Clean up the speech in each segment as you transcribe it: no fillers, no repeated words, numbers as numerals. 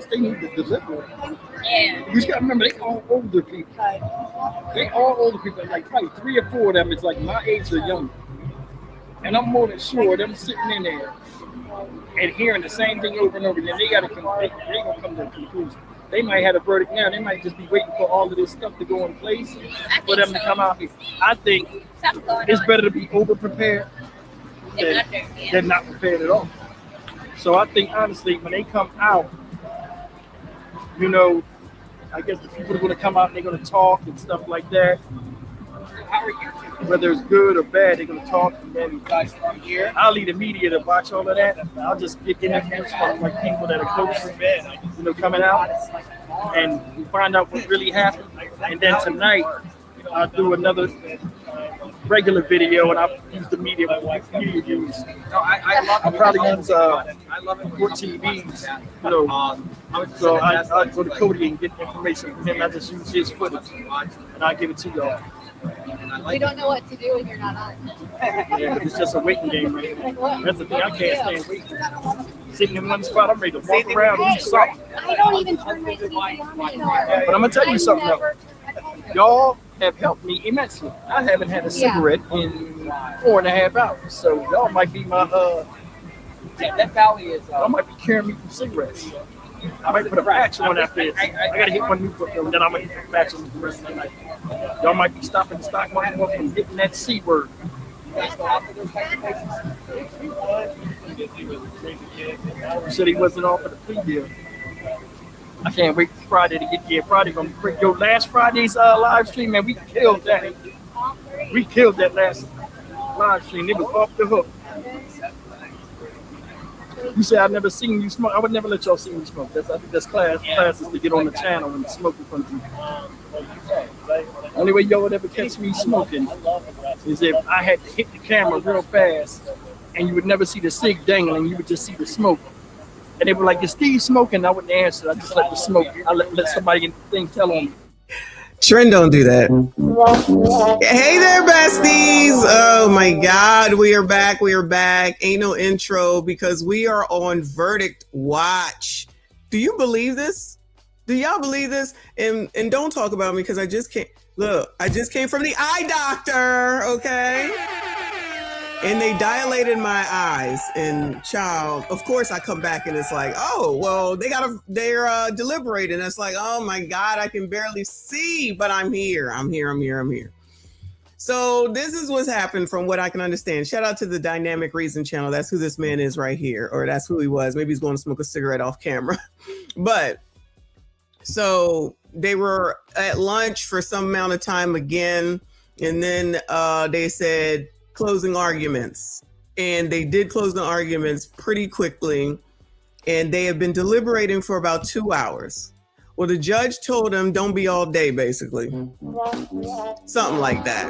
else they need to deliver. Yeah. You just gotta remember, they all older people. They all older people. Like probably 3 or 4 of them is like my age or younger. And I'm more than sure them sitting in there and hearing the same thing over and over again. They gotta come. They gonna come to a conclusion. They might have a verdict now. They might just be waiting for all of this stuff to go in place for them to come out. I think it's better to be over prepared than not prepared at all. So I think honestly, when they come out, you know, I guess the people are going to come out and they're going to talk and stuff like that. Whether it's good or bad, they're going to talk. And then I'll leave the media to watch all of that. I'll just get interviews from like people that are close, you know, coming out, and we find out what really happened. And then tonight, I'll do another regular video, and I'll use the media views. I'll probably use 4 TVs, you know. So I go to Cody and get information from him. I just use his footage, and I'll give it to y'all. We don't know what to do when you're not on. Yeah, but it's just a waiting game, right? That's the thing. I can't stand waiting. Sitting in one spot, I'm ready to walk around and do something. I don't even turn my TV on anymore. But I'm gonna tell you something though. Y'all have helped me immensely. I haven't had a cigarette in 4.5 hours, so y'all might be my that valley is. Y'all might be carrying me from cigarettes. I might put a patch on after this. I gotta hit one new book though, and then I'm gonna hit the patch on the rest of the night. Y'all might be stopping the stock market from getting that C word. You said he wasn't off for the plea deal. I can't wait for Friday to get here. Friday gonna be great. Yo, last Friday's live stream, man, we killed that. We killed that last live stream. It was off the hook. You say I've never seen you smoke. I would never let y'all see me smoke. I think that's classes to get on the channel and smoke in front of you. Only way y'all would ever catch me smoking is if I had to hit the camera real fast and you would never see the cig dangling. You would just see the smoke. And they were like, is Steve smoking? I wouldn't answer. I just let the smoke. I let somebody in the thing tell on me. Trend don't do that. Hey there, besties. Oh my God, we are back. We are back. Ain't no intro because we are on verdict watch. Do you believe this? Do y'all believe this? And don't talk about me because I just can't. Look, I just came from the eye doctor, okay? And they dilated my eyes, and child, of course I come back and it's like, oh, well, they're deliberating. It's like, oh my God, I can barely see, but I'm here. I'm here. So this is what's happened from what I can understand. Shout out to the Dynamic Reason channel. That's who this man is right here, or that's who he was. Maybe he's going to smoke a cigarette off camera. But so they were at lunch for some amount of time again. And then they said, closing arguments, and they did close the arguments pretty quickly, and they have been deliberating for about 2 hours. Well, the judge told them don't be all day, basically, something like that.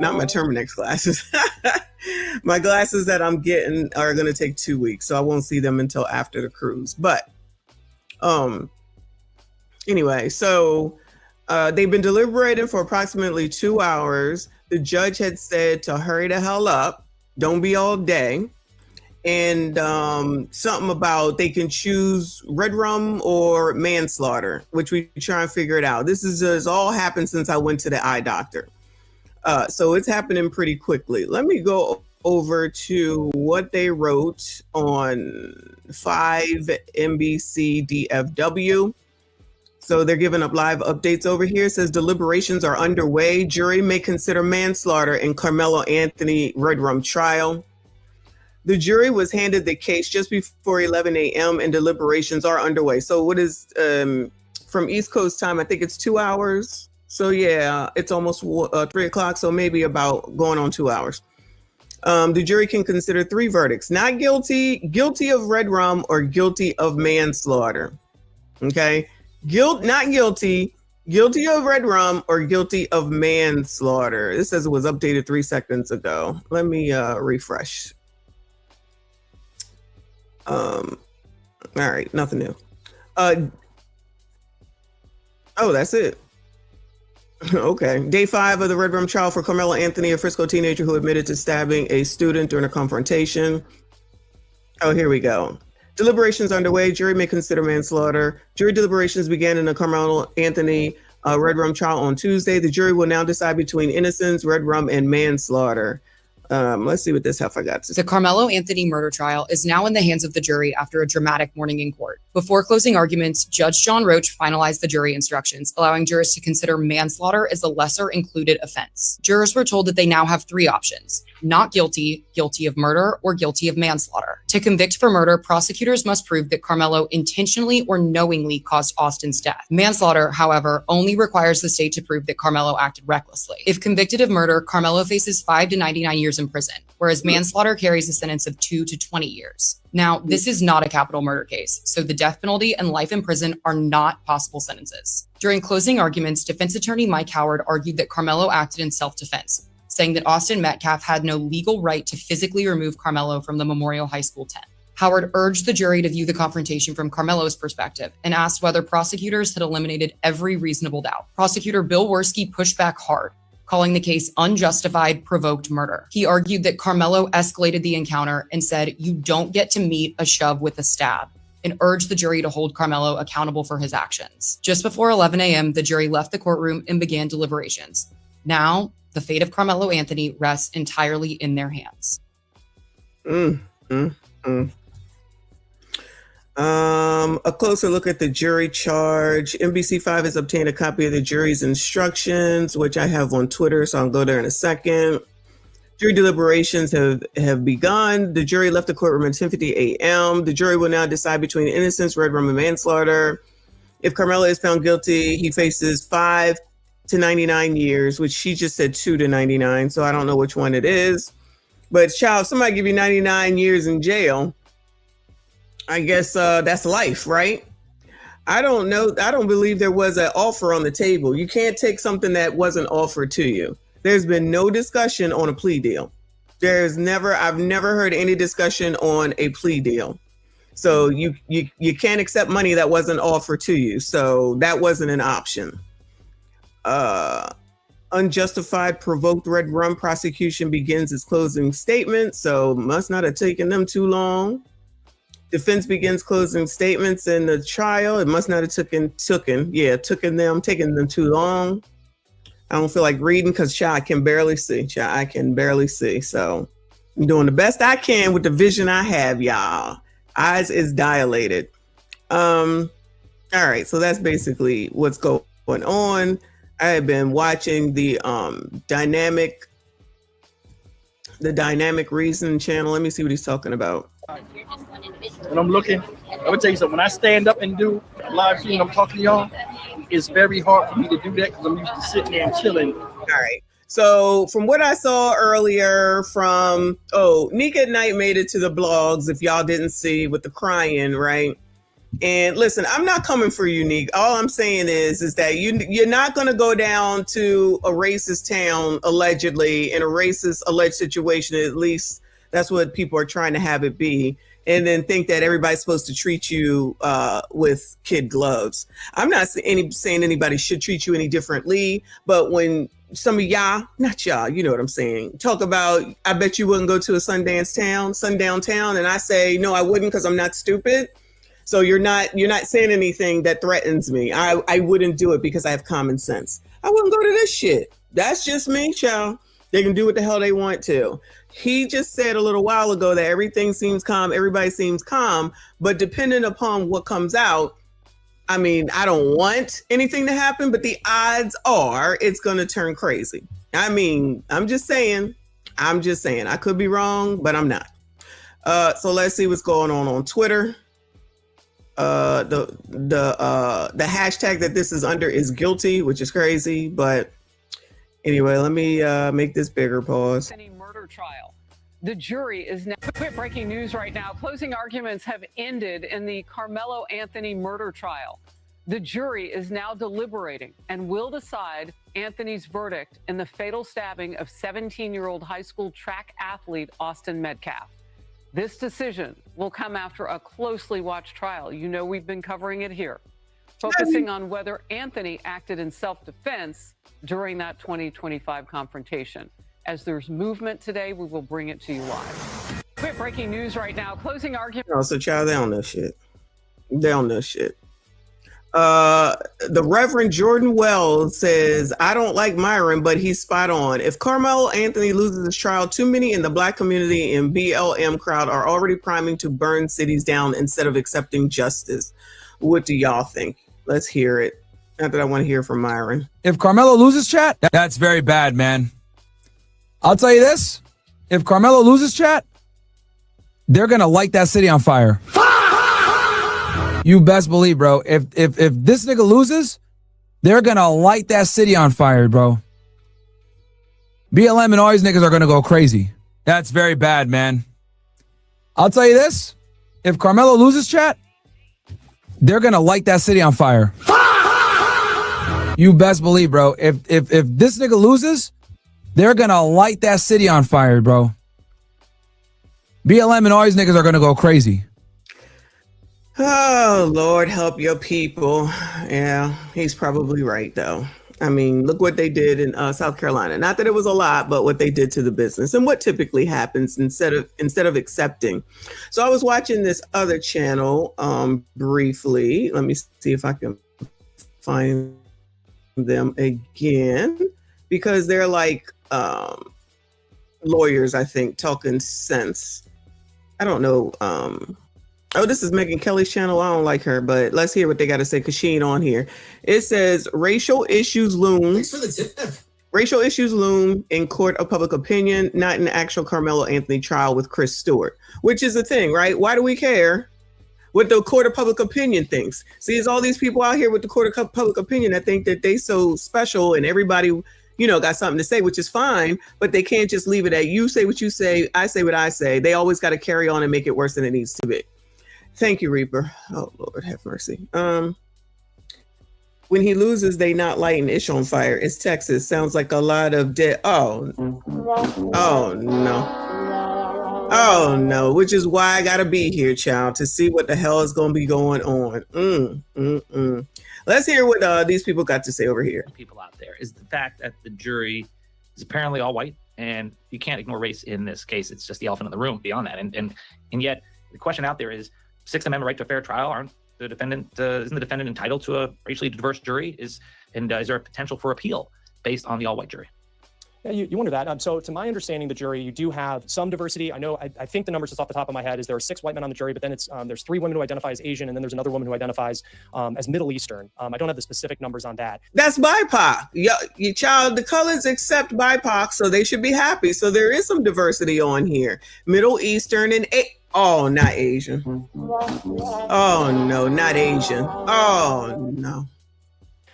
Not my Terminex glasses. My glasses that I'm getting are going to take 2 weeks, so I won't see them until after the cruise. But anyway, so they've been deliberating for approximately 2 hours. The judge had said to hurry the hell up, don't be all day. And something about they can choose red rum or manslaughter, which we try and figure it out. This has all happened since I went to the eye doctor. So it's happening pretty quickly. Let me go over to what they wrote on 5 NBC DFW. So they're giving up live updates over here. It says deliberations are underway. Jury may consider manslaughter in Karmelo Anthony Red Rum trial. The jury was handed the case just before 11 a.m. and deliberations are underway. So what is from East Coast time? I think it's 2 hours. So yeah, it's almost 3 o'clock. So maybe about going on 2 hours. The jury can consider 3 verdicts: not guilty, guilty of red rum, or guilty of manslaughter. Okay. Not guilty, guilty of red rum, or guilty of manslaughter. This says it was updated 3 seconds ago. Let me refresh. All right, nothing new. Oh, that's it. Okay. Day 5 of the red rum trial for Karmelo Anthony, a Frisco teenager who admitted to stabbing a student during a confrontation. Oh, here we go. Deliberations underway. Jury may consider manslaughter. Jury deliberations began in the Karmelo Anthony red rum trial on Tuesday. The jury will now decide between innocence, red rum, and manslaughter. Let's see what this heifer got to say. The Karmelo Anthony murder trial is now in the hands of the jury after a dramatic morning in court. Before closing arguments, Judge John Roach finalized the jury instructions, allowing jurors to consider manslaughter as a lesser included offense. Jurors were told that they now have three options: not guilty, guilty of murder, or guilty of manslaughter. To convict for murder, prosecutors must prove that Karmelo intentionally or knowingly caused Austin's death. Manslaughter, however, only requires the state to prove that Karmelo acted recklessly. If convicted of murder, Karmelo faces 5 to 99 years in prison, whereas manslaughter carries a sentence of 2 to 20 years. Now, this is not a capital murder case, so the death penalty and life in prison are not possible sentences. During closing arguments, defense attorney Mike Howard argued that Karmelo acted in self-defense, saying that Austin Metcalf had no legal right to physically remove Karmelo from the Memorial High School tent. Howard urged the jury to view the confrontation from Karmelo's perspective and asked whether prosecutors had eliminated every reasonable doubt. Prosecutor Bill Worski pushed back hard, calling the case unjustified, provoked murder. He argued that Karmelo escalated the encounter and said, "You don't get to meet a shove with a stab," and urged the jury to hold Karmelo accountable for his actions. Just before 11 a.m., the jury left the courtroom and began deliberations. Now, the fate of Karmelo Anthony rests entirely in their hands. A closer look at the jury charge. NBC5 has obtained a copy of the jury's instructions, which I have on Twitter, so I'll go there in a second. Jury deliberations have begun. The jury left the courtroom at 10:50 a.m. The jury will now decide between innocence, red rum, and manslaughter. If Karmelo is found guilty, he faces 5 to 99 years, which she just said 2 to 99, so I don't know which one it is. But child, somebody give you 99 years in jail, I guess that's life, right? I don't know. I don't believe there was an offer on the table. You can't take something that wasn't offered to you. There's been no discussion on a plea deal. I've never heard any discussion on a plea deal. So you can't accept money that wasn't offered to you. So that wasn't an option. Unjustified provoked red rum prosecution begins its closing statement. So must not have taken them too long. Defense begins closing statements in the trial. It must not have taken them too long. I don't feel like reading because I can barely see. I can barely see. So I'm doing the best I can with the vision I have, y'all. Eyes is dilated. All right, so that's basically what's going on. I have been watching the dynamic reason channel. Let me see what he's talking about. When I'm looking, I would tell you something. When I stand up and do a live stream, I'm talking to y'all, it's very hard for me to do that because I'm used to sitting there and chilling. All right. So from what I saw earlier from, Nick at Night made it to the blogs, if y'all didn't see, with the crying, right? And listen, I'm not coming for you, Nick. All I'm saying is that you're not going to go down to a racist town, allegedly, in a racist alleged situation. At least that's what people are trying to have it be. And then think that everybody's supposed to treat you with kid gloves. I'm not saying anybody should treat you any differently, but when some of y'all, not y'all, you know what I'm saying, talk about, I bet you wouldn't go to a sundown town, and I say, no, I wouldn't because I'm not stupid. So you're not saying anything that threatens me. I wouldn't do it because I have common sense. I wouldn't go to this shit. That's just me, child. They can do what the hell they want to. He just said a little while ago that everything seems calm, everybody seems calm, but depending upon what comes out, I mean, I don't want anything to happen, but the odds are it's going to turn crazy. I mean, I'm just saying, I could be wrong, but I'm not. So let's see what's going on Twitter. The hashtag that this is under is guilty, which is crazy, but anyway, let me make this bigger. Pause. Any murder trial. The jury is now. Quick breaking news right now. Closing arguments have ended in the Karmelo Anthony murder trial. The jury is now deliberating and will decide Anthony's verdict in the fatal stabbing of 17-year-old high school track athlete Austin Metcalf. This decision will come after a closely watched trial. You know, we've been covering it here, focusing on whether Anthony acted in self-defense during that 2025 confrontation. As there's movement today, we will bring it to you live. Quick breaking news right now. Closing argument. Oh, so child, they don't know shit. They don't know shit. The Reverend Jordan Wells says, I don't like Myron, but he's spot on. If Karmelo Anthony loses his trial, too many in the black community and BLM crowd are already priming to burn cities down instead of accepting justice. What do y'all think? Let's hear it. Not that I want to hear from Myron. If Karmelo loses, chat, that's very bad, man. I'll tell you this. If Karmelo loses, chat, they're going to light that city on fire. You best believe, bro. If this nigga loses, they're going to light that city on fire, bro. BLM and all these niggas are going to go crazy. That's very bad, man. I'll tell you this. If Karmelo loses, chat, they're going to light that city on fire. You best believe, bro. If this nigga loses, they're going to light that city on fire, bro. BLM and all these niggas are going to go crazy. Oh, Lord, help your people. Yeah, he's probably right, though. I mean, look what they did in South Carolina. Not that it was a lot, but what they did to the business and what typically happens instead of accepting. So I was watching this other channel briefly. Let me see if I can find them again, because they're like lawyers, I think, talking sense. I don't know. Oh, this is Megyn Kelly's channel. I don't like her, but let's hear what they got to say because she ain't on here. It says racial issues loom. Thanks for the tip. Racial issues loom in court of public opinion, not in the actual Karmelo Anthony trial with Chris Stewart, which is the thing, right? Why do we care what the court of public opinion thinks? See, it's all these people out here with the court of public opinion that think that they so special and everybody, you know, got something to say, which is fine, but they can't just leave it at you say what you say, I say what I say. They always got to carry on and make it worse than it needs to be. Thank you, Reaper. Oh, Lord, have mercy. When he loses, they not lighting Ish on fire. It's Texas. Sounds like a lot of dead. Oh, no. Oh, no. Which is why I got to be here, child, to see what the hell is going to be going on. Let's hear what these people got to say over here. People out there is the fact that the jury is apparently all white, and you can't ignore race in this case. It's just the elephant in the room beyond that. And yet the question out there is, Sixth Amendment right to a fair trial. Isn't the defendant entitled to a racially diverse jury? Is there a potential for appeal based on the all-white jury? Yeah, you wonder that. So to my understanding, the jury, you do have some diversity. I know, I think the numbers just off the top of my head is there are 6 white men on the jury, but then it's there's 3 women who identify as Asian, and then there's another woman who identifies as Middle Eastern. I don't have the specific numbers on that. That's BIPOC. Your child, the colors accept BIPOC, so they should be happy. So there is some diversity on here. Middle Eastern and oh, not Asian. Oh, no, not Asian. Oh, no.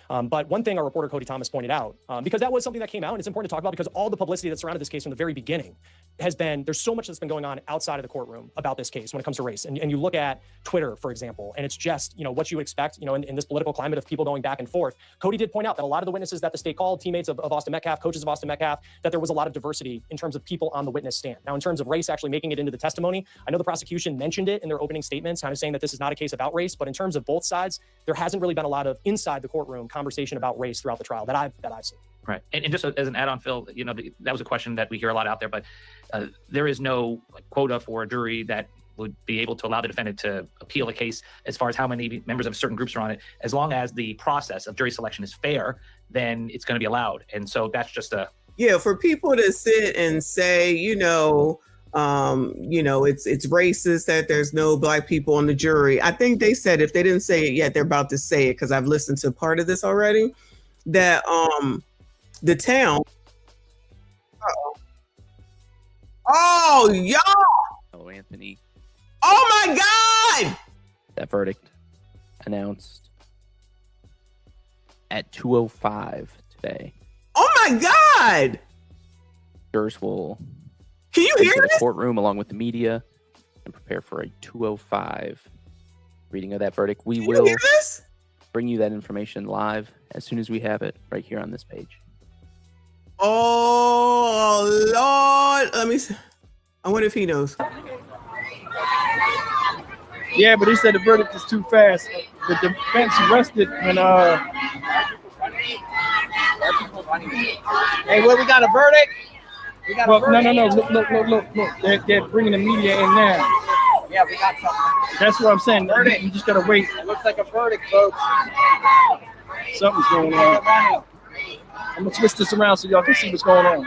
But one thing our reporter Cody Thomas pointed out, because that was something that came out, and it's important to talk about because all the publicity that surrounded this case from the very beginning has been, there's so much that's been going on outside of the courtroom about this case when it comes to race. And you look at Twitter, for example, and it's just, what you would expect, in this political climate of people going back and forth. Cody did point out that a lot of the witnesses that the state called, teammates of Austin Metcalf, coaches of Austin Metcalf, that there was a lot of diversity in terms of people on the witness stand. Now, in terms of race actually making it into the testimony, I know the prosecution mentioned it in their opening statements, kind of saying that this is not a case about race, but in terms of both sides, there hasn't really been a lot of inside the courtroom conversation about race throughout the trial that I've seen. Right. And just as an add-on, Phil, that was a question that we hear a lot out there, but there is no quota for a jury that would be able to allow the defendant to appeal a case as far as how many members of certain groups are on it. As long as the process of jury selection is fair, then it's going to be allowed. And so that's just yeah, for people to sit and say, it's racist that there's no black people on the jury. I think they said, if they didn't say it yet, they're about to say it because I've listened to part of this already, that the town. Oh, y'all. Oh, Anthony. Oh, my God. That verdict announced at 2:05 today. Oh, my God. Jurors will Can you hear enter the this? courtroom along with the media and prepare for a 2:05 reading of that verdict. We will bring you that information live as soon as we have it right here on this page. Oh, Lord. Let me see. I wonder if he knows. Yeah, but he said the verdict is too fast. The defense rested when Hey, well, we got a verdict. Well, no. Look. They're bringing the media in now. Yeah, we got something. That's what I'm saying. Verdict. You just gotta wait. It looks like a verdict, folks. Something's going on. I'm gonna twist this around so y'all can see what's going on.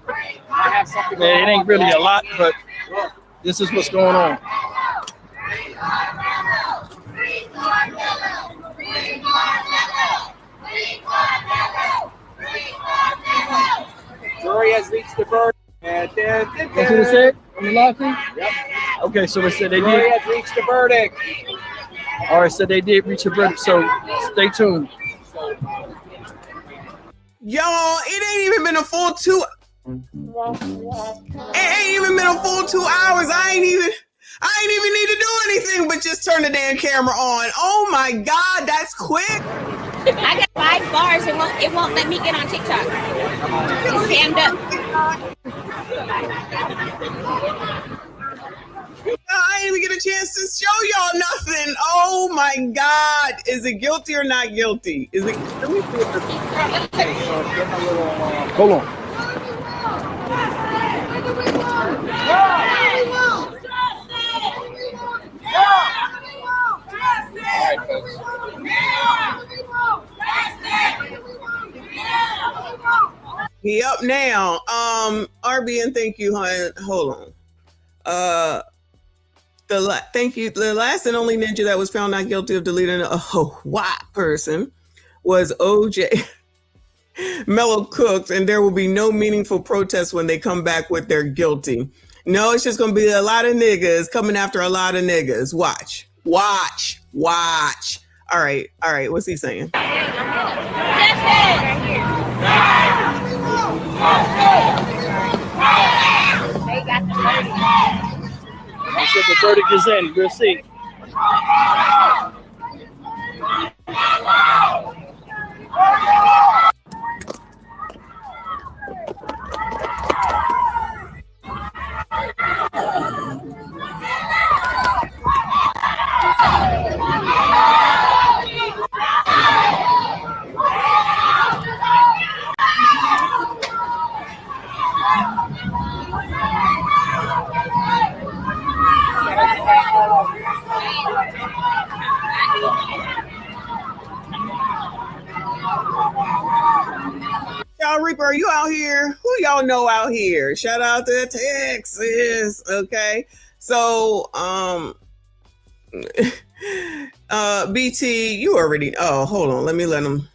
I have something. Man, it ain't really a lot, but this is what's going on. Jury has reached the verdict. That's what it said on the law thing? Yep. Okay, so it said they Jury did. has reached the verdict. All right, so they did reach a verdict, so stay tuned. Y'all, it ain't even been a full 2. It ain't even been a full 2 hours. I ain't even need to do anything but just turn the damn camera on. Oh my God, that's quick. I got 5 bars. It won't let me get on TikTok. It's jammed up. I didn't even get a chance to show y'all nothing. Oh my God. Is it guilty or not guilty? Is it? Let me see Hold on. He up now. RBN, thank you, hon. Hold on. Thank you. The last and only ninja that was found not guilty of deleting a white person was OJ Mellow Cooks, and there will be no meaningful protests when they come back with their guilty. No, it's just going to be a lot of niggas coming after a lot of niggas. Watch. All right. What's he saying? He said the verdict is in. We'll see. Y'all, Reaper, are you out here? Who y'all know out here? Shout out to Texas. Okay. So, BT, you already, hold on. Let me let him.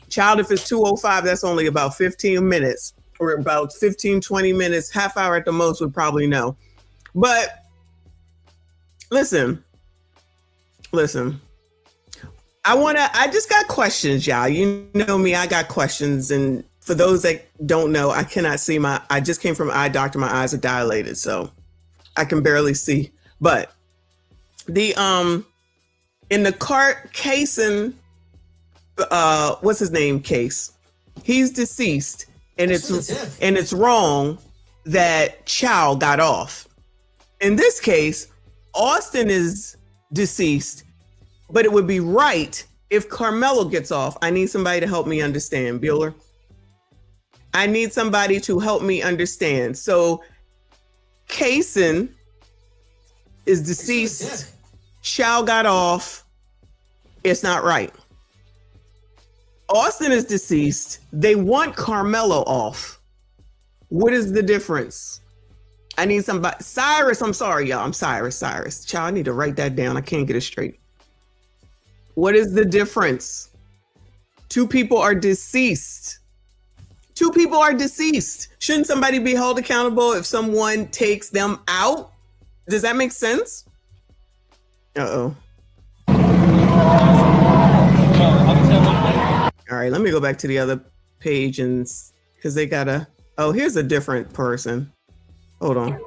Child, if it's 2:05, that's only about 15 minutes or about 15, 20 minutes, half hour at the most would probably know. But listen, I just got questions, y'all. You know me, I got questions. And for those that don't know, I cannot see I just came from eye doctor. My eyes are dilated, so I can barely see. But the, in the cart casing, what's his name case, he's deceased, and it's wrong that Chow got off. In this case, Austin is deceased, but it would be right if Karmelo gets off. I need somebody to help me understand, Bueller. I need somebody to help me understand. So Kaysen is deceased, Chow got off. It's not right. Austin is deceased. They want Karmelo off. What is the difference? I need somebody. Cyrus, I'm sorry, y'all. I'm Cyrus. Child, I need to write that down. I can't get it straight. What is the difference? 2 people are deceased. 2 people are deceased. Shouldn't somebody be held accountable if someone takes them out? Does that make sense? Uh-oh. All right, let me go back to the other page and because they gotta. Oh, here's a different person. Hold on.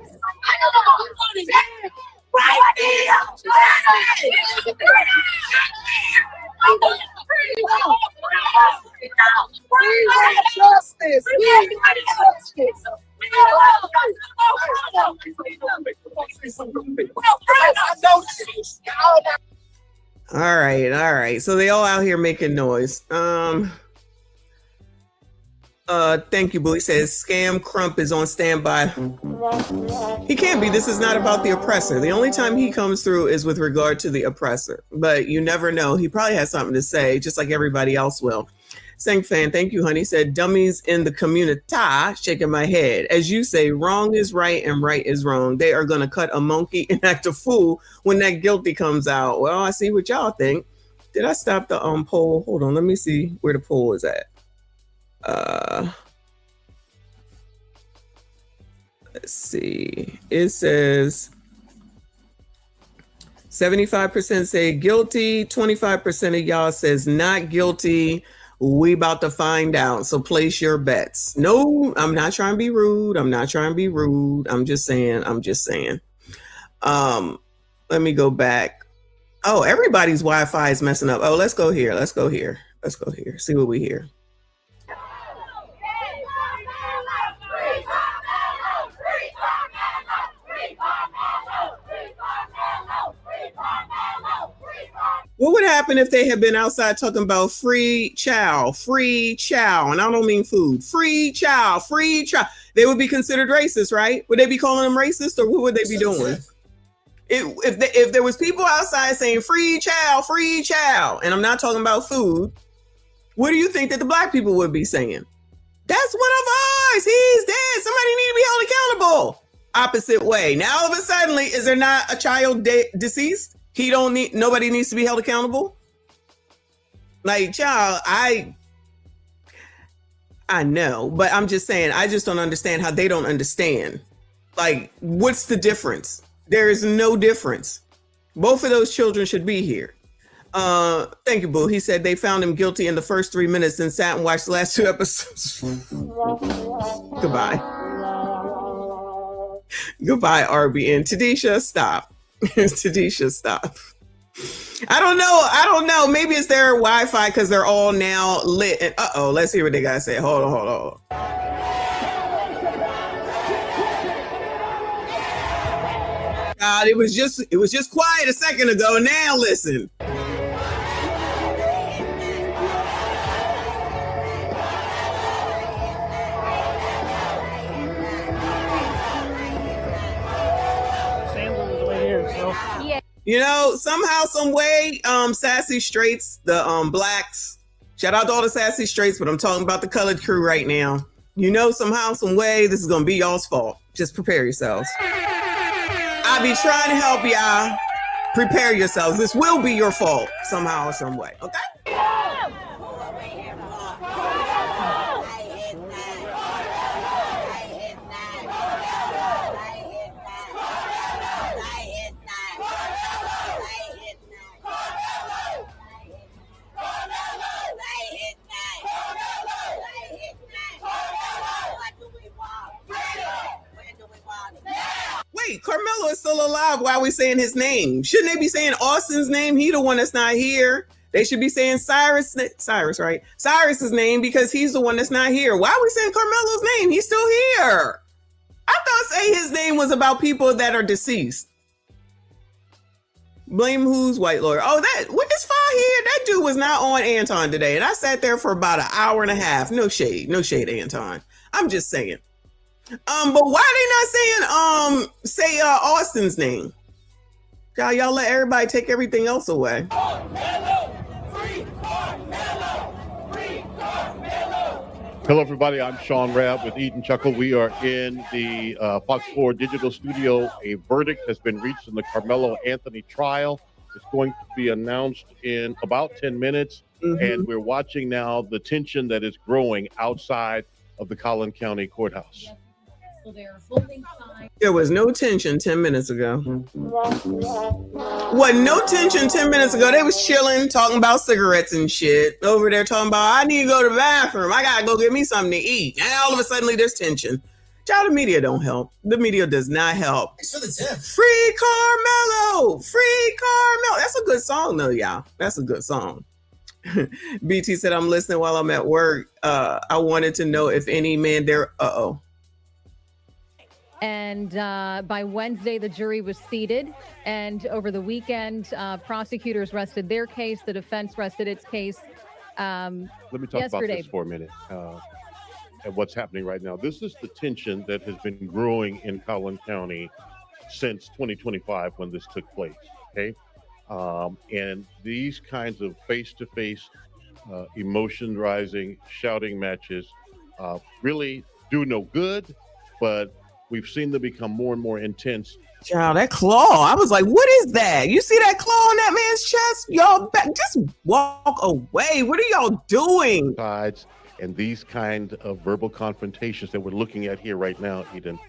We want justice. We All right. So they all out here making noise. Thank you, Boo. He says Scam Crump is on standby. He can't be. This is not about the oppressor. The only time he comes through is with regard to the oppressor. But you never know. He probably has something to say, just like everybody else will. Sang Fan, thank you, honey. Said dummies in the community, shaking my head. As you say, wrong is right and right is wrong. They are going to cut a monkey and act a fool when that guilty comes out. Well, I see what y'all think. Did I stop the poll? Hold on. Let me see where the poll is at. Let's see. It says 75% say guilty, 25% of y'all says not guilty. We about to find out. So place your bets. No, I'm not trying to be rude. I'm just saying. Let me go back. Oh, everybody's Wi-Fi is messing up. Oh, let's go here. See what we hear. What would happen if they had been outside talking about free chow? And I don't mean food. Free chow. They would be considered racist, right? Would they be calling them racist, or what would they be doing? If there was people outside saying free chow, and I'm not talking about food, what do you think that the black people would be saying? That's one of ours. He's dead. Somebody need to be held accountable. Opposite way. Now all of a sudden, is there not a child deceased? Nobody needs to be held accountable. Like, child, I know, but I'm just saying, I just don't understand how they don't understand. Like, what's the difference? There is no difference. Both of those children should be here. Thank you, Boo. He said they found him guilty in the first 3 minutes and sat and watched the last 2 episodes. Goodbye, RB. And Tadisha, stop. Tadisha, stop. I don't know. Maybe it's their Wi-Fi because they're all now lit. And let's hear what they gotta say. Hold on. God, it was just quiet a second ago. Now listen. You know, somehow, some way, Sassy Straights, the blacks, shout out to all the Sassy Straights, but I'm talking about the colored crew right now. You know, somehow, some way, this is going to be y'all's fault. Just prepare yourselves. I'll be trying to help y'all. Prepare yourselves. This will be your fault somehow or some way. Okay? Wait, Karmelo is still alive. Why are we saying his name? Shouldn't they be saying Austin's name? He the one that's not here. They should be saying Cyrus, right? Cyrus's name, because he's the one that's not here. Why are we saying Karmelo's name? He's still here. I thought say his name was about people that are deceased. Blame who's white lawyer? Oh, what is far here? That dude was not on Anton today. And I sat there for about an hour and a half. No shade, Anton. I'm just saying. But why they not saying Austin's name? Y'all let everybody take everything else away. Karmelo, free Karmelo, free Karmelo. Hello, everybody. I'm Sean Rabb with Eat and Chuckle. We are in the Fox 4 Digital Studio. A verdict has been reached in the Karmelo Anthony trial. It's going to be announced in about 10 minutes. Mm-hmm. And we're watching now the tension that is growing outside of the Collin County Courthouse. There was no tension 10 minutes ago. What? No tension 10 minutes ago. They was chilling, talking about cigarettes and shit. Over there talking about, I need to go to the bathroom. I gotta go get me something to eat. And all of a sudden, there's tension. Child, the media don't help. The media does not help. Free Karmelo! Free Karmelo! That's a good song, though, y'all. That's a good song. BT said, I'm listening while I'm at work. I wanted to know if any man there. And by Wednesday, the jury was seated. And over the weekend, prosecutors rested their case. The defense rested its case. Let me talk about this for a minute and what's happening right now. This is the tension that has been growing in Collin County since 2025 when this took place. Okay. And these kinds of face-to-face, emotion-rising, shouting matches really do no good, but we've seen them become more and more intense. Child, that claw. I was like, what is that? You see that claw on that man's chest? Y'all just walk away. What are y'all doing? Sides and these kind of verbal confrontations that we're looking at here right now, Eden,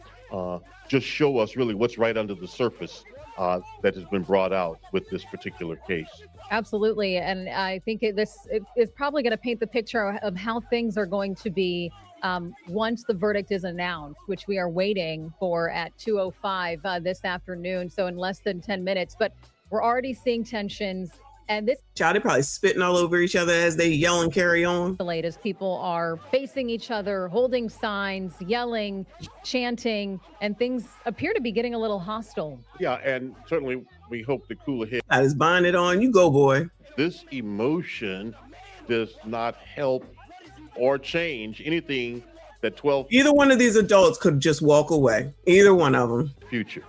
just show us really what's right under the surface that has been brought out with this particular case. Absolutely. And I think this is probably going to paint the picture of how things are going to be once the verdict is announced, which we are waiting for at 2:05 this afternoon. So in less than 10 minutes, but we're already seeing tensions. And this child, they're probably spitting all over each other as they yell and carry on. As people are facing each other, holding signs, yelling, chanting, and things appear to be getting a little hostile. Yeah, and certainly we hope to cool ahead. I just bind it on. You go, boy. This emotion does not help or change anything that 12. Either one of these adults could just walk away. Either one of them. Future.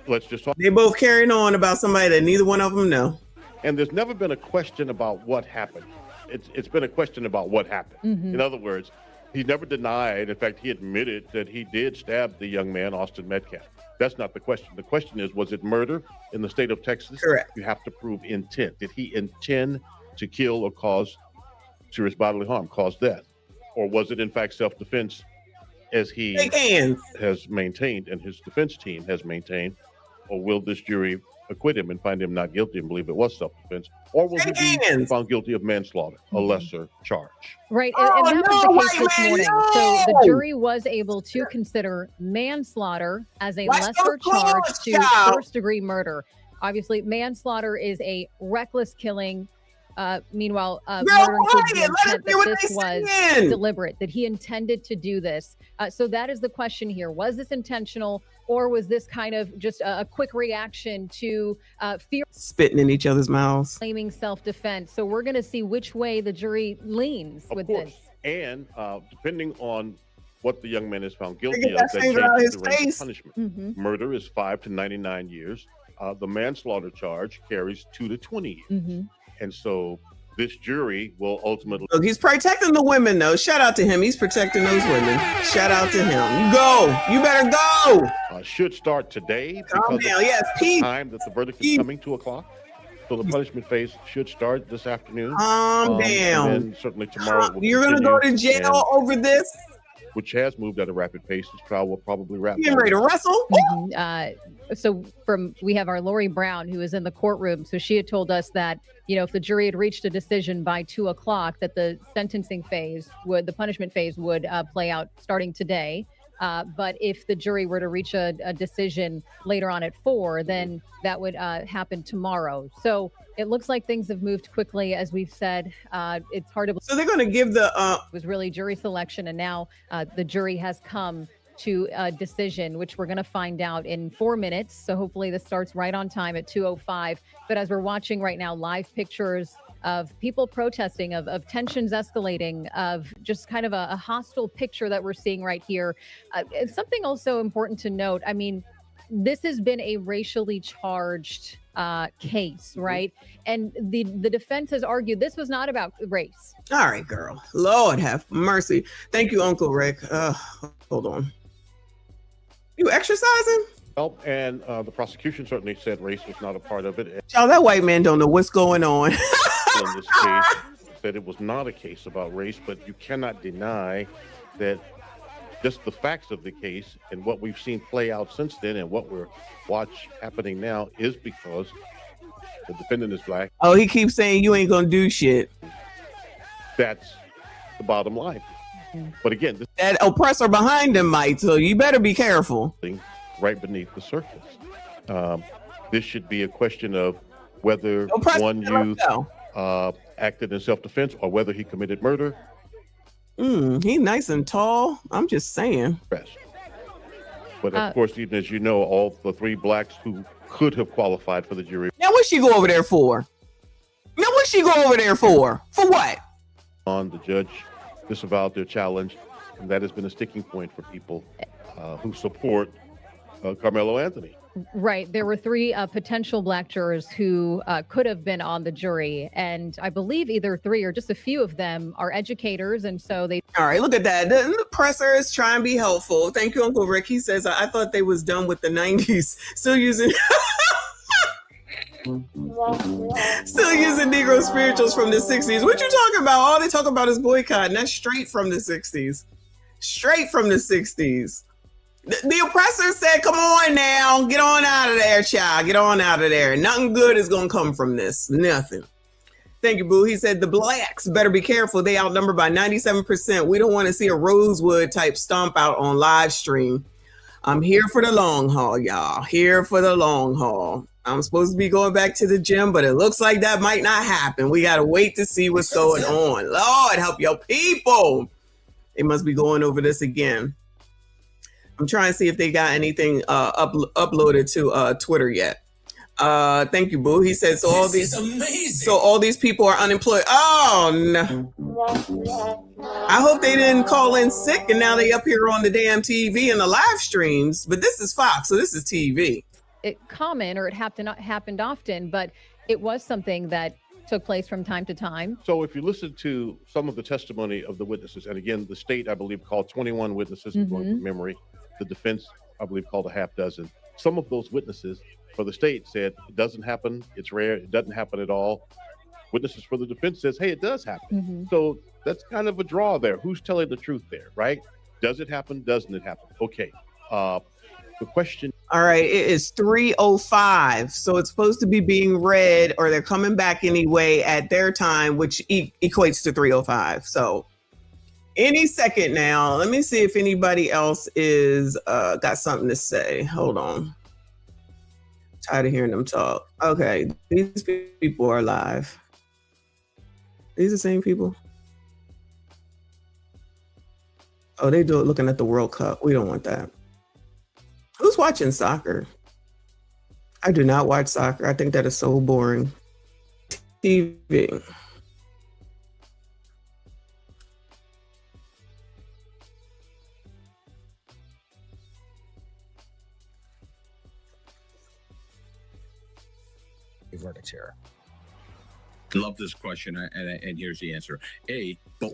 Let's just talk. They both carrying on about somebody that neither one of them know. And there's never been a question about what happened. It's been a question about what happened. Mm-hmm. In other words, he never denied. In fact, he admitted that he did stab the young man, Austin Metcalf. That's not the question. The question is, was it murder in the state of Texas? Correct. You have to prove intent. Did he intend to kill or cause serious bodily harm, cause death? Or was it in fact self-defense, as he has maintained and his defense team has maintained? Or will this jury acquit him and find him not guilty and believe it was self-defense? Or will he be found guilty of manslaughter, a lesser charge? Right, and that was the case this morning. So the jury was able to consider manslaughter as a lesser charge to first-degree murder. Obviously, manslaughter is a reckless killing. Meanwhile, murder includes the intent that this was deliberate, that he intended to do this. So that is the question here. Was this intentional, or was this kind of just a quick reaction to fear? Spitting in each other's mouths. Claiming self-defense. So we're going to see which way the jury leans with this. And depending on what the young man is found guilty of, that changes the range of punishment. Mm-hmm. Murder is 5 to 99 years. The manslaughter charge carries 2 to 20 years. Mm-hmm. And so this jury will ultimately. Look, he's protecting the women, though. Shout out to him. He's protecting those women. Shout out to him. You go. You better go. Should start today Calm because down. Yes, the time that the verdict is coming, 2 o'clock. So the punishment phase should start this afternoon. Calm down. And then certainly tomorrow. You're going to go to jail over this? Which has moved at a rapid pace. This trial will probably wrap. You ready to wrestle? Mm-hmm. So we have our Lori Brown, who is in the courtroom. So she had told us that, if the jury had reached a decision by 2 o'clock, that the sentencing phase the punishment phase would play out starting today. But if the jury were to reach a decision later on at 4, then that would happen tomorrow. So it looks like things have moved quickly, as we've said. It's hard to. So they're going to give the. It was really jury selection, and now the jury has come to a decision, which we're going to find out in 4 minutes. So hopefully this starts right on time at 2:05. But as we're watching right now, live pictures of people protesting, of tensions escalating, of just kind of a hostile picture that we're seeing right here. It's something also important to note. I mean, this has been a racially charged case, right? And the defense has argued this was not about race. All right, girl. Lord have mercy. Thank you, Uncle Rick. Hold on. You exercising? Well, and the prosecution certainly said race was not a part of it. Y'all, that white man don't know what's going on. In this case, that it was not a case about race, but you cannot deny that just the facts of the case and what we've seen play out since then and what we're happening now is because the defendant is black. Oh, he keeps saying you ain't gonna do shit. That's the bottom line. But again, that oppressor behind him might, so you better be careful. Right beneath the surface. This should be a question of whether one youth acted in self-defense or whether he committed murder. He nice and tall. I'm just saying. But of course, even as you know, all the 3 blacks who could have qualified for the jury. Now, what's she go over there for? Now, what's she go over there for? For what? On the judge disavowed their challenge, and that has been a sticking point for people who support Karmelo Anthony. Right. There were 3 potential black jurors who could have been on the jury. And I believe either 3 or just a few of them are educators. And so they. All right, look at that. The presser is trying to be helpful. Thank you, Uncle Rick. He says, I thought they was done with the 90s. Still using. Still using Negro spirituals from the 60s. What you talking about? All they talk about is boycott, and that's straight from the 60s. Straight from the 60s. The oppressor said, come on now, get on out of there, child. Get on out of there. Nothing good is going to come from this. Nothing. Thank you, Boo. He said, the blacks better be careful. They outnumbered by 97%. We don't want to see a Rosewood type stomp out on live stream. I'm here for the long haul, y'all. Here for the long haul. I'm supposed to be going back to the gym, but it looks like that might not happen. We got to wait to see what's going on. Lord, help your people. They must be going over this again. I'm trying to see if they got anything uploaded to Twitter yet. Thank you, Boo. He said, so all these people are unemployed. Oh, no. I hope they didn't call in sick and now they up here on the damn TV and the live streams. But this is Fox, so this is TV. It happened often, but it was something that took place from time to time. So if you listen to some of the testimony of the witnesses, and again, the state, I believe, called 21 witnesses, going from memory. The defense, I believe, called a half dozen. Some of those witnesses for the state said it doesn't happen, it's rare, it doesn't happen at all. Witnesses for the defense says, hey, it does happen. So that's kind of a draw there. Who's telling the truth there, right? Does it happen? Doesn't it happen? Okay. The question. All right, it is 3:05, so it's supposed to be being read, or they're coming back anyway at their time, which equates to 3:05. So any second now. Let me see if anybody else is got something to say. Hold on. Tired of hearing them talk. Okay, these people are live. These are the same people. Oh, they do it looking at the World Cup. We don't want that. Who's watching soccer? I do not watch soccer. I think that is so boring. TV. Verdict here. Love this question, and here's the answer.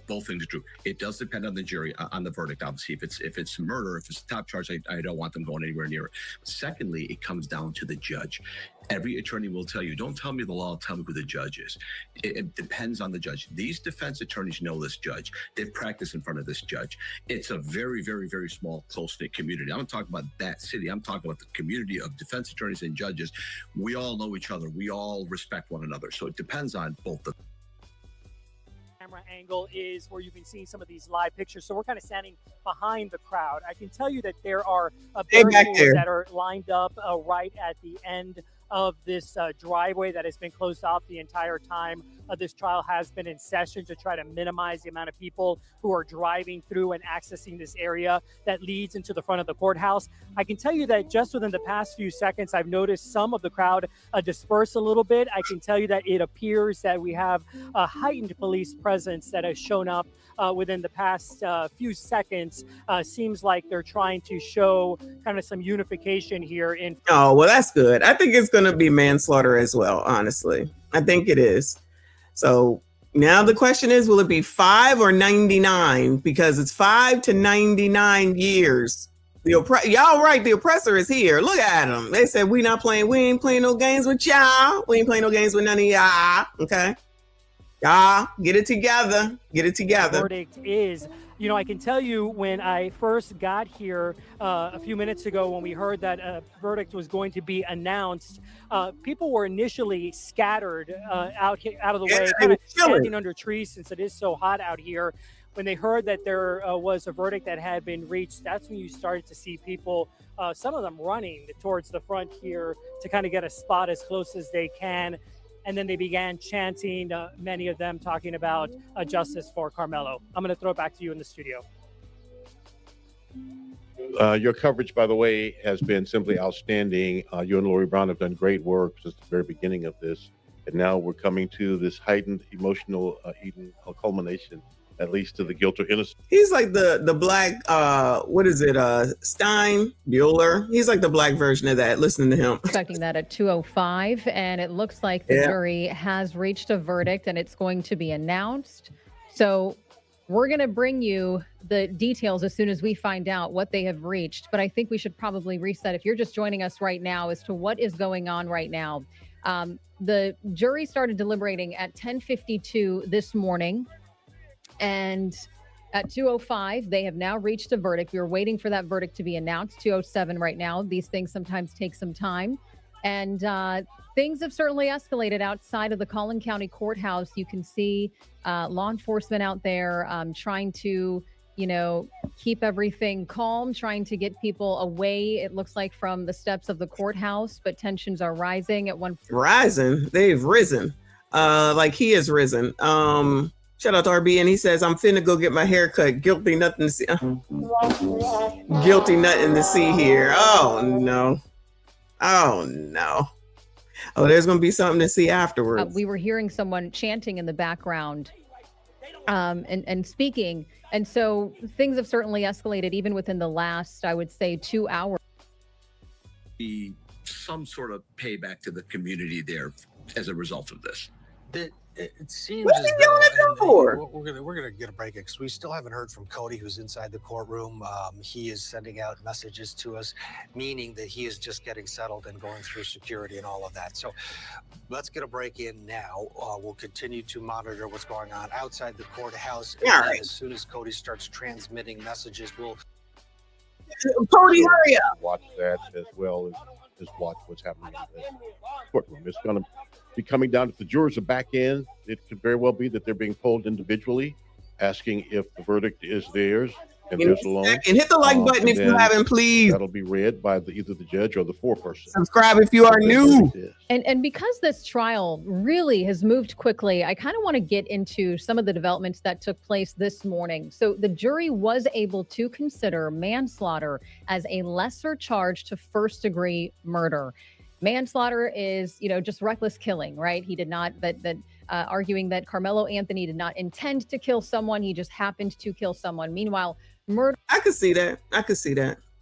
Both things are true. It does depend on the jury, on the verdict. Obviously, if it's murder, if it's a top charge, I don't want them going anywhere near it. Secondly, it comes down to the judge. Every attorney will tell you, don't tell me the law, tell me who the judge is. It depends on the judge. These defense attorneys know this judge. They've practiced in front of this judge. It's a very, very, very small, close-knit community. I'm not talking about that city. I'm talking about the community of defense attorneys and judges. We all know each other. We all respect one another. So it depends on both the camera angle is where you can see some of these live pictures. So we're kind of standing behind the crowd. I can tell you that there are barricades that are lined up right at the end of this driveway that has been closed off the entire time. This trial has been in session to try to minimize the amount of people who are driving through and accessing this area that leads into the front of the courthouse. I can tell you that just within the past few seconds, I've noticed some of the crowd disperse a little bit. I can tell you that it appears that we have a heightened police presence that has shown up within the past few seconds. Seems like they're trying to show kind of some unification here. Oh, well, that's good. I think it's going to be manslaughter as well, honestly. I think it is. So now the question is, will it be 5 or 99? Because it's 5 to 99 years. Y'all right, the oppressor is here. Look at them. They said, we ain't playing no games with y'all. We ain't playing no games with none of y'all. Okay. Y'all, get it together. Get it together. The verdict is, I can tell you when I first got here a few minutes ago, when we heard that a verdict was going to be announced, people were initially scattered out of the way, kind of standing under trees since it is so hot out here. When they heard that there was a verdict that had been reached, that's when you started to see people, some of them running towards the front here to kind of get a spot as close as they can. and then they began chanting, many of them talking about justice for Karmelo. I'm going to throw it back to you in the studio. Your coverage, by the way, has been simply outstanding. You and Lori Brown have done great work since the very beginning of this. And now we're coming to this heightened emotional culmination that leads to the guilt or innocence. He's like the black, what is it, Stein, Bueller? He's like the black version of that. Listening to him. Expecting that at 2:05, and it looks like the jury has reached a verdict, and it's going to be announced. So we're going to bring you the details as soon as we find out what they have reached. But I think we should probably reset, if you're just joining us right now, as to what is going on right now. The jury started deliberating at 10:52 this morning. And at 2:05, they have now reached a verdict. We were waiting for that verdict to be announced. 2:07 right now. These things sometimes take some time. And things have certainly escalated outside of the Collin County Courthouse. You can see law enforcement out there trying to, keep everything calm, trying to get people away, it looks like, from the steps of the courthouse. But tensions are rising at one. Rising? They've risen. Like he has risen. Shout out to RB, and he says, I'm finna go get my hair cut. Guilty, nothing to see. Guilty, nothing to see here. Oh, no. Oh, no. Oh, there's going to be something to see afterwards. We were hearing someone chanting in the background and speaking. And so things have certainly escalated even within the last, I would say, 2 hours. Be some sort of payback to the community there as a result of this. It seems What is he doing it for? We're gonna get a break because we still haven't heard from Cody, who's inside the courtroom. He is sending out messages to us, meaning that he is just getting settled and going through security and all of that. So let's get a break in now. We'll continue to monitor what's going on outside the courthouse. And then as soon as Cody starts transmitting messages, we'll Cody, hurry up. Watch that as well as watch what's happening in the courtroom. It's going to be coming down. If the jurors are back in, it could very well be that they're being polled individually, asking if the verdict is theirs and theirs alone. And hit the like button if you haven't, please. That'll be read by either the judge or the foreperson. Subscribe if you are new. And because this trial really has moved quickly, I kind of want to get into some of the developments that took place this morning. So the jury was able to consider manslaughter as a lesser charge to first-degree murder. Manslaughter is, just reckless killing, right? He did not, arguing that Karmelo Anthony did not intend to kill someone. He just happened to kill someone. Meanwhile, murder. I could see that.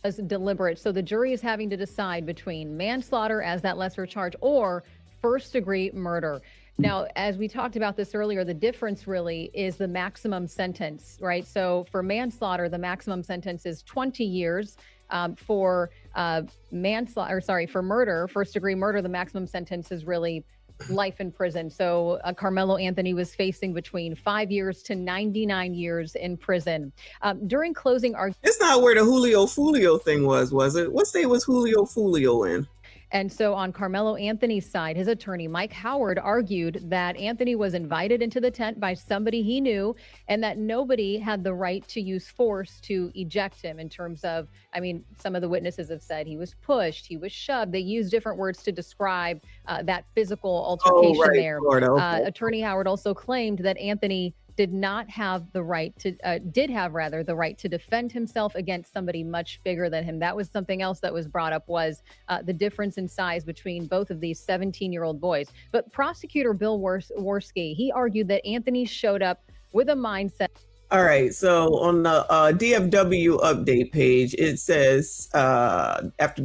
Was deliberate. So the jury is having to decide between manslaughter as that lesser charge or first-degree murder. Now, as we talked about this earlier, the difference really is the maximum sentence, right? So for manslaughter, the maximum sentence is 20 years. For for murder, first-degree murder, the maximum sentence is really life in prison. So Karmelo Anthony was facing between 5 years to 99 years in prison. During closing arguments. It's not where the Julio Fulio thing was it? What state was Julio Fulio in? And so on Karmelo Anthony's side, his attorney, Mike Howard, argued that Anthony was invited into the tent by somebody he knew and that nobody had the right to use force to eject him in terms of, some of the witnesses have said he was pushed, he was shoved. They used different words to describe that physical altercation there. Florida, okay. Attorney Howard also claimed that Anthony did have the right to defend himself against somebody much bigger than him. That was something else that was brought up, was the difference in size between both of these 17-year-old boys. But prosecutor Bill Worski, he argued that Anthony showed up with a mindset. All right, so on the DFW update page, it says, after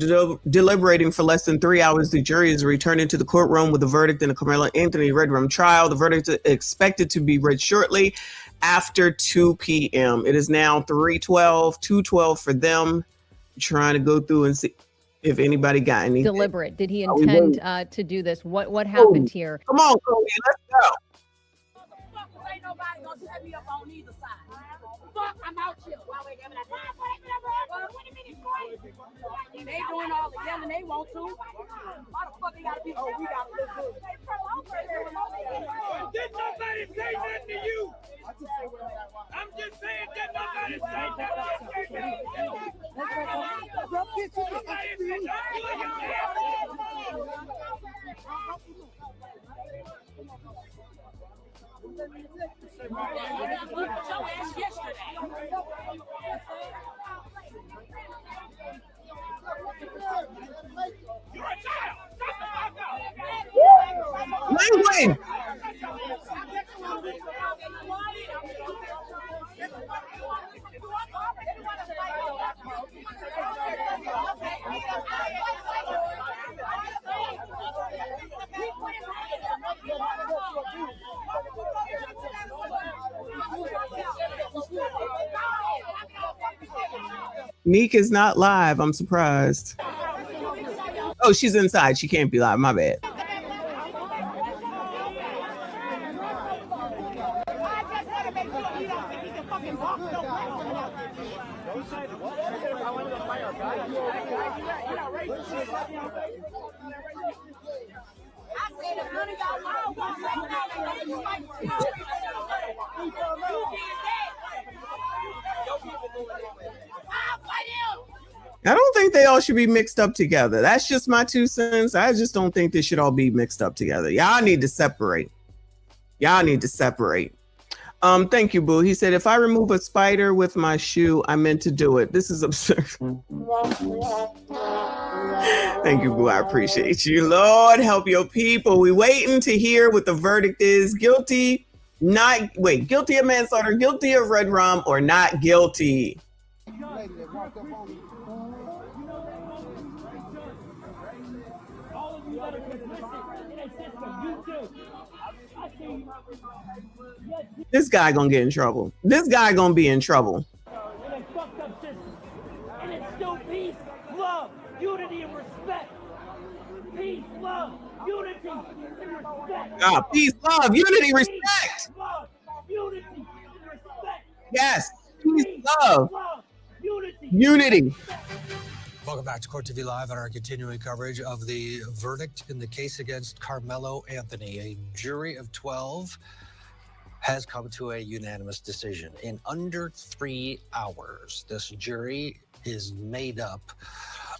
deliberating for less than 3 hours, the jury is returning to the courtroom with a verdict in the Karmelo Anthony Red Room trial. The verdict is expected to be read shortly after 2 p.m. It is now 3:12, 2:12 for them. Trying to go through and see if anybody got any. Deliberate. Did he intend to do this? What happened here? Come on, Cody, let's go. Ain't nobody gonna set me up on either side. Fuck, I'm out here. They doing all the yelling they want to. Why the fuck they gotta be? Oh, we gotta look good. Did nobody say nothing to you? I'm just saying, did nobody say nothing to you? Language. Meek is not live. I'm surprised. Oh, she's inside. She can't be live. My bad. I don't think they all should be mixed up together. That's just my 2 cents. I just don't think they should all be mixed up together. Y'all need to separate. Y'all need to separate. Thank you, Boo. He said, if I remove a spider with my shoe, I meant to do it. This is absurd. Thank you, Boo. I appreciate you. Lord, help your people. We waiting to hear what the verdict is. Guilty, guilty of manslaughter, guilty of red rum, or not guilty. This guy gonna get in trouble. This guy gonna be in trouble. And it's still peace, love, unity, and respect. Peace, love, unity, and respect. Ah, peace, love, unity, respect. Love, unity, and respect. Yes, peace, love, unity. Welcome back to Court TV Live on our continuing coverage of the verdict in the case against Karmelo Anthony. A jury of 12 has come to a unanimous decision. In under 3 hours, this jury is made up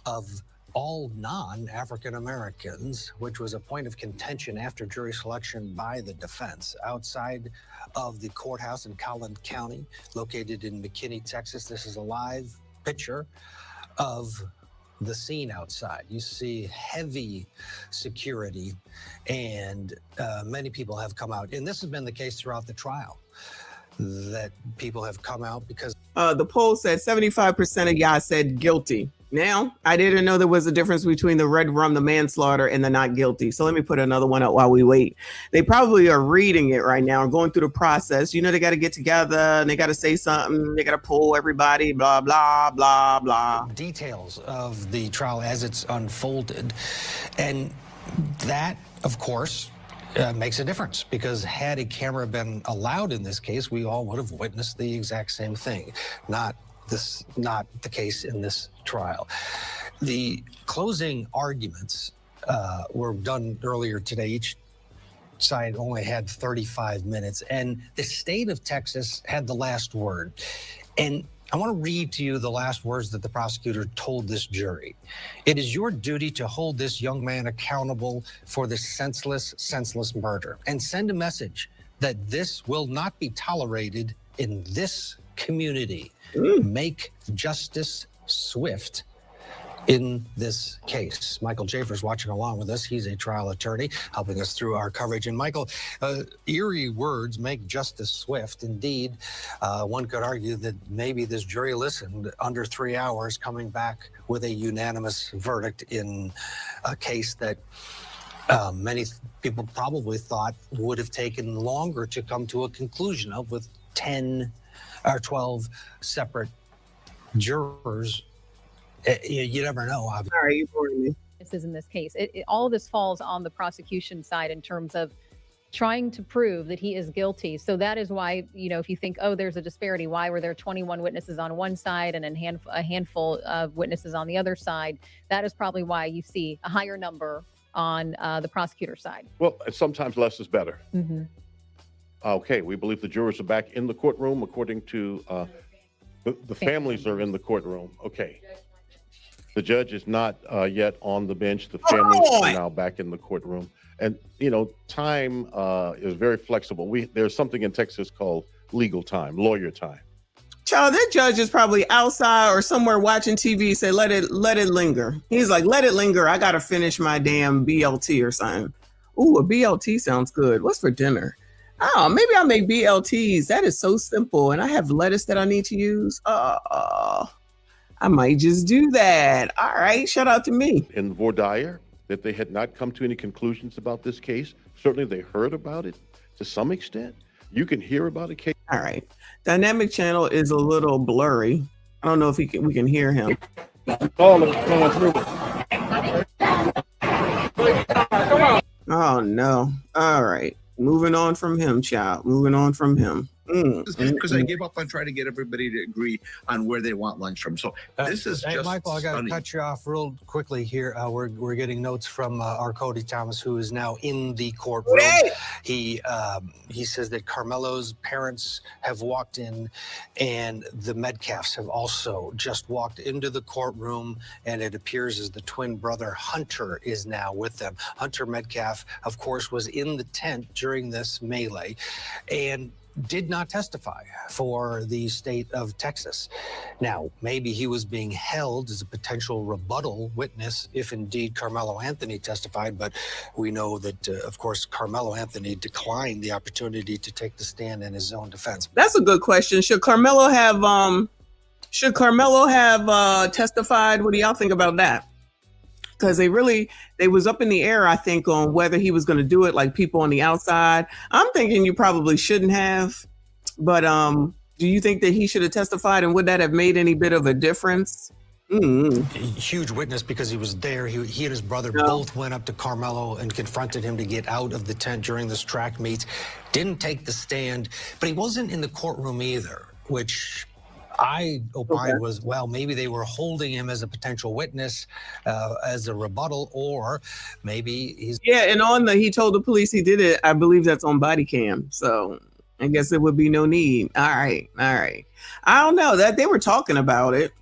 of all non-African Americans, which was a point of contention after jury selection by the defense. Outside of the courthouse in Collin County, located in McKinney, Texas, this is a live picture of the scene outside. You see heavy security, and many people have come out. And this has been the case throughout the trial, that people have come out because the poll said 75% of y'all said guilty. Now, I didn't know there was a difference between the red rum, the manslaughter, and the not guilty. So let me put another one up while we wait. They probably are reading it right now, going through the process. You know, they got to get together and they got to say something. They got to pull everybody, blah, blah, blah, blah. Details of the trial as it's unfolded. And that, of course, makes a difference, because had a camera been allowed in this case, we all would have witnessed the exact same thing. Not the case in this trial. The closing arguments were done earlier today. Each side only had 35 minutes, and the state of Texas had the last word. And I want to read to you the last words that the prosecutor told this jury. It is your duty to hold this young man accountable for this senseless murder, and send a message that this will not be tolerated in this community. Make justice swift in this case. Michael Jafer's watching along with us. He's a trial attorney helping us through our coverage. And Michael, eerie words, make justice swift. Indeed, one could argue that maybe this jury listened under 3 hours, coming back with a unanimous verdict in a case that many people probably thought would have taken longer to come to a conclusion of, with 10 or 12 separate jurors. You never know. Sorry, you bored me. This is in this case. All of this falls on the prosecution side in terms of trying to prove that he is guilty. So that is why, you know, if you think, oh, there's a disparity, why were there 21 witnesses on one side and a handful of witnesses on the other side? That is probably why you see a higher number on the prosecutor side. Well, sometimes less is better. Mm-hmm. Okay, we believe the jurors are back in the courtroom, according to the families are in the courtroom. Okay. The judge is not yet on the bench. The families are now back in the courtroom. And time is very flexible. There's something in Texas called legal time, lawyer time. Child, that judge is probably outside or somewhere watching TV. Say, let it linger. He's like, let it linger. I gotta finish my damn BLT or something. Ooh, a BLT sounds good. What's for dinner? Oh, maybe I'll make BLTs. That is so simple. And I have lettuce that I need to use. I might just do that. All right, shout out to me. In voir dire, that they had not come to any conclusions about this case. Certainly they heard about it to some extent. You can hear about a case. All right. Dynamic channel is a little blurry. I don't know if we can hear him. All of it going through it. Oh no. All right. Moving on from him, child. Moving on from him. Because I gave up on trying to get everybody to agree on where they want lunch from. So this is just Michael, I got to cut you off real quickly here. We're getting notes from our Cody Thomas, who is now in the courtroom. He says that Karmelo's parents have walked in, and the Metcalfs have also just walked into the courtroom, and it appears as the twin brother Hunter is now with them. Hunter Metcalf, of course, was in the tent during this melee, and did not testify for the state of Texas. Now, maybe he was being held as a potential rebuttal witness if indeed Karmelo Anthony testified, but we know that, of course, Karmelo Anthony declined the opportunity to take the stand in his own defense. That's a good question. Should Karmelo have testified? What do y'all think about that? Because they was up in the air, I think, on whether he was going to do it, like people on the outside. I'm thinking you probably shouldn't have. But do you think that he should have testified, and would that have made any bit of a difference? Huge witness because he was there. He and his brother both went up to Karmelo and confronted him to get out of the tent during this track meet. Didn't take the stand, but he wasn't in the courtroom either, which I opined was, well, maybe they were holding him as a potential witness, as a rebuttal, or maybe he's... Yeah, and he told the police he did it. I believe that's on body cam. So I guess it would be no need. All right. I don't know that they were talking about it.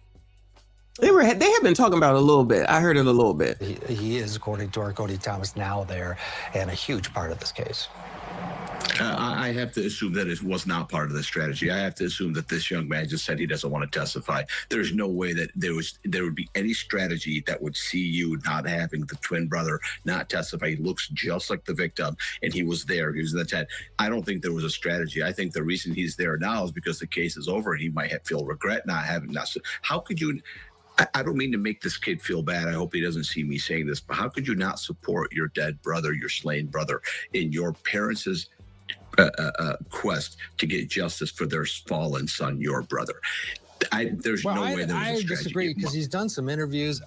They have been talking about it a little bit. I heard it a little bit. He is, according to our Cody Thomas, now there and a huge part of this case. I have to assume that it was not part of the strategy. I have to assume that this young man just said he doesn't want to testify. There's no way that there would be any strategy that would see you not having the twin brother not testify. He looks just like the victim, and he was there. He was in the tent. I don't think there was a strategy. I think the reason he's there now is because the case is over, and he might feel regret not having that. So how could you? I don't mean to make this kid feel bad. I hope he doesn't see me saying this, but how could you not support your dead brother, your slain brother, in your parents' quest to get justice for their fallen son, your brother? There's no way there was a strategy. I disagree because he's done some interviews.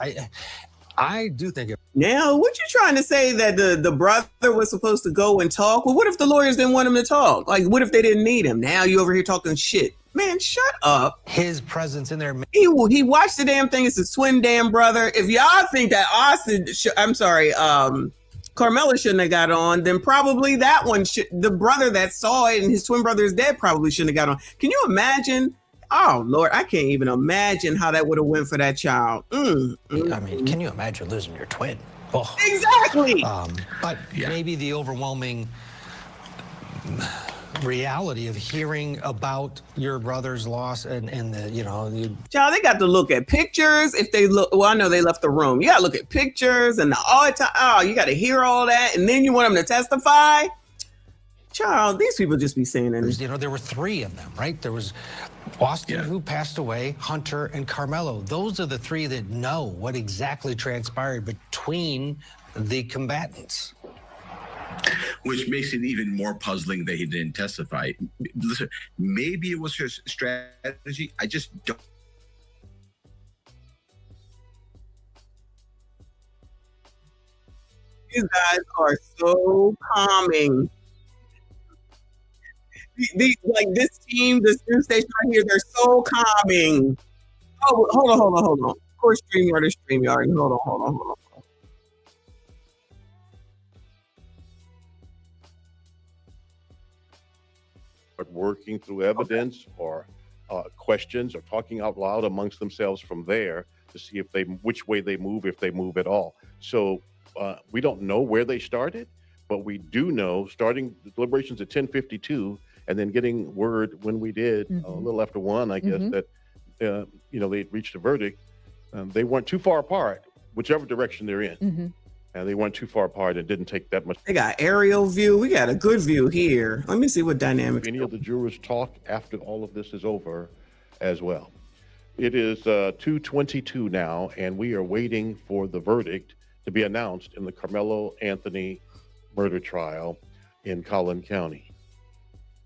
I do think it. Now, what you trying to say that the brother was supposed to go and talk? Well, what if the lawyers didn't want him to talk? Like, what if they didn't need him? Now you over here talking shit. Man, shut up. His presence in there. He watched the damn thing. It's his twin damn brother. If y'all think that Karmelo shouldn't have got on, then probably that one the brother that saw it and his twin brother is dead probably shouldn't have got on. Can you imagine? Oh Lord, I can't even imagine how that would have went for that child. I mean, can you imagine losing your twin? Oh. Exactly. But maybe the overwhelming reality of hearing about your brother's loss and the child, they got to look at pictures. If they look, well, I know they left the room. You got to look at pictures and you got to hear all that, and then you want them to testify. Child, these people just be saying anything. There were three of them, right? There was Austin, who passed away, Hunter, and Karmelo. Those are the three that know what exactly transpired between the combatants. Which makes it even more puzzling that he didn't testify. Listen, maybe it was his strategy. I just don't. These guys are so calming. Like this team, this news station right here, they're so calming. Oh, hold on. Of course, StreamYard is StreamYard. Hold on. Working through evidence or questions or talking out loud amongst themselves from there to see which way they move, if they move at all. So we don't know where they started, But we do know, starting the deliberations at 10:52, and then getting word when we did a little after 1, I guess, that they reached a verdict. They weren't too far apart, whichever direction they're in. And they weren't too far apart. It didn't take that much. They got aerial view. We got a good view here. Let me see what dynamics. Any of the jurors talk after all of this is over as well. It is 2:22 now, and we are waiting for the verdict to be announced in the Karmelo Anthony murder trial in Collin County.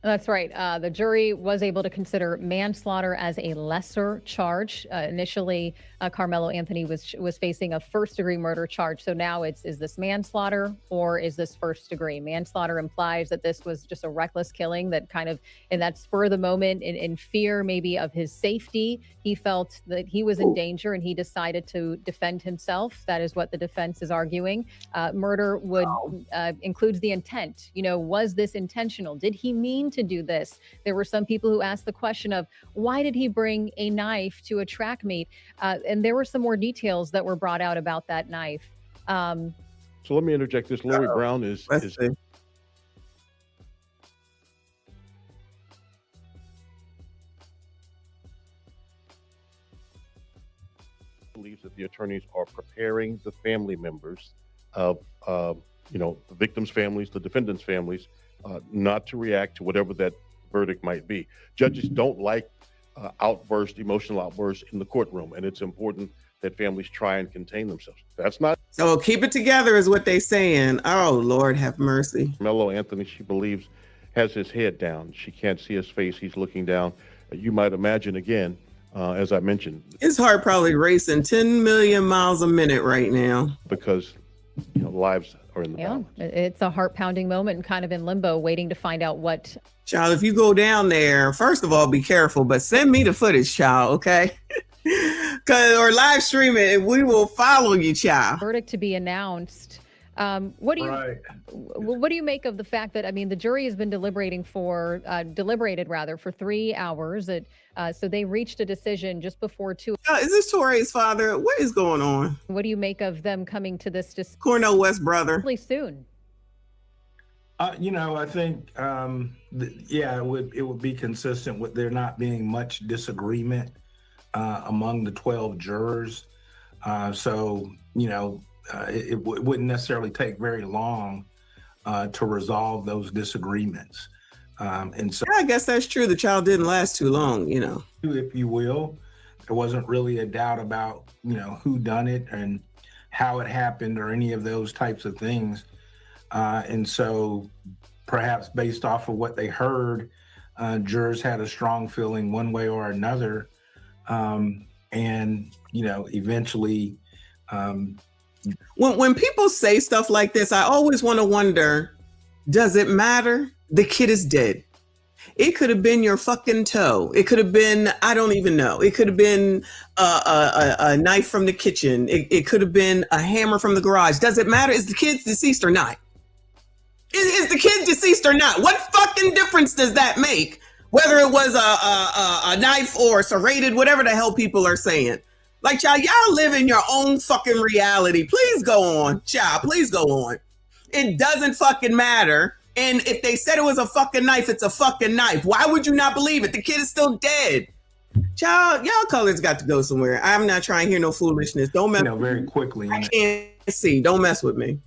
That's right. The jury was able to consider manslaughter as a lesser charge. Initially, Karmelo Anthony was facing a first-degree murder charge. So now is this manslaughter or is this first degree? Manslaughter implies that this was just a reckless killing that kind of, in that spur of the moment, in fear maybe of his safety, he felt that he was in danger and he decided to defend himself. That is what the defense is arguing. Murder would includes the intent. Was this intentional? Did he mean to do this? There were some people who asked the question of why did he bring a knife to a track meet? And there were some more details that were brought out about that knife. So let me interject this. Lori Brown is believes that the attorneys are preparing the family members of the victims' families, the defendants' families, not to react to whatever that verdict might be. Judges don't like emotional outbursts in the courtroom, and it's important that families try and contain themselves. That's not. So keep it together is what they saying. Oh, Lord have mercy. Karmelo Anthony, she believes, has his head down. She can't see his face. He's looking down. You might imagine, again, as I mentioned. His heart probably racing 10 million miles a minute right now. Because, lives are in the balance. It's a heart-pounding moment and kind of in limbo, waiting to find out what. Child, if you go down there, first of all, be careful, but send me the footage, child, okay? Or live stream it, and we will follow you, child. Verdict to be announced. What do you make of the fact that, the jury has been deliberated for 3 hours. So they reached a decision just before 2. Is this Torre's father? What is going on? What do you make of them coming to this decision? Cornel West brother. Really soon. I think, it would be consistent with there not being much disagreement among the 12 jurors. It wouldn't necessarily take very long to resolve those disagreements. And so I guess that's true. The child didn't last too long, If you will, there wasn't really a doubt about, who done it and how it happened or any of those types of things. And so perhaps based off of what they heard, jurors had a strong feeling one way or another. Eventually, when people say stuff like this, I always want to wonder, does it matter? The kid is dead. It could have been your fucking toe. It could have been, I don't even know. It could have been a knife from the kitchen. It could have been a hammer from the garage. Does it matter? Is the kid deceased or not? Is the kid deceased or not? What fucking difference does that make? Whether it was a knife or serrated, whatever the hell people are saying. Like, child, y'all live in your own fucking reality. Please go on, child. Please go on. It doesn't fucking matter. And if they said it was a fucking knife, it's a fucking knife. Why would you not believe it? The kid is still dead. Child, y'all colors got to go somewhere. I'm not trying to hear no foolishness. Don't mess with very me. Quickly. I can't see. Don't mess with me.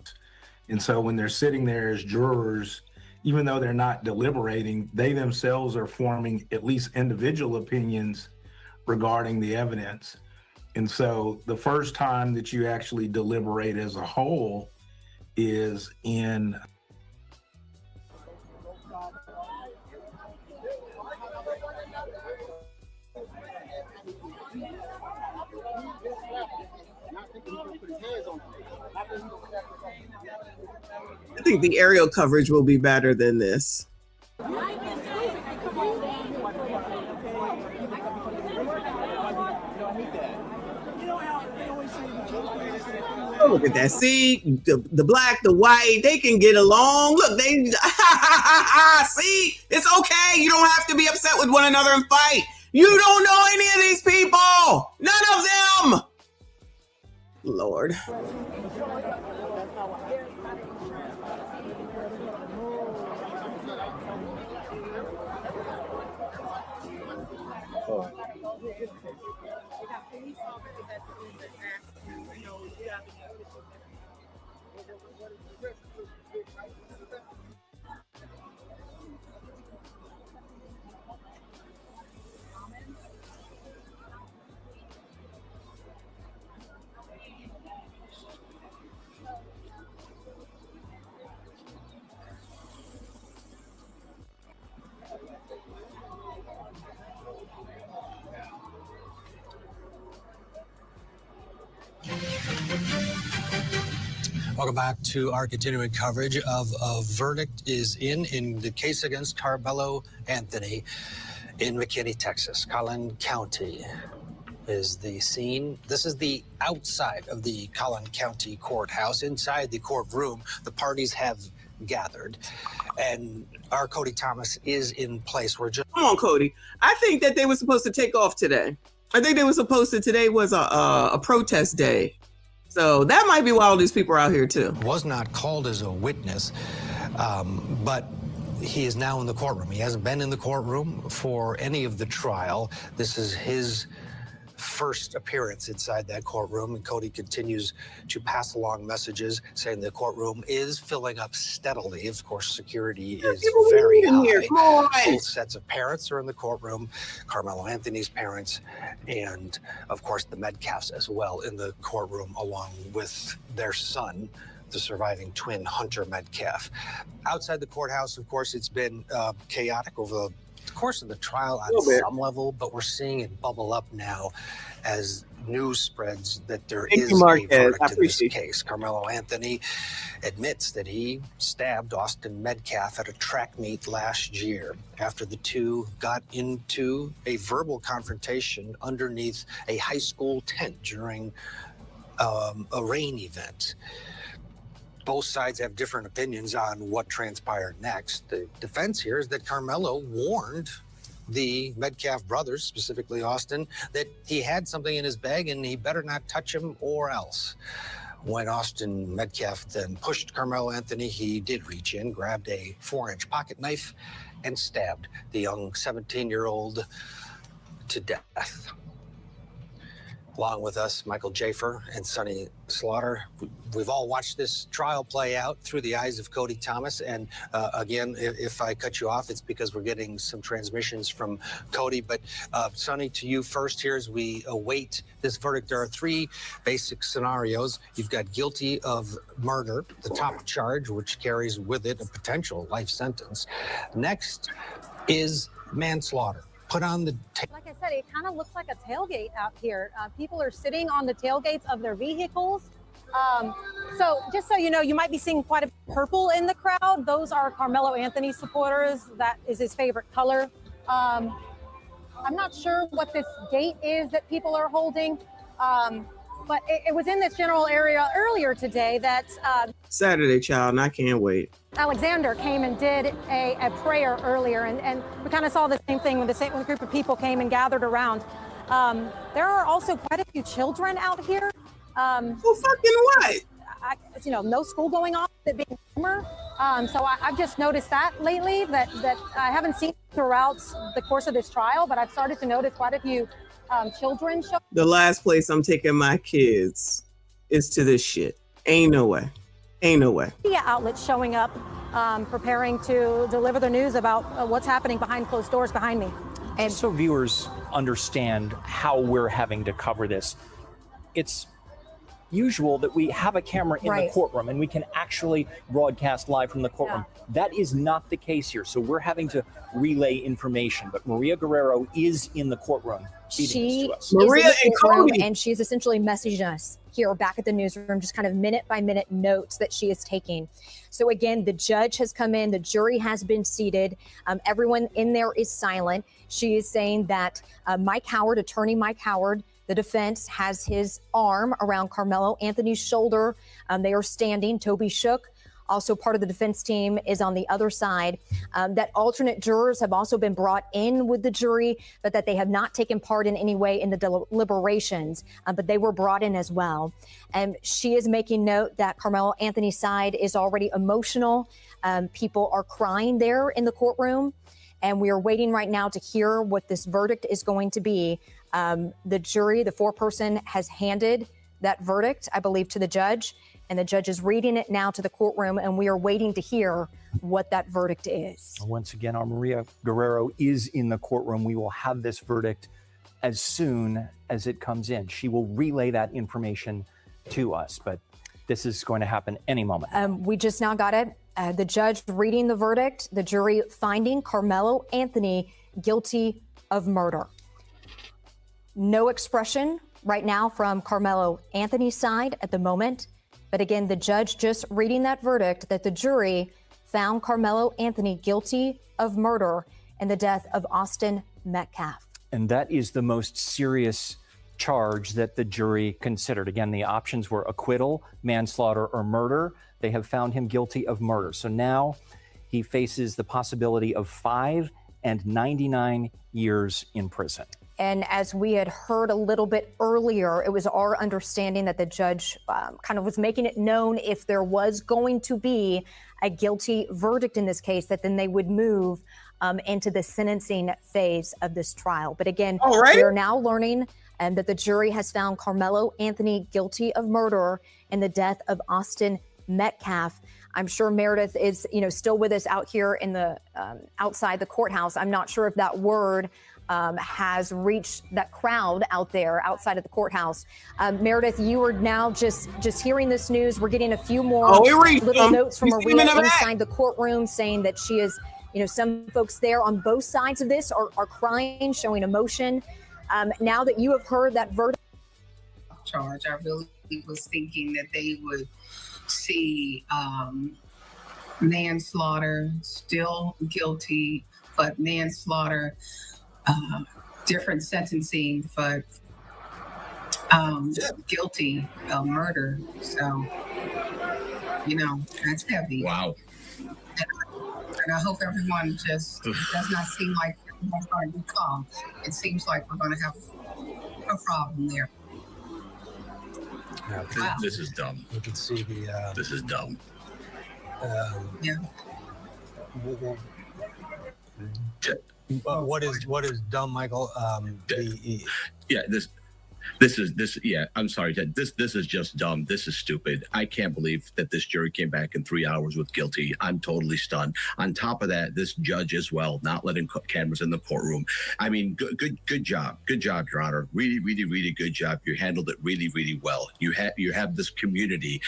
And so when they're sitting there as jurors, even though they're not deliberating, they themselves are forming at least individual opinions regarding the evidence. And so the first time that you actually deliberate as a whole is in I think the aerial coverage will be better than this. Oh, look at that. See, the black, the white, they can get along. Look, they, see, it's okay. You don't have to be upset with one another and fight. You don't know any of these people. None of them. Lord. Oh. Welcome back to our continuing coverage of a verdict is in the case against Karmelo Anthony in McKinney, Texas. Collin County is the scene. This is the outside of the Collin County courthouse. Inside the courtroom, the parties have gathered, and our Cody Thomas is in place. We're just Come on, Cody. I think that they were supposed to take off today. I think they were supposed to. Today was a protest day. So that might be why all these people are out here too. Was not called as a witness, but he is now in the courtroom. He hasn't been in the courtroom for any of the trial. This is his first appearance inside that courtroom, and Cody continues to pass along messages saying the courtroom is filling up steadily. Of course, security is very high. Both sets of parents are in the courtroom, Karmelo Anthony's parents, and of course the Metcalfs as well in the courtroom, along with their son, the surviving twin Hunter Metcalf. Outside the courthouse, of course, it's been chaotic over the course of the trial on some level, but we're seeing it bubble up now as news spreads that there is a verdict in this case. Karmelo Anthony admits that he stabbed Austin Metcalf at a track meet last year after the two got into a verbal confrontation underneath a high school tent during a rain event. Both sides have different opinions on what transpired next. The defense here is that Karmelo warned the Metcalf brothers, specifically Austin, that he had something in his bag and he better not touch him or else. When Austin Metcalf then pushed Karmelo Anthony, he did reach in, grabbed a 4-inch pocket knife, and stabbed the young 17-year-old to death. Along with us, Michael Jafer and Sonny Slaughter. We've all watched this trial play out through the eyes of Cody Thomas. And again, if I cut you off, it's because we're getting some transmissions from Cody. But Sonny, to you first here as we await this verdict. There are three basic scenarios. You've got guilty of murder, the top charge, which carries with it a potential life sentence. Next is manslaughter. Put on the like I said, it kind of looks like a tailgate out here. People are sitting on the tailgates of their vehicles. So just so you know, you might be seeing quite a bit of purple in the crowd. Those are Karmelo Anthony supporters. That is his favorite color. I'm not sure what this gate is that people are holding, but it was in this general area earlier today that Saturday, child, and I can't wait. Alexander came and did a prayer earlier, and we kind of saw the same thing when a group of people came and gathered around. There are also quite a few children out here. Who fucking what? No school going on, it being summer. So I've just noticed that lately that I haven't seen throughout the course of this trial, but I've started to notice quite a few children show. The last place I'm taking my kids is to this shit. Ain't no way. Ain't no way. Media outlets showing up, preparing to deliver the news about what's happening behind closed doors behind me. And so viewers understand how we're having to cover this, it's usual that we have a camera in the courtroom and we can actually broadcast live from the courtroom. Yeah. That is not the case here. So we're having to relay information. But Maria Guerrero is in the courtroom feeding this to us. Maria and Cody. And she's essentially messaging us here back at the newsroom, just kind of minute by minute notes that she is taking. So again, the judge has come in, the jury has been seated. Everyone in there is silent. She is saying that Mike Howard, attorney Mike Howard, the defense, has his arm around Karmelo Anthony's shoulder. They are standing. Toby Shook, also part of the defense team, is on the other side. That alternate jurors have also been brought in with the jury, but that they have not taken part in any way in the deliberations, but they were brought in as well. And she is making note that Karmelo Anthony's side is already emotional. People are crying there in the courtroom. And we are waiting right now to hear what this verdict is going to be. The jury, the foreperson, has handed that verdict, I believe, to the judge, and the judge is reading it now to the courtroom, and we are waiting to hear what that verdict is. Once again, our Maria Guerrero is in the courtroom. We will have this verdict as soon as it comes in. She will relay that information to us, but this is going to happen any moment. We just now got it. The judge reading the verdict, the jury finding Karmelo Anthony guilty of murder. No expression right now from Karmelo Anthony's side at the moment. But again, the judge just reading that verdict that the jury found Karmelo Anthony guilty of murder in the death of Austin Metcalf. And that is the most serious charge that the jury considered. Again, the options were acquittal, manslaughter, or murder. They have found him guilty of murder. So now he faces the possibility of 5 and 99 years in prison. And as we had heard a little bit earlier, it was our understanding that the judge kind of was making it known if there was going to be a guilty verdict in this case, that then they would move into the sentencing phase of this trial. But again, we are now learning that the jury has found Karmelo Anthony guilty of murder in the death of Austin Metcalf. I'm sure Meredith is, still with us out here in the outside the courthouse. I'm not sure if that word has reached that crowd out there outside of the courthouse. Meredith, you are now just hearing this news. We're getting a few more little notes from Maria inside the courtroom saying that she is, some folks there on both sides of this are crying, showing emotion. Now that you have heard that verdict charge, I really was thinking that they would see manslaughter, still guilty, but manslaughter, different sentencing, but guilty of murder. So, that's heavy. Wow. And I hope everyone just does not seem like everyone's going to be calm. It seems like we're going to have a problem there. Wow. This is dumb. You can see the. This is dumb. Yeah. What is dumb, Michael? I'm sorry, Ted. This is just dumb. This is stupid. I can't believe that this jury came back in 3 hours with guilty. I'm totally stunned. On top of that, this judge as well, not letting cameras in the courtroom. I mean, good job. Good job, Your Honor. Really, really, really good job. You handled it really, really well. You have this community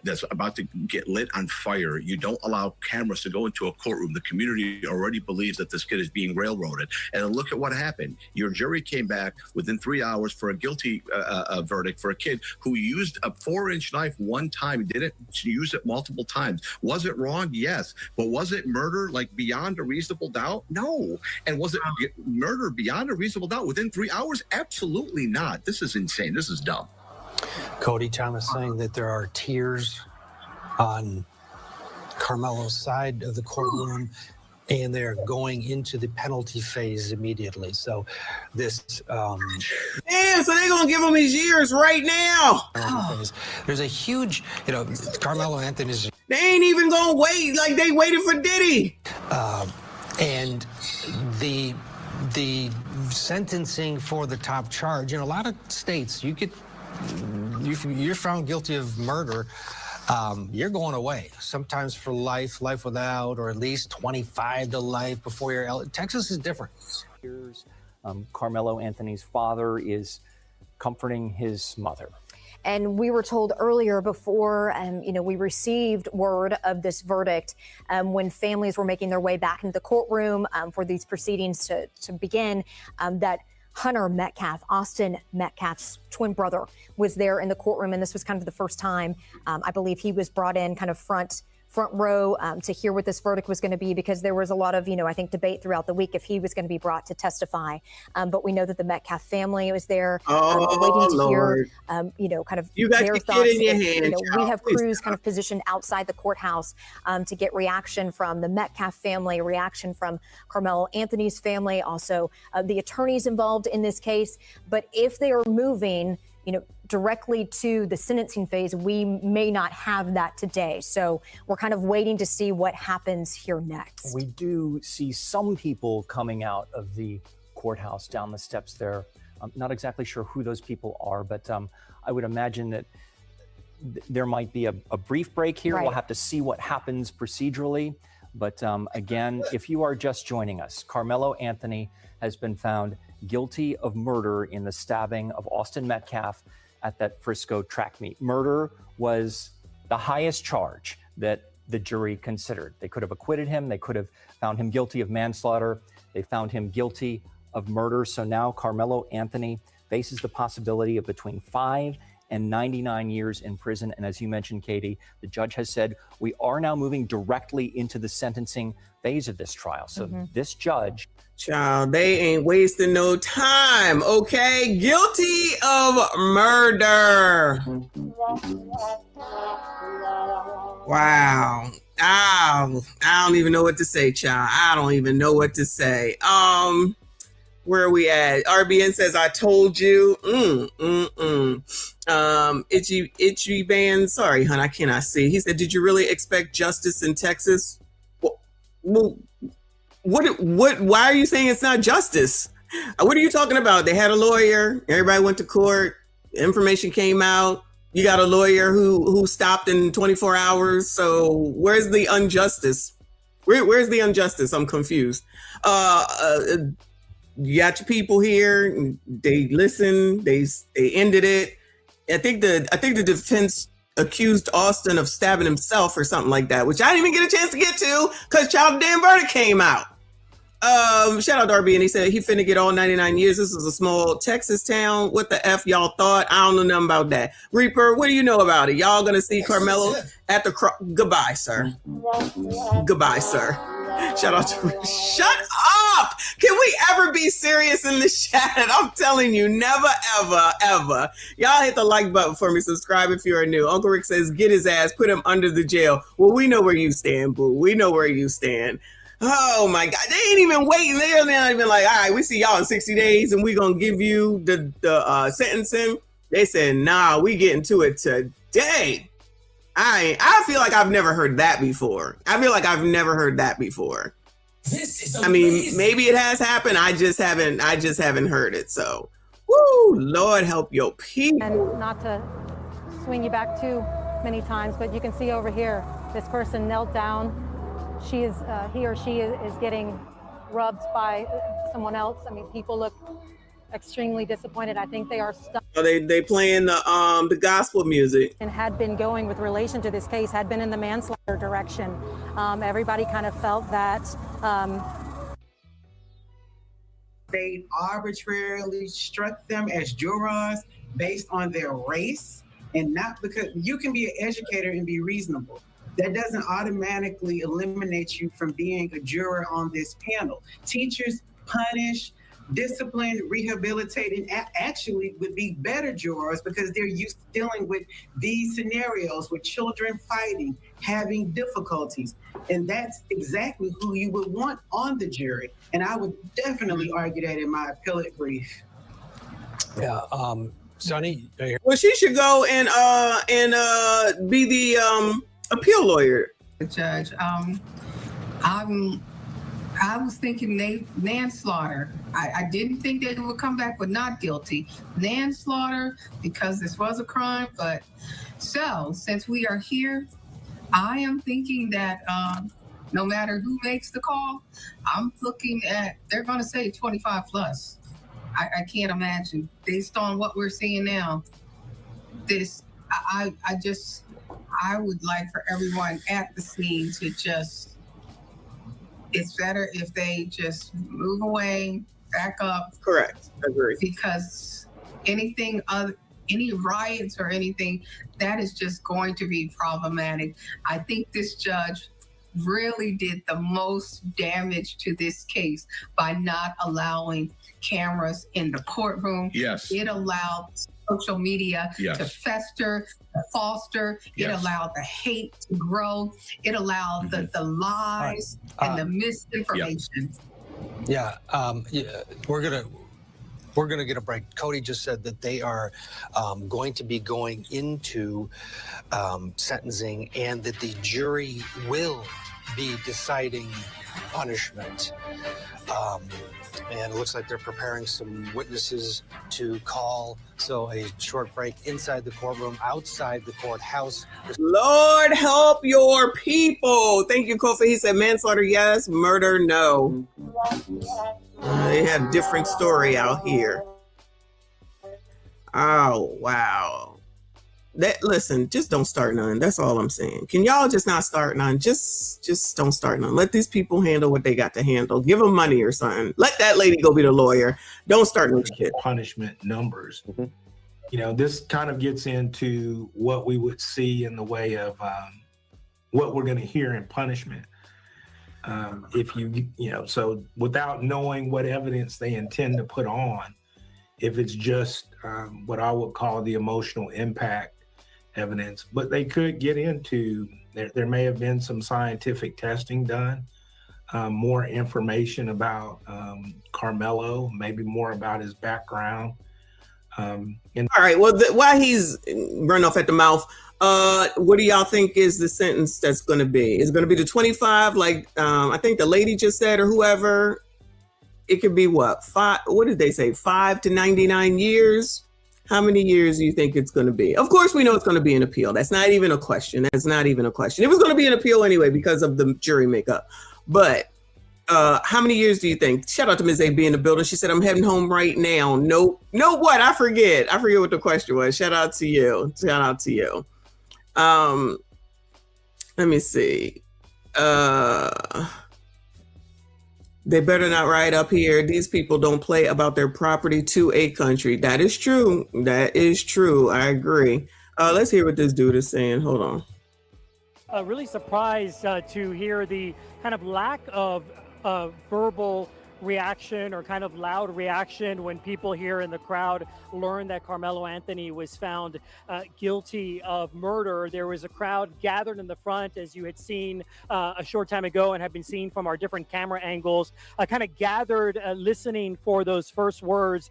that's about to get lit on fire. You don't allow cameras to go into a courtroom. The community already believes that this kid is being railroaded. And then look at what happened. Your jury came back within 3 hours for a guilty verdict for a kid who used a 4-inch knife one time, didn't use it multiple times. Was it wrong? Yes. But was it murder, like beyond a reasonable doubt? No. And was it murder beyond a reasonable doubt within 3 hours? Absolutely not. This is insane. This is dumb. Cody Thomas saying that there are tears on Karmelo's side of the courtroom, and they're going into the penalty phase immediately. So this damn, so they're gonna give him his years right now. There's a huge, Karmelo Anthony's. They ain't even gonna wait like they waited for Diddy. And the sentencing for the top charge in a lot of states, you're found guilty of murder. You're going away, sometimes for life without, or at least 25 to life before you're. Texas is different. Karmelo Anthony's father is comforting his mother. And we were told earlier before, we received word of this verdict when families were making their way back into the courtroom for these proceedings to begin, that Hunter Metcalf, Austin Metcalf's twin brother, was there in the courtroom. And this was kind of the first time, I believe he was brought in kind of front row to hear what this verdict was going to be, because there was a lot of, I think, debate throughout the week if he was going to be brought to testify. But we know that the Metcalf family was there waiting to hear, kind of you got their your thoughts. kid in your hand, We have crews kind of positioned outside the courthouse to get reaction from the Metcalf family, reaction from Karmelo Anthony's family, also the attorneys involved in this case. But if they are moving, directly to the sentencing phase, we may not have that today. So we're kind of waiting to see what happens here next. We do see some people coming out of the courthouse down the steps there. I'm not exactly sure who those people are, but I would imagine that there might be a brief break here. Right. We'll have to see what happens procedurally. But again, if you are just joining us, Karmelo Anthony has been found guilty of murder in the stabbing of Austin Metcalf at that Frisco track meet. Murder was the highest charge that the jury considered. They could have acquitted him. They could have found him guilty of manslaughter. They found him guilty of murder. So now Karmelo Anthony faces the possibility of between 5 and 99 years in prison. And as you mentioned, Katie, the judge has said we are now moving directly into the sentencing phase of this trial. So this judge... Child, they ain't wasting no time, okay? Guilty of murder. Wow. I don't even know what to say, child. I don't even know what to say. Where are we at? RBN says, I told you. Itchy Band. Sorry, hon, I cannot see. He said, did you really expect justice in Texas? Well, why are you saying it's not justice? What are you talking about? They had a lawyer. Everybody went to court. Information came out. You got a lawyer who stopped in 24 hours. So where's the injustice? Where's the injustice? I'm confused. You got your people here. They listened. They ended it. I think the defense accused Austin of stabbing himself or something like that, which I didn't even get a chance to get to because child damn verdict came out. Shout out Darby, and he said he finna get all 99 years. This is a small Texas town. What the F y'all thought? I don't know nothing about that. Reaper, what do you know about it? Y'all gonna see Karmelo at the goodbye, sir. Goodbye, sir. Shout out to shut up. Can we ever be serious in the chat? I'm telling you, never, ever, ever. Y'all hit the like button for me. Subscribe if you are new. Uncle Rick says, get his ass, put him under the jail. Well, we know where you stand, boo. We know where you stand. Oh my God. They ain't even waiting. They're not even like, all right, we see y'all in 60 days and we're going to give you the sentencing. They said, nah, we getting to it today. I feel like I've never heard that before. I mean, maybe it has happened. I just haven't heard it. So, woo, Lord help your people. And not to swing you back too many times, but you can see over here, this person knelt down. He or she is getting rubbed by someone else. I mean, people look extremely disappointed. I think they are stuck. Are they playing the gospel music? And had been going with relation to this case, had been in the manslaughter direction. Everybody kind of felt that. They arbitrarily struck them as jurors based on their race, and not because you can be an educator and be reasonable. That doesn't automatically eliminate you from being a juror on this panel. Teachers punish, discipline, rehabilitate, and actually would be better jurors because they're used to dealing with these scenarios with children fighting, having difficulties. And that's exactly who you would want on the jury. And I would definitely argue that in my appellate brief. Yeah, Sonny. Well, she should go and be the appeal lawyer. Judge, I was thinking manslaughter. I didn't think they would come back with not guilty. Manslaughter, because this was a crime. But so, since we are here, I am thinking that no matter who makes the call, I'm looking at, they're going to say 25 plus. I can't imagine, based on what we're seeing now, this, I would like for everyone at the scene to just, it's better if they just move away, back up. Correct. Agree. Because anything other, any riots or anything, that is just going to be problematic. I think this judge really did the most damage to this case by not allowing cameras in the courtroom. Yes. It allowed social media to fester, to foster. It allowed the hate to grow. It allowed the lies and the misinformation. We're gonna We're going to get a break. Cody just said that they are going to be going into sentencing and that the jury will be deciding punishment. And it looks like they're preparing some witnesses to call. So a short break inside the courtroom, outside the courthouse. Lord help your people. Thank you, Kofi. He said manslaughter, yes. Murder, no. They have a different story out here. Oh, wow. Listen, just don't start none. That's all I'm saying. Can y'all just not start none? Just don't start none. Let these people handle what they got to handle. Give them money or something. Let that lady go be the lawyer. Don't start no shit. Punishment numbers. You know, this kind of gets into what we would see in the way of what we're going to hear in punishment. If you know, so without knowing what evidence they intend to put on, if it's just what I would call the emotional impact evidence, but they could get into, there may have been some scientific testing done, more information about Karmelo, maybe more about his background. All right, well, while he's run off at the mouth, what do y'all think is the sentence that's going to be? Is it going to be the 25, like I think the lady just said, or whoever? It could be what, 5? What did they say? 5 to 99 years? How many years do you think it's going to be? Of course, we know it's going to be an appeal. That's not even a question. That's not even a question. It was going to be an appeal anyway because of the jury makeup. But how many years do you think? Shout out to Ms. A B in the building. She said, I'm heading home right now. Nope. No, what? I forget what the question was. Shout out to you. Shout out to you. Let me see. They better not ride up here. These people don't play about their property to a country. That is true. That is true. I agree. Let's hear what this dude is saying. Hold on. Really surprised to hear the kind of lack of verbal reaction or kind of loud reaction when people here in the crowd learned that Karmelo Anthony was found guilty of murder. There was a crowd gathered in the front, as you had seen a short time ago and have been seen from our different camera angles, kind of gathered listening for those first words.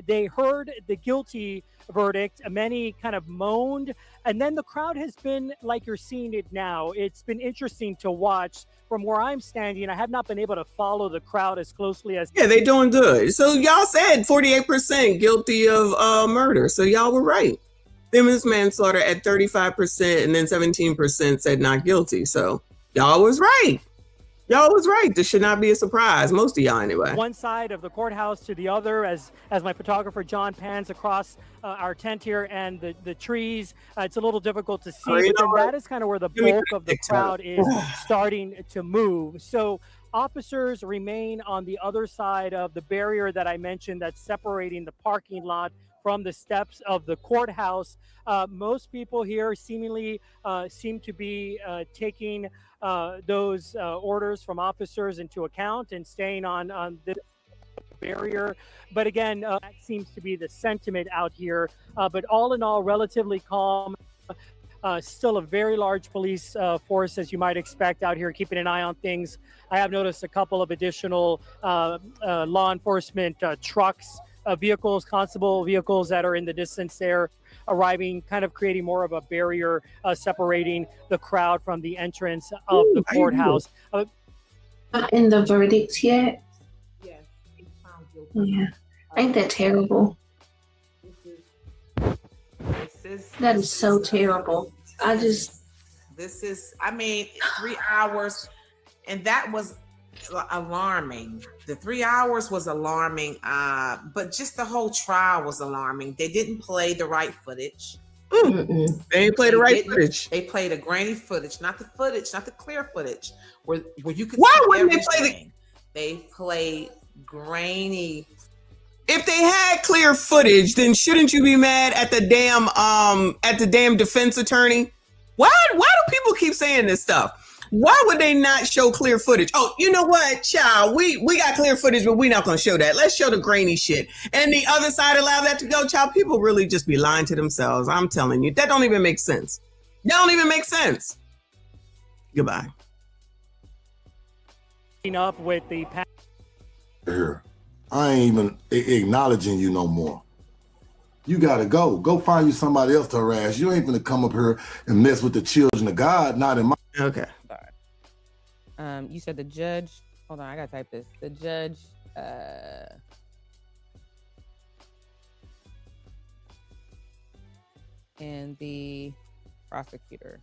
They heard the guilty verdict. Many kind of moaned, and then the crowd has been like you're seeing it now. It's been interesting to watch from where I'm standing. I have not been able to follow the crowd as closely as. Yeah, they doing good. So y'all said 48% guilty of murder. So y'all were right. Them was manslaughter at 35%, and then 17% said not guilty. So y'all was right. Y'all was right. This should not be a surprise. Most of y'all anyway. One side of the courthouse to the other, as my photographer John pans across our tent here and the trees. It's a little difficult to see, but then that is kind of where the bulk of the crowd is starting to move. So officers remain on the other side of the barrier that I mentioned that's separating the parking lot from the steps of the courthouse. Most people here seemingly seem to be taking those orders from officers into account and staying on the barrier. But again, that seems to be the sentiment out here. But all in all, relatively calm. Still a very large police force, as you might expect out here, keeping an eye on things. I have noticed a couple of additional law enforcement trucks, vehicles, constable vehicles that are in the distance there, arriving, kind of creating more of a barrier separating the crowd from the entrance of the courthouse. Not in the verdict yet. Yes, it's found guilty. Yeah, ain't that terrible? That is so terrible. I mean, 3 hours, and that was alarming. The 3 hours was alarming, but just the whole trial was alarming. They didn't play the right footage. They didn't play the right footage. They played a grainy footage, not the clear footage, where you could. Why see wouldn't they everything. play They played grainy. If they had clear footage, then shouldn't you be mad at the damn defense attorney? Why do people keep saying this stuff? Why would they not show clear footage? Oh, you know what, child? We got clear footage, but we're not gonna show that. Let's show the grainy shit. And the other side allow that to go, child. People really just be lying to themselves. I'm telling you, that don't even make sense. That don't even make sense. Goodbye. Up with the Here, I ain't even acknowledging you no more. You gotta go. Go find you somebody else to harass. You ain't gonna come up here and mess with the children of God. Not in my. Okay. You said the judge. Hold on, I gotta type this. The judge. And the prosecutor.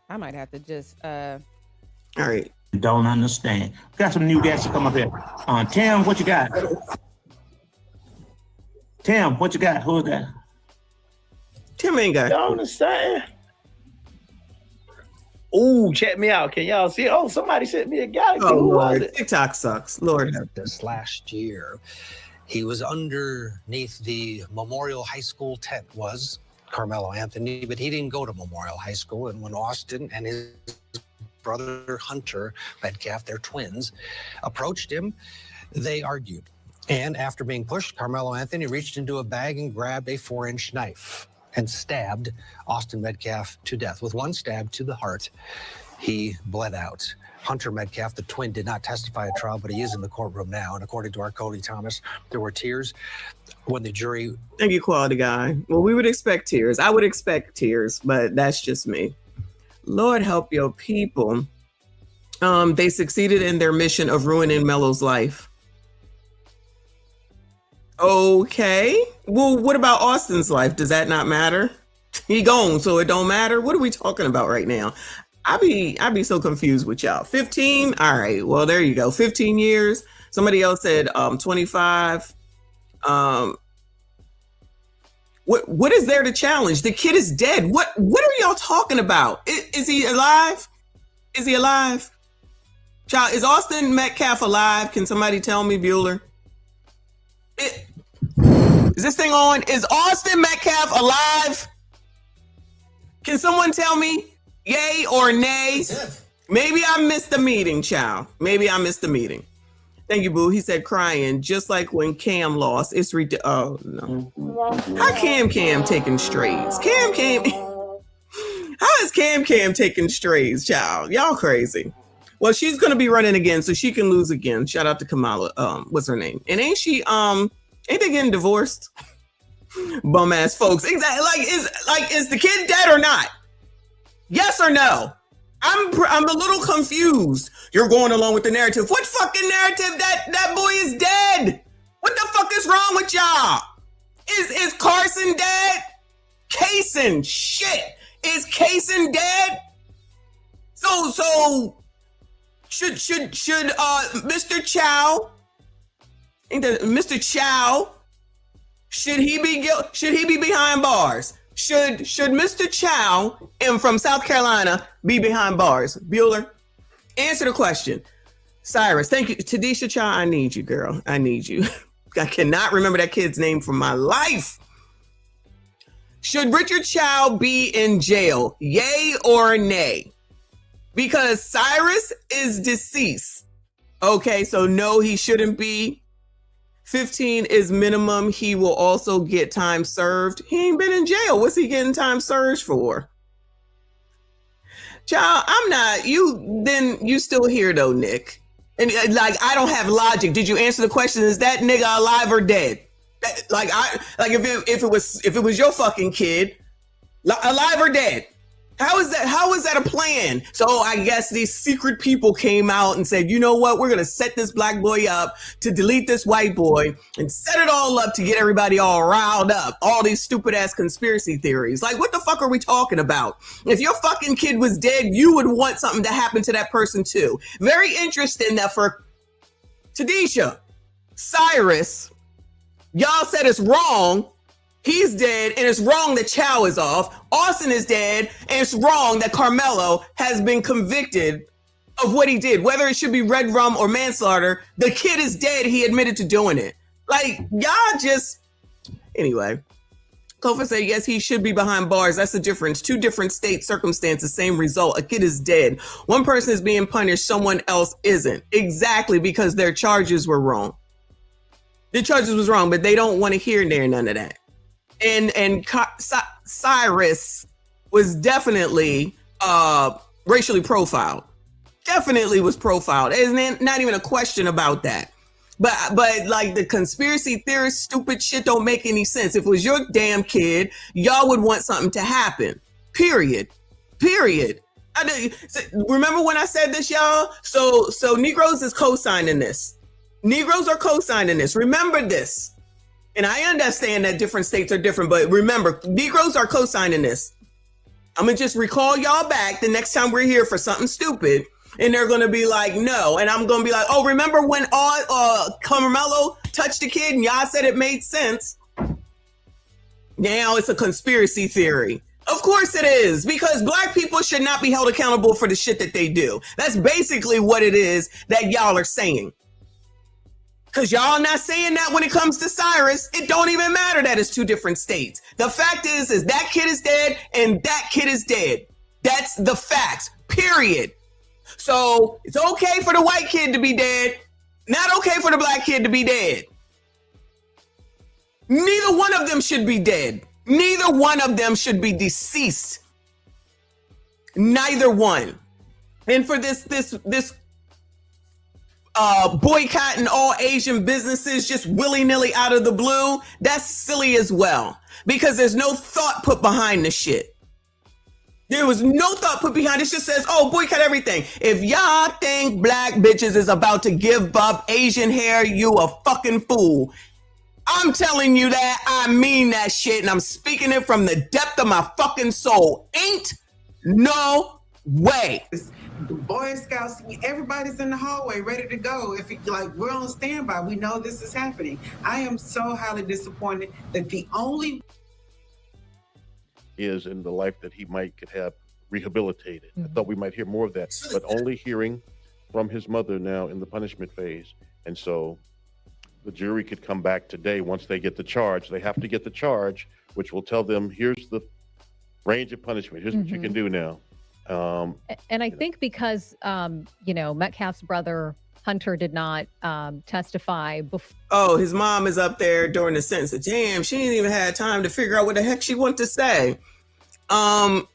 I might have to just. All right. Don't understand. Got some new guys to come up here. Tim, what you got? Tim, what you got? Who's that? Tim ain't got. Don't understand. Ooh, check me out. Can y'all see? Oh, somebody sent me a galaxy. Oh, Who was Lord. it? TikTok sucks. Lord have This last year, he was underneath the Memorial High School tent, was Karmelo Anthony, but he didn't go to Memorial High School. And when Austin and his brother Hunter Metcalf, they're twins, approached him, they argued. And after being pushed, Karmelo Anthony reached into a bag and grabbed a 4-inch knife and stabbed Austin Metcalf to death. With one stab to the heart, he bled out. Hunter Metcalf, the twin, did not testify at trial, but he is in the courtroom now. And according to our Cody Thomas, there were tears when the jury... Thank you, quality guy. Well, we would expect tears. I would expect tears, but that's just me. Lord help your people. They succeeded in their mission of ruining Melo's life. Okay. Well, what about Austin's life? Does that not matter? He gone, so it don't matter. What are we talking about right now? I be so confused with y'all. 15. All right. Well, there you go. 15 years. Somebody else said 25. What is there to challenge? The kid is dead. What are y'all talking about? Is he alive? Is he alive? Child, is Austin Metcalf alive? Can somebody tell me, Bueller? Is this thing on? Is Austin Metcalf alive? Can someone tell me yay or nay? Maybe I missed the meeting, child. Maybe I missed the meeting. Thank you, boo. He said crying, just like when Cam lost. It's oh no. How Cam taking strays? Cam. How is Cam taking strays, child? Y'all crazy. Well, she's gonna be running again, so she can lose again. Shout out to Kamala. What's her name? And ain't they getting divorced? Bum ass folks. Exactly. Is the kid dead or not? Yes or no? I'm a little confused. You're going along with the narrative. What fucking narrative? That boy is dead. What the fuck is wrong with y'all? Is Carson dead? Kaysen, shit. Is Kaysen dead? So should Mr. Chow, Mr. Chow, should he be behind bars? Should Mr. Chow from South Carolina be behind bars? Bueller, answer the question. Cyrus, thank you. Tadisha Chow, I need you, girl. I need you. I cannot remember that kid's name for my life. Should Richard Chow be in jail? Yay or nay? Because Cyrus is deceased. Okay, so no, he shouldn't be. 15 is minimum. He will also get time served. He ain't been in jail. What's he getting time served for? Child, I'm not. You still here though, Nick. And I don't have logic. Did you answer the question? Is that nigga alive or dead? If it was your fucking kid, alive or dead? How is that a plan? So I guess these secret people came out and said, you know what? We're going to set this black boy up to delete this white boy and set it all up to get everybody all riled up. All these stupid ass conspiracy theories. Like, what the fuck are we talking about? If your fucking kid was dead, you would want something to happen to that person too. Very interesting that for Tadisha, Cyrus, y'all said it's wrong. He's dead, and it's wrong that Chow is off. Austin is dead, and it's wrong that Karmelo has been convicted of what he did. Whether it should be red rum or manslaughter, the kid is dead. He admitted to doing it. Like, y'all just... Anyway. Kofa said, yes, he should be behind bars. That's the difference. 2 different state circumstances, same result. A kid is dead. One person is being punished, someone else isn't. Exactly, because their charges were wrong. The charges was wrong, but they don't want to hear none of that. And Cyrus was definitely racially profiled. definitely was profiled. There's not even a question about that. But like the conspiracy theorist stupid shit don't make any sense. If it was your damn kid, y'all would want something to happen. Period. Remember when I said this, y'all? So Negroes is co-signing this. Negroes are co-signing this. Remember this. And I understand that different states are different, but remember, Negroes are co-signing this. I'm going to just recall y'all back the next time we're here for something stupid. And they're going to be like, no. And I'm going to be like, oh, remember when Karmelo touched the kid and y'all said it made sense? Now it's a conspiracy theory. Of course it is, because black people should not be held accountable for the shit that they do. That's basically what it is that y'all are saying. Because y'all not saying that when it comes to Cyrus. It don't even matter that it's two different states. The fact is that kid is dead and that kid is dead. That's the facts, period. So it's okay for the white kid to be dead, not okay for the black kid to be dead. Neither one of them should be dead. Neither one of them should be deceased. Neither one. And for this boycotting all Asian businesses just willy-nilly out of the blue, that's silly as well. Because there's no thought put behind the shit. There was no thought put behind it. It just says, oh, boycott everything. If y'all think black bitches is about to give up Asian hair, you a fucking fool. I'm telling you that. I mean that shit, and I'm speaking it from the depth of my fucking soul. Ain't no way. The Boy Scouts, everybody's in the hallway ready to go. If it, like, we're on standby, we know this is happening. I am so highly disappointed that the only is in the life that he could have rehabilitated. I thought we might hear more of that, but only hearing from his mother now in the punishment phase. And so the jury could come back today once they get the charge. They have to get the charge, which will tell them, here's the range of punishment. Here's what you can do now. And I think because, Metcalf's brother, Hunter, did not testify before. Oh, his mom is up there during the sentence. Damn, she ain't even had time to figure out what the heck she wanted to say. Shout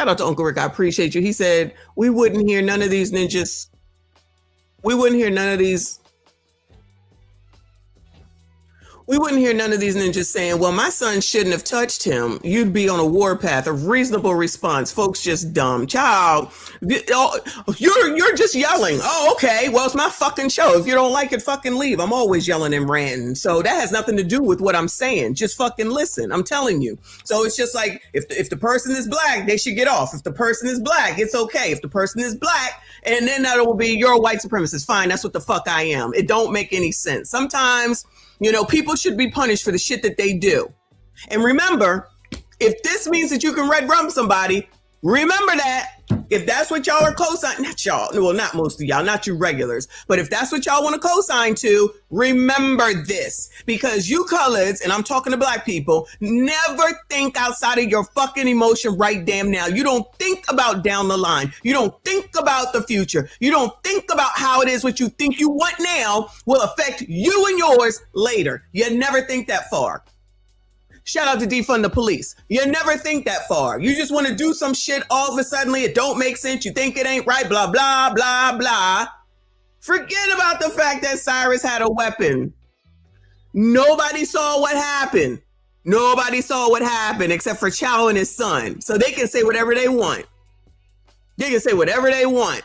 out to Uncle Rick. I appreciate you. He said, we wouldn't hear none of these ninjas. We wouldn't hear none of these ninjas saying, well, my son shouldn't have touched him. You'd be on a warpath. A reasonable response. Folks just dumb. Child, you're just yelling. Oh, okay. Well, it's my fucking show. If you don't like it, fucking leave. I'm always yelling and ranting. So that has nothing to do with what I'm saying. Just fucking listen. I'm telling you. So it's just like, if the person is black, they should get off. If the person is black, it's okay. If the person is black, and then that will be, you're a white supremacist. Fine. That's what the fuck I am. It don't make any sense. Sometimes, people should be punished for the shit that they do. And remember, if this means that you can red rum somebody, remember that. If that's what y'all are co-signing, not y'all, well, not most of y'all, not you regulars, but if that's what y'all want to co-sign to, remember this. Because you coloreds, and I'm talking to black people, never think outside of your fucking emotion right damn now. You don't think about down the line. You don't think about the future. You don't think about how it is what you think you want now will affect you and yours later. You never think that far. Shout out to defund the police. You never think that far. You just want to do some shit all of a sudden. It don't make sense. You think it ain't right. Blah, blah, blah, blah. Forget about the fact that Cyrus had a weapon. Nobody saw what happened. Nobody saw what happened except for Chow and his son. So they can say whatever they want. They can say whatever they want.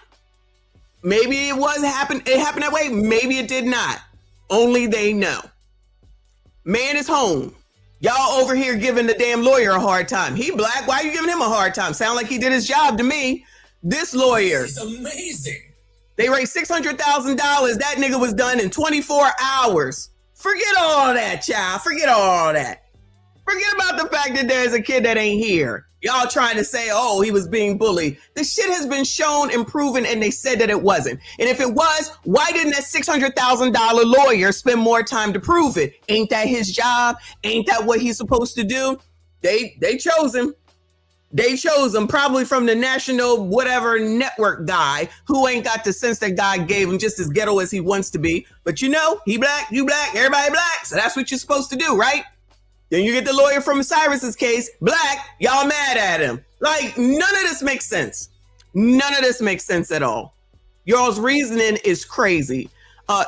Maybe it happened that way. Maybe it did not. Only they know. Man is home. Y'all over here giving the damn lawyer a hard time. He black. Why are you giving him a hard time? Sound like he did his job to me. This lawyer. It's amazing. They raised $600,000. That nigga was done in 24 hours. Forget all that, child. Forget all that. Forget about the fact that there's a kid that ain't here. Y'all trying to say, oh, he was being bullied. The shit has been shown and proven, and they said that it wasn't. And if it was, why didn't that $600,000 lawyer spend more time to prove it? Ain't that his job? Ain't that what he's supposed to do? They chose him. They chose him probably from the national whatever network guy who ain't got the sense that God gave him, just as ghetto as he wants to be. But he black, you black, everybody black. So that's what you're supposed to do, right? Then you get the lawyer from Cyrus's case, black, y'all mad at him. Like, none of this makes sense. None of this makes sense at all. Y'all's reasoning is crazy.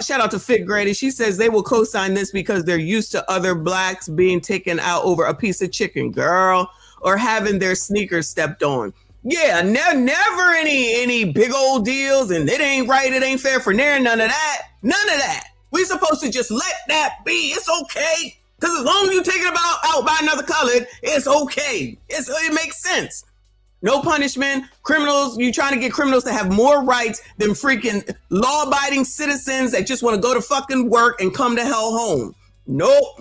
Shout out to Fit Grady. She says they will co-sign this because they're used to other blacks being taken out over a piece of chicken, girl, or having their sneakers stepped on. Yeah, never any big old deals, and it ain't right, it ain't fair for near none of that. None of that. We supposed to just let that be. It's okay. Because as long as you take it out by another color, it's okay. It makes sense. No punishment. Criminals, you trying to get criminals to have more rights than freaking law-abiding citizens that just want to go to fucking work and come to hell home. Nope.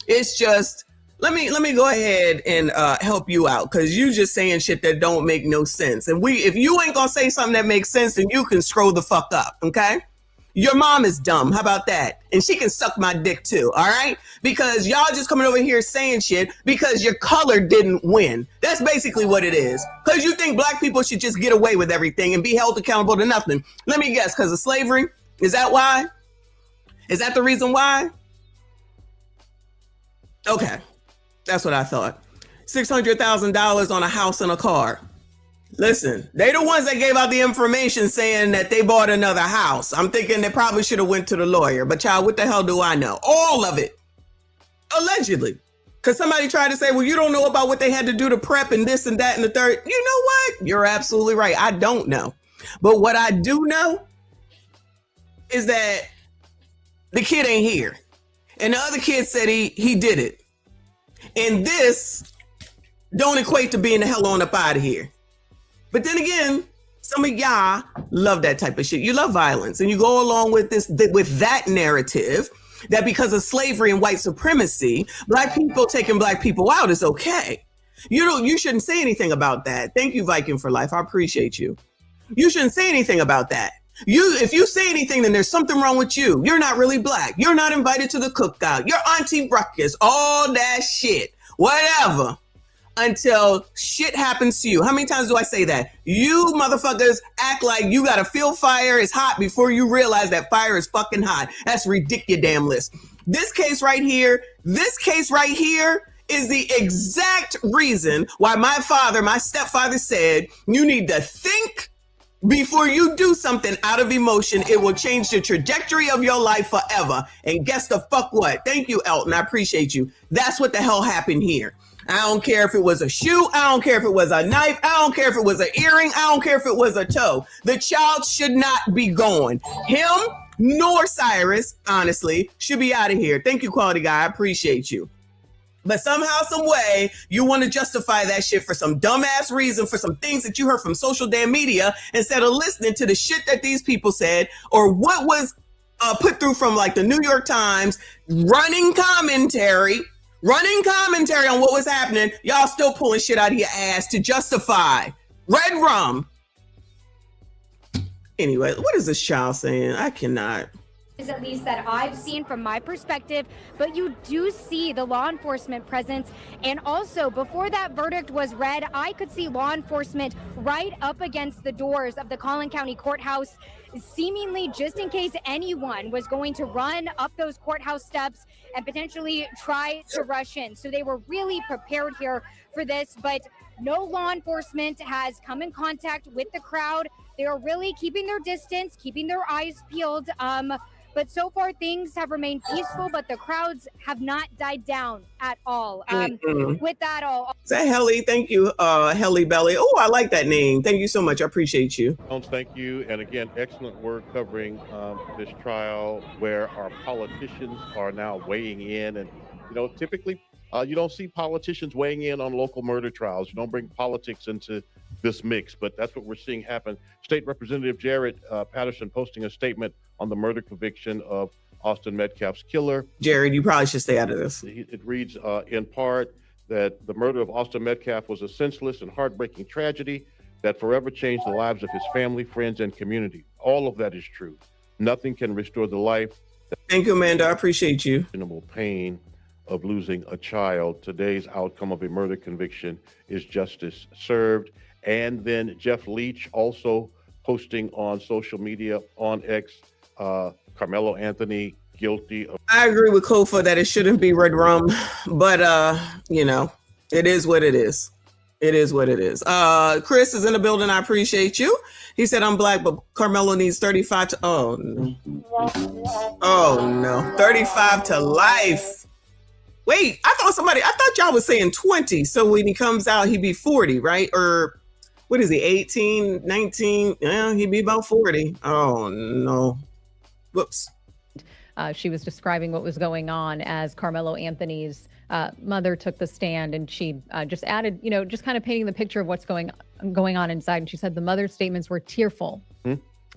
It's just, let me go ahead and help you out, because you just saying shit that don't make no sense. And if you ain't gonna say something that makes sense, then you can scroll the fuck up, okay? Your mom is dumb. How about that? And she can suck my dick too, all right? Because y'all just coming over here saying shit because your color didn't win. That's basically what it is. Because you think black people should just get away with everything and be held accountable to nothing. Let me guess, because of slavery? Is that why? Is that the reason why? Okay, that's what I thought. $600,000 on a house and a car. Listen, they the ones that gave out the information saying that they bought another house. I'm thinking they probably should have went to the lawyer. But child, what the hell do I know? All of it. Allegedly. Because somebody tried to say, well, you don't know about what they had to do to prep and this and that and the third. You know what? You're absolutely right. I don't know. But what I do know is that the kid ain't here. And the other kid said he did it. And this don't equate to being the hell on up out of here. But then again, some of y'all love that type of shit. You love violence, and you go along with with that narrative that because of slavery and white supremacy, black people taking black people out is okay. You shouldn't say anything about that. Thank you, Viking for Life. I appreciate you. You shouldn't say anything about that. If you say anything, then there's something wrong with you. You're not really black. You're not invited to the cookout. You're Auntie Ruckus. All that shit. Whatever. Until shit happens to you. How many times do I say that? You motherfuckers act like you gotta feel fire is hot before you realize that fire is fucking hot. That's ridiculous. This case right here is the exact reason why my stepfather said, you need to think before you do something out of emotion. It will change the trajectory of your life forever. And guess the fuck what? Thank you, Elton. I appreciate you. That's what the hell happened here. I don't care if it was a shoe. I don't care if it was a knife. I don't care if it was an earring. I don't care if it was a toe. The child should not be going. Him nor Cyrus, honestly, should be out of here. Thank you, quality guy. I appreciate you. But somehow, some way, you want to justify that shit for some dumbass reason, for some things that you heard from social damn media, instead of listening to the shit that these people said, or what was put through from like the New York Times, running commentary on what was happening. Y'all still pulling shit out of your ass to justify red rum. Anyway, what is this child saying? I cannot. Is at least that I've seen from my perspective, but you do see the law enforcement presence. And also, before that verdict was read, I could see law enforcement right up against the doors of the Collin County Courthouse, seemingly just in case anyone was going to run up those courthouse steps and potentially try to rush in. So they were really prepared here for this, but no law enforcement has come in contact with the crowd. They are really keeping their distance, keeping their eyes peeled. But so far, things have remained peaceful, but the crowds have not died down at all. With that, Is that Helly? Thank you, Helly Belly. Oh, I like that name. Thank you so much. I appreciate you. Thank you. And again, excellent work covering this trial where our politicians are now weighing in. And, typically, you don't see politicians weighing in on local murder trials. You don't bring politics into this mix, but that's what we're seeing happen. State Representative Jared Patterson posting a statement on the murder conviction of Austin Metcalf's killer. Jared, you probably should stay out of this. It reads in part that the murder of Austin Metcalf was a senseless and heartbreaking tragedy that forever changed the lives of his family, friends, and community. All of that is true. Nothing can restore the life. Thank you, Amanda. I appreciate you. Pain of losing a child. Today's outcome of a murder conviction is justice served. And then Jeff Leach also posting on social media on X, Karmelo Anthony guilty of. I agree with Kofa that it shouldn't be red rum, but it is what it is. It is what it is. Chris is in the building. I appreciate you. He said, I'm black, but Karmelo needs 35 to... Oh, no. Oh, no. 35 to life. Wait, I thought y'all was saying 20. So when he comes out, he'd be 40, right? Or what is he, 18, 19? Yeah, he'd be about 40. Oh, no. Whoops. She was describing what was going on as Karmelo Anthony's mother took the stand, and she just added, just kind of painting the picture of what's going on inside. And she said the mother's statements were tearful,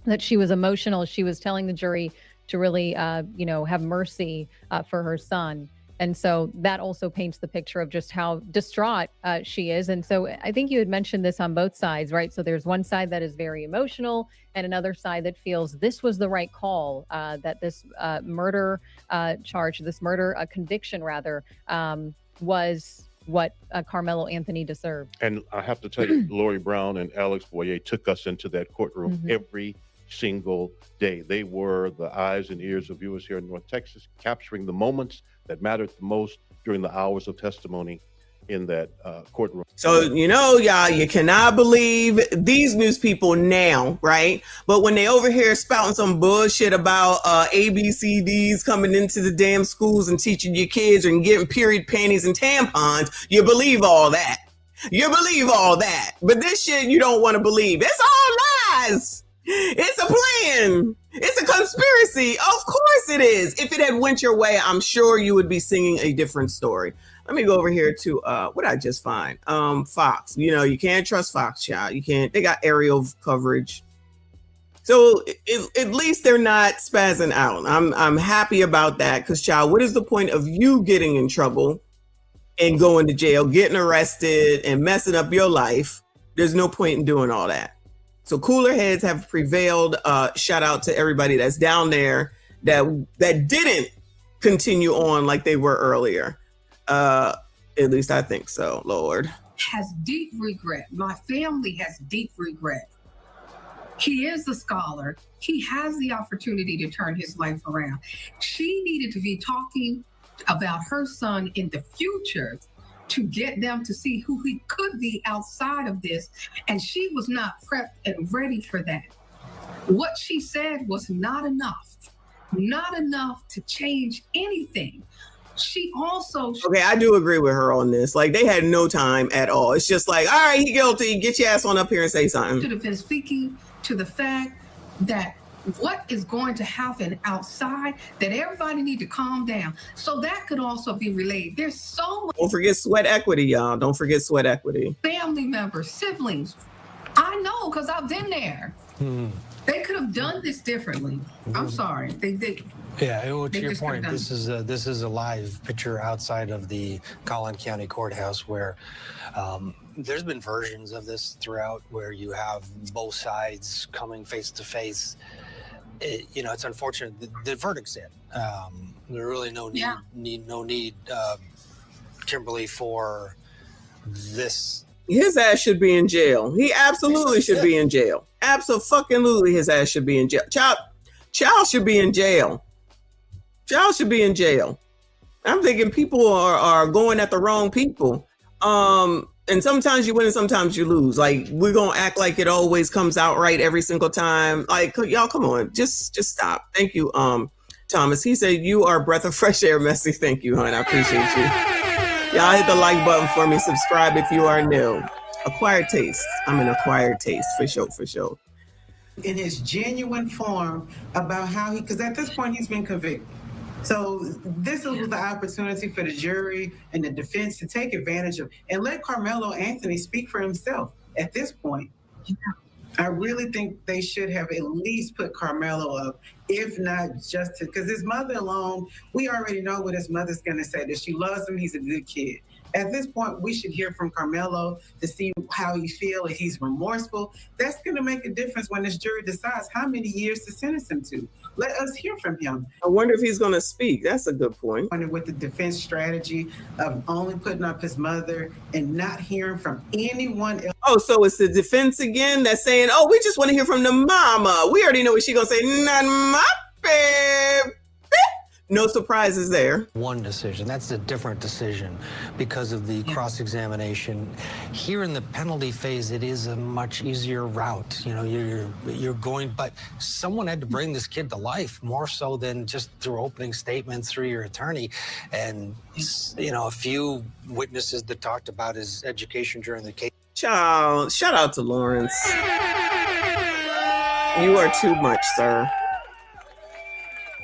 that she was emotional. She was telling the jury to really, have mercy for her son. And so that also paints the picture of just how distraught she is. And so I think you had mentioned this on both sides, right? So there's one side that is very emotional and another side that feels this was the right call, that this murder charge, this murder conviction rather, was what Karmelo Anthony deserved. And I have to tell you, Lori Brown and Alex Boyer took us into that courtroom every single day. They were the eyes and ears of viewers here in North Texas, capturing the moments that mattered the most during the hours of testimony in that courtroom. So, y'all, you cannot believe these news people now, right? But when they over here spouting some bullshit about ABCDs coming into the damn schools and teaching your kids and getting period panties and tampons, you believe all that. You believe all that. But this shit you don't want to believe. It's all lies. It's a plan. It's a conspiracy. Of course it is. If it had went your way, I'm sure you would be singing a different story. Let me go over here to what I just find. Fox. You can't trust Fox, child. You can't. They got aerial coverage. So at least they're not spazzing out. I'm happy about that, because, child, what is the point of you getting in trouble and going to jail, getting arrested and messing up your life? There's no point in doing all that. So cooler heads have prevailed. Shout out to everybody that's down there that didn't continue on like they were earlier. At least I think so, Lord. Has deep regret. My family has deep regret. He is a scholar. He has the opportunity to turn his life around. She needed to be talking about her son in the future to get them to see who he could be outside of this. And she was not prepped and ready for that. What she said was not enough to change anything. She also... Okay, I do agree with her on this. Like, they had no time at all. It's just like, all right, he guilty. Get your ass on up here and say something. Should have been speaking to the fact that what is going to happen outside, that everybody need to calm down. So that could also be relayed. There's so much. Don't forget sweat equity, y'all. Don't forget sweat equity. Family members, siblings. I know, because I've been there. They could have done this differently. I'm sorry. Yeah, well, to your point, this is a live picture outside of the Collin County Courthouse where there's been versions of this throughout where you have both sides coming face to face. It's unfortunate. The verdict's in. There really no need, Kimberly, for this. His ass should be in jail. He absolutely should be in jail. Absolutely, his ass should be in jail. Child should be in jail. Child should be in jail. I'm thinking people are going at the wrong people. And sometimes you win and sometimes you lose. Like, we're going to act like it always comes out right every single time. Like, y'all, come on. Just stop. Thank you, Thomas. He said, you are a breath of fresh air, Messi. Thank you, hon. I appreciate you. Y'all hit the like button for me. Subscribe if you are new. Acquired taste. I'm an acquired taste, for sure. In his genuine form about how because at this point he's been convicted. So this was the opportunity for the jury and the defense to take advantage of and let Karmelo Anthony speak for himself at this point. I really think they should have at least put Karmelo up, if not just because his mother alone, we already know what his mother's going to say, that she loves him, he's a good kid. At this point, we should hear from Karmelo to see how he feels, if he's remorseful. That's going to make a difference when this jury decides how many years to sentence him to. Let us hear from him. I wonder if he's going to speak. That's a good point. I wonder with the defense strategy of only putting up his mother and not hearing from anyone else. Oh, so it's the defense again that's saying, oh, we just want to hear from the mama. We already know what she's going to say. Not my baby. No surprises there. One decision. That's a different decision because of the cross-examination. Here in the penalty phase, it is a much easier route. You know, you're going, but someone had to bring this kid to life more so than just through opening statements through your attorney. And, you know, a few witnesses that talked about his education during the case. Child, shout out to Lawrence. You are too much, sir.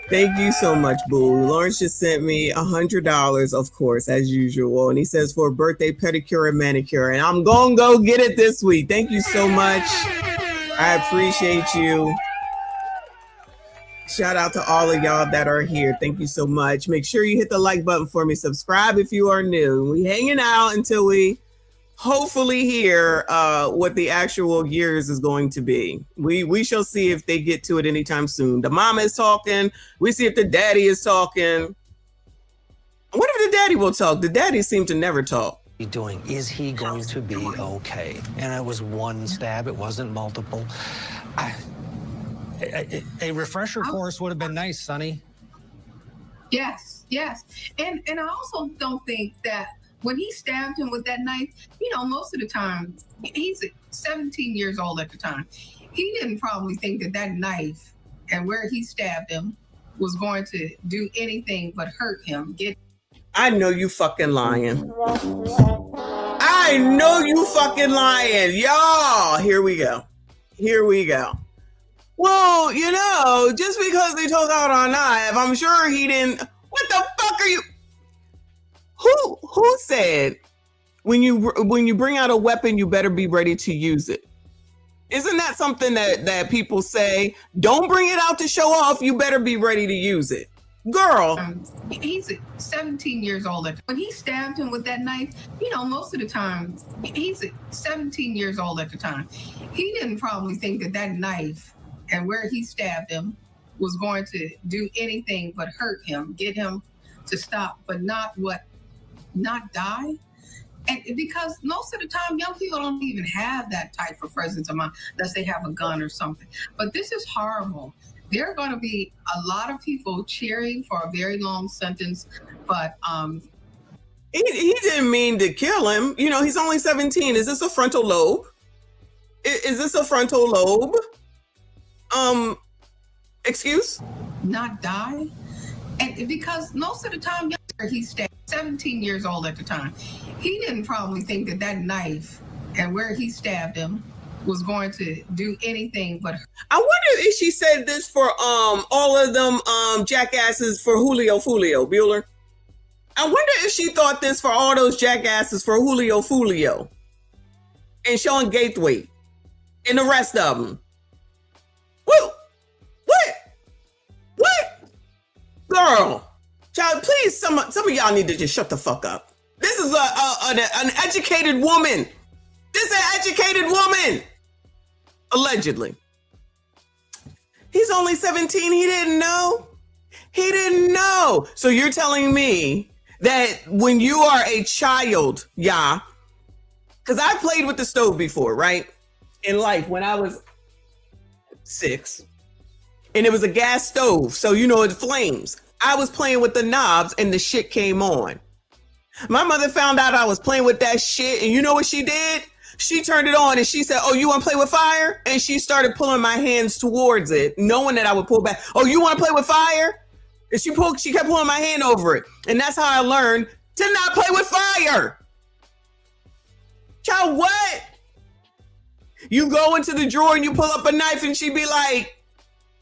Thank you so much, boo. Lawrence just sent me $100, of course, as usual. And he says for a birthday pedicure and manicure. And I'm going to go get it this week. Thank you so much. I appreciate you. Shout out to all of y'all that are here. Thank you so much. Make sure you hit the like button for me. Subscribe if you are new. We hanging out until we hopefully hear what the actual years is going to be. We shall see if they get to it anytime soon. The mama is talking. We see if the daddy is talking. What if the daddy will talk? The daddy seem to never talk. Doing, is he going to be okay? And it was one stab, it wasn't multiple. A refresher course would have been nice, Sonny. Yes, yes. And I also don't think that when he stabbed him with that knife, you know, most of the time, he's 17 years old at the time. He didn't probably think that that knife and where he stabbed him was going to do anything but hurt him. I know you fucking lying. I know you fucking lying. Y'all, here we go. Here we go. Well, you know, just because they took out our knife, I'm sure he didn't. What the fuck are you? Who said when you bring out a weapon, you better be ready to use it? Isn't that something that people say? Don't bring it out to show off. You better be ready to use it. Girl. He's 17 years old. When he stabbed him with that knife, you know, most of the time, he's 17 years old at the time. He didn't probably think that that knife and where he stabbed him was going to do anything but hurt him, get him to stop, but not die. And because most of the time, young people don't even have that type of presence of mind unless they have a gun or something. But this is horrible. There are going to be a lot of people cheering for a very long sentence, but he didn't mean to kill him. You know, he's only 17. Is this a frontal lobe? Is this a frontal lobe? Excuse? Not die. And because most of the time, he's 17 years old at the time. He didn't probably think that that knife and where he stabbed him was going to do anything but. I wonder if she said this for all of them jackasses for Julio Bueller. I wonder if she thought this for all those jackasses for Julio and Sean Gaithway and the rest of them. What? Girl, child, please, some of y'all need to just shut the fuck up. This is an educated woman. This is an educated woman. Allegedly. He's only 17. He didn't know. He didn't know. So you're telling me that when you are a child, yeah, because I played with the stove before, right? In life, when I was 6. And it was a gas stove. So, you know, it flames. I was playing with the knobs and the shit came on. My mother found out I was playing with that shit. And you know what she did? She turned it on and she said, oh, you want to play with fire? And she started pulling my hands towards it, knowing that I would pull back. Oh, you want to play with fire? And she kept pulling my hand over it. And that's how I learned to not play with fire. Child, what? You go into the drawer and you pull up a knife and she'd be like,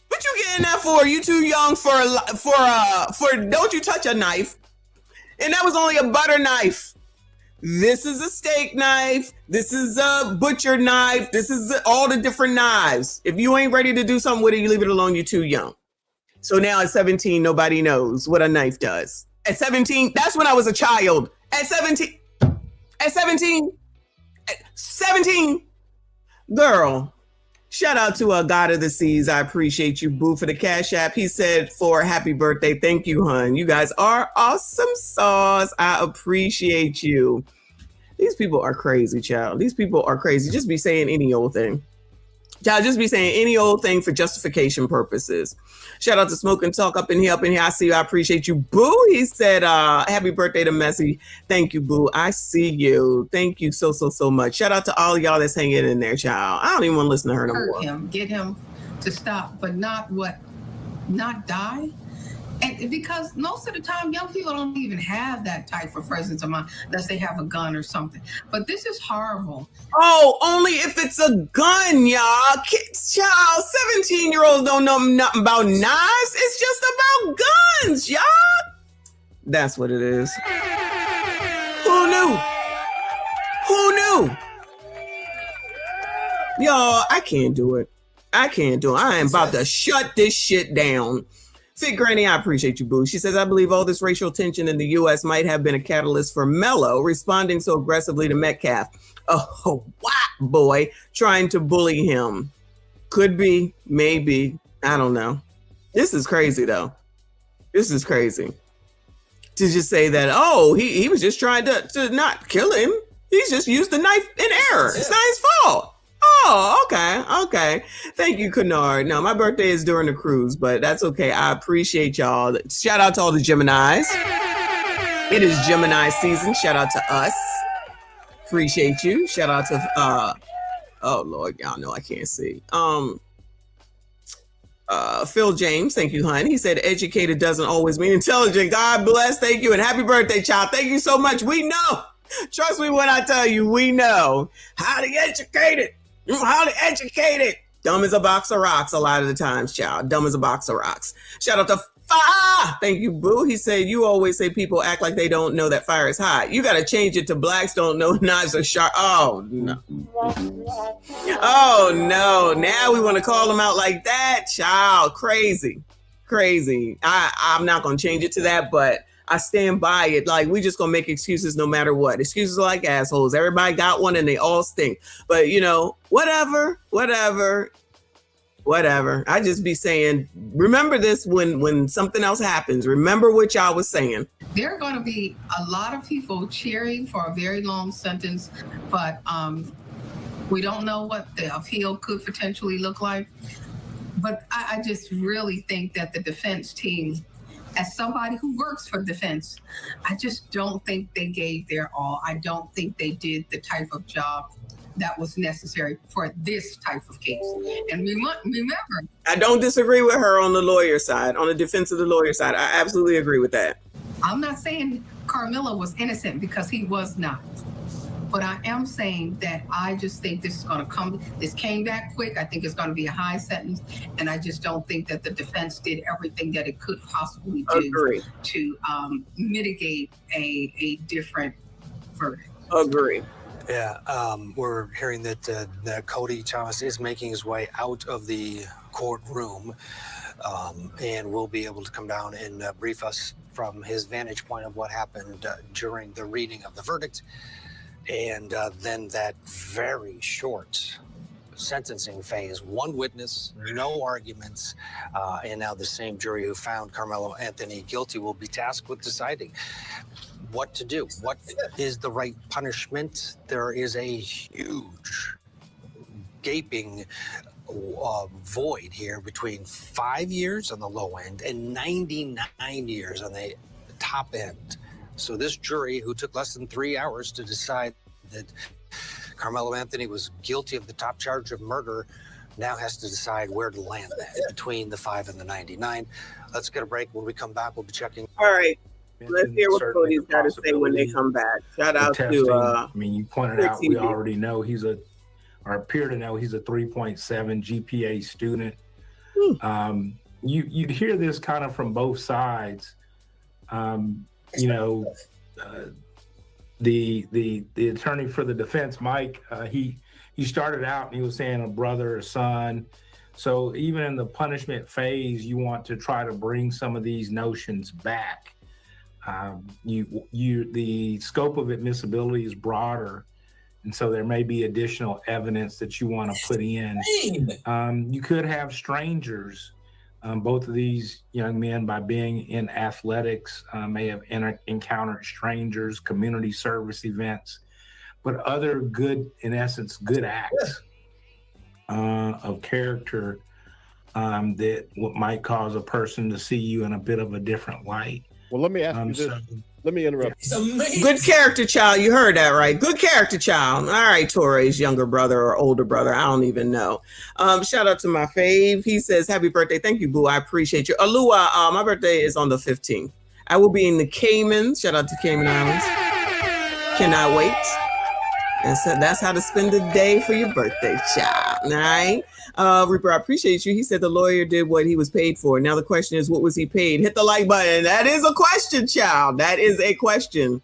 what you getting that for? You too young for don't you touch a knife. And that was only a butter knife. This is a steak knife. This is a butcher knife. This is all the different knives. If you ain't ready to do something with it, you leave it alone. You're too young. So now at 17, nobody knows what a knife does. At 17, that's when I was a child. At 17, girl, shout out to God of the Seas. I appreciate you, boo, for the Cash App. He said for happy birthday. Thank you, hun. You guys are awesome sauce. I appreciate you. These people are crazy, child. These people are crazy. Just be saying any old thing. Y'all just be saying any old thing for justification purposes. Shout out to Smoke and Talk up in here. I see you. I appreciate you. Boo, he said, happy birthday to Messi. Thank you, Boo. I see you. Thank you so much. Shout out to all y'all that's hanging in there, child. I don't even want to listen to her no more. Get him to stop, but not die. And because most of the time, young people don't even have that type of presence of mind unless they have a gun or something. But this is horrible. Oh, only if it's a gun, y'all. Kids, child, 17-year-olds don't know nothing about knives. It's just about guns, y'all. That's what it is. Who knew? Who knew? Y'all, I can't do it. I am about to shut this shit down. Fit Granny, I appreciate you, Boo. She says, I believe all this racial tension in the U.S. might have been a catalyst for Melo responding so aggressively to Metcalf, a white boy trying to bully him. Could be, maybe, I don't know. This is crazy, though. This is crazy. To just say that, oh, he was just trying to not kill him. He's just used the knife in error. It's not his fault. Oh, okay. Thank you, Kennard. No, my birthday is during the cruise, but that's okay. I appreciate y'all. Shout out to all the Geminis. It is Gemini season. Shout out to us. Appreciate you. Shout out to oh Lord, y'all know I can't see. Phil James, thank you, hon. He said educated doesn't always mean intelligent. God bless, thank you, and happy birthday, child. Thank you so much. We know. Trust me when I tell you, we know. Highly educated. Highly educated. Dumb as a box of rocks a lot of the times, child. Dumb as a box of rocks. Shout out to Fire. Thank you, Boo. He said, you always say people act like they don't know that fire is hot. You got to change it to blacks don't know knives are sharp. Oh, no. Oh, no. Now we want to call them out like that, child. Crazy. I'm not going to change it to that, but I stand by it. Like, we just gonna make excuses no matter what. Excuses are like assholes. Everybody got one and they all stink. But you know, whatever. I just be saying, remember this when something else happens. Remember what y'all was saying. There are going to be a lot of people cheering for a very long sentence, but we don't know what the appeal could potentially look like. But I just really think that the defense team, as somebody who works for defense, I just don't think they gave their all. I don't think they did the type of job that was necessary for this type of case. And remember, I don't disagree with her on the lawyer side, on the defense of the lawyer side. I absolutely agree with that. I'm not saying Karmelo was innocent, because he was not. But I am saying that I just think this came back quick. I think it's going to be a high sentence. And I just don't think that the defense did everything that it could possibly do to mitigate a different verdict. Agree. Yeah, we're hearing that Cody Thomas is making his way out of the courtroom and will be able to come down and brief us from his vantage point of what happened during the reading of the verdict. And then that very short sentencing phase, one witness, no arguments, and now the same jury who found Karmelo Anthony guilty will be tasked with deciding what to do. What is the right punishment? There is a huge gaping void here between 5 years on the low end and 99 years on the top end. So this jury, who took less than 3 hours to decide that Karmelo Anthony was guilty of the top charge of murder, now has to decide where to land that between the 5 and the 99. Let's get a break. When we come back, we'll be checking. All right. Let's hear what Cody's got to say when they come back. Shout out to I mean, you pointed out, we already know or appear to know he's a 3.7 GPA student. You'd hear this kind of from both sides. You know, the attorney for the defense, Mike, he started out and he was saying a brother, a son. So even in the punishment phase, you want to try to bring some of these notions back. The scope of admissibility is broader, and so there may be additional evidence that you want to put in. You could have strangers. Both of these young men, by being in athletics, may have encountered strangers, community service events, but other good, in essence, good acts. of character that what might cause a person to see you in a bit of a different light. Well, let me ask you this. Let me interrupt. Good character, child. You heard that right. Good character, child. All right, Torre's younger brother or older brother. I don't even know. Shout out to my fave. He says, happy birthday. Thank you, boo. I appreciate you. Alua, my birthday is on the 15th. I will be in the Caymans. Shout out to Cayman Islands. Cannot wait. And so that's how to spend the day for your birthday, child. All right. Reaper, I appreciate you. He said the lawyer did what he was paid for. Now the question is, what was he paid? Hit the like button. That is a question, child. That is a question.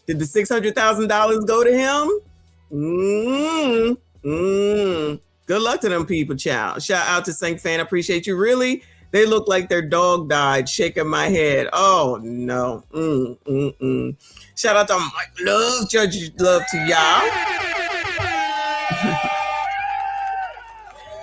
Did the $600,000 go to him? Good luck to them people, child. Shout out to Saint Fan. I appreciate you. Really? They look like their dog died, shaking my head. Oh, no. Shout out to Mike Love. Judge love to y'all.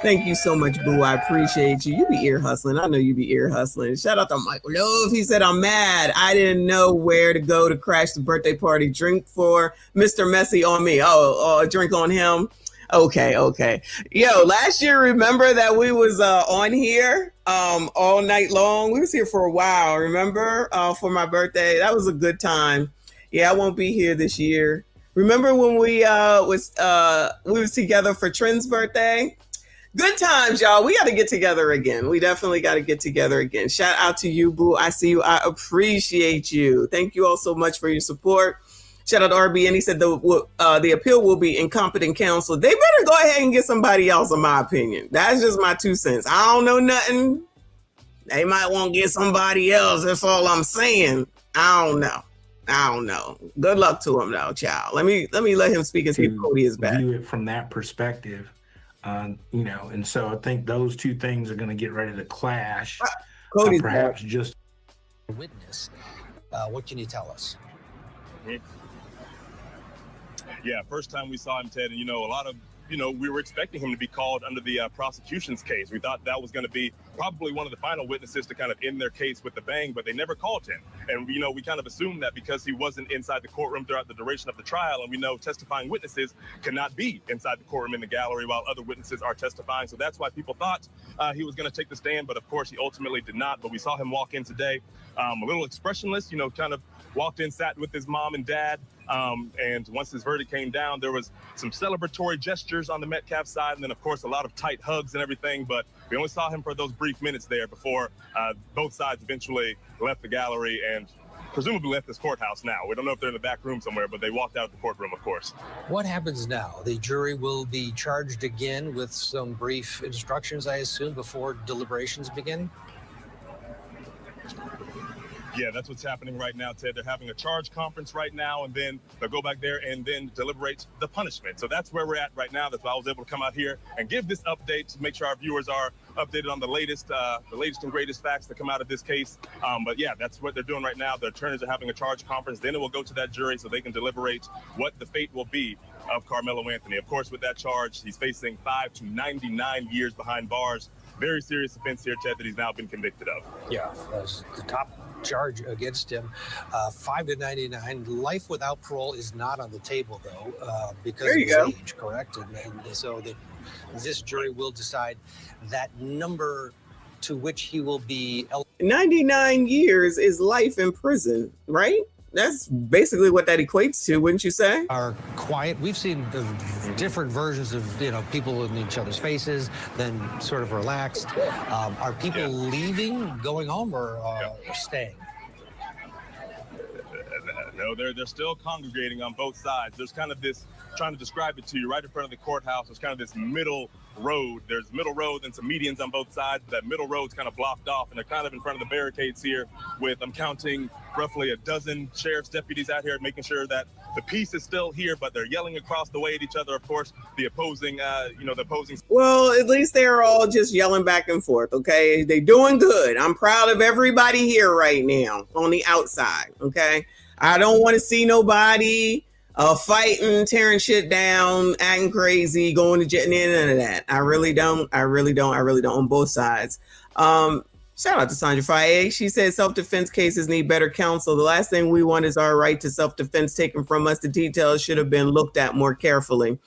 Thank you so much, boo. I appreciate you. You be ear hustling. I know you be ear hustling. Shout out to Michael Love. He said, I'm mad. I didn't know where to go to crash the birthday party. Drink for Mr. Messy on me. Oh, drink on him. Okay. Yo, last year, remember that we was on here all night long? We was here for a while, remember? For my birthday. That was a good time. Yeah, I won't be here this year. Remember when we was together for Trent's birthday? Good times, y'all. We got to get together again. We definitely got to get together again. Shout out to you, boo. I see you. I appreciate you. Thank you all so much for your support. Shout out to RB, and he said the appeal will be incompetent counsel. They better go ahead and get somebody else, in my opinion. That's just my 2 cents. I don't know nothing. They might want to get somebody else. That's all I'm saying. I don't know. Good luck to him, though, child. Let me let him speak and see if Cody is back. View it from that perspective. And so I think those two things are going to get ready to clash. Cody's perhaps back. Just Witness. What can you tell us? Yeah, first time we saw him, Ted, and a lot of, we were expecting him to be called under the prosecution's case. We thought that was going to be probably one of the final witnesses to kind of end their case with the bang, but they never called him. And, we kind of assumed that because he wasn't inside the courtroom throughout the duration of the trial, and we know testifying witnesses cannot be inside the courtroom in the gallery while other witnesses are testifying. So that's why people thought he was going to take the stand, but of course he ultimately did not. But we saw him walk in today, a little expressionless, kind of walked in, sat with his mom and dad. And once his verdict came down, there was some celebratory gestures on the Metcalf side, and then of course a lot of tight hugs and everything, but we only saw him for those brief minutes there before both sides eventually left the gallery and presumably left this courthouse now. We don't know if they're in the back room somewhere, but they walked out of the courtroom, of course. What happens now? The jury will be charged again with some brief instructions, I assume, before deliberations begin? Yeah, that's what's happening right now, Ted. They're having a charge conference right now, and then they'll go back there and then deliberate the punishment. So that's where we're at right now. That's why I was able to come out here and give this update to make sure our viewers are updated on the latest and greatest facts that come out of this case. But yeah, that's what they're doing right now. The attorneys are having a charge conference. Then it will go to that jury so they can deliberate what the fate will be of Karmelo Anthony. Of course, with that charge, he's facing 5 to 99 years behind bars. Very serious offense here, Ted, that he's now been convicted of. Yeah, that's the top charge against him. 5 to 99. Life without parole is not on the table, though, because of his age, correct? And so this jury will decide that number to which he will be 99 years is life in prison, right? That's basically what that equates to, wouldn't you say? Are quiet. We've seen different versions of, people in each other's faces, then sort of relaxed. Are people leaving, going home, or staying? No, they're still congregating on both sides. There's kind of this, trying to describe it to you, right in front of the courthouse, there's kind of this middle road. There's middle road and some medians on both sides, but that middle road's kind of blocked off, and they're kind of in front of the barricades here with, I'm counting, roughly a dozen sheriff's deputies out here making sure that the peace is still here, but they're yelling across the way at each other. Of course, the opposing. Well, at least they're all just yelling back and forth, okay? They're doing good. I'm proud of everybody here right now on the outside, okay? I don't want to see nobody fighting, tearing shit down, acting crazy, going to jail, none of that. I really don't on both sides. Shout out to Sandra Faye. She said self-defense cases need better counsel. The last thing we want is our right to self-defense taken from us. The details should have been looked at more carefully.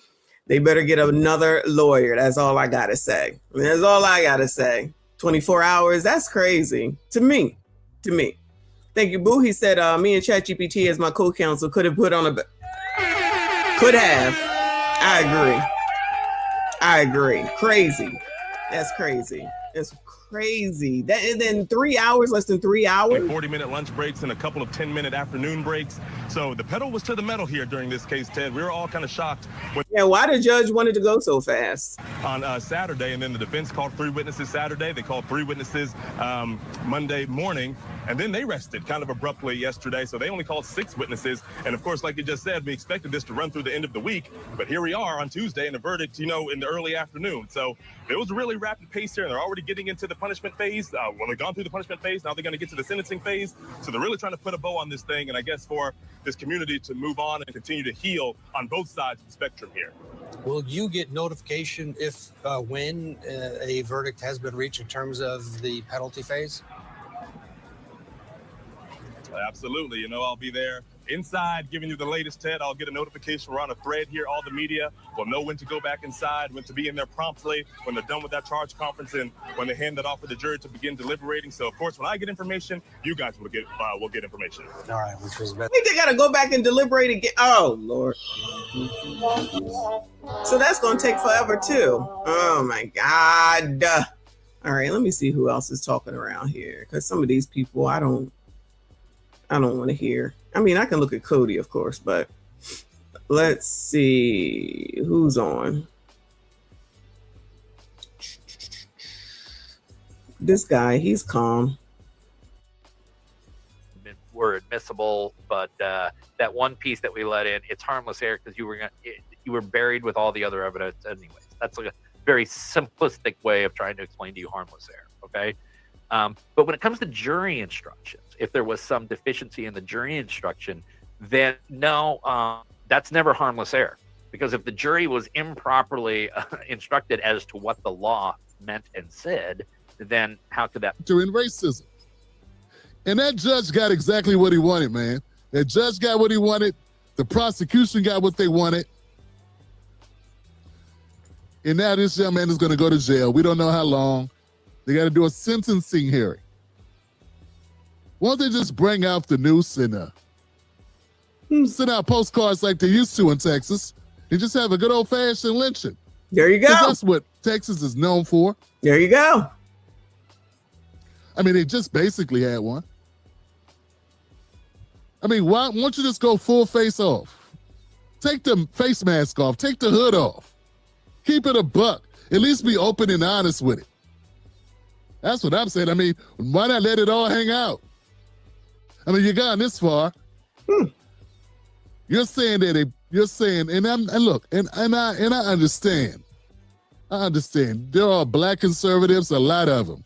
They better get another lawyer. That's all I gotta say. That's all I gotta say. 24 hours, that's crazy. To me. Thank you, Boo. He said, me and ChatGPT as my co-counsel could have put on a... Could have. I agree. Crazy. That's crazy. It's crazy. That, and then 3 hours, less than 3 hours. 40-minute lunch breaks and a couple of 10-minute afternoon breaks. So the pedal was to the metal here during this case, Ted. We were all kind of shocked. Yeah, why the judge wanted to go so fast? On Saturday, and then the defense called 3 witnesses Saturday. They called 3 witnesses Monday morning, and then they rested kind of abruptly yesterday. So they only called 6 witnesses. And of course, like you just said, we expected this to run through the end of the week. But here we are on Tuesday, and the verdict, in the early afternoon. So it was a really rapid pace here, and they're already getting into the punishment phase. Well, they've gone through the punishment phase. Now they're going to get to the sentencing phase. So they're really trying to put a bow on this thing. And I guess for this community to move on and continue to heal on both sides of the spectrum here. Will you get notification if when a verdict has been reached in terms of the penalty phase? Absolutely. I'll be there inside giving you the latest, Ted. I'll get a notification. We're on a thread here. All the media will know when to go back inside, when to be in there promptly, when they're done with that charge conference, and when they hand that off to the jury to begin deliberating. So, of course, when I get information, you guys will get information. All right, which was better. I think they got to go back and deliberate again. Oh, Lord. So that's going to take forever, too. Oh, my God. All right, let me see who else is talking around here, because some of these people I don't want to hear. I mean, I can look at Cody, of course, but let's see who's on. This guy, he's calm. Were admissible, but that one piece that we let in, it's harmless error because you were buried with all the other evidence anyways. That's like a very simplistic way of trying to explain to you harmless error, okay? But when it comes to jury instructions, if there was some deficiency in the jury instruction, then no, that's never harmless error. Because if the jury was improperly instructed as to what the law meant and said, then how could that? In racism. And that judge got exactly what he wanted, man. That judge got what he wanted. The prosecution got what they wanted. And now this young man is going to go to jail. We don't know how long. They got to do a sentencing hearing. Why don't they just bring out the noose and send out postcards like they used to in Texas and just have a good old-fashioned lynching? There you go. That's what Texas is known for. There you go. I mean, they just basically had one. I mean, why don't you just go full face off? Take the face mask off. Take the hood off. Keep it a buck. At least be open and honest with it. That's what I'm saying. I mean, why not let it all hang out? I mean, you got this far. You're saying that I understand. I understand. There are black conservatives, a lot of them.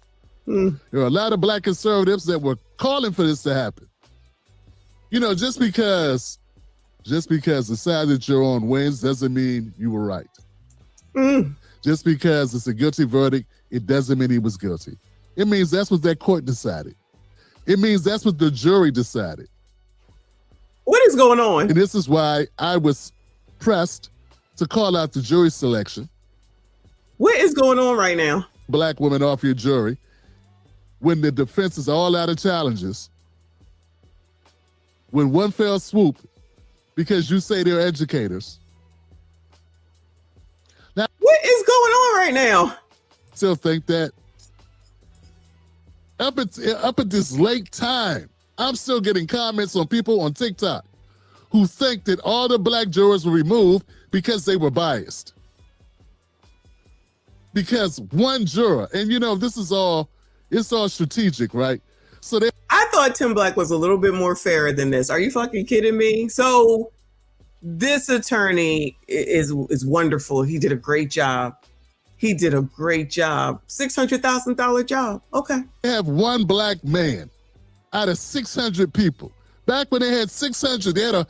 There are a lot of black conservatives that were calling for this to happen. Just because the side that you're on wins doesn't mean you were right. Just because it's a guilty verdict, it doesn't mean he was guilty. It means that's what that court decided. It means that's what the jury decided. What is going on? And this is why I was pressed to call out the jury selection. What is going on right now? Black women off your jury when the defense is all out of challenges. When one fell swoop, because you say they're educators. Now, what is going on right now? Still think that up at this late time, I'm still getting comments on people on TikTok who think that all the black jurors were removed because they were biased. Because one juror, and it's all strategic, right? So I thought Tim Black was a little bit more fair than this. Are you fucking kidding me? So this attorney is wonderful. He did a great job. $600,000 job. Okay. They have one black man out of 600 people. Back when they had 600, they had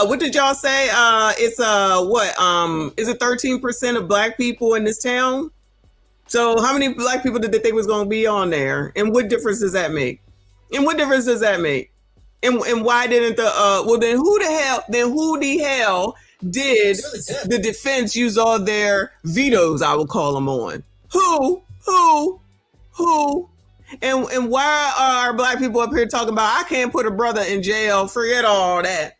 what did y'all say? It's is it 13% of black people in this town? So how many black people did they think was going to be on there? And what difference does that make? And why didn't then who the hell did the defense use all their vetoes, I would call them, on? Who? And why are black people up here talking about, I can't put a brother in jail? Forget all that.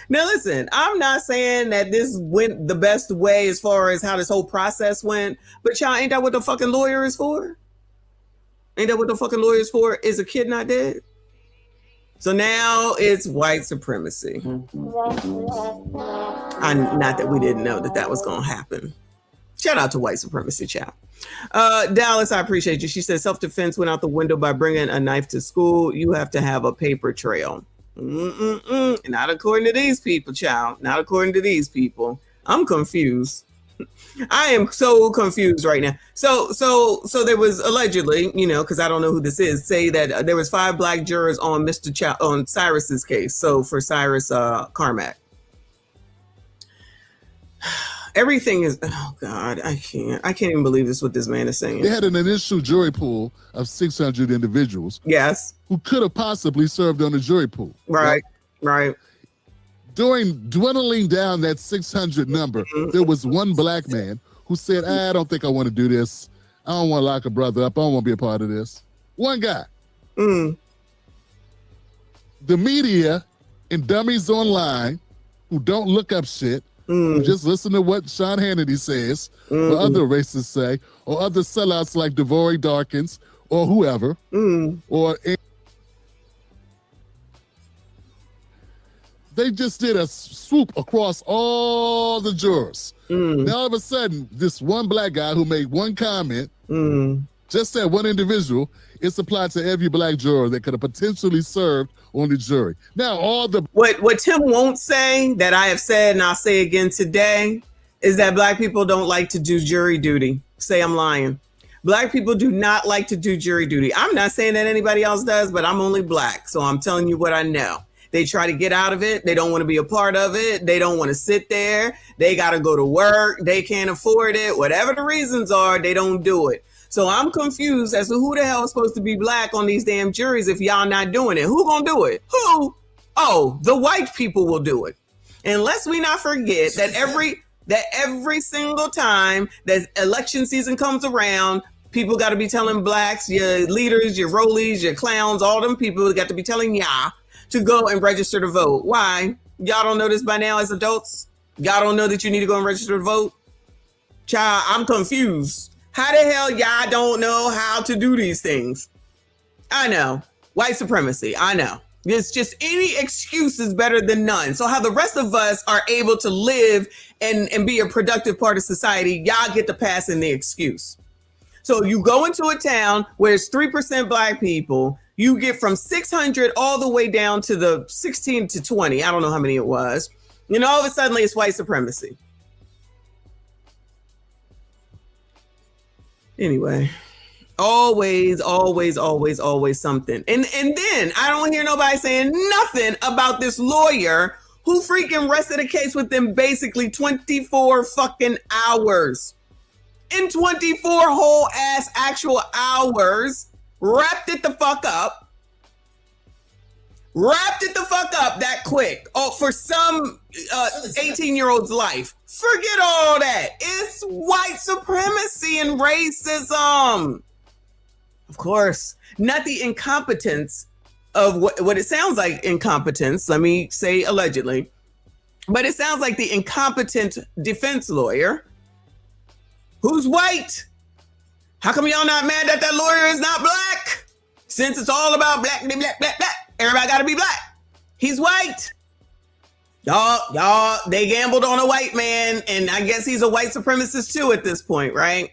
Now listen, I'm not saying that this went the best way as far as how this whole process went, but y'all, ain't that what the fucking lawyer is for? Is a kid not dead? So now it's white supremacy. Not that we didn't know that was going to happen. Shout out to white supremacy, child. Dallas, I appreciate you. She said self-defense went out the window by bringing a knife to school. You have to have a paper trail. Not according to these people, child. Not according to these people. I'm confused. I am so confused right now. So there was allegedly, because I don't know who this is, say that there was 5 black jurors on on Cyrus's case. So for Cyrus Carmack. Everything is, oh God, I can't even believe this, what this man is saying. They had an initial jury pool of 600 individuals. Yes. Who could have possibly served on the jury pool. Right. During dwindling down that 600 number, there was one black man who said, I don't think I want to do this. I don't want to lock a brother up. I don't want to be a part of this. One guy. The media and dummies online who don't look up shit, who just listen to what Sean Hannity says, or other racists say, or other sellouts like Devore Darkins, or whoever, or they just did a swoop across all the jurors. Now all of a sudden, this one black guy who made one comment, just that one individual, it's applied to every black juror that could have potentially served on the jury. Now, what Tim won't say, that I have said and I'll say again today, is that black people don't like to do jury duty. Say I'm lying. Black people do not like to do jury duty. I'm not saying that anybody else does, but I'm only black, so I'm telling you what I know. They try to get out of it. They don't want to be a part of it. They don't want to sit there. They got to go to work. They can't afford it. Whatever the reasons are, they don't do it. So I'm confused as to who the hell is supposed to be black on these damn juries if y'all not doing it. Who gonna do it? Who? Oh, the white people will do it. And lest we not forget that every single time that election season comes around, people got to be telling blacks, your leaders, your rollies, your clowns, all them people got to be telling y'all to go and register to vote. Why? Y'all don't know this by now as adults? Y'all don't know that you need to go and register to vote? Child, I'm confused. How the hell y'all don't know how to do these things? I know. White supremacy. I know. It's just any excuse is better than none. So how the rest of us are able to live and be a productive part of society, y'all get to pass in the excuse. So you go into a town where it's 3% black people, you get from 600 all the way down to the 16 to 20. I don't know how many it was. All of a sudden it's white supremacy. Anyway, always something. And then I don't hear nobody saying nothing about this lawyer who freaking rested a case within basically 24 fucking hours. In 24 whole ass actual hours, wrapped it the fuck up that quick. Oh, for some 18-year-old's life. Forget all that. It's white supremacy and racism. Of course, not the incompetence of what it sounds like incompetence. Let me say allegedly, but it sounds like the incompetent defense lawyer who's white. How come y'all not mad that lawyer is not black? Since it's all about black, everybody got to be black. He's white. Y'all, they gambled on a white man, and I guess he's a white supremacist too at this point, right?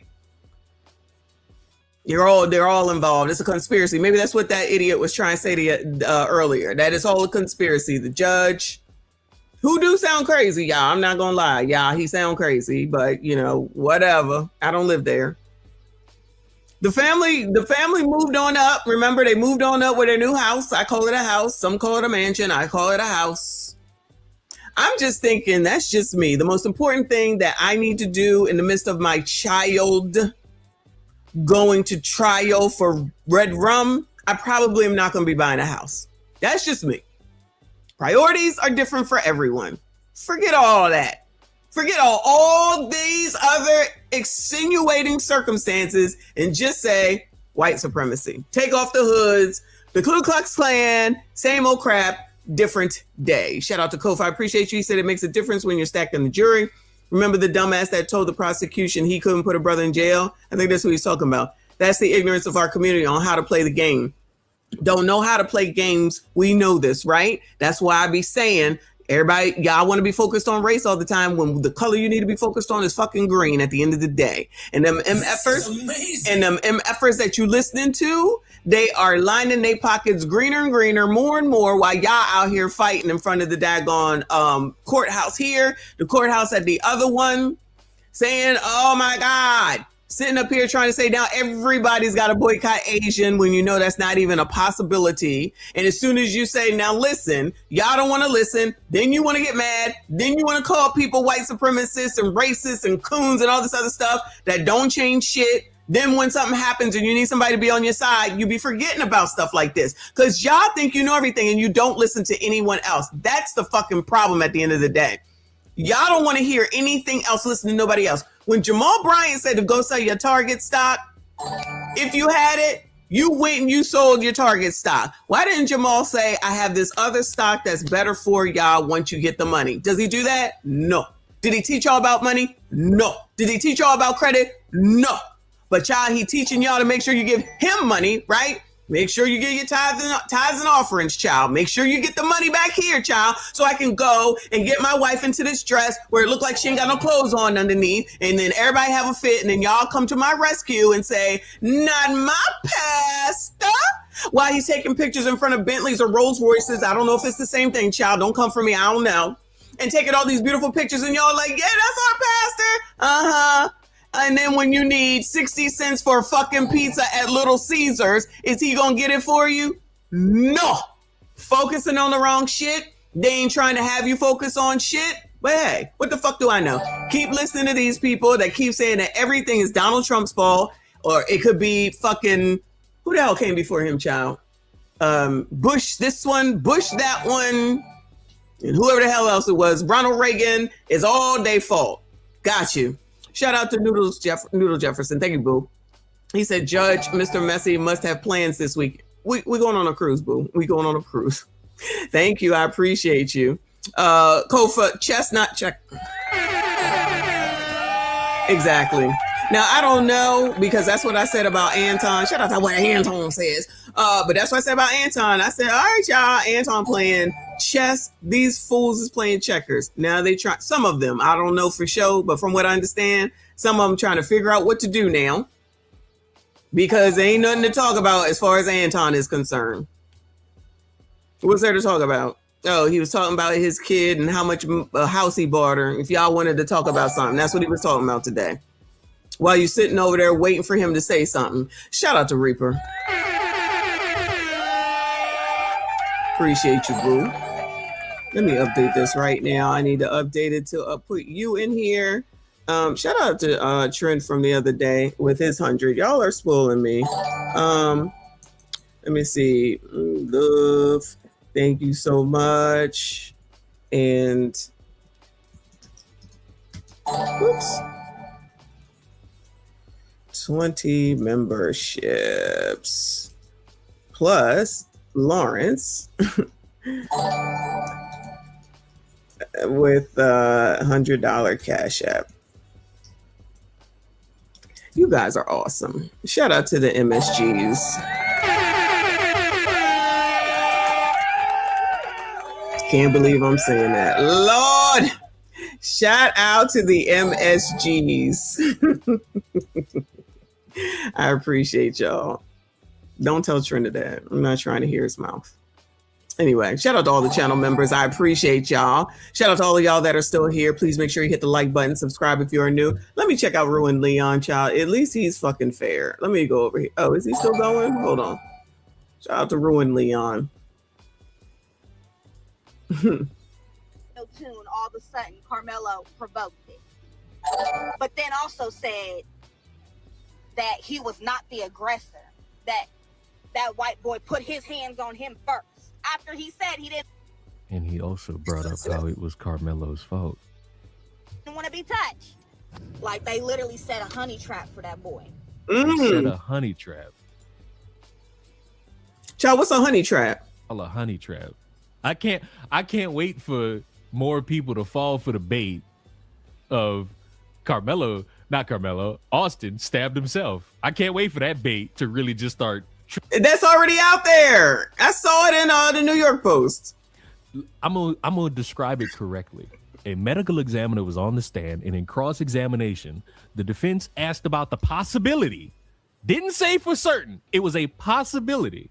They're all involved. It's a conspiracy. Maybe that's what that idiot was trying to say to you earlier. That it's all a conspiracy. The judge, who do sound crazy, y'all. I'm not gonna lie, y'all. He sound crazy, but whatever. I don't live there. The family moved on up. Remember, they moved on up with their new house. I call it a house. Some call it a mansion. I call it a house. I'm just thinking, that's just me. The most important thing that I need to do in the midst of my child going to trial for red rum, I probably am not going to be buying a house. That's just me. Priorities are different for everyone. Forget all that. Forget all these other extenuating circumstances and just say white supremacy. Take off the hoods, the Ku Klux Klan, same old crap, different day. Shout out to Kofi. I appreciate you. He said it makes a difference when you're stacking the jury. Remember the dumbass that told the prosecution he couldn't put a brother in jail? I think that's what he's talking about. That's the ignorance of our community on how to play the game. Don't know how to play games. We know this, right? That's why I be saying, everybody, y'all want to be focused on race all the time when the color you need to be focused on is fucking green at the end of the day. And them MFers that you listening to, they are lining their pockets greener and greener, more and more, while y'all out here fighting in front of the daggone courthouse here, the courthouse at the other one, saying, oh my God, sitting up here trying to say now everybody's got to boycott Asian when you know that's not even a possibility. And as soon as you say, now listen, y'all don't want to listen, then you want to get mad, then you want to call people white supremacists and racists and coons and all this other stuff that don't change shit. Then when something happens and you need somebody to be on your side, you be forgetting about stuff like this because y'all think you know everything and you don't listen to anyone else. That's the fucking problem at the end of the day. Y'all don't want to hear anything else, listen to nobody else. When Jamal Bryant said to go sell your Target stock, if you had it, you went and you sold your Target stock. Why didn't Jamal say, I have this other stock that's better for y'all once you get the money? Does he do that? No. Did he teach y'all about money? No. Did he teach y'all about credit? No. But y'all, he teaching y'all to make sure you give him money, right? Make sure you get your tithes and offerings, child. Make sure you get the money back here, child, so I can go and get my wife into this dress where it looked like she ain't got no clothes on underneath, and then everybody have a fit, and then y'all come to my rescue and say, not my pastor. While he's taking pictures in front of Bentleys or Rolls Royces. I don't know if it's the same thing, child. Don't come for me. I don't know. And taking all these beautiful pictures, and y'all like, yeah, that's our pastor. Uh-huh. And then when you need 60 cents for a fucking pizza at Little Caesars, is he gonna get it for you? No. Focusing on the wrong shit. They ain't trying to have you focus on shit. But hey, what the fuck do I know? Keep listening to these people that keep saying that everything is Donald Trump's fault, or it could be fucking, who the hell came before him, child? Bush this one, Bush that one, and whoever the hell else it was. Ronald Reagan is all their fault. Got you. Shout out to Noodle Jefferson. Thank you, boo. He said, Judge, Mr. Messi must have plans this week. We're going on a cruise, boo. We going on a cruise. Thank you. I appreciate you. Kofa, chestnut check. Exactly. Now, I don't know, because that's what I said about Anton. Shout out to what Anton says. But that's what I said about Anton. I said, all right, y'all, Anton playing chess. These fools is playing checkers. Now they try, some of them, I don't know for sure, but from what I understand, some of them trying to figure out what to do now because there ain't nothing to talk about as far as Anton is concerned. What's there to talk about? Oh, he was talking about his kid and how much a house he bought her. If y'all wanted to talk about something, that's what he was talking about today. While you're sitting over there waiting for him to say something. Shout out to Reaper. Appreciate you, boo. Let me update this right now. I need to update it to put you in here. Shout out to Trent from the other day with his 100. Y'all are spoiling me. Let me see. Love. Thank you so much. And whoops. 20 memberships. Plus Lawrence with $100 Cash App. You guys are awesome. Shout out to the MSGs. Can't believe I'm saying that. Lord, shout out to the MSGs. I appreciate y'all. Don't tell Trinidad. I'm not trying to hear his mouth. Anyway, shout out to all the channel members. I appreciate y'all. Shout out to all of y'all that are still here. Please make sure you hit the like button, subscribe if you're new. Let me check out Ruined Leon, child. At least he's fucking fair. Let me go over here. Oh, is he still going? Hold on. Shout out to Ruined Leon. Tune, all of a sudden, Karmelo provoked it. But then also said that he was not the aggressor, that that white boy put his hands on him first. After he said he didn't. And he also brought up how it was Karmelo's fault. Didn't want to be touched. Like they literally set a honey trap for that boy. They set a honey trap. Child, what's a honey trap? A honey trap. I can't wait for more people to fall for the bait of Austin stabbed himself. I can't wait for that bait to really just start. That's already out there. I saw it in the New York Post. I'm gonna describe it correctly. A medical examiner was on the stand, and in cross-examination, the defense asked about the possibility. Didn't say for certain. It was a possibility.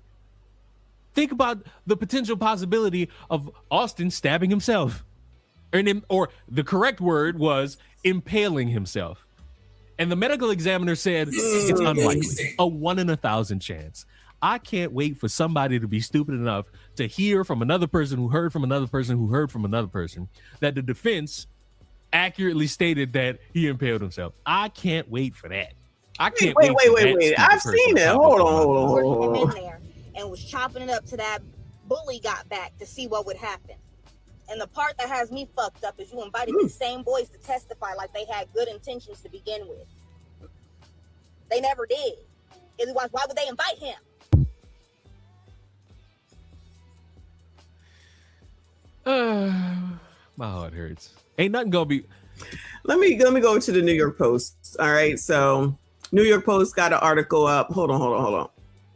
Think about the potential possibility of Austin stabbing himself. Or the correct word was impaling himself. And the medical examiner said it's unlikely, a 1 in 1,000 chance. I can't wait for somebody to be stupid enough to hear from another person who heard from another person who heard from another person that the defense accurately stated that he impaled himself. I can't wait for that. I can't wait. I've seen it. Hold on. Him in there and was chopping it up to that bully got back to see what would happen. And the part that has me fucked up is you invited these same boys to testify like they had good intentions to begin with. They never did. Otherwise, why would they invite him? My heart hurts. Ain't nothing gonna be. Let me go to the New York Post. All right, so New York Post got an article up. Hold on.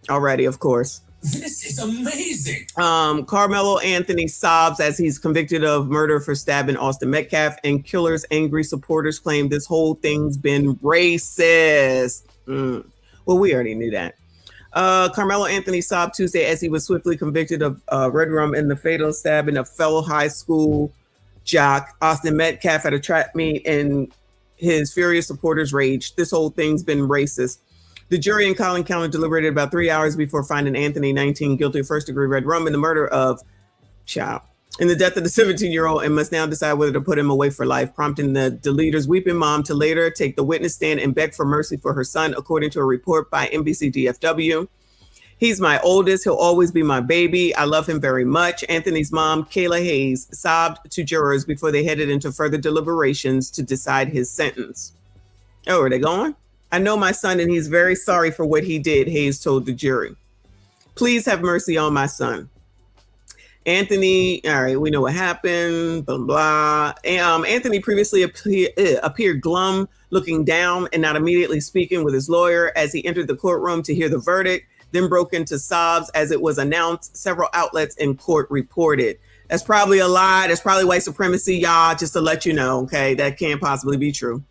Already, of course. This is amazing. Karmelo Anthony sobs as he's convicted of murder for stabbing Austin Metcalf, and killer's angry supporters claim this whole thing's been racist. Well, we already knew that. Karmelo Anthony sobbed Tuesday as he was swiftly convicted of red rum in the fatal stabbing of fellow high school jock Austin Metcalf at a track meet, and his furious supporters raged. This whole thing's been racist. The jury in Collin County deliberated about 3 hours before finding Anthony, 19, guilty of first-degree red rum in the murder of child in the death of the 17-year-old, and must now decide whether to put him away for life, prompting the deleter's weeping mom to later take the witness stand and beg for mercy for her son, according to a report by NBC DFW. He's my oldest. He'll always be my baby. I love him very much. Anthony's mom, Kayla Hayes, sobbed to jurors before they headed into further deliberations to decide his sentence. Oh, are they going? I know my son, and he's very sorry for what he did, Hayes told the jury. Please have mercy on my son. Anthony, all right, we know what happened, blah, blah. Anthony previously appeared glum, looking down and not immediately speaking with his lawyer as he entered the courtroom to hear the verdict, then broke into sobs as it was announced, several outlets in court reported. That's probably a lie. That's probably white supremacy, y'all, just to let you know, okay? That can't possibly be true.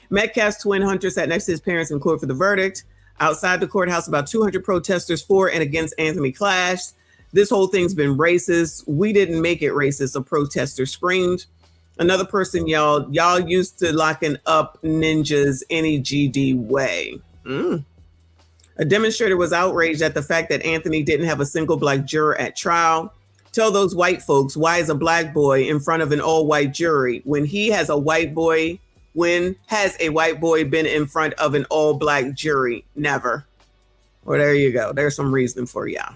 Metcalf's twin Hunter sat next to his parents in court for the verdict. Outside the courthouse, about 200 protesters for and against Anthony clashed. This whole thing's been racist. We didn't make it racist, a protester screamed. Another person yelled, y'all used to locking up ninjas any GD way. A demonstrator was outraged at the fact that Anthony didn't have a single black juror at trial. Tell those white folks, why is a black boy in front of an all-white jury when has a white boy been in front of an all-black jury? Never. Well, there you go. There's some reason for y'all.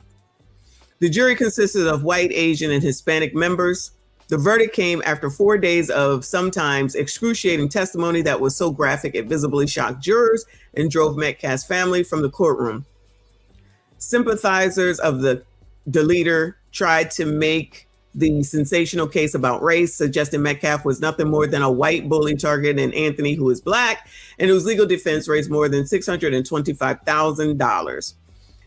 The jury consisted of white, Asian, and Hispanic members. The verdict came after 4 days of sometimes excruciating testimony that was so graphic it visibly shocked jurors and drove Metcalf's family from the courtroom. Sympathizers of the deleter tried to make the sensational case about race, suggesting Metcalf was nothing more than a white bully targeting Anthony, who is black, and whose legal defense raised more than $625,000.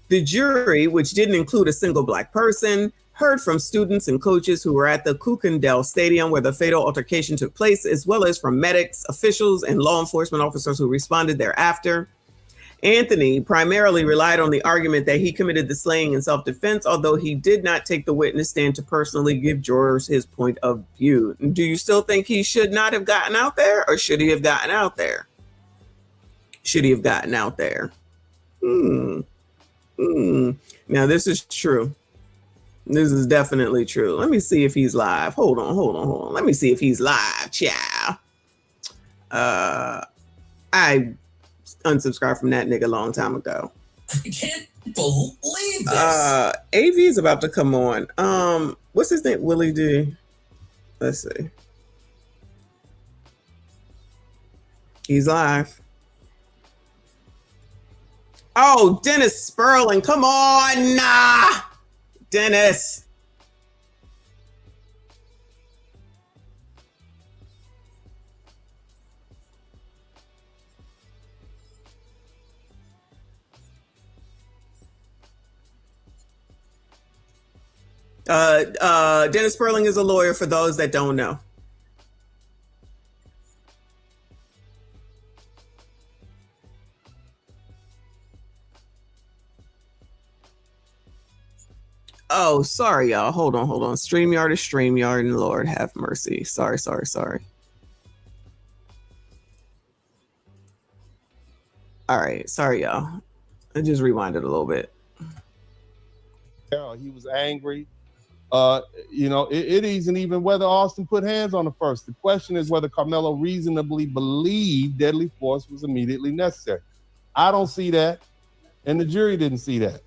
The jury, which didn't include a single black person, heard from students and coaches who were at the Kukendall Stadium where the fatal altercation took place, as well as from medics, officials, and law enforcement officers who responded thereafter. Anthony primarily relied on the argument that he committed the slaying in self-defense, although he did not take the witness stand to personally give jurors his point of view. Do you still think he should not have gotten out there, or should he have gotten out there? Should he have gotten out there? Now, this is true. This is definitely true. Let me see if he's live. Hold on. Let me see if he's live, child. I unsubscribed from that nigga a long time ago. Believe this. AV is about to come on. What's his name? Willie D. Let's see. He's live. Oh, Dennis Sperling. Come on. Nah. Dennis. Dennis Sperling is a lawyer for those that don't know. Oh, sorry, y'all. Hold on. StreamYard is StreamYard, and Lord have mercy. Sorry. All right. Sorry, y'all. I just rewinded a little bit. He was angry. It isn't even whether Austin put hands on the first. The question is whether Karmelo reasonably believed deadly force was immediately necessary. I don't see that, and the jury didn't see that.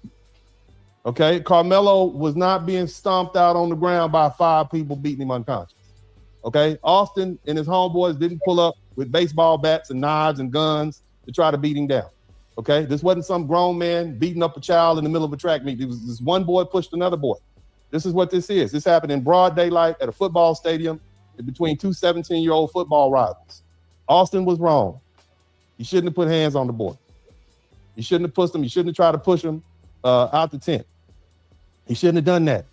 Okay, Karmelo was not being stomped out on the ground by 5 people beating him unconscious. Okay, Austin and his homeboys didn't pull up with baseball bats and knives and guns to try to beat him down. Okay, this wasn't some grown man beating up a child in the middle of a track meet. It was this one boy pushed another boy. This is what this is. This happened in broad daylight at a football stadium between 2 17-year-old football rivals. Austin was wrong. He shouldn't have put hands on the boy. He shouldn't have pushed him. He shouldn't have tried to push him out the tent. He shouldn't have done that.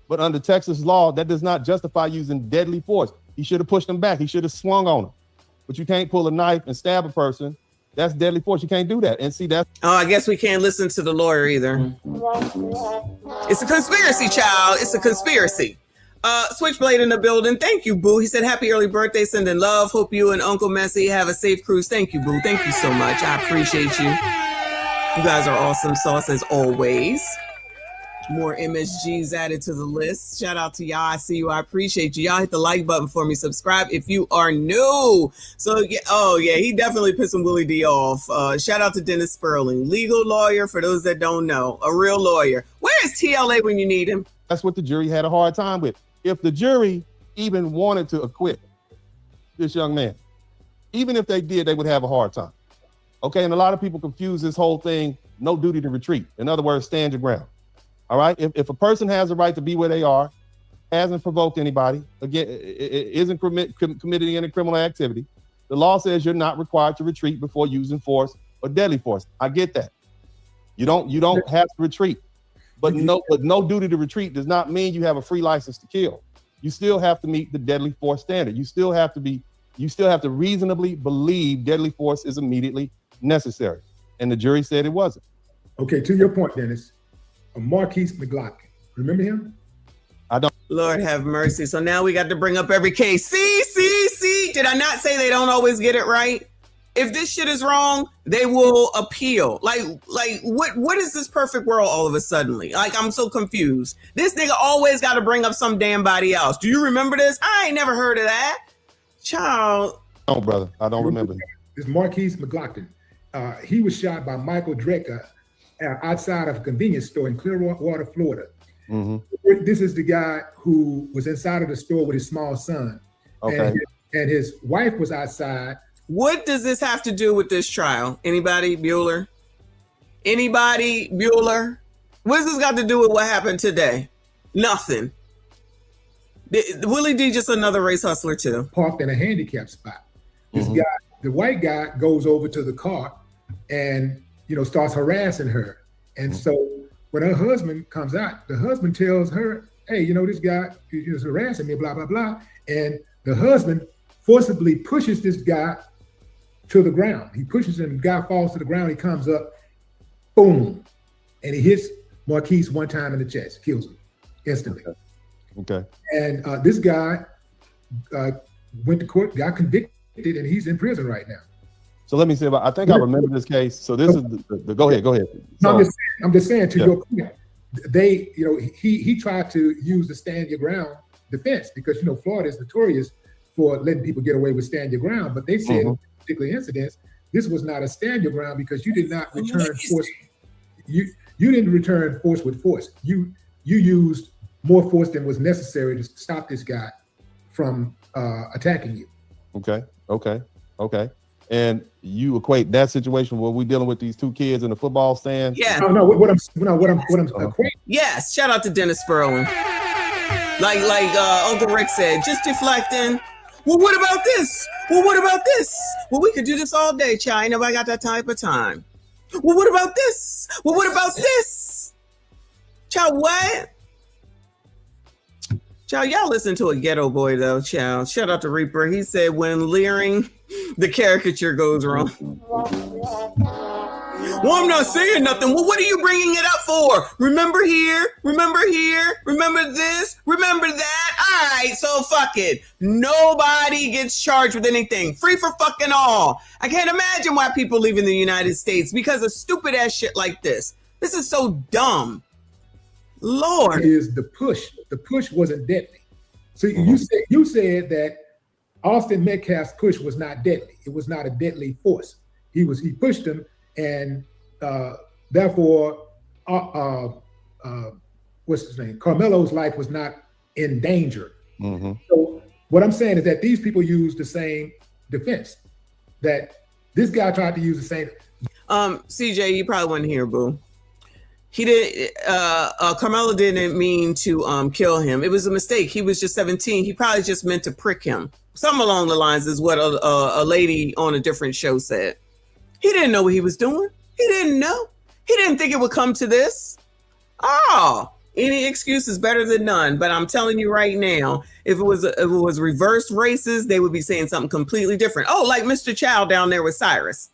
But under Texas law, that does not justify using deadly force. He should have pushed him back. He should have swung on him. But you can't pull a knife and stab a person. That's deadly force. You can't do that. And see, that's... Oh, I guess we can't listen to the lawyer either. It's a conspiracy, child. It's a conspiracy. Switchblade in the building. Thank you, Boo. He said, happy early birthday, sending love. Hope you and Uncle Messi have a safe cruise. Thank you, Boo. Thank you so much. I appreciate you. You guys are awesome sauce as always. More MSGs added to the list. Shout out to y'all. I see you. I appreciate you. Y'all hit the like button for me. Subscribe if you are new. So, yeah, he definitely pissing Willie D off. Shout out to Dennis Sperling, legal lawyer for those that don't know, a real lawyer. Where is TLA when you need him? That's what the jury had a hard time with. If the jury even wanted to acquit this young man, even if they did, they would have a hard time. Okay, and a lot of people confuse this whole thing, no duty to retreat. In other words, stand your ground. All right. If a person has a right to be where they are, hasn't provoked anybody, again, isn't committed any criminal activity, the law says you're not required to retreat before using force or deadly force. I get that. You don't have to retreat, but no duty to retreat does not mean you have a free license to kill. You still have to meet the deadly force standard. You still have to reasonably believe deadly force is immediately necessary. And the jury said it wasn't. Okay, to your point, Dennis. Marquise McLaughlin. Remember him? I don't. Lord have mercy. So now we got to bring up every case. See. Did I not say they don't always get it right? If this shit is wrong, they will appeal. Like what is this perfect world all of a sudden? Like, I'm so confused. This nigga always got to bring up some damn body else. Do you remember this? I ain't never heard of that. Child. No, brother. I don't remember. It's Marquise McLaughlin. He was shot by Michael Drecker outside of a convenience store in Clearwater, Florida. Mm-hmm. This is the guy who was inside of the store with his small son. Okay. And his wife was outside. What does this have to do with this trial? Anybody? Bueller? Anybody? Bueller? What's this got to do with what happened today? Nothing. Willie D just another race hustler too. Parked in a handicap spot. This guy, the white guy, goes over to the car and starts harassing her. And so when her husband comes out, the husband tells her, hey, this guy is harassing me, blah, blah, blah. And the husband forcibly pushes this guy to the ground. He pushes him, the guy falls to the ground, he comes up, boom. And he hits Marquise one time in the chest, kills him instantly. Okay. And this guy went to court, got convicted, and he's in prison right now. So let me say, I think I remember this case. So this is the go ahead. No, I'm just saying to your point, he tried to use the stand your ground defense because, Florida is notorious for letting people get away with stand your ground. But they said in particular incidents, this was not a stand your ground because you did not return force. You didn't return force with force. You used more force than was necessary to stop this guy from attacking you. Okay. And you equate that situation where we're dealing with these two kids in the football stand? Yeah. No, what I'm equating. Yes. Shout out to Dennis Sperling. Like Uncle Rick said, just deflecting. Well, what about this? Well, what about this? Well, we could do this all day, child. Ain't nobody got that type of time. Well, what about this? Well, what about this? Child, what? Child, y'all listen to a ghetto boy, though, child. Shout out to Reaper. He said, when leering, the caricature goes wrong. Well, I'm not saying nothing. Well, what are you bringing it up for? Remember here, remember this, remember that. All right, so fuck it. Nobody gets charged with anything. Free for fucking all. I can't imagine why people leave in the United States because of stupid ass shit like this. This is so dumb. Lord. Is the push. The push wasn't deadly. So you said that Austin Metcalf's push was not deadly. It was not a deadly force. He pushed him, and therefore, what's his name? Karmelo's life was not in danger. So what I'm saying is that these people used the same defense. That this guy tried to use the same. CJ, you probably wasn't here, boo. He did. Karmelo didn't mean to kill him. It was a mistake. He was just 17. He probably just meant to prick him. Something along the lines is what a lady on a different show said. He didn't know what he was doing. He didn't know. He didn't think it would come to this. Oh, any excuse is better than none. But I'm telling you right now, if it was reversed races, they would be saying something completely different. Oh, like Mr. Chow down there with Cyrus.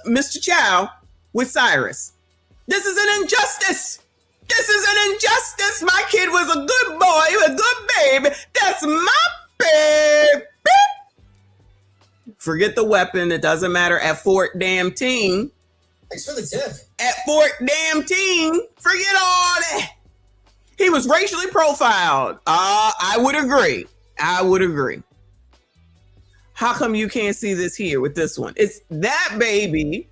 Mr. Chow with Cyrus. This is an injustice. This is an injustice. My kid was a good boy, a good babe. That's my baby. Forget the weapon. It doesn't matter. At Fort Damn Team. Thanks for the tip. At Fort Damn Team. Forget all that. He was racially profiled. I would agree. How come you can't see this here with this one? It's that baby.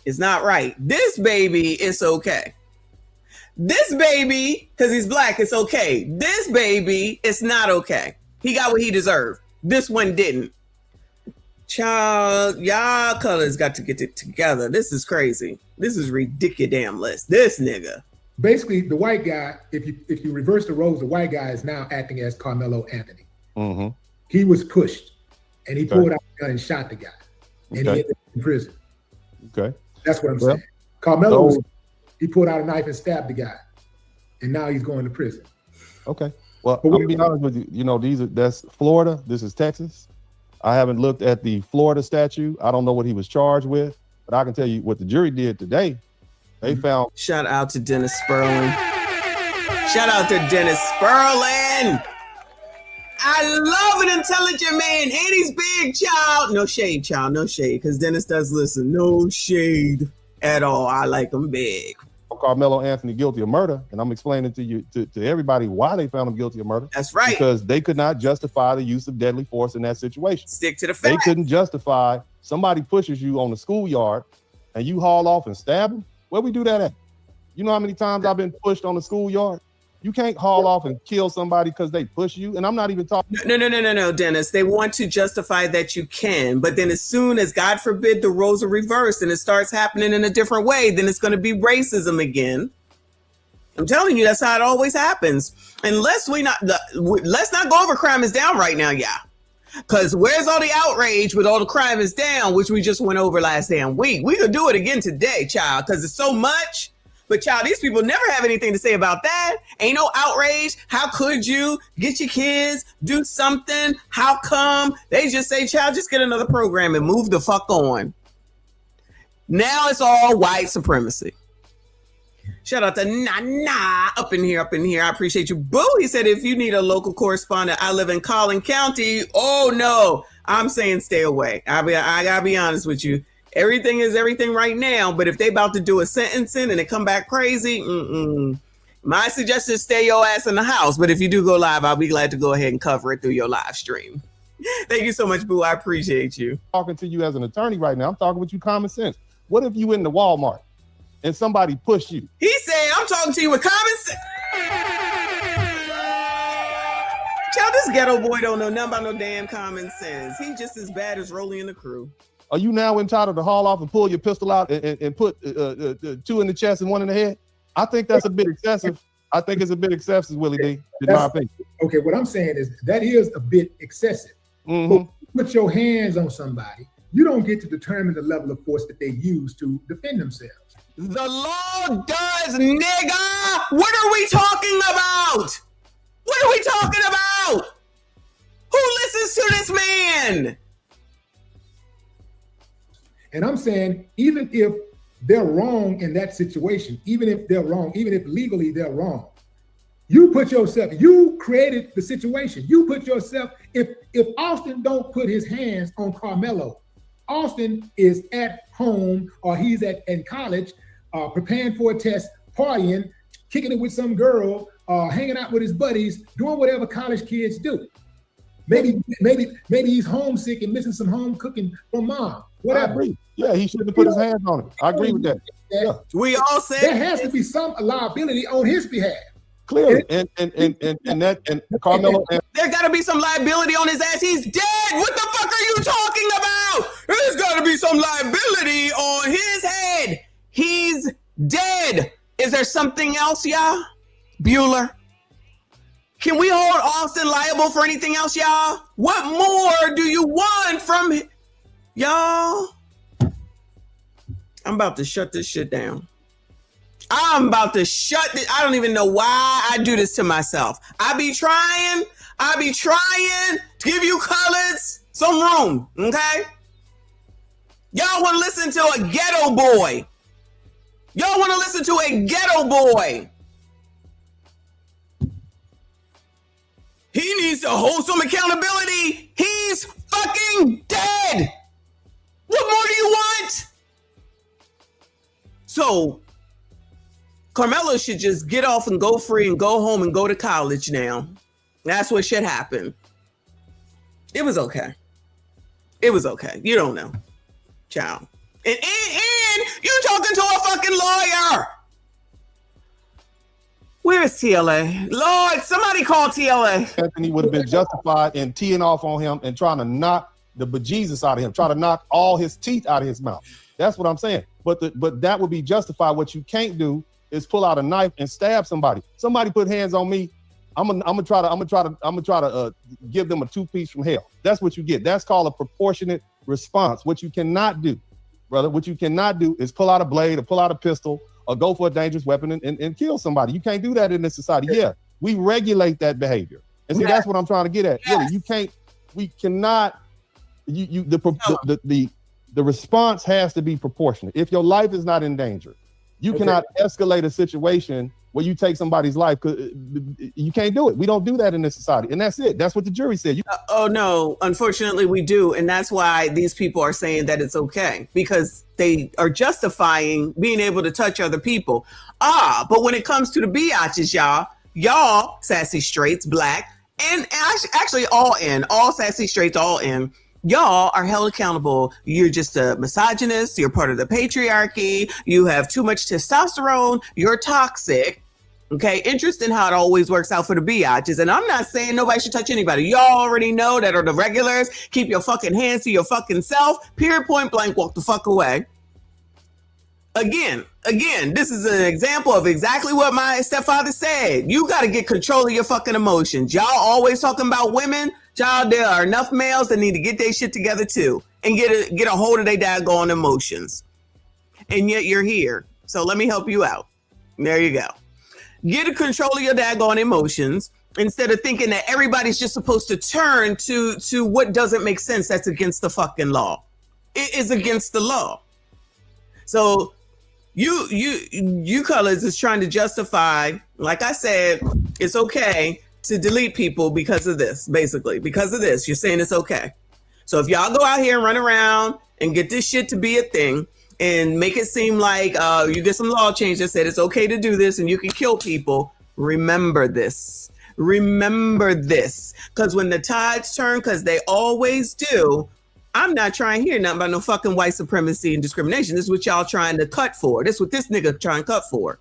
It's not right. This baby, it's okay. This baby, because he's black, it's okay. This baby, it's not okay. He got what he deserved. This one didn't. Child, y'all colors got to get it together. This is crazy. This is ridiculous. This nigga. Basically, the white guy, if you reverse the roles, the white guy is now acting as Karmelo Anthony. He was pushed, and he pulled out a gun and shot the guy, and he ended up in prison. Okay. That's what I'm saying. Karmelo, he pulled out a knife and stabbed the guy, and now he's going to prison. Okay. Well, I'm gonna be honest with you. You know, that's Florida. This is Texas. I haven't looked at the Florida statute. I don't know what he was charged with, but I can tell you what the jury did today. They found. Shout out to Dennis Sperling. Shout out to Dennis Sperling. I love an intelligent man, and he's big, child. No shade, child. No shade, because Dennis does listen. No shade at all. I like him big. Karmelo Anthony guilty of murder, and I'm explaining to you, to everybody, why they found him guilty of murder. That's right. Because they could not justify the use of deadly force in that situation. Stick to the They facts. couldn't justify somebody pushes you on the schoolyard and you haul off and stab him. Where we do that at? You know how many times I've been pushed on the schoolyard? You can't haul off and kill somebody because they push you. And I'm not even talking. No, Dennis. They want to justify that you can. But then as soon as, God forbid, the roles are reversed and it starts happening in a different way, then it's going to be racism again. I'm telling you, that's how it always happens. Unless let's not go over crime is down right now, yeah. Because where's all the outrage with all the crime is down, which we just went over last damn week? We could do it again today, child, because it's so much. But child, these people never have anything to say about that. Ain't no outrage. How could you get your kids, do something? How come? They just say, child, just get another program and move the fuck on. Now it's all white supremacy. Shout out to Nana up in here. I appreciate you. Boo, he said, if you need a local correspondent, I live in Collin County. Oh no, I'm saying stay away. I gotta be honest with you. Everything is everything right now, but if they about to do a sentencing and it come back crazy, my suggestion is stay your ass in the house. But if you do go live, I'll be glad to go ahead and cover it through your live stream. Thank you so much, Boo. I appreciate you. Talking to you as an attorney right now. I'm talking with you common sense. What if you in the Walmart and somebody push you. He said, I'm talking to you with common sense. Child, this ghetto boy don't know nothing about no damn common sense. He just as bad as Rolly and the crew. Are you now entitled to haul off and pull your pistol out and put 2 in the chest and 1 in the head? I think that's a bit excessive. I think it's a bit excessive, Willie D, in my opinion. Okay, what I'm saying is that is a bit excessive. Put your hands on somebody. You don't get to determine the level of force that they use to defend themselves. The law does, nigga. What are we talking about? What are we talking about? Who listens to this man? And I'm saying, even if they're wrong in that situation, even if they're wrong, even if legally they're wrong, you put yourself, you created the situation. You put yourself, if Austin don't put his hands on Karmelo, Austin is at home or he's in college, preparing for a test, partying, kicking it with some girl, hanging out with his buddies, doing whatever college kids do. Maybe he's homesick and missing some home cooking from mom. Whatever. I agree. Yeah, he shouldn't have put his hands on it. I agree with that. Yeah. We all said there has to be some liability on his behalf. Clearly, and Karmelo. There got to be some liability on his ass. He's dead. What the fuck are you talking about? There's got to be some liability on his head. He's dead. Is there something else, y'all? Bueller. Can we hold Austin liable for anything else, y'all? What more do you want from y'all? I'm about to shut this shit down. I'm about to shut this. I don't even know why I do this to myself. I be trying to give you colors some room, okay? Y'all want to listen to a ghetto boy. Y'all want to listen to a ghetto boy. He needs to hold some accountability. He's fucking dead. What more do you want? So, Karmelo should just get off and go free and go home and go to college now. That's what should happen. It was okay. It was okay. You don't know. Ciao. And you talking to a fucking lawyer. Where is TLA? Lord, somebody call TLA. Anthony would have been justified in teeing off on him and trying to knock the bejesus out of him, try to knock all his teeth out of his mouth. That's what I'm saying. But that would be justified. What you can't do is pull out a knife and stab somebody. Somebody put hands on me. I'm gonna try to give them a 2-piece from hell. That's what you get. That's called a proportionate response. What you cannot do, brother, what you cannot do is pull out a blade or pull out a pistol or go for a dangerous weapon and kill somebody. You can't do that in this society. Yeah, we regulate that behavior. And see, that's what I'm trying to get at. Really, you can't, we cannot, the response has to be proportionate. If your life is not in danger, you cannot escalate a situation where you take somebody's life. You can't do it. We don't do that in this society. And that's it. That's what the jury said. Oh, no. Unfortunately, we do. And that's why these people are saying that it's okay, because they are justifying being able to touch other people. But when it comes to the biatches, y'all sassy straights, black, and actually all sassy straights, all in, y'all are held accountable. You're just a misogynist. You're part of the patriarchy. You have too much testosterone. You're toxic. Okay. Interest in how it always works out for the biatches. And I'm not saying nobody should touch anybody. Y'all already know that are the regulars. Keep your fucking hands to your fucking self. Period, point blank, walk the fuck away. Again, this is an example of exactly what my stepfather said. You got to get control of your fucking emotions. Y'all always talking about women. Child, there are enough males that need to get their shit together too and get a hold of their daggone emotions. And yet you're here. So let me help you out. There you go. Get a control of your daggone emotions instead of thinking that everybody's just supposed to turn to what doesn't make sense. That's against the fucking law. It is against the law. So you colors is trying to justify, like I said, it's okay to delete people because of this, basically. Because of this, you're saying it's okay. So if y'all go out here and run around and get this shit to be a thing and make it seem like you get some law change that said it's okay to do this and you can kill people, remember this. Remember this. Because when the tides turn, because they always do, I'm not trying to hear nothing about no fucking white supremacy and discrimination. This is what y'all trying to cut for. This is what this nigga trying to cut for.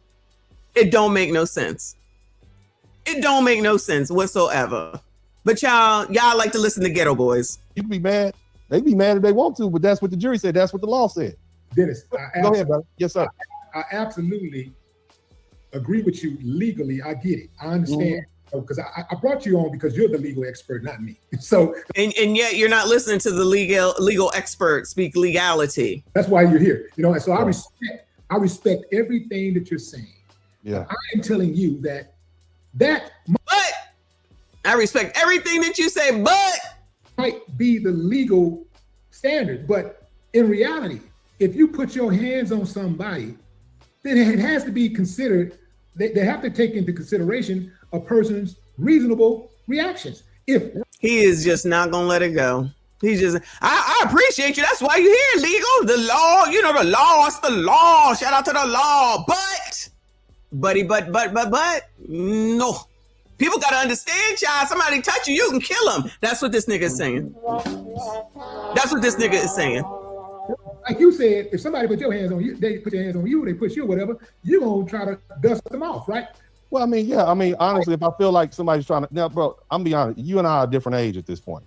It don't make no sense. It don't make no sense whatsoever. But y'all like to listen to Ghetto Boys. You can be mad. They be mad if they want to, but that's what the jury said. That's what the law said. Dennis, go ahead, brother. Yes, sir. I absolutely agree with you legally. I get it. I understand. Because I brought you on because you're the legal expert, not me. So and yet you're not listening to the legal expert speak legality. That's why you're here. You know, and so I respect everything that you're saying. Yeah. I am telling you that but I respect everything that you say, but might be the legal standard. But in reality, if you put your hands on somebody, then it has to be considered. They have to take into consideration a person's reasonable reactions. If he is just not gonna let it go. He's just, I appreciate you. That's why you're here, legal. The law, you know, the law, it's the law. Shout out to the law. But no. People gotta understand, child. Somebody touch you, you can kill them. That's what this nigga is saying. That's what this nigga is saying. Like you said, if somebody put your hands on you, they put their hands on you, they push you, whatever, you're gonna try to dust them off, right? Well, I mean, yeah. I mean, honestly, if I feel like somebody's trying to, now, bro, I'm be honest, you and I are a different age at this point.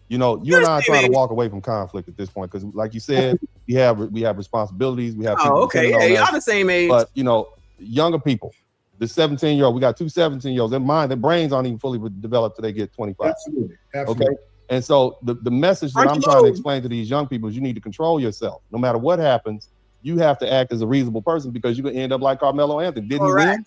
You know, you and I are trying to walk away from conflict at this point because, like you said, we have responsibilities. We have. Oh, okay. Yeah, y'all the same age. But you know, younger people, the 17-year-old, we got two 17-year-olds. Their brains aren't even fully developed till they get 25. Absolutely. Okay. And so the message that I'm trying to explain to these young people is you need to control yourself. No matter what happens, you have to act as a reasonable person because you can end up like Karmelo Anthony. Didn't he win?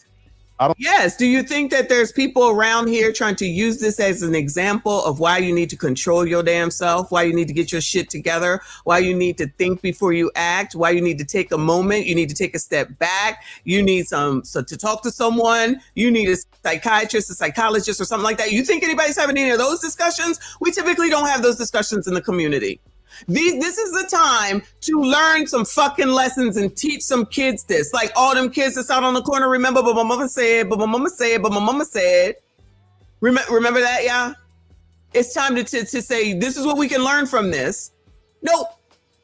Yes. Do you think that there's people around here trying to use this as an example of why you need to control your damn self, why you need to get your shit together, why you need to think before you act, why you need to take a moment, you need to take a step back, you need to talk to someone, you need a psychiatrist, a psychologist, or something like that? You think anybody's having any of those discussions? We typically don't have those discussions in the community. This is the time to learn some fucking lessons and teach some kids this. Like all them kids that's out on the corner, remember, but my mama said, but my mama said, but my mama said. Remember that, y'all? It's time to say, this is what we can learn from this. Nope.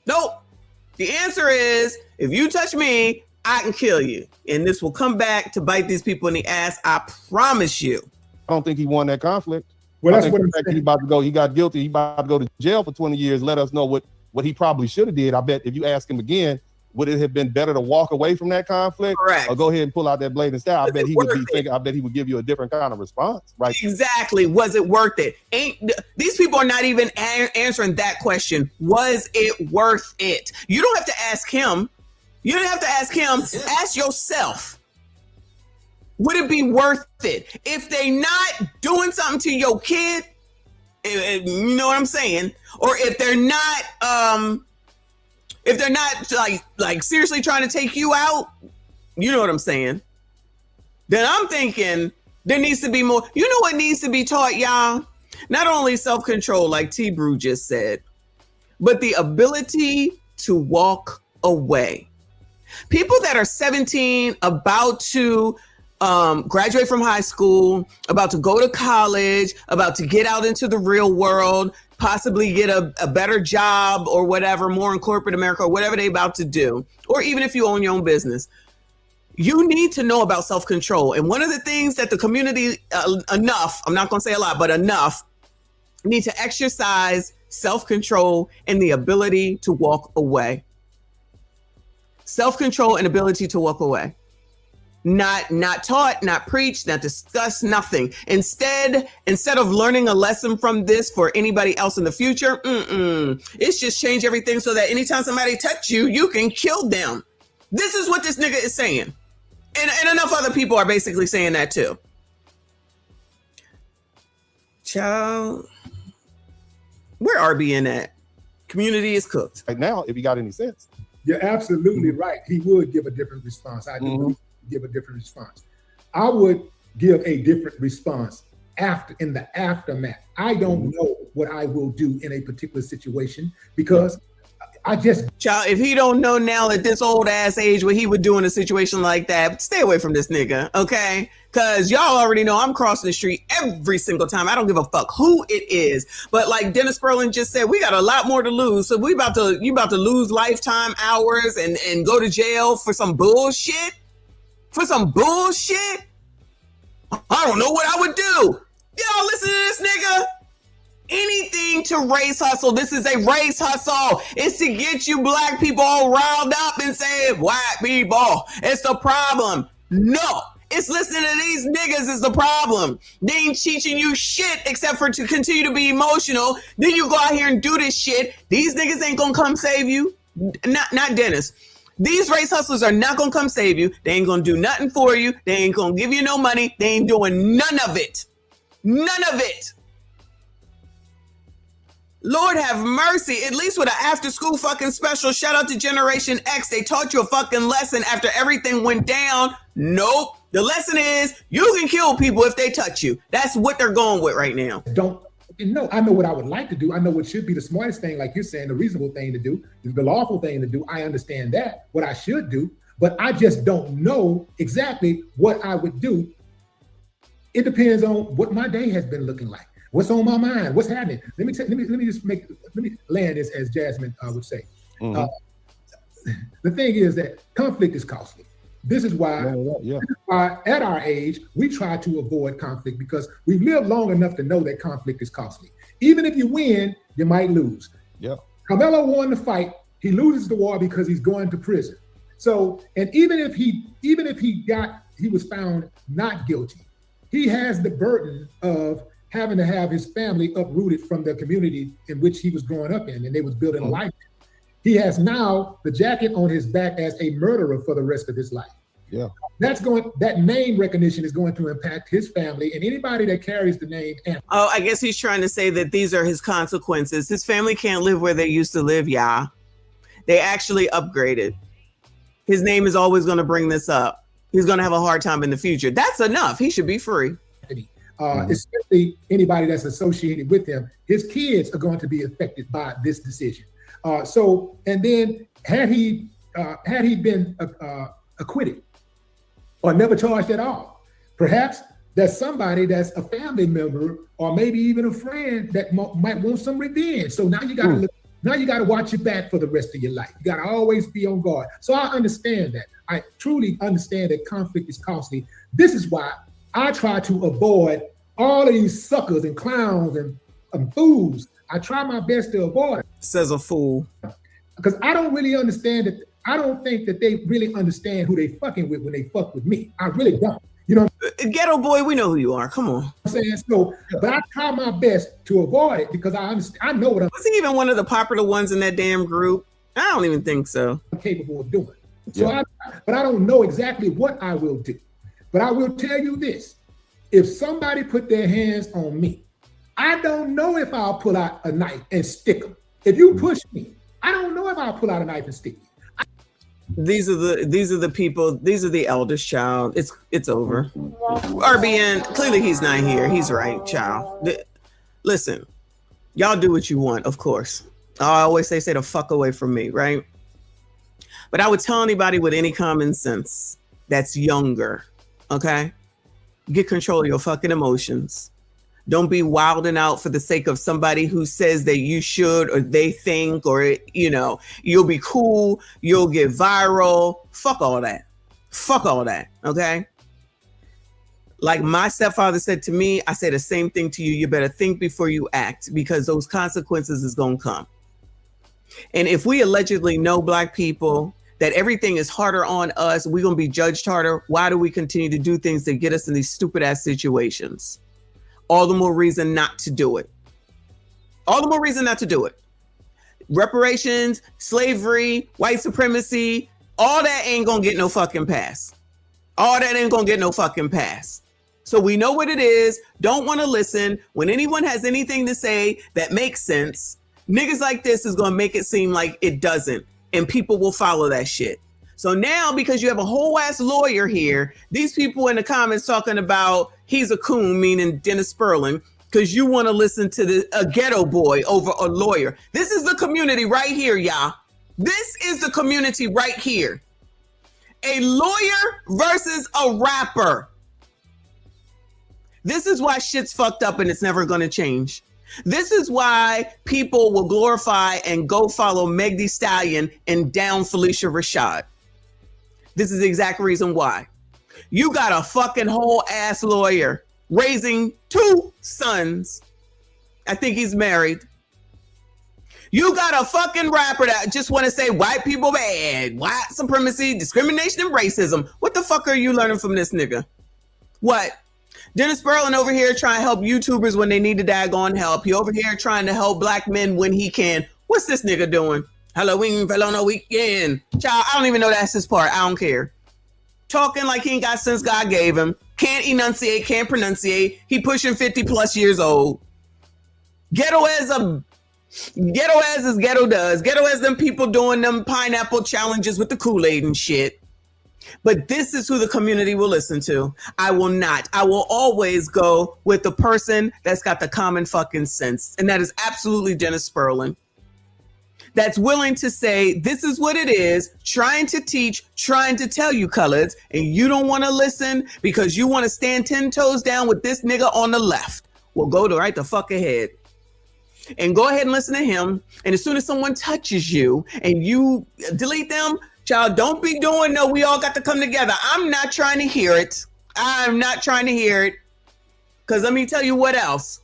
The answer is, if you touch me, I can kill you. And this will come back to bite these people in the ass. I promise you. I don't think he won that conflict. Well, that's what he about to go. He got guilty. He about to go to jail for 20 years. Let us know what he probably should have did. I bet if you ask him again, would it have been better to walk away from that conflict? Correct. Or go ahead and pull out that blade and stab? I bet he would be thinking. I bet he would give you a different kind of response, right? Exactly. Was it worth it? These people are not even answering that question. Was it worth it? You don't have to ask him. You don't have to ask him. Ask yourself. Would it be worth it? If they not doing something to your kid, you know what I'm saying? Or if they're not like seriously trying to take you out, you know what I'm saying? Then I'm thinking there needs to be more. You know what needs to be taught, y'all? Not only self-control, like T. Brew just said, but the ability to walk away. People that are 17, about to graduate from high school, about to go to college, about to get out into the real world, possibly get a better job or whatever, more in corporate America or whatever they about to do, or even if you own your own business, you need to know about self-control. And one of the things that the community, enough, I'm not going to say a lot, but enough, need to exercise self-control and the ability to walk away. Self-control and ability to walk away. Not taught, not preached, not discussed, nothing. Instead of learning a lesson from this for anybody else in the future, it's just change everything so that anytime somebody touch you, you can kill them. This is what this nigga is saying. And enough other people are basically saying that too. Child, where RBN at? Community is cooked. Right now, if you got any sense. You're absolutely right. He would give a different response. I do give a different response. I would give a different response in the aftermath. I don't know what I will do in a particular situation because Child, if he don't know now at this old ass age what he would do in a situation like that, stay away from this nigga, okay? Because y'all already know I'm crossing the street every single time. I don't give a fuck who it is. But like Dennis Sperling just said, we got a lot more to lose. So you about to lose lifetime hours and go to jail for some bullshit? For some bullshit? I don't know what I would do. Y'all listen to this nigga. Anything to race hustle. This is a race hustle. It's to get you black people all riled up and say, white people, it's the problem. No, it's listening to these niggas is the problem. They ain't teaching you shit except for to continue to be emotional. Then you go out here and do this shit. These niggas ain't gonna come save you. Not Dennis. These race hustlers are not gonna come save you. They ain't gonna do nothing for you. They ain't gonna give you no money. They ain't doing none of it. None of it. Lord have mercy, at least with an after school fucking special. Shout out to Generation X. They taught you a fucking lesson after everything went down. Nope. The lesson is you can kill people if they touch you. That's what they're going with right now. I know what I would like to do. I know what should be the smartest thing, like you're saying, the reasonable thing to do, the lawful thing to do. I understand that, what I should do, but I just don't know exactly what I would do. It depends on what my day has been looking like. What's on my mind? What's happening? Let me land this, as Jasmine would say. Mm-hmm. The thing is that conflict is costly. This is why at our age, we try to avoid conflict because we've lived long enough to know that conflict is costly. Even if you win, you might lose. Yeah. Karmelo won the fight. He loses the war because he's going to prison. So, and even if he was found not guilty, he has the burden of having to have his family uprooted from the community in which he was growing up in, and they was building a life. He has now the jacket on his back as a murderer for the rest of his life. Yeah. That name recognition is going to impact his family and anybody that carries the name. Oh, I guess he's trying to say that these are his consequences. His family can't live where they used to live, y'all. They actually upgraded. His name is always going to bring this up. He's going to have a hard time in the future. That's enough. He should be free. Especially anybody that's associated with him. His kids are going to be affected by this decision. And then had he been acquitted or never charged at all, perhaps there's somebody that's a family member or maybe even a friend that might want some revenge. So now you got to look. Now you got to watch your back for the rest of your life. You got to always be on guard. So I understand that. I truly understand that conflict is costly. This is why I try to avoid all of these suckers and clowns and fools. I try my best to avoid it. Says a fool. Because I don't really understand it. I don't think that they really understand who they fucking with when they fuck with me. I really don't. You know, Ghetto boy, we know who you are. Come on. I'm saying so, but I try my best to avoid it because I understand. I know what I'm. Was he even one of the popular ones in that damn group? I don't even think so. Capable of doing. So, but I don't know exactly what I will do. But I will tell you this: if somebody put their hands on me, I don't know if I'll pull out a knife and stick them. If you push me, I don't know if I'll pull out a knife and stick you. These are the people. These are the eldest child. It's over. RBN, clearly he's not here. He's right, child. Listen, y'all do what you want, of course. I always say the fuck away from me, right? But I would tell anybody with any common sense that's younger, okay? Get control of your fucking emotions. Don't be wilding out for the sake of somebody who says that you should or they think or, you know, you'll be cool, you'll get viral. Fuck all that. Fuck all that, okay? Like my stepfather said to me, I say the same thing to you. You better think before you act because those consequences is going to come. And if we allegedly know Black people that everything is harder on us, we're going to be judged harder. Why do we continue to do things that get us in these stupid ass situations? All the more reason not to do it. All the more reason not to do it. Reparations, slavery, white supremacy, all that ain't gonna get no fucking pass. All that ain't gonna get no fucking pass. So we know what it is. Don't want to listen. When anyone has anything to say that makes sense, niggas like this is gonna make it seem like it doesn't. And people will follow that shit. So now, because you have a whole ass lawyer here, these people in the comments talking about he's a coon, meaning Dennis Sperling, because you want to listen to a ghetto boy over a lawyer. This is the community right here, y'all. This is the community right here. A lawyer versus a rapper. This is why shit's fucked up and it's never going to change. This is why people will glorify and go follow Meg Thee Stallion and down Felicia Rashad. This is the exact reason why. You got a fucking whole ass lawyer raising 2 sons. I think he's married. You got a fucking rapper that just want to say white people bad, white supremacy, discrimination, and racism. What the fuck are you learning from this nigga? What? Dennis Berlin over here trying to help YouTubers when they need to daggone help. He over here trying to help black men when he can. What's this nigga doing? Halloween fell on a weekend. Child, I don't even know that's his part. I don't care. Talking like he ain't got sense God gave him. Can't enunciate, can't pronunciate. He pushing 50 plus years old. Ghetto as ghetto does. Ghetto as them people doing them pineapple challenges with the Kool-Aid and shit. But this is who the community will listen to. I will not. I will always go with the person that's got the common fucking sense. And that is absolutely Dennis Sperlin. That's willing to say, this is what it is, trying to teach, trying to tell you colors, and you don't want to listen because you want to stand 10 toes down with this nigga on the left. Well, go to right the fuck ahead. And go ahead and listen to him. And as soon as someone touches you and you delete them, child, don't be doing no, we all got to come together. I'm not trying to hear it. I'm not trying to hear it. Because let me tell you what else.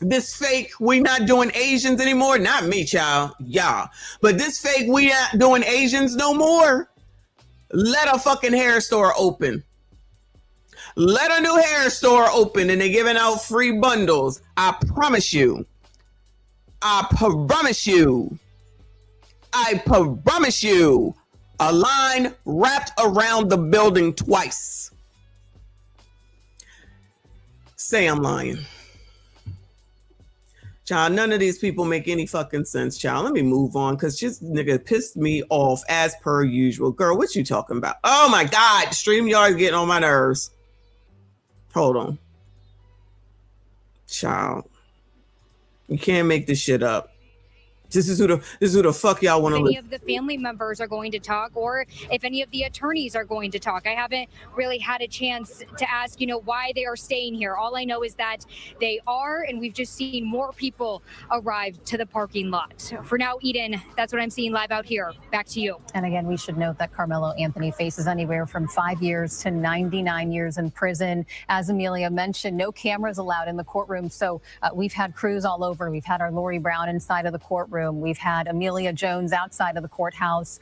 This fake, we not doing Asians anymore. Not me, child. Yeah. But this fake, we not doing Asians no more. Let a fucking hair store open. Let a new hair store open and they're giving out free bundles. I promise you. I promise you. I promise you. A line wrapped around the building twice. Say I'm lying. Child, none of these people make any fucking sense, child. Let me move on because this nigga pissed me off as per usual. Girl, what you talking about? Oh my God, StreamYard's getting on my nerves. Hold on. Child. You can't make this shit up. This is who the fuck y'all want to listen. If any of the family members are going to talk, or if any of the attorneys are going to talk. I haven't really had a chance to ask, why they are staying here. All I know is that they are, and we've just seen more people arrive to the parking lot. For now, Eden, that's what I'm seeing live out here. Back to you. And again, we should note that Karmelo Anthony faces anywhere from 5 years to 99 years in prison. As Amelia mentioned, no cameras allowed in the courtroom. So we've had crews all over. We've had our Lori Brown inside of the courtroom. We've had Amelia Jones outside of the courthouse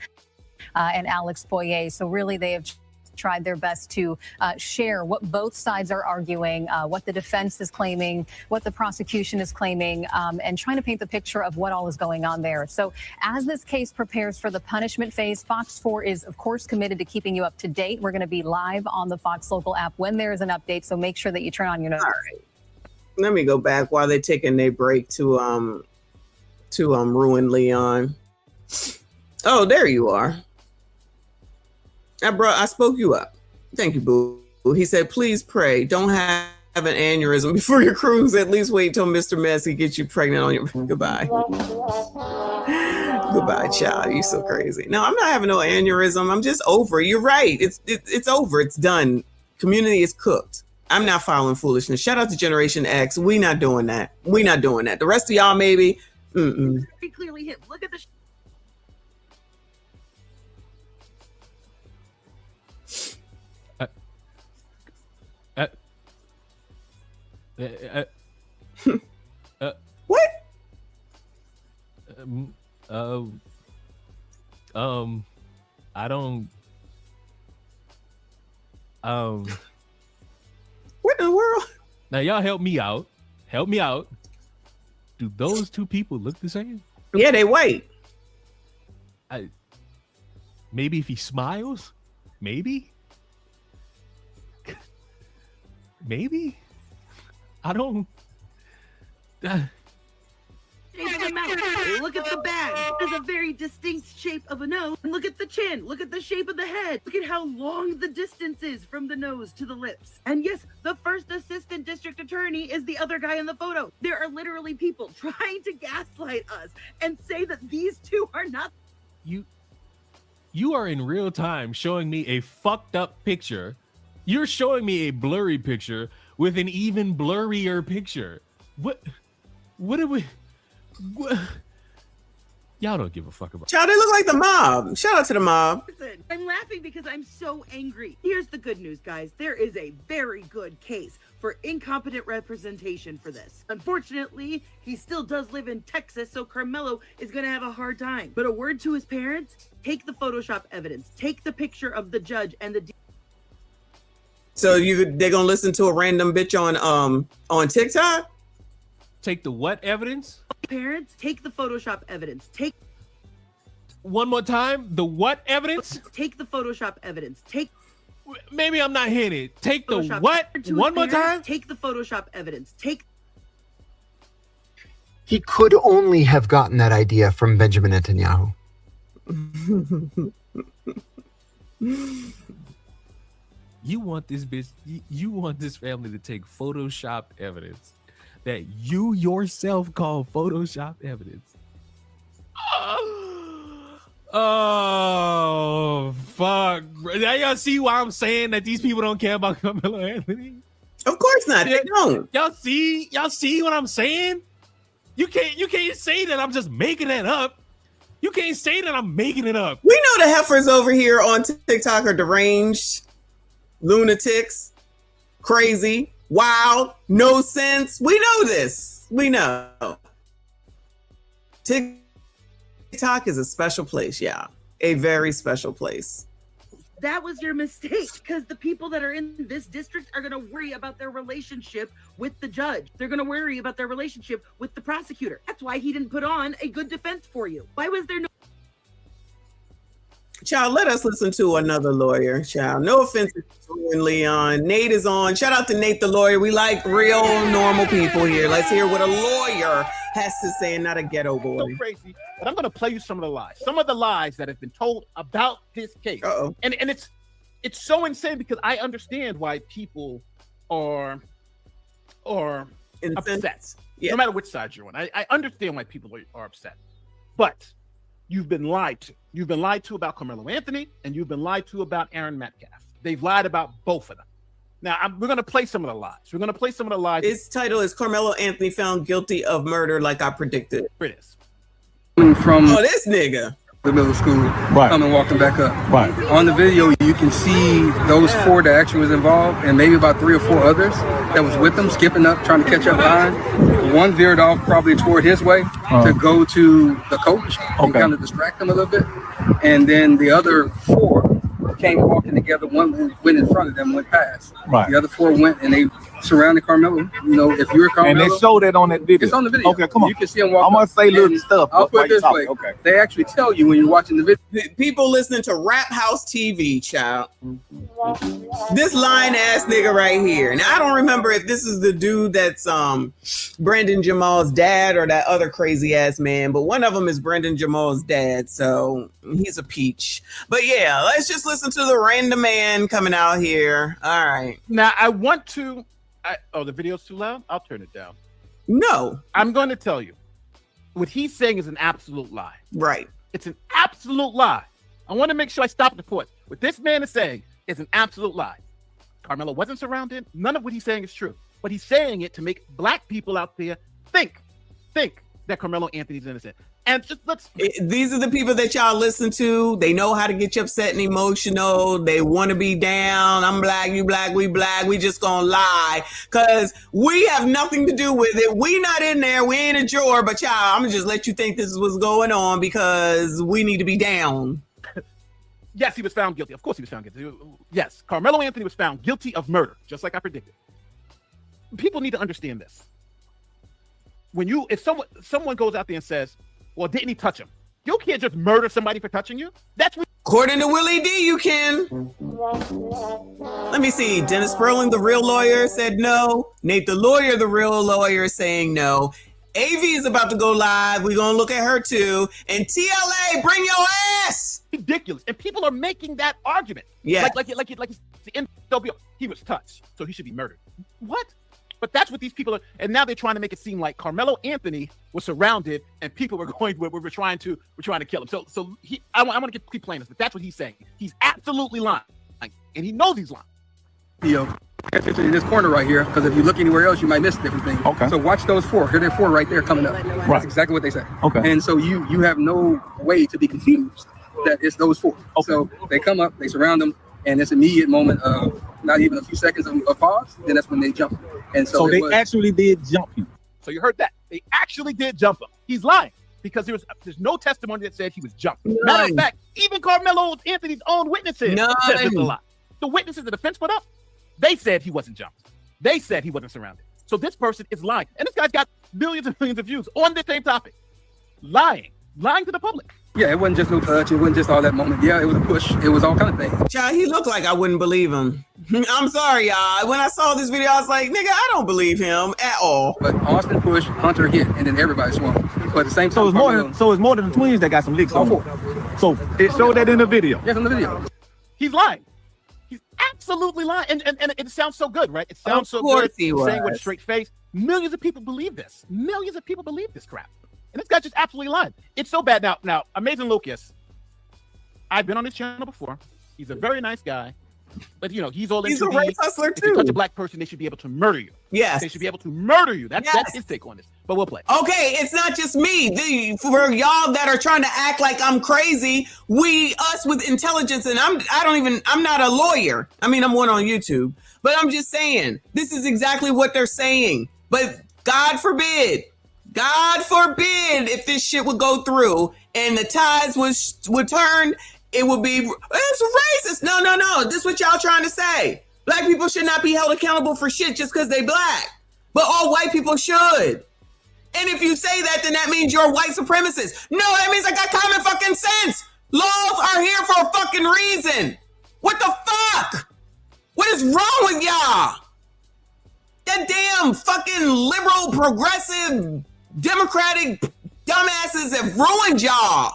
and Alex Boyer. So really they have tried their best to share what both sides are arguing, what the defense is claiming, what the prosecution is claiming, and trying to paint the picture of what all is going on there. So as this case prepares for the punishment phase, Fox 4 is, of course, committed to keeping you up to date. We're going to be live on the Fox Local app when there is an update. So make sure that you turn on your notes. All right. Let me go back while they're taking their break to ruin Leon. Oh, there you are. I spoke you up. Thank you, boo. He said, please pray. Don't have an aneurysm before your cruise. At least wait till Mr. Messy gets you pregnant on your... Goodbye. Goodbye, child. You're so crazy. No, I'm not having no aneurysm. I'm just over. You're right. It's over. It's done. Community is cooked. I'm not following foolishness. Shout out to Generation X. We not doing that. We not doing that. The rest of y'all maybe... Very clearly hit. Look at the... What? I don't. What in the world? Now y'all help me out. Help me out. Do those two people look the same? Yeah, they white. Maybe if he smiles, maybe. Maybe. I don't. Shape of the mouth. Look at the bag. It has a very distinct shape of a nose. And look at the chin. Look at the shape of the head. Look at how long the distance is from the nose to the lips. And yes, the first assistant district attorney is the other guy in the photo. There are literally people trying to gaslight us and say that these two are not You are in real time showing me a fucked up picture. You're showing me a blurry picture with an even blurrier picture. What did we? What? Y'all don't give a fuck about. Child, they look like the mob. Shout out to the mob. Listen, I'm laughing because I'm so angry. Here's the good news, guys. There is a very good case for incompetent representation for this. Unfortunately, he still does live in Texas, so Karmelo is going to have a hard time. But a word to his parents, take the Photoshop evidence, take the picture of the judge and the... So they're going to listen to a random bitch on TikTok? Take the what evidence? Parents, take the Photoshop evidence. Take... One more time, the what evidence? Take the Photoshop evidence. Take... Maybe I'm not hearing it. Take the Photoshop. what? To One more parents, time? Take the Photoshop evidence. Take... He could only have gotten that idea from Benjamin Netanyahu. You want this bitch, you want this family to take Photoshop evidence that you yourself call Photoshop evidence. Oh, fuck. Now y'all see why I'm saying that these people don't care about Karmelo Anthony? Of course not. They don't. Y'all see what I'm saying? You can't say that I'm just making that up. You can't say that I'm making it up. We know the heifers over here on TikTok are deranged, lunatics, crazy, wild, no sense. We know this. We know. TikTok is a special place, yeah. A very special place. That was your mistake, because the people that are in this district are going to worry about their relationship with the judge. They're going to worry about their relationship with the prosecutor. That's why he didn't put on a good defense for you. Why was there no... Child, let us listen to another lawyer, child. No offense to Leon. Nate is on. Shout out to Nate the lawyer. We like real normal people here. Let's hear what a lawyer has to say and not a ghetto boy. So crazy, but I'm going to play you some of the lies. Some of the lies that have been told about this case. Uh-oh. And it's so insane because I understand why people are upset. Yeah. No matter which side you're on. I understand why people are upset. But you've been lied to. You've been lied to about Karmelo Anthony, and you've been lied to about Aaron Metcalf. They've lied about both of them. Now, we're going to play some of the lies. We're going to play some of the lies. Its title is Karmelo Anthony found guilty of murder like I predicted. Here it is. From this nigga. The middle school, right. Coming walking back up. Right. On the video, you can see those four that actually was involved, and maybe about 3 or 4 others that was with them, skipping up, trying to catch up behind. One veered off probably toward his way to go to the coach and kind of distract him a little bit. And then the other 4 came walking together. One went in front of them, went past. Right. The other 4 went and they surrounded Carmelo. You know, if you're Carmelo, And they showed that on that video. it's on the video. Okay, come on. You can see them walk. I'm going to say little stuff. I'll put it this way. Okay. They actually tell you when you're watching the video. People listening to Rap House TV, child. This lying ass nigga right here. Now I don't remember if this is the dude that's Brendan Jamal's dad or that other crazy ass man, but one of them is Brendan Jamal's dad, so he's a peach. But yeah, let's just listen to the random man coming out here. All right. Now I want to. The video's too loud? I'll turn it down. No. I'm going to tell you. What he's saying is an absolute lie. Right. It's an absolute lie. I want to make sure I stop the court. What this man is saying is an absolute lie. Karmelo wasn't surrounded. None of what he's saying is true. But he's saying it to make black people out there think that Karmelo Anthony's innocent. And just these are the people that y'all listen to. They know how to get you upset and emotional. They want to be down. I'm black, you black, we black. We just gonna lie because we have nothing to do with it. We not in there. We ain't a juror, but y'all, I'm gonna just let you think this is what's going on because we need to be down. Yes, he was found guilty. Of course he was found guilty. Yes, Karmelo Anthony was found guilty of murder, just like I predicted. People need to understand this. If someone goes out there and says, well, didn't he touch him? You can't just murder somebody for touching you. That's what. According to Willie D, you can. Let me see. Dennis Sperling, the real lawyer, said no. Nate, the lawyer, the real lawyer, is saying no. AV is about to go live. We're going to look at her too. And TLA, bring your ass. Ridiculous. And people are making that argument. Yeah. Like it's the NWO. He was touched, so he should be murdered. What? But that's what these people are, and now they're trying to make it seem like Karmelo Anthony was surrounded and people were trying to kill him. So I want to keep playing this, but that's what he's saying. He's absolutely lying, and he knows he's lying. In this corner right here, because if you look anywhere else, you might miss different things. Okay. So watch those four. Here, there are four right there coming up. Right. That's exactly what they say. Okay. And so you have no way to be confused that it's those four. Okay. So they come up, they surround them, and this immediate moment of not even a few seconds of pause, then that's when they jump. And so they actually did jump him. So you heard that. They actually did jump him. He's lying because there's no testimony that said he was jumped. None. Matter of fact, even Karmelo Anthony's own witnesses said this a lot. The witnesses the defense put up, they said he wasn't jumped. They said he wasn't surrounded. So this person is lying. And this guy's got millions and millions of views on this same topic. Lying to the public. Yeah, it wasn't just no touch. It wasn't just all that moment. Yeah, it was a push. It was all kind of things. Child, he looked like I wouldn't believe him. I'm sorry, y'all. When I saw this video, I was like, nigga, I don't believe him at all. But Austin pushed, Hunter hit, and then everybody swung. But at the same time, so it's more than the twins that got some licks on. So it showed that in the video. Yes, in the video. He's lying. He's absolutely lying. And it sounds so good, right? It sounds so good. Saying with a straight face. Millions of people believe this. Millions of people believe this crap. And this guy just absolutely lied. It's so bad. Now, Amazing Lucas, I've been on his channel before. He's a very nice guy. But, he's all into a race hustler, too. If you touch a black person, they should be able to murder you. Yes. They should be able to murder you. That's his take on this. But we'll play. Okay, it's not just me. For y'all that are trying to act like I'm crazy, us with intelligence, and I'm not a lawyer. I mean, I'm one on YouTube. But I'm just saying, this is exactly what they're saying. But God forbid if this shit would go through and the tides would turn, it would be, it's racist. No. This is what y'all trying to say. Black people should not be held accountable for shit just because they black. But all white people should. And if you say that, then that means you're a white supremacist. No, that means I got common fucking sense. Laws are here for a fucking reason. What the fuck? What is wrong with y'all? That damn fucking liberal, progressive, democratic dumbasses have ruined y'all.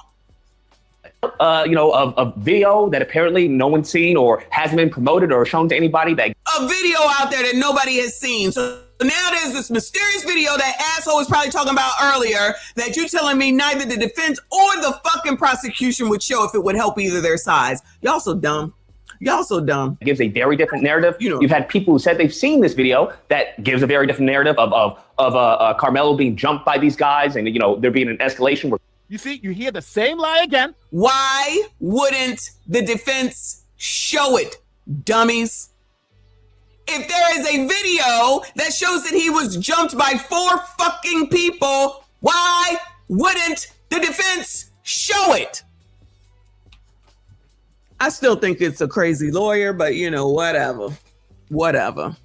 A video that apparently no one's seen or hasn't been promoted or shown to anybody. A video out there that nobody has seen. So now there's this mysterious video that asshole was probably talking about earlier that you're telling me neither the defense or the fucking prosecution would show if it would help either their sides. Y'all so dumb. It gives a very different narrative. You've had people who said they've seen this video that gives a very different narrative of Karmelo being jumped by these guys and, there being an escalation. You see, you hear the same lie again. Why wouldn't the defense show it, dummies? If there is a video that shows that he was jumped by 4 fucking people, why wouldn't the defense show it? I still think it's a crazy lawyer, but whatever.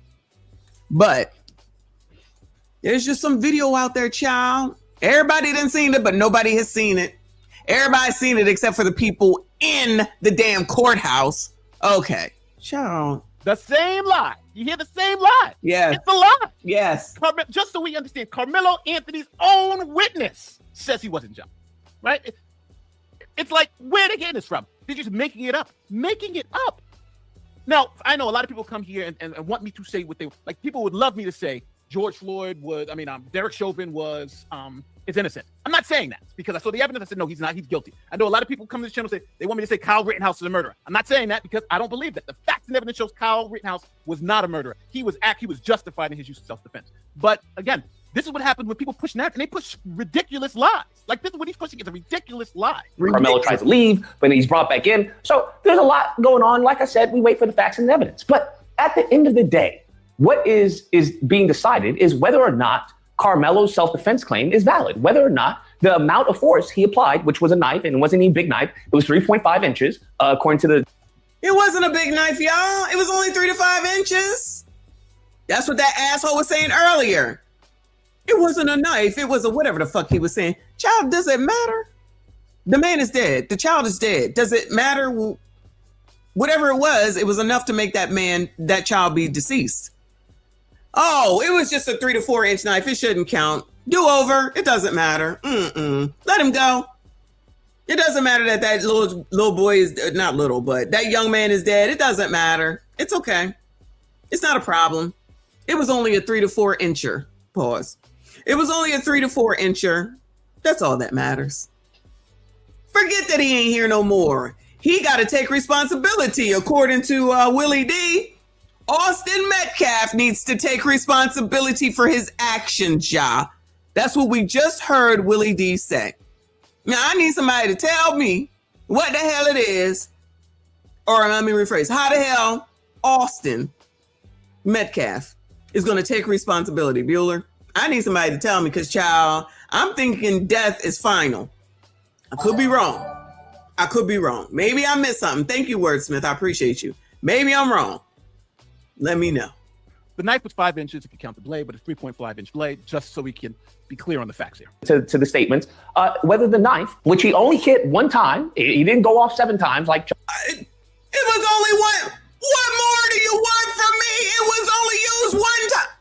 But there's just some video out there, child. Everybody done seen it, but nobody has seen it. Everybody's seen it except for the people in the damn courthouse. Okay, child. The same lie. You hear the same lie? Yeah. It's a lie. Yes. Just so we understand, Karmelo Anthony's own witness says he wasn't jumped, right? It's like, where they getting this from? They're just making it up. Now, I know a lot of people come here and want me to say what they, like, people would love me to say George Floyd Derek Chauvin is innocent. I'm not saying that because I saw the evidence. I said, no, he's not. He's guilty. I know a lot of people come to this channel and say they want me to say Kyle Rittenhouse is a murderer. I'm not saying that because I don't believe that. The facts and evidence shows Kyle Rittenhouse was not a murderer. He was justified in his use of self-defense. But again, this is what happens when people push that, and they push ridiculous lies. Like, this is what he's pushing is a ridiculous lie. Karmelo tries to leave, but he's brought back in. So there's a lot going on. Like I said, we wait for the facts and evidence. But at the end of the day, what is being decided is whether or not Karmelo's self-defense claim is valid, whether or not the amount of force he applied, which was a knife, and it wasn't even a big knife, it was 3.5 inches, according to the... It wasn't a big knife, y'all. It was only 3 to 5 inches. That's what that asshole was saying earlier. It wasn't a knife. It was a whatever the fuck he was saying. Child, does it matter? The man is dead. The child is dead. Does it matter? Whatever it was enough to make that child be deceased. Oh, it was just a 3 to 4 inch knife. It shouldn't count. Do over. It doesn't matter. Let him go. It doesn't matter that little boy is not little, but that young man is dead. It doesn't matter. It's okay. It's not a problem. It was only a 3 to 4 incher. Pause. It was only a 3 to 4 incher. That's all that matters. Forget that he ain't here no more. He got to take responsibility. According to Willie D, Austin Metcalf needs to take responsibility for his actions, y'all. That's what we just heard Willie D say. Now, I need somebody to tell me what the hell it is, or let me rephrase, how the hell Austin Metcalf is going to take responsibility, Bueller? I need somebody to tell me because, child, I'm thinking death is final. I could be wrong. I could be wrong. Maybe I missed something. Thank you, Wordsmith. I appreciate you. Maybe I'm wrong. Let me know. The knife was 5 inches if you count the blade, but it's 3.5 inch blade, just so we can be clear on the facts here. To the statements, whether the knife, which he only hit one time, he didn't go off 7 times like. It was only one. What more do you want from me? It was only used one time.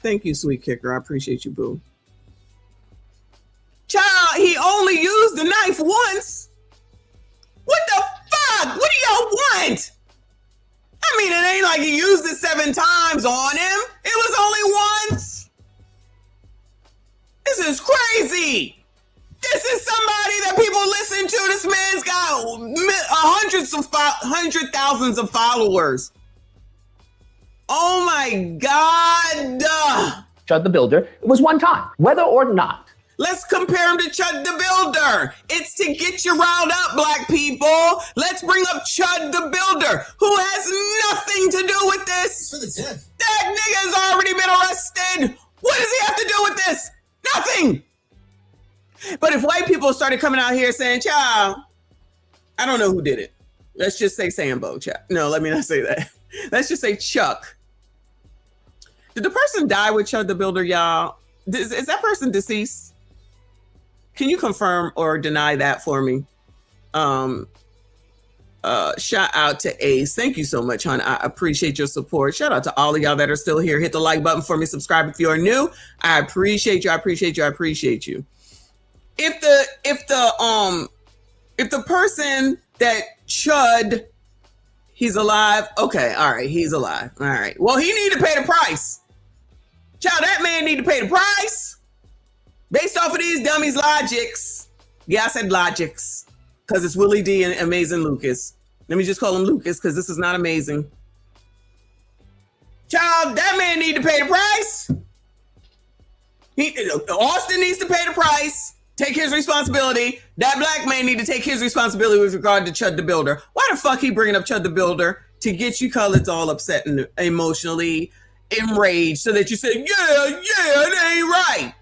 Thank you, sweet kicker. I appreciate you, boo. Child, he only used the knife once. What the fuck? What do y'all want? I mean, it ain't like he used it 7 times on him. It was only once. This is crazy. This is somebody that people listen to. This man's got hundred thousands of followers. Oh my God. Chud the Builder. It was one time, whether or not. Let's compare him to Chud the Builder. It's to get you riled up, black people. Let's bring up Chud the Builder, who has nothing to do with this. That nigga's already been arrested. What does he have to do with this? Nothing. But if white people started coming out here saying, child, I don't know who did it. Let's just say Sambo, child. No, let me not say that. Let's just say Chuck. Did the person die with Chud the Builder, y'all? Is that person deceased? Can you confirm or deny that for me? Shout out to Ace. Thank you so much, hon. I appreciate your support. Shout out to all of y'all that are still here. Hit the like button for me. Subscribe if you're new. I appreciate you. I appreciate you. I appreciate you. If the person that Chud, he's alive. Okay, all right, he's alive. All right. Well, he need to pay the price. Child, that man need to pay the price. Based off of these dummies' logics. Yeah, I said logics. Because it's Willie D and Amazing Lucas. Let me just call him Lucas because this is not amazing. Child, that man need to pay the price. Austin needs to pay the price. Take his responsibility. That black man need to take his responsibility with regard to Chud the Builder. Why the fuck he bringing up Chud the Builder? To get you coloreds all upset and emotionally enraged so that you say, yeah, it ain't right.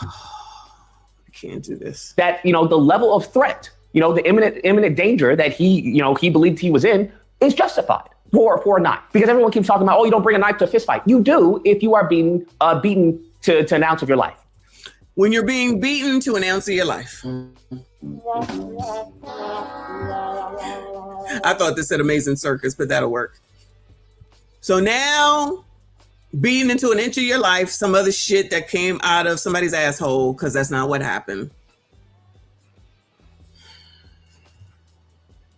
I can't do this. That, the level of threat, the imminent danger that he believed he was in is justified for a knife. Because everyone keeps talking about, you don't bring a knife to a fist fight. You do if you are being beaten to an ounce of your life. When you're being beaten to an ounce of your life. I thought this said Amazing Circus, but that'll work. So now, beating into an inch of your life, some other shit that came out of somebody's asshole, because that's not what happened.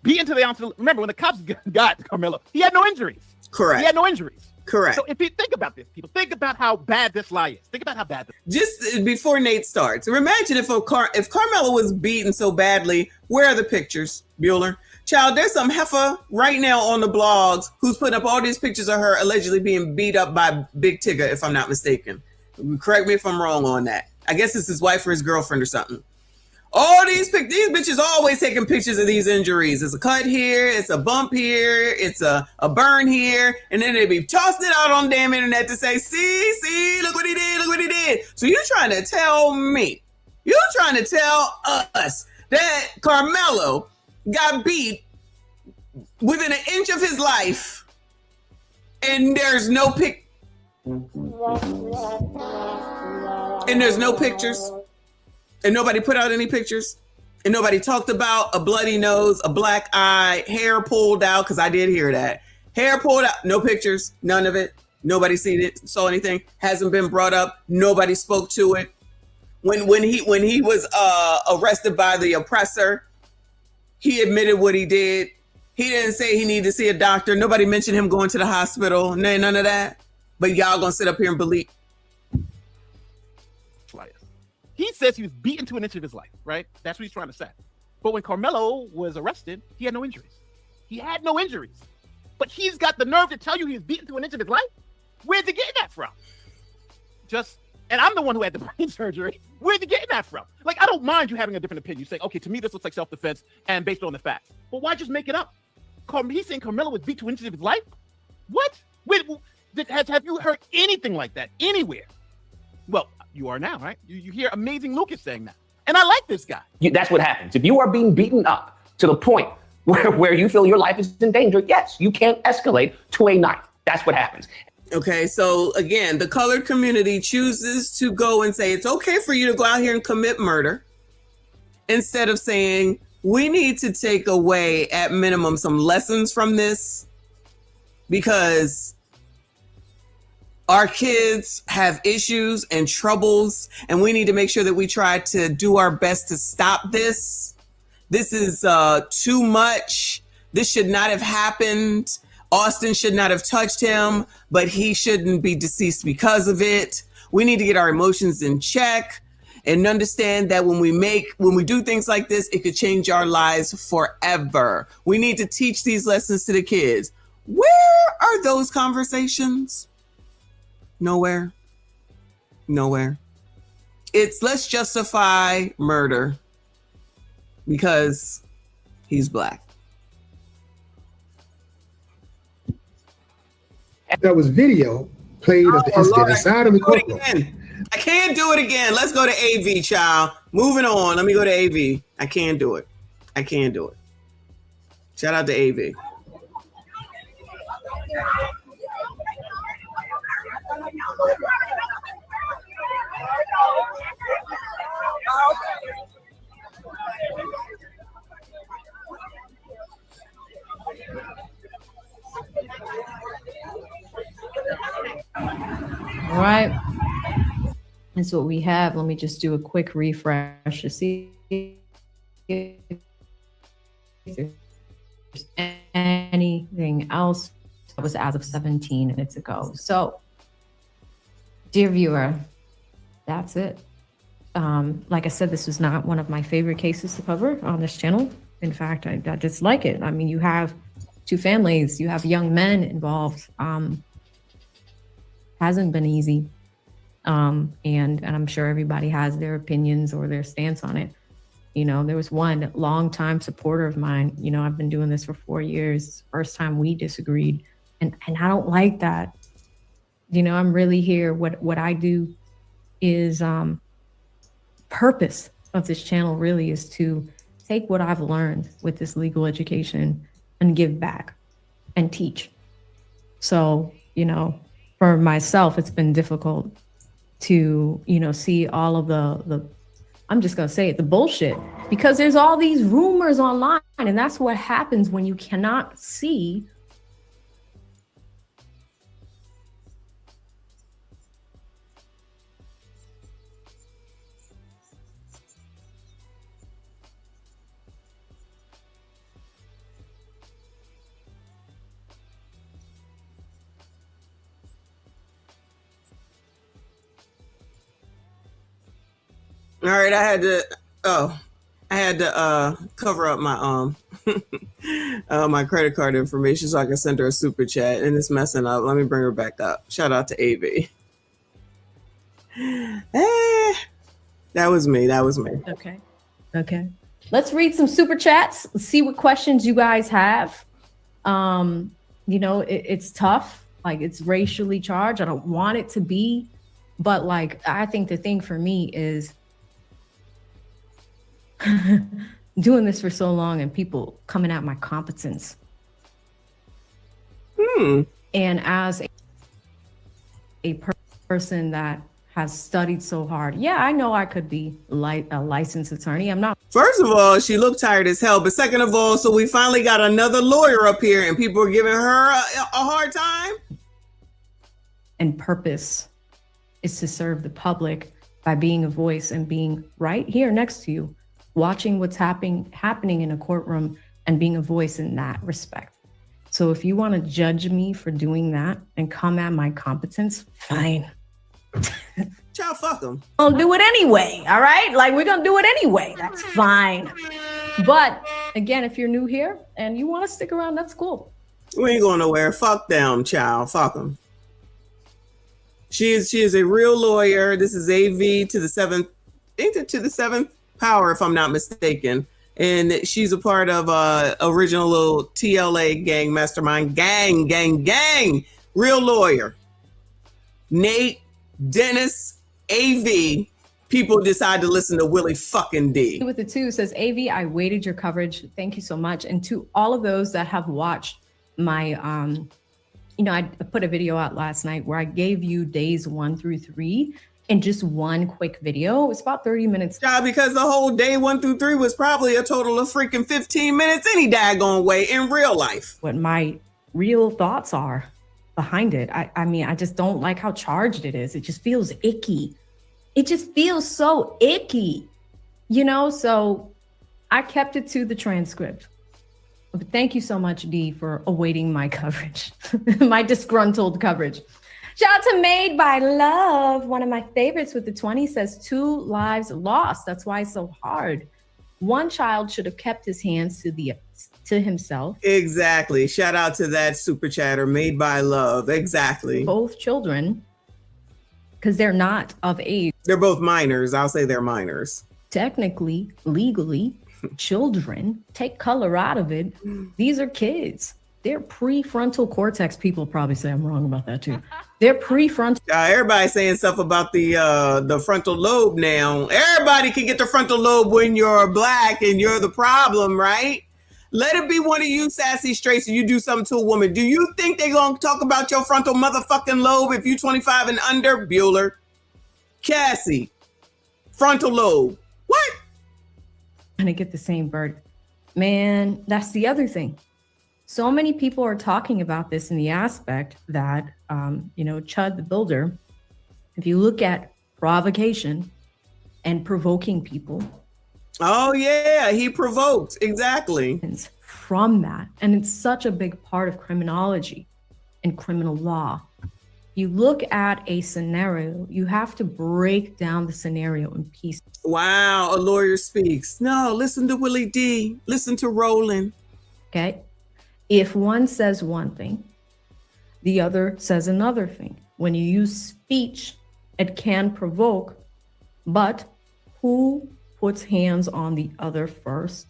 Beaten to the ounce. Remember, when the cops got Karmelo, he had no injuries. Correct. He had no injuries. Correct. So if you think about this, people, think about how bad this lie is. Think about how bad this is. Just before Nate starts, imagine if Karmelo was beaten so badly, where are the pictures, Bueller? Child, there's some heifer right now on the blogs who's putting up all these pictures of her allegedly being beat up by Big Tigger, if I'm not mistaken. Correct me if I'm wrong on that. I guess it's his wife or his girlfriend or something. All these bitches always taking pictures of these injuries. It's a cut here, it's a bump here, it's a burn here, and then they be tossing it out on the damn internet to say, see, look what he did. So you're trying to tell us that Karmelo got beat within an inch of his life, and there's no pictures, and nobody put out any pictures, and nobody talked about a bloody nose, a black eye, hair pulled out, because I did hear that. Hair pulled out, no pictures, none of it. Nobody saw anything, hasn't been brought up, nobody spoke to it. when he was arrested by the oppressor, he admitted what he did. He didn't say he needed to see a doctor. Nobody mentioned him going to the hospital. None of that. But y'all gonna sit up here and believe. He says he was beaten to an inch of his life, right? That's what he's trying to say. But when Karmelo was arrested, he had no injuries. He had no injuries. But he's got the nerve to tell you he was beaten to an inch of his life? Where's he getting that from? And I'm the one who had the brain surgery. Where's he getting that from? Like, I don't mind you having a different opinion. You say, okay, to me, this looks like self-defense and based on the facts. But why just make it up? He's saying Karmelo was beat to inches of his life? What? Wait, have you heard anything like that anywhere? Well, you are now, right? You hear Amazing Lucas saying that. And I like this guy. That's what happens. If you are being beaten up to the point where you feel your life is in danger, yes, you can't escalate to a knife. That's what happens. Okay, so again, the colored community chooses to go and say it's okay for you to go out here and commit murder instead of saying we need to take away at minimum some lessons from this because our kids have issues and troubles, and we need to make sure that we try to do our best to stop this. This is too much. This should not have happened. Austin should not have touched him, but he shouldn't be deceased because of it. We need to get our emotions in check and understand that when we do things like this, it could change our lives forever. We need to teach these lessons to the kids. Where are those conversations? Nowhere. It's let's justify murder because he's black. That was video played of the incident inside of the courtroom. I can't do it again. Let's go to AV, child. Moving on. Let me go to AV. I can't do it. Shout out to AV. All right. That's what we have. Let me just do a quick refresh to see if there's anything else. That was as of 17 minutes ago. So, dear viewer, that's it. Like I said, this was not one of my favorite cases to cover on this channel. In fact, I dislike it. I mean, you have two families, you have young men involved. Hasn't been easy. And I'm sure everybody has their opinions or their stance on it. You know, there was one longtime supporter of mine. You know, I've been doing this for 4 years. First time we disagreed. And I don't like that. You know, I'm really here. What I do is purpose of this channel really is to take what I've learned with this legal education and give back and teach. So, you know, for myself, it's been difficult to, you know, see all of the I'm just going to say it, the bullshit, because there's all these rumors online, and that's what happens when you cannot see All right, I had to cover up my my credit card information so I can send her a super chat, and it's messing up. Let me bring her back up. Shout out to AV. That was me. Okay. Let's read some super chats. Let's see what questions you guys have. You know, it's tough. Like, it's racially charged. I don't want it to be, but like, I think the thing for me is doing this for so long and people coming at my competence. And as a person that has studied so hard, yeah, I know I could be a licensed attorney. I'm not. First of all, she looked tired as hell. But second of all, so we finally got another lawyer up here and people are giving her a hard time. And purpose is to serve the public by being a voice and being right here next to you, watching what's happening in a courtroom and being a voice in that respect. So if you want to judge me for doing that and come at my competence, fine. Child, fuck them. I'll do it anyway, all right? Like, we're going to do it anyway. That's fine. But again, if you're new here and you want to stick around, that's cool. We ain't going nowhere. Fuck them, child. Fuck them. She is a real lawyer. This is AV to the seventh power, if I'm not mistaken. And she's a part of original little TLA gang mastermind. Gang. Real lawyer. Nate, Dennis, AV. People decide to listen to Willie fucking D. With the 2 says, AV, I waited your coverage. Thank you so much. And to all of those that have watched my, I put a video out last night where I gave you days 1 through 3 in just one quick video. It's about 30 minutes. Yeah, because the whole day 1 through 3 was probably a total of freaking 15 minutes any daggone way in real life. What my real thoughts are behind it. I mean, I just don't like how charged it is. It just feels icky. It just feels so icky, so I kept it to the transcript. But thank you so much, D, for awaiting my coverage, my disgruntled coverage. Shout out to Made by Love. One of my favorites with the 20 says 2 lives lost. That's why it's so hard. One child should have kept his hands to himself. Exactly. Shout out to that super chatter, Made by Love. Exactly. Both children, because they're not of age. They're both minors. I'll say they're minors. Technically, legally, children, take color out of it. These are kids. They're prefrontal cortex. People probably say I'm wrong about that too. They're prefrontal. Everybody's saying stuff about the frontal lobe now. Everybody can get the frontal lobe when you're black and you're the problem, right? Let it be one of you sassy straights and you do something to a woman. Do you think they're going to talk about your frontal motherfucking lobe if you're 25 and under? Bueller. Cassie. Frontal lobe. What? And I get the same bird. Man, that's the other thing. So many people are talking about this in the aspect that, Chud the Builder, if you look at provocation and provoking people. Oh, yeah, he provoked. Exactly. From that. And it's such a big part of criminology and criminal law. You look at a scenario, you have to break down the scenario in pieces. Wow, a lawyer speaks. No, listen to Willie D. Listen to Roland. Okay. If one says one thing, the other says another thing. When you use speech, it can provoke, but who puts hands on the other first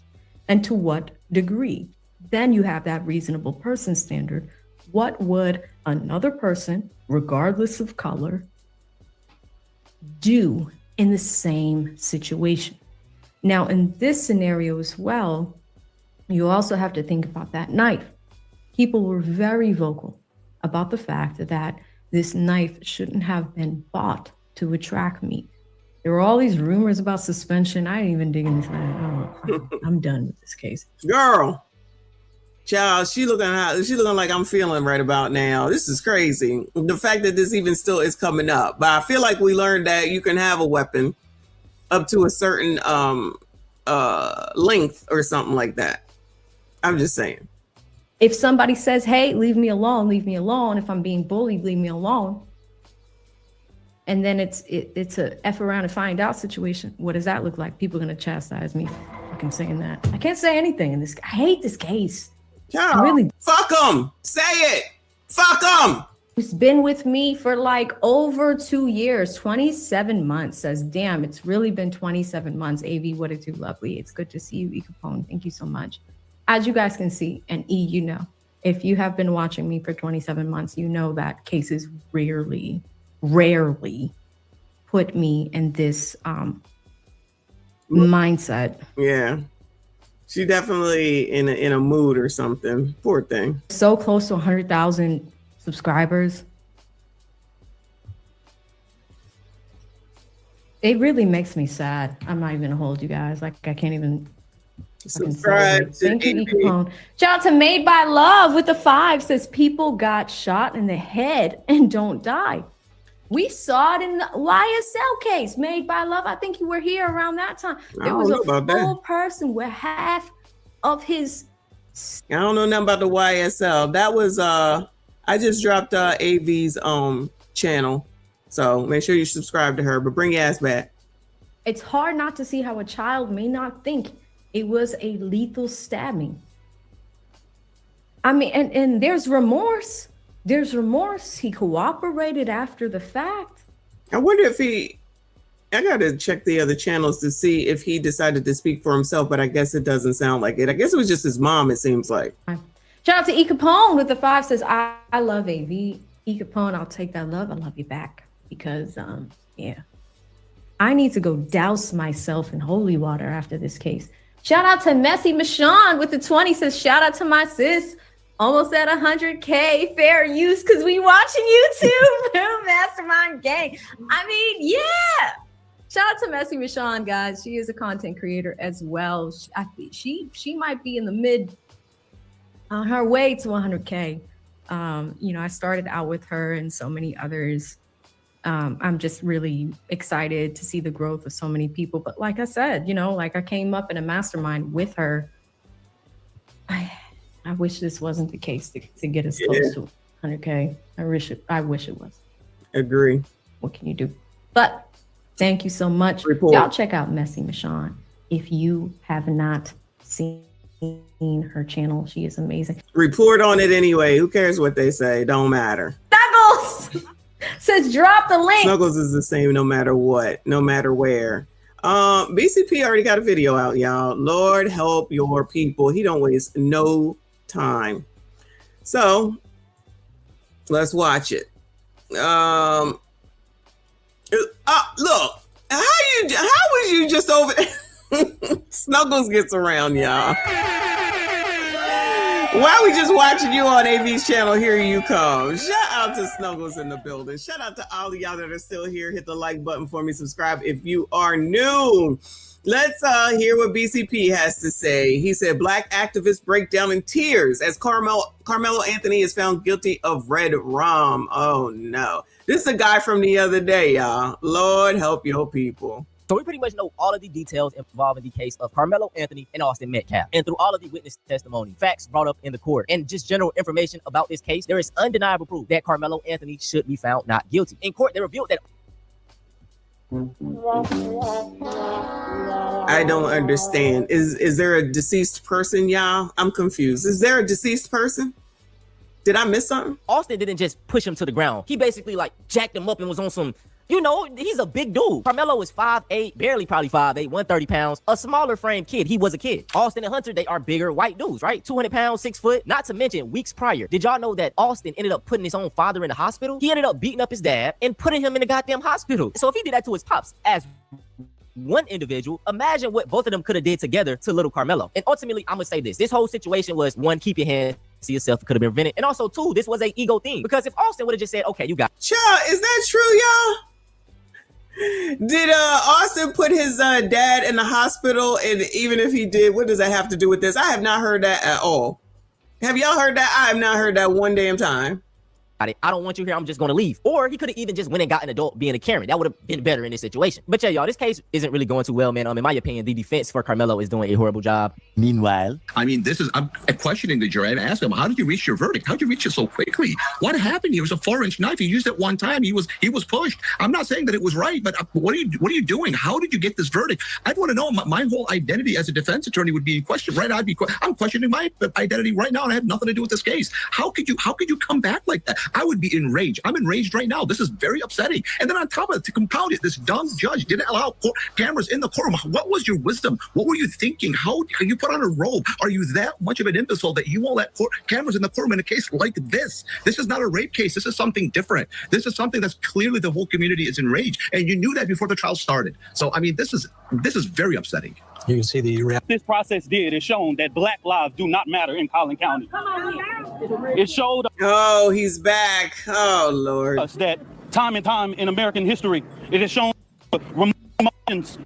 and to what degree? Then you have that reasonable person standard. What would another person, regardless of color, do in the same situation? Now, in this scenario as well, you also have to think about that knife. People were very vocal about the fact that this knife shouldn't have been bought to attract meat. There were all these rumors about suspension. I didn't even dig into that. I'm done with this case. Girl, child, she looking like I'm feeling right about now. This is crazy. The fact that this even still is coming up. But I feel like we learned that you can have a weapon up to a certain length or something like that. I'm just saying. If somebody says, hey, leave me alone. If I'm being bullied, leave me alone. And then it's a F around and find out situation. What does that look like? People are going to chastise me for fucking saying that. I can't say anything in this. I hate this case. Child, really. Fuck them. Say it. Fuck them. It's been with me for like over 2 years, 27 months. Says, damn, it's really been 27 months. AV, what a do, lovely. It's good to see you, E. Capone. Thank you so much. As you guys can see, and E, if you have been watching me for 27 months, you know that cases rarely put me in this mindset. Yeah. She definitely in a mood or something. Poor thing. So close to 100,000 subscribers. It really makes me sad. I'm not even gonna hold you guys. Like, I can't even subscribe. Thank you, E. Capone. Shout out to Made by Love with the 5 says people got shot in the head and don't die. We saw it in the YSL case made by Love. I think you were here around that time. There was a full person with half of his. I don't know nothing about the YSL. That was I just dropped AV's channel, so make sure you subscribe to her. But bring your ass back. It's hard not to see how a child may not think it was a lethal stabbing. I mean, and there's remorse. There's remorse. He cooperated after the fact. I wonder if I got to check the other channels to see if he decided to speak for himself, but I guess it doesn't sound like it. I guess it was just his mom, it seems like. Shout out to E. Capone with the 5 says, I love AV. E. Capone, I'll take that love. I love you back. Because, yeah. I need to go douse myself in holy water after this case. Shout out to Messy Michonne with the 20 says, shout out to my sis. Almost at 100K fair use because we watching YouTube. Mastermind gang. I mean, yeah. Shout out to Messy Michonne, guys. She is a content creator as well. I think she might be in the mid on her way to 100K. You know, I started out with her and so many others. I'm just really excited to see the growth of so many people. But like I said, you know, like I came up in a mastermind with her. I wish this wasn't the case to get us close to 100K. I wish it was. Agree. What can you do? But thank you so much. Y'all check out Messy Michonne. If you have not seen her channel, she is amazing. Report on it anyway. Who cares what they say? Don't matter. Snuggles says drop the link. Snuggles is the same no matter what, no matter where. BCP already got a video out, y'all. Lord help your people. He don't waste no time. So let's watch it. Look, how was you just over Snuggles gets around, y'all. Why we just watching you on AV's channel? Here you come. Shout out to Snuggles in the building. Shout out to all of y'all that are still here. Hit the like button for me. Subscribe if you are new. Let's hear what BCP has to say. He said, Black activists break down in tears as Karmelo Anthony is found guilty of red rum. Oh, no. This is a guy from the other day, y'all. Lord help your people. So we pretty much know all of the details involving the case of Karmelo Anthony and Austin Metcalf. And through all of the witness testimony, facts brought up in the court, and just general information about this case, there is undeniable proof that Karmelo Anthony should be found not guilty. In court, they revealed that I don't understand. Is there a deceased person, y'all? I'm confused. Is there a deceased person? Did I miss something? Austin didn't just push him to the ground. He basically like jacked him up and was on some, you know, he's a big dude. Karmelo is 5'8", barely probably 5'8", 130 pounds, a smaller frame kid. He was a kid. Austin and Hunter, they are bigger white dudes, right? 200 pounds, 6 foot. Not to mention weeks prior, did y'all know that Austin ended up putting his own father in the hospital? He ended up beating up his dad and putting him in the goddamn hospital. So if he did that to his pops as one individual, imagine what both of them could have did together to little Karmelo. And ultimately, I'm gonna say this whole situation was, one, keep your hands to yourself, could have been prevented. And also, two, this was an ego thing. Because if Austin would have just said, okay, you got Child, is that true, y'all? Did Austin put his dad in the hospital? And even if he did, what does that have to do with this? I have not heard that at all. Have y'all heard that? I have not heard that one damn time. I don't want you here, I'm just gonna leave. Or he could have even just went and got an adult being a Karen. That would have been better in this situation. But yeah, y'all, this case isn't really going too well, man. In my opinion, the defense for Karmelo is doing a horrible job. Meanwhile, I mean, I'm questioning the jury. I'm asking him, how did you reach your verdict? How did you reach it so quickly? What happened? It was a 4-inch knife. He used it one time. He was pushed. I'm not saying that it was right, but what are you doing? How did you get this verdict? I'd want to know. My whole identity as a defense attorney would be in question, right? I'm questioning my identity right now, and I have nothing to do with this case. How could you come back like that? I would be enraged. I'm enraged right now. This is very upsetting. And then on top of it, to compound it, this dumb judge didn't allow cameras in the courtroom. What was your wisdom? What were you thinking? How you put on a robe? Are you that much of an imbecile that you won't let cameras in the courtroom in a case like this? This is not a rape case. This is something different. This is something that's clearly the whole community is enraged. And you knew that before the trial started. So, I mean, this is very upsetting. You can see this process is shown that Black lives do not matter in Collin County. It showed. Oh, he's back. Oh, Lord. Us that time and time in American history, it has shown emotions.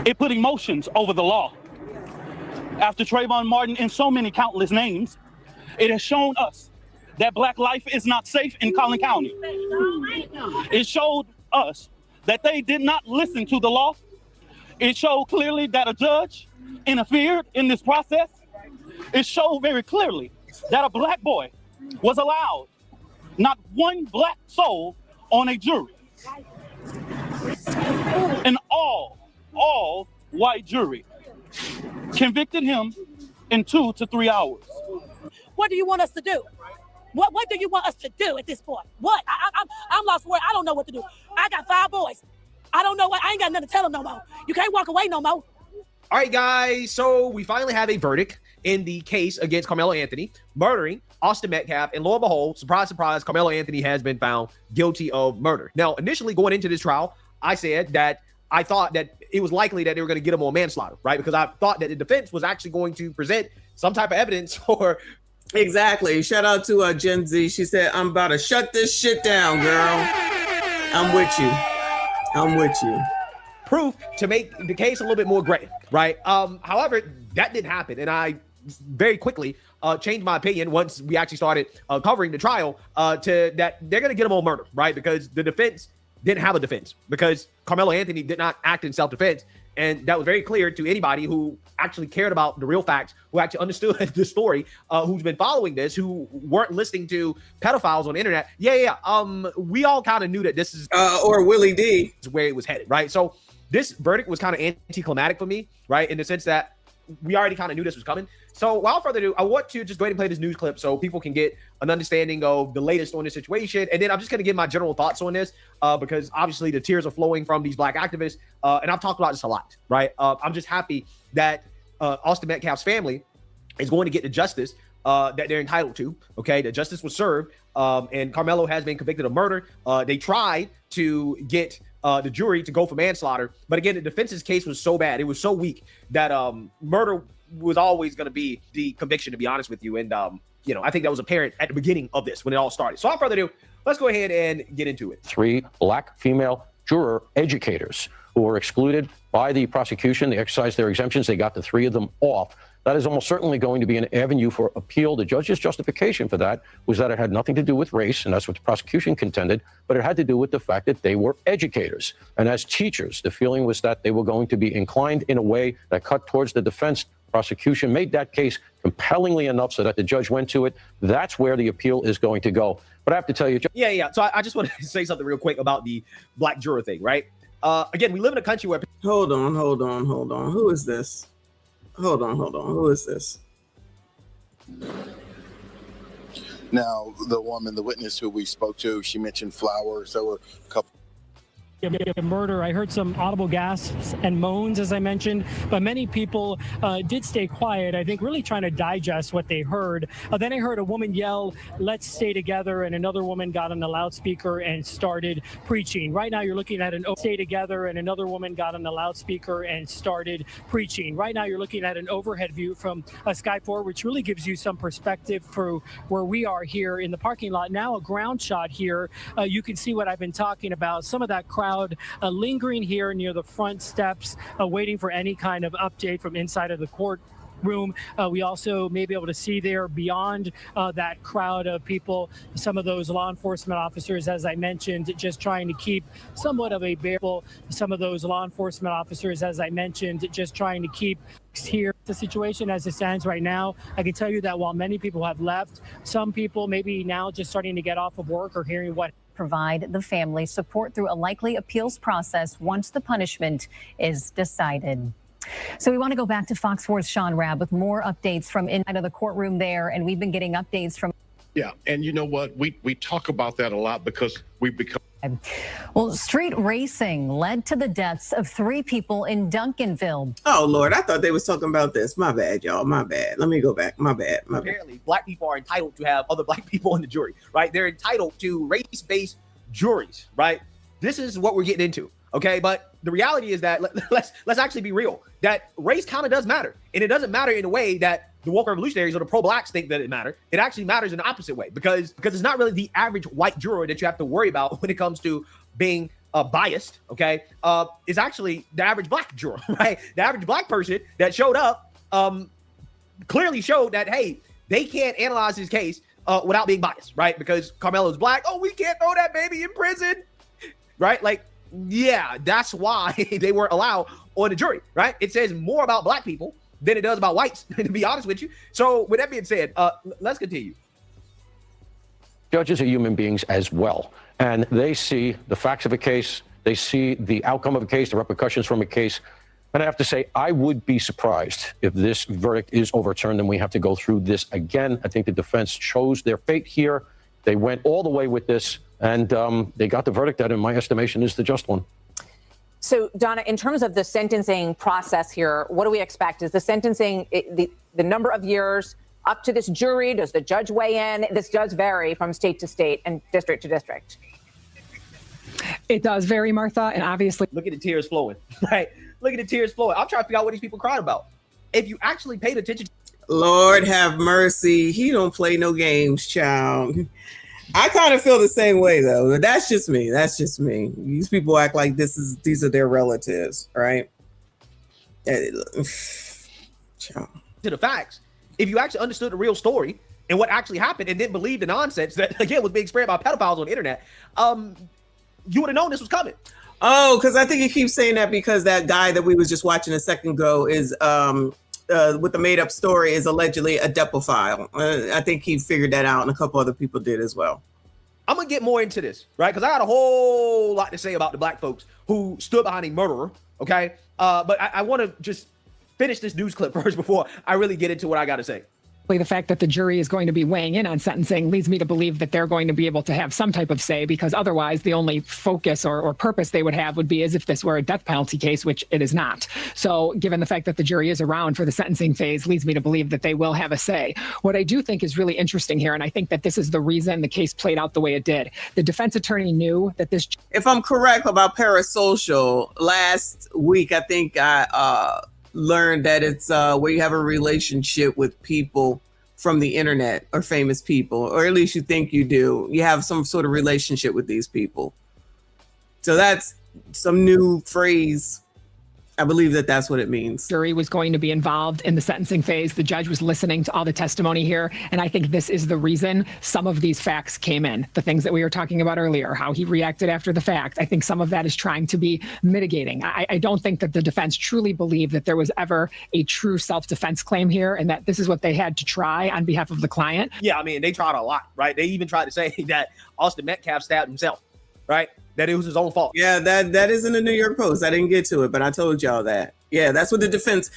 It put emotions over the law. After Trayvon Martin and so many countless names, it has shown us that black life is not safe in Collin County. It showed us that they did not listen to the law. It showed clearly that a judge interfered in this process. It showed very clearly that a black boy was allowed, not one black soul on a jury. An all white jury convicted him in 2 to 3 hours. What do you want us to do? What do you want us to do at this point? What? I'm lost for it. I don't know what to do. I got 5 boys. I don't know what. I ain't got nothing to tell them no more. You can't walk away no more. All right, guys. So we finally have a verdict in the case against Karmelo Anthony murdering Austin Metcalf, and lo and behold, surprise, surprise, Karmelo Anthony has been found guilty of murder. Now, initially going into this trial, I said that I thought that it was likely that they were going to get him on manslaughter, right? Because I thought that the defense was actually going to present some type of evidence for. Exactly. Shout out to Gen Z. She said, "I'm about to shut this shit down, girl. I'm with you. I'm with you." Proof to make the case a little bit more gray, right? However, that didn't happen, and I very quickly changed my opinion once we actually started covering the trial to that they're going to get him on murder, right? Because the defense didn't have a defense, because Karmelo Anthony did not act in self-defense, and that was very clear to anybody who actually cared about the real facts, who actually understood the story, who's been following this, who weren't listening to pedophiles on the internet. We all kind of knew that this is or Willie D where it was headed, right? So this verdict was kind of anticlimactic for me, right? In the sense that we already kind of knew this was coming. So without further ado, I want to just go ahead and play this news clip so people can get an understanding of the latest on this situation. And then I'm just going to give my general thoughts on this because obviously the tears are flowing from these black activists. And I've talked about this a lot, right? I'm just happy that Austin Metcalf's family is going to get the justice that they're entitled to. Okay, the justice was served, and Karmelo has been convicted of murder. They tried to get the jury to go for manslaughter, but again, the defense's case was so bad, it was so weak that murder was always going to be the conviction, to be honest with you. And I think that was apparent at the beginning of this when it all started. So without further ado, let's go ahead and get into it. 3 black female juror educators who were excluded by the prosecution. They exercised their exemptions. They got the 3 of them off. That is almost certainly going to be an avenue for appeal. The judge's justification for that was that it had nothing to do with race, and that's what the prosecution contended, but it had to do with the fact that they were educators. And as teachers, the feeling was that they were going to be inclined in a way that cut towards the defense. Prosecution made that case compellingly enough so that the judge went to it. That's where the appeal is going to go. But I have to tell you. So I just want to say something real quick about the black juror thing, right? Again, we live in a country where. Hold on. Who is this? Hold on. Who is this? Now, the woman, the witness who we spoke to, she mentioned flowers. There were a couple. Murder. I heard some audible gasps and moans, as I mentioned, but many people did stay quiet, I think, really trying to digest what they heard. Then I heard a woman yell, "Let's stay together," and another woman got on the loudspeaker and started preaching. Right now, you're looking at an stay together, and another woman got on the loudspeaker and started preaching. Right now, you're looking at an overhead view from Sky 4, which really gives you some perspective for where we are here in the parking lot. Now, a ground shot here. You can see what I've been talking about. Some of that crowd lingering here near the front steps, waiting for any kind of update from inside of the courtroom. We also may be able to see there beyond that crowd of people, some of those law enforcement officers, as I mentioned, just trying to keep somewhat of a bearable. Some of those law enforcement officers, as I mentioned, just trying to keep here the situation as it stands right now. I can tell you that while many people have left, some people maybe now just starting to get off of work or hearing what. Provide the family support through a likely appeals process once the punishment is decided. So we want to go back to Fox 4's Sean Rabb with more updates from inside of the courtroom there, and we've been getting updates from. Yeah, and you know what? We talk about that a lot because we've become. Well, street racing led to the deaths of 3 people in Duncanville. Oh, Lord, I thought they was talking about this. My bad, y'all. My bad. Let me go back. My bad. Apparently, black people are entitled to have other black people in the jury, right? They're entitled to race-based juries, right? This is what we're getting into, okay? But the reality is that let's actually be real. That race kind of does matter, and it doesn't matter in a way that the woke revolutionaries or the pro-blacks think that it matters. It actually matters in the opposite way because it's not really the average white juror that you have to worry about when it comes to being biased, okay? Is actually the average black juror, right? The average black person that showed up clearly showed that, hey, they can't analyze his case without being biased, right? Because Karmelo's black. Oh, we can't throw that baby in prison, right? Like, yeah, that's why they weren't allowed on the jury, right? It says more about black people than it does about whites, to be honest with you. So with that being said, let's continue. Judges are human beings as well, and they see the facts of a case, they see the outcome of a case, the repercussions from a case. And I have to say, I would be surprised if this verdict is overturned and we have to go through this again. I think the defense chose their fate here. They went all the way with this, and they got the verdict that, in my estimation, is the just one. So, Donna, in terms of the sentencing process here, what do we expect? Is the sentencing, the number of years up to this jury? Does the judge weigh in? This does vary from state to state and district to district. It does vary, Martha, and obviously... Look at the tears flowing, right? Look at the tears flowing. I'm trying to figure out what these people crying about. If you actually paid attention... Lord have mercy. He don't play no games, child. I kind of feel the same way, though. That's just me. That's just me. These people act like these are their relatives, right? To the facts. If you actually understood the real story and what actually happened and didn't believe the nonsense that, again, was being spread by pedophiles on the internet, you would have known this was coming. Oh, because I think he keeps saying that because that guy that we was just watching a second ago is with the made-up story is allegedly a depophile. I think he figured that out, and a couple other people did as well. I'm gonna get more into this, right? Because I got a whole lot to say about the black folks who stood behind a murderer. Okay, but I want to just finish this news clip first before I really get into what I got to say. The fact that the jury is going to be weighing in on sentencing leads me to believe that they're going to be able to have some type of say, because otherwise the only focus or purpose they would have would be as if this were a death penalty case, which it is not. So given the fact that the jury is around for the sentencing phase leads me to believe that they will have a say. What I do think is really interesting here, and I think that this is the reason the case played out the way it did. The defense attorney knew that this... If I'm correct about parasocial, last week I think I learned that it's where you have a relationship with people from the internet or famous people, or at least you think you do. You have some sort of relationship with these people. So that's some new phrase. I believe that that's what it means. Jury was going to be involved in the sentencing phase. The judge was listening to all the testimony here. And I think this is the reason some of these facts came in. The things that we were talking about earlier, how he reacted after the fact. I think some of that is trying to be mitigating. I don't think that the defense truly believed that there was ever a true self-defense claim here, and that this is what they had to try on behalf of the client. Yeah, I mean, they tried a lot, right? They even tried to say that Austin Metcalf stabbed himself, right? That it was his own fault. Yeah, that is in the New York Post. I didn't get to it, but I told y'all that. Yeah, that's what the defense,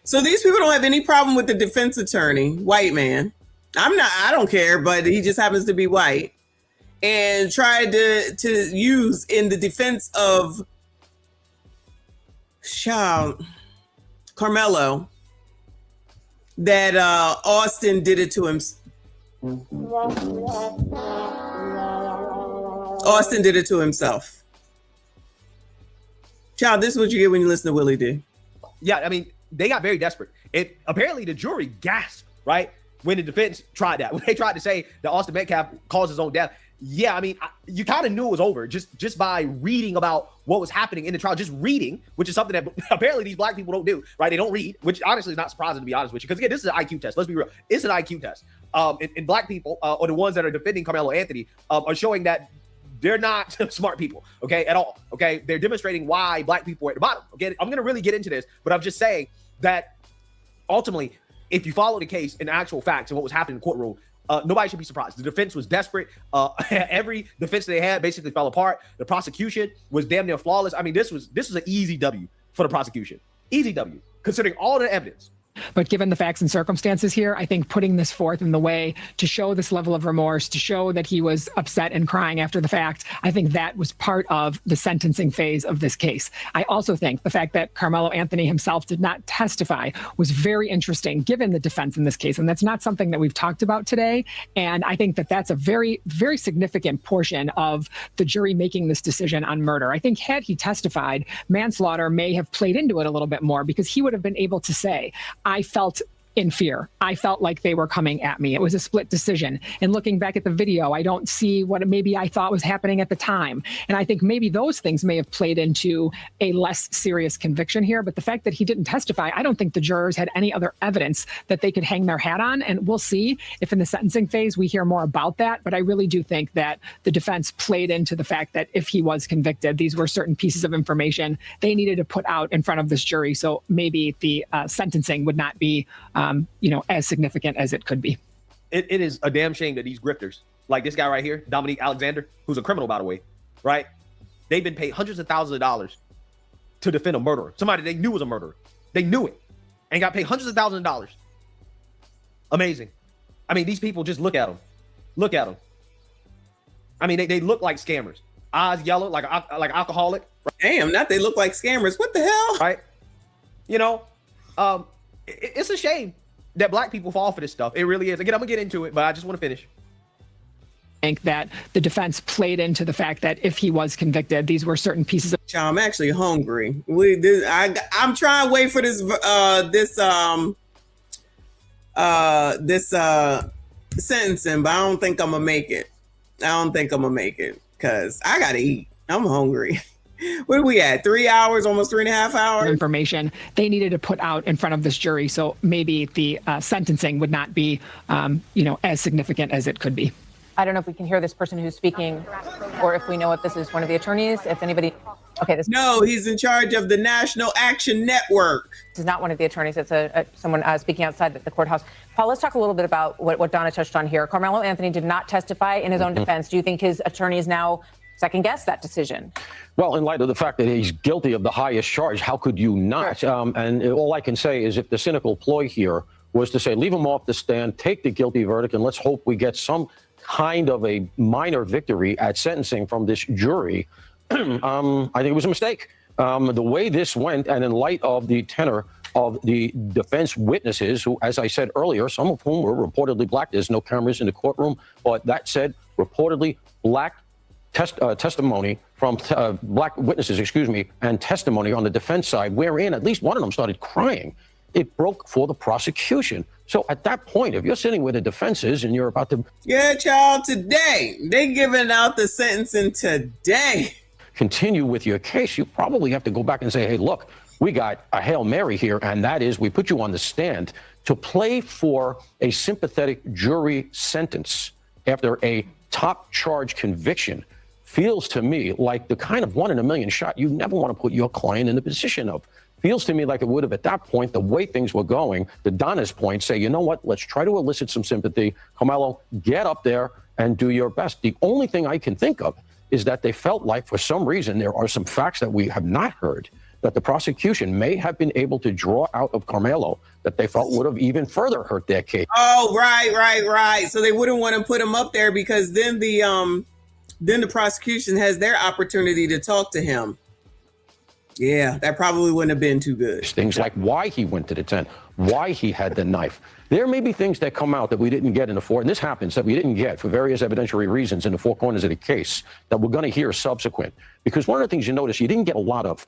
so these people don't have any problem with the defense attorney, white man. I don't care, but he just happens to be white, and tried to use in the defense of Karmelo that Austin did it to him. Austin did it to himself. Child, this is what you get when you listen to Willie D. Yeah, I mean, they got very desperate. Apparently the jury gasped, right, when the defense tried that. When they tried to say that Austin Metcalf caused his own death. Yeah, I mean, you kind of knew it was over just by reading about what was happening in the trial. Just reading, which is something that apparently these black people don't do, right? They don't read, which honestly is not surprising, to be honest with you. Because again, this is an IQ test. Let's be real. It's an IQ test. And black people, or the ones that are defending Karmelo Anthony, are showing that they're not smart people, okay, at all, okay? They're demonstrating why black people are at the bottom, okay? I'm going to really get into this, but I'm just saying that ultimately, if you follow the case and actual facts and what was happening in the courtroom, nobody should be surprised. The defense was desperate. Every defense they had basically fell apart. The prosecution was damn near flawless. I mean, this was an easy W for the prosecution. Easy W, considering all the evidence. But given the facts and circumstances here, I think putting this forth in the way to show this level of remorse, to show that he was upset and crying after the fact, I think that was part of the sentencing phase of this case. I also think the fact that Karmelo Anthony himself did not testify was very interesting, given the defense in this case. And that's not something that we've talked about today. And I think that that's a very, very significant portion of the jury making this decision on murder. I think had he testified, manslaughter may have played into it a little bit more, because he would have been able to say, I felt in fear. I felt like they were coming at me. It was a split decision. And looking back at the video, I don't see what maybe I thought was happening at the time. And I think maybe those things may have played into a less serious conviction here. But the fact that he didn't testify, I don't think the jurors had any other evidence that they could hang their hat on. And we'll see if in the sentencing phase we hear more about that. But I really do think that the defense played into the fact that if he was convicted, these were certain pieces of information they needed to put out in front of this jury. So maybe the sentencing would not be as significant as it could be. It is a damn shame that these grifters, like this guy right here, Dominique Alexander, who's a criminal, by the way, right? They've been paid hundreds of thousands of dollars to defend a murderer. Somebody they knew was a murderer. They knew it and got paid hundreds of thousands of dollars. Amazing. I mean, these people, just look at them. Look at them. I mean, they look like scammers. Eyes yellow, like alcoholic. Right? Damn, not they look like scammers. What the hell? Right? It's a shame that black people fall for this stuff. It really is. Again, I'm gonna get into it, but I just want to finish. I think that the defense played into the fact that if he was convicted, these were certain pieces of. I'm actually hungry. I'm trying to wait for this sentencing, but I don't think I'm gonna make it. Because I gotta eat. I'm hungry. Where are we at? 3 hours, almost 3.5 hours? Information they needed to put out in front of this jury. So maybe the sentencing would not be, as significant as it could be. I don't know if we can hear this person who's speaking or if we know if this is one of the attorneys, if anybody. Okay. No, he's in charge of the National Action Network. This is not one of the attorneys. It's someone speaking outside the courthouse. Paul, let's talk a little bit about what Donna touched on here. Karmelo Anthony did not testify in his own defense. Do you think his attorneys now second guess that decision? Well, in light of the fact that he's guilty of the highest charge, how could you not? Sure. And all I can say is if the cynical ploy here was to say, leave him off the stand, take the guilty verdict, and let's hope we get some kind of a minor victory at sentencing from this jury, I think it was a mistake. The way this went, and in light of the tenor of the defense witnesses, who, as I said earlier, some of whom were reportedly black. There's no cameras in the courtroom, but that said, reportedly black testimony from black witnesses, and testimony on the defense side, wherein at least one of them started crying. It broke for the prosecution. So at that point, if you're sitting where the defense is and you're about to... Yeah, child, today. They giving out the sentencing today. Continue with your case, you probably have to go back and say, hey, look, we got a Hail Mary here, and that is we put you on the stand to play for a sympathetic jury sentence after a top charge conviction. Feels to me like the kind of 1 in a million shot you never want to put your client in the position of. Feels to me like it would have at that point, the way things were going, to Donna's point, say, you know what, let's try to elicit some sympathy. Karmelo, get up there and do your best. The only thing I can think of is that they felt like, for some reason, there are some facts that we have not heard that the prosecution may have been able to draw out of Karmelo that they felt would have even further hurt their case. Oh, right. So they wouldn't want to put him up there because then the prosecution has their opportunity to talk to him. Yeah, that probably wouldn't have been too good. Things like why he went to the tent, why he had the knife. There may be things that come out that we didn't get in the and this happens, that we didn't get for various evidentiary reasons in the four corners of the case that we're going to hear subsequent. Because one of the things you notice you didn't get a lot of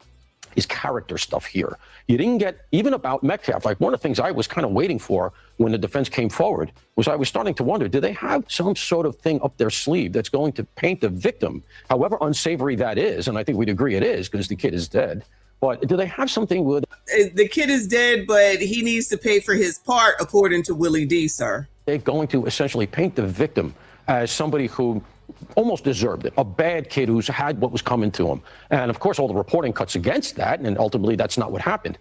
is character stuff here. You didn't get even about Metcalf. Like one of the things I was kind of waiting for when the defense came forward was I was starting to wonder, do they have some sort of thing up their sleeve that's going to paint the victim, however unsavory that is, and I think we'd agree it is because the kid is dead, but do they have something with... The kid is dead, but he needs to pay for his part, according to Willie D, sir. They're going to essentially paint the victim as somebody who almost deserved it, a bad kid who's had what was coming to him. And of course, all the reporting cuts against that, and ultimately that's not what happened.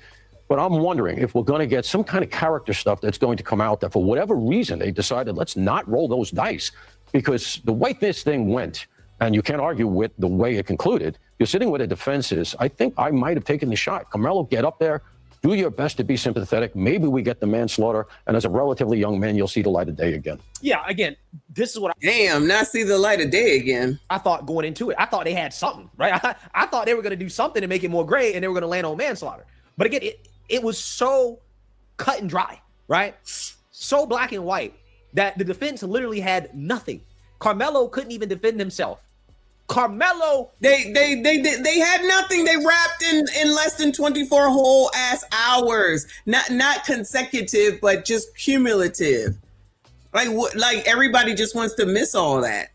But I'm wondering if we're going to get some kind of character stuff that's going to come out that for whatever reason they decided let's not roll those dice, because the way this thing went, and you can't argue with the way it concluded, you're sitting where the defense is. I think I might have taken the shot. Karmelo, get up there. Do your best to be sympathetic. Maybe we get the manslaughter, and as a relatively young man, you'll see the light of day again. Yeah, again, this is what not see the light of day again. I thought going into it. I thought they had something, right? I thought they were going to do something to make it more gray, and they were going to land on manslaughter. But again, it was so cut and dry, right? So black and white that the defense literally had nothing. Karmelo couldn't even defend himself. Karmelo, they had nothing. They wrapped in less than 24 whole ass hours. Not consecutive, but just cumulative. Like everybody just wants to miss all that.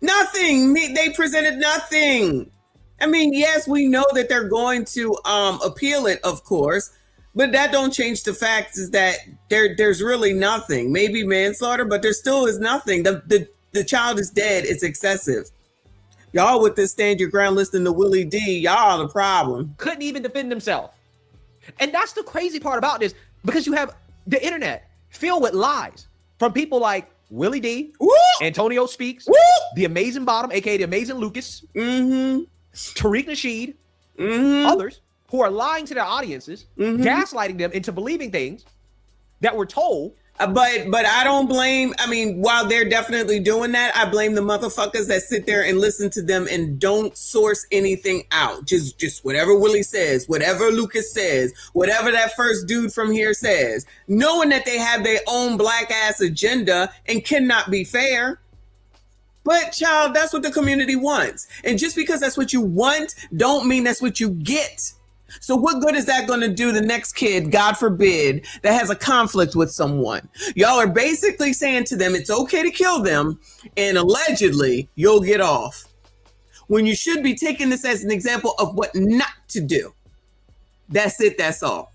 Nothing. They presented nothing. I mean, yes, we know that they're going to appeal it, of course, but that don't change the fact is that there's really nothing. Maybe manslaughter, but there still is nothing. The child is dead. It's excessive. Y'all with this stand your ground listening to Willie D, y'all are the problem. Couldn't even defend themselves. And that's the crazy part about this, because you have the internet filled with lies from people like Willie D, Woo! Antonio Speaks, Woo! the Amazing Bottom, aka the Amazing Lucas, Mm-hmm. Tariq Nasheed, Mm-hmm. others who are lying to their audiences, Mm-hmm. gaslighting them into believing things that were told. But I don't blame, I mean, while they're definitely doing that, I blame the motherfuckers that sit there and listen to them and don't source anything out. Just whatever Willie says, whatever Lucas says, whatever that first dude from here says, knowing that they have their own black ass agenda and cannot be fair. But child, that's what the community wants. And just because that's what you want, don't mean that's what you get. So what good is that going to do the next kid, God forbid, that has a conflict with someone? Y'all are basically saying to them, it's okay to kill them, and allegedly you'll get off. When you should be taking this as an example of what not to do. That's it, that's all.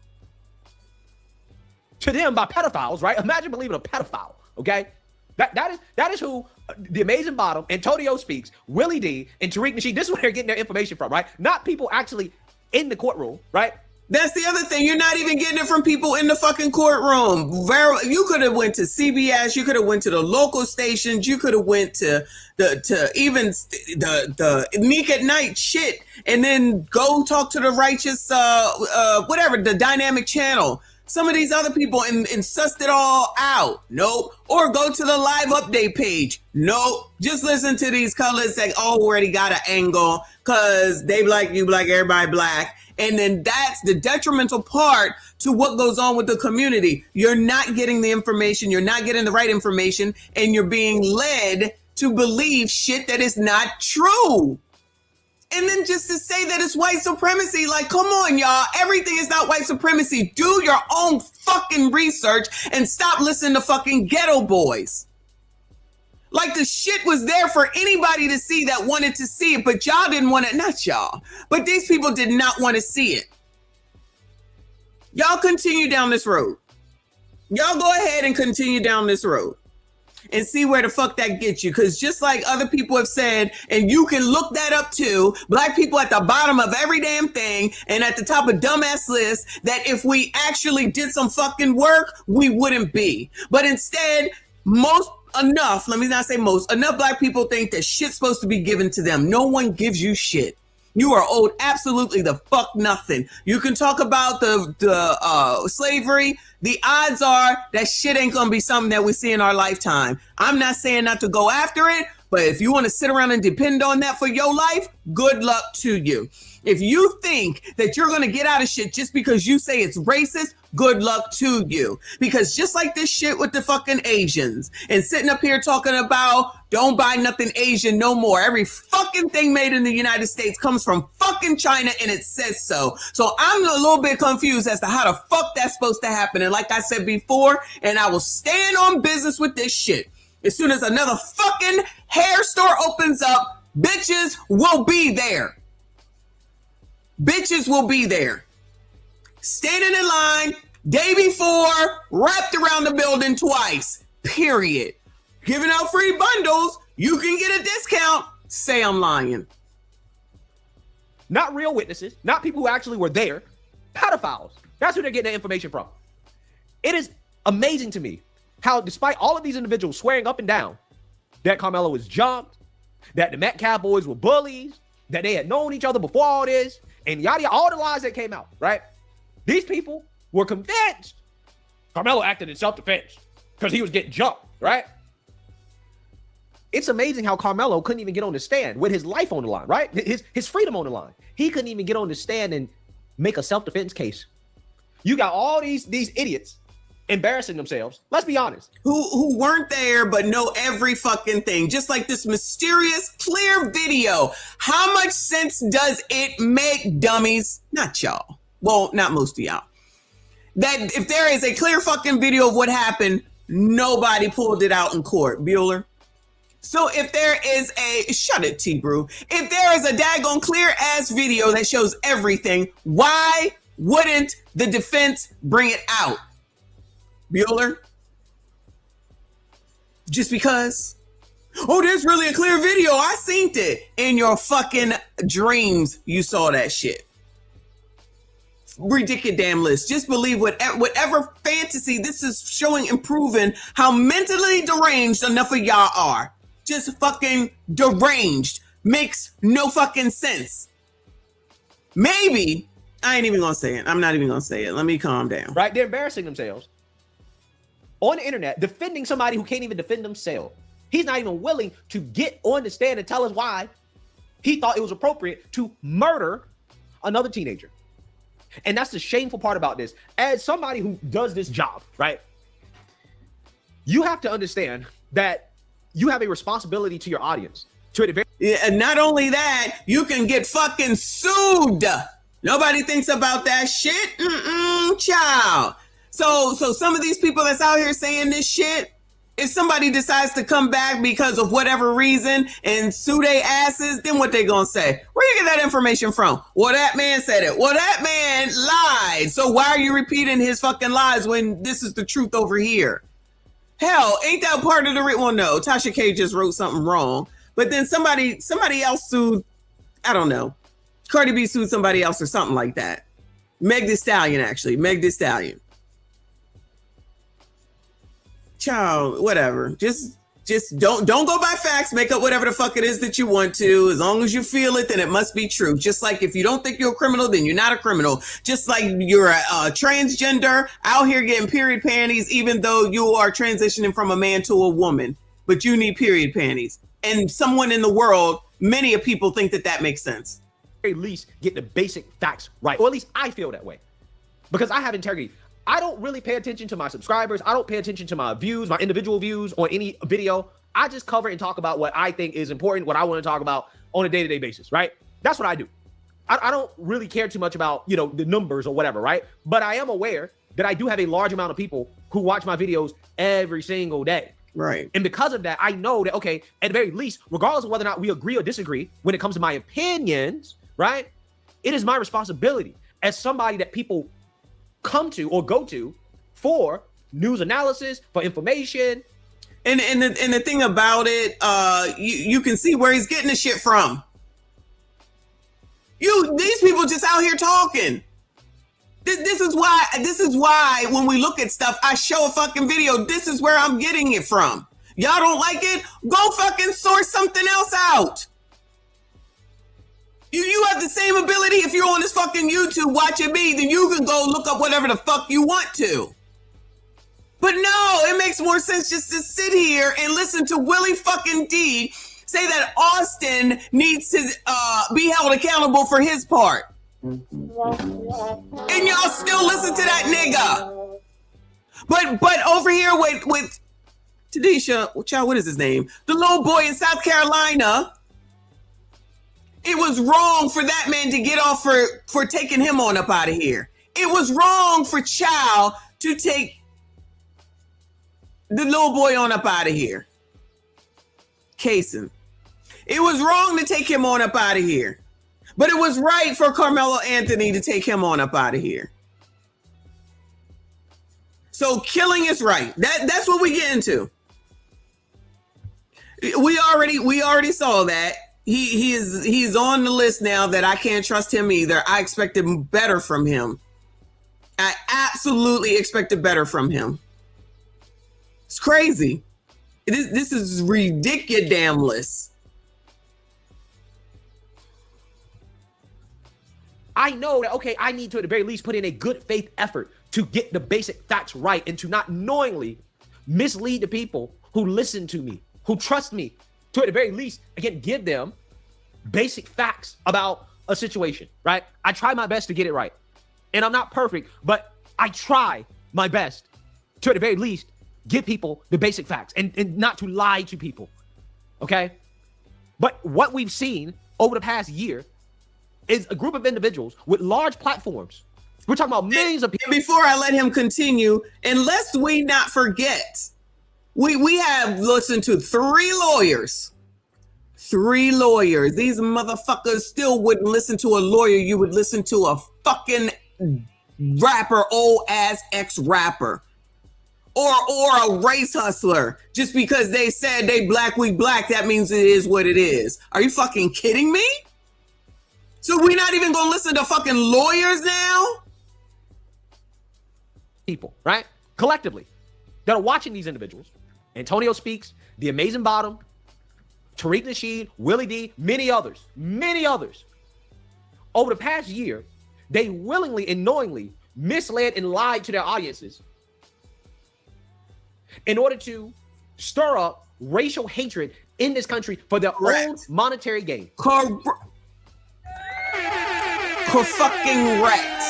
To them by pedophiles, right? Imagine believing a pedophile, okay? That is who the Amazing Bottom, Antonio Speaks, Willie D, and Tariq Nasheed, this is where they're getting their information from, right? Not people actually in the courtroom, right? That's the other thing. You're not even getting it from people in the fucking courtroom. You could have went to CBS. You could have went to the local stations. You could have went to even the Nick at Night shit, and then go talk to the righteous whatever, the dynamic channel. Some of these other people and sussed it all out. Nope. Or go to the live update page. Nope. Just listen to these colors that already got an angle because they black, you black, everybody black. And then that's the detrimental part to what goes on with the community. You're not getting the information. You're not getting the right information. And you're being led to believe shit that is not true. And then just to say that it's white supremacy, like, come on, y'all. Everything is not white supremacy. Do your own fucking research and stop listening to fucking ghetto boys. Like, the shit was there for anybody to see that wanted to see it, but y'all didn't want it. Not y'all, but these people did not want to see it. Y'all continue down this road. Y'all go ahead and continue down this road and see where the fuck that gets you. Because just like other people have said, and you can look that up too, black people at the bottom of every damn thing and at the top of dumbass lists, that if we actually did some fucking work, we wouldn't be. But instead, enough black people think that shit's supposed to be given to them. No one gives you shit. You are owed absolutely the fuck nothing. You can talk about the slavery. The odds are that shit ain't gonna be something that we see in our lifetime. I'm not saying not to go after it, but if you want to sit around and depend on that for your life, good luck to you. If you think that you're gonna get out of shit just because you say it's racist, good luck to you. Because just like this shit with the fucking Asians and sitting up here talking about don't buy nothing Asian no more. Every fucking thing made in the United States comes from fucking China and it says so. So I'm a little bit confused as to how the fuck that's supposed to happen. And like I said before, and I will stand on business with this shit. As soon as another fucking hair store opens up, bitches will be there. Bitches will be there. Standing in line, day before, wrapped around the building twice, period. Giving out free bundles, you can get a discount. Say I'm lying. Not real witnesses, not people who actually were there, pedophiles. That's who they're getting their information from. It is amazing to me how, despite all of these individuals swearing up and down that Karmelo was jumped, that the Met Cowboys were bullies, that they had known each other before all this, and yada, all the lies that came out, right? These people were convinced Karmelo acted in self-defense because he was getting jumped, right? It's amazing how Karmelo couldn't even get on the stand with his life on the line, right? His freedom on the line. He couldn't even get on the stand and make a self-defense case. You got all these idiots embarrassing themselves. Let's be honest. Who weren't there but know every fucking thing. Just like this mysterious, clear video. How much sense does it make, dummies? Not y'all. Well, not most of y'all. That if there is a clear fucking video of what happened, nobody pulled it out in court, Bueller. So if there is shut it, T-Brew. If there is a daggone clear ass video that shows everything, why wouldn't the defense bring it out? Bueller? Just because? Oh, there's really a clear video. I seen it. In your fucking dreams, you saw that shit. Ridiculous damn list. Just believe whatever fantasy this is showing and proving how mentally deranged enough of y'all are. Just fucking deranged. Makes no fucking sense. Maybe, I ain't even gonna say it. I'm not even gonna say it. Let me calm down. Right? They're embarrassing themselves on the internet, defending somebody who can't even defend themselves. He's not even willing to get on the stand and tell us why he thought it was appropriate to murder another teenager. And that's the shameful part about this. As somebody who does this job, right? You have to understand that you have a responsibility to your audience. And not only that, you can get fucking sued. Nobody thinks about that shit. Child. So some of these people that's out here saying this shit, if somebody decides to come back because of whatever reason and sue their asses, then what they gonna say? Where you get that information from? Well, that man said it. Well, that man lied. So why are you repeating his fucking lies when this is the truth over here? Hell, ain't that part of the well, no, Tasha K just wrote something wrong. But then somebody else sued, I don't know. Cardi B sued somebody else or something like that. Meg Thee Stallion, actually. Meg Thee Stallion. Child, whatever. Just don't go by facts. Make up whatever the fuck it is that you want to. As long as you feel it, then it must be true. Just like if you don't think you're a criminal, then you're not a criminal. Just like you're a transgender out here getting period panties, even though you are transitioning from a man to a woman, but you need period panties. And someone in the world, many of people think that makes sense. At least get the basic facts right. Or at least I feel that way. Because I have integrity. I don't really pay attention to my subscribers. I don't pay attention to my views, my individual views on any video. I just cover and talk about what I think is important, what I want to talk about on a day-to-day basis, right? That's what I do. I don't really care too much about, the numbers or whatever, right? But I am aware that I do have a large amount of people who watch my videos every single day. Right. And because of that, I know that, okay, at the very least, regardless of whether or not we agree or disagree, when it comes to my opinions, right? It is my responsibility as somebody that people come to or go to for news analysis, for information. And the thing about it, you can see where he's getting the shit from. These people just out here talking. This is why when we look at stuff, I show a fucking video. This is where I'm getting it from. Y'all don't like it? Go fucking source something else out. You have the same ability if you're on this fucking YouTube watching me, then you can go look up whatever the fuck you want to. But no, it makes more sense just to sit here and listen to Willie fucking D say that Austin needs to be held accountable for his part. And y'all still listen to that nigga. But over here with Tadisha, child, what is his name? The little boy in South Carolina. It was wrong for that man to get off for taking him on up out of here. It was wrong for Child to take the little boy on up out of here. Kaysen. It was wrong to take him on up out of here. But it was right for Karmelo Anthony to take him on up out of here. So killing is right. That's what we get into. We already saw that. He's on the list now that I can't trust him either. I expected better from him. I absolutely expected better from him. It's crazy. This is ridiculous. I know that, okay, I need to at the very least put in a good faith effort to get the basic facts right and to not knowingly mislead the people who listen to me, who trust me, to at the very least, again, give them basic facts about a situation, right? I try my best to get it right. And I'm not perfect, but I try my best to at the very least give people the basic facts and not to lie to people. Okay? But what we've seen over the past year is a group of individuals with large platforms. We're talking about millions of people. Before I let him continue, and lest we not forget, we have listened to 3 lawyers. 3 lawyers. These motherfuckers still wouldn't listen to a lawyer. You would listen to a fucking rapper, old ass ex-rapper. Or a race hustler. Just because they said they black, we black, that means it is what it is. Are you fucking kidding me? So we're not even gonna listen to fucking lawyers now? People, right? Collectively, that are watching these individuals. Antonio Speaks, The Amazing Bottom, Tariq Nasheed, Willie D, many others. Over the past year, they willingly and knowingly misled and lied to their audiences in order to stir up racial hatred in this country for their own monetary gain. Fucking wrecked.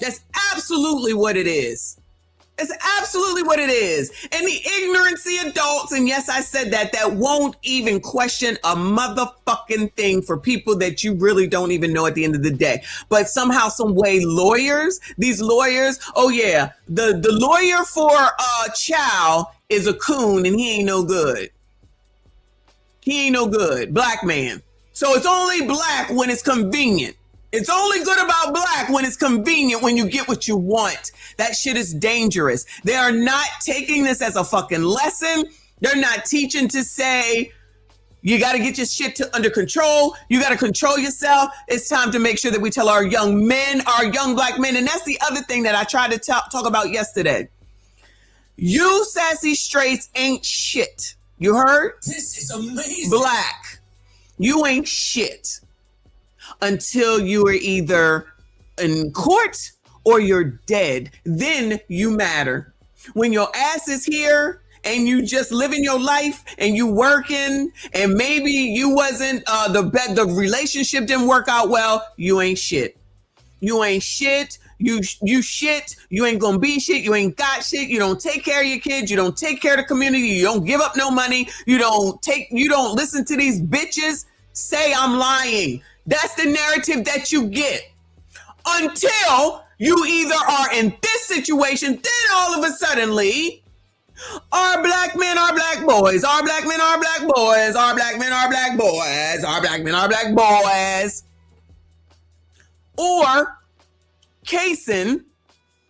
That's absolutely what it is. It's absolutely what it is. And the ignorancy adults, and yes, I said that won't even question a motherfucking thing for people that you really don't even know at the end of the day. But somehow, some way, these lawyers, oh yeah, the lawyer for Chow is a coon and he ain't no good. Black man. So it's only black when it's convenient. It's only good about black when it's convenient, when you get what you want. That shit is dangerous. They are not taking this as a fucking lesson. They're not teaching to say, you got to get your shit under control. You got to control yourself. It's time to make sure that we tell our young men, our young black men. And that's the other thing that I tried to talk about yesterday. You sassy straights ain't shit. You heard? This is amazing. Black. You ain't shit until you are either in court or you're dead. Then you matter. When your ass is here and you just living your life and you working and maybe you wasn't the relationship didn't work out well, you ain't shit. You ain't shit. You shit. You ain't gonna be shit. You ain't got shit. You don't take care of your kids. You don't take care of the community. You don't give up no money. You don't listen to these bitches say I'm lying. That's the narrative that you get until you either are in this situation, then all of a suddenly, our black men are black boys, our black men are black boys, our black men are black boys, our black men are black boys. Or Kaysen,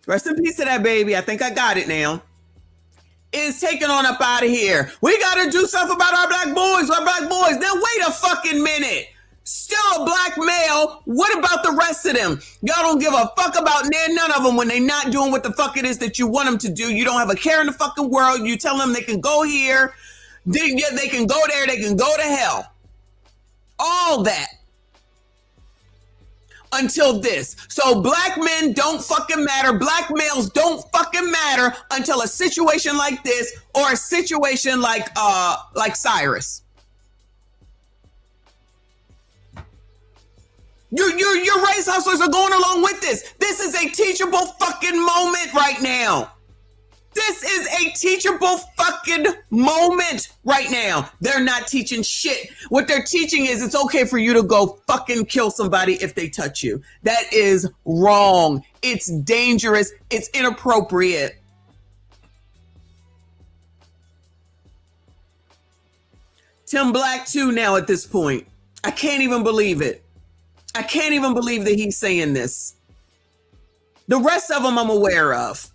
rest in peace to that baby, I think I got it now, is taking on up out of here. We got to do something about our black boys, our black boys. Now wait a fucking minute. Still a black male. What about the rest of them? Y'all don't give a fuck about none of them when they not doing what the fuck it is that you want them to do. You don't have a care in the fucking world. You tell them they can go here, they can go there, they can go to hell. All that. Until this. So black men don't fucking matter. Black males don't fucking matter until a situation like this or a situation like Cyrus. Your race hustlers are going along with this. This is a teachable fucking moment right now. This is a teachable fucking moment right now. They're not teaching shit. What they're teaching is it's okay for you to go fucking kill somebody if they touch you. That is wrong. It's dangerous. It's inappropriate. Tim Black too now at this point. I can't even believe it. I can't even believe that he's saying this. The rest of them I'm aware of.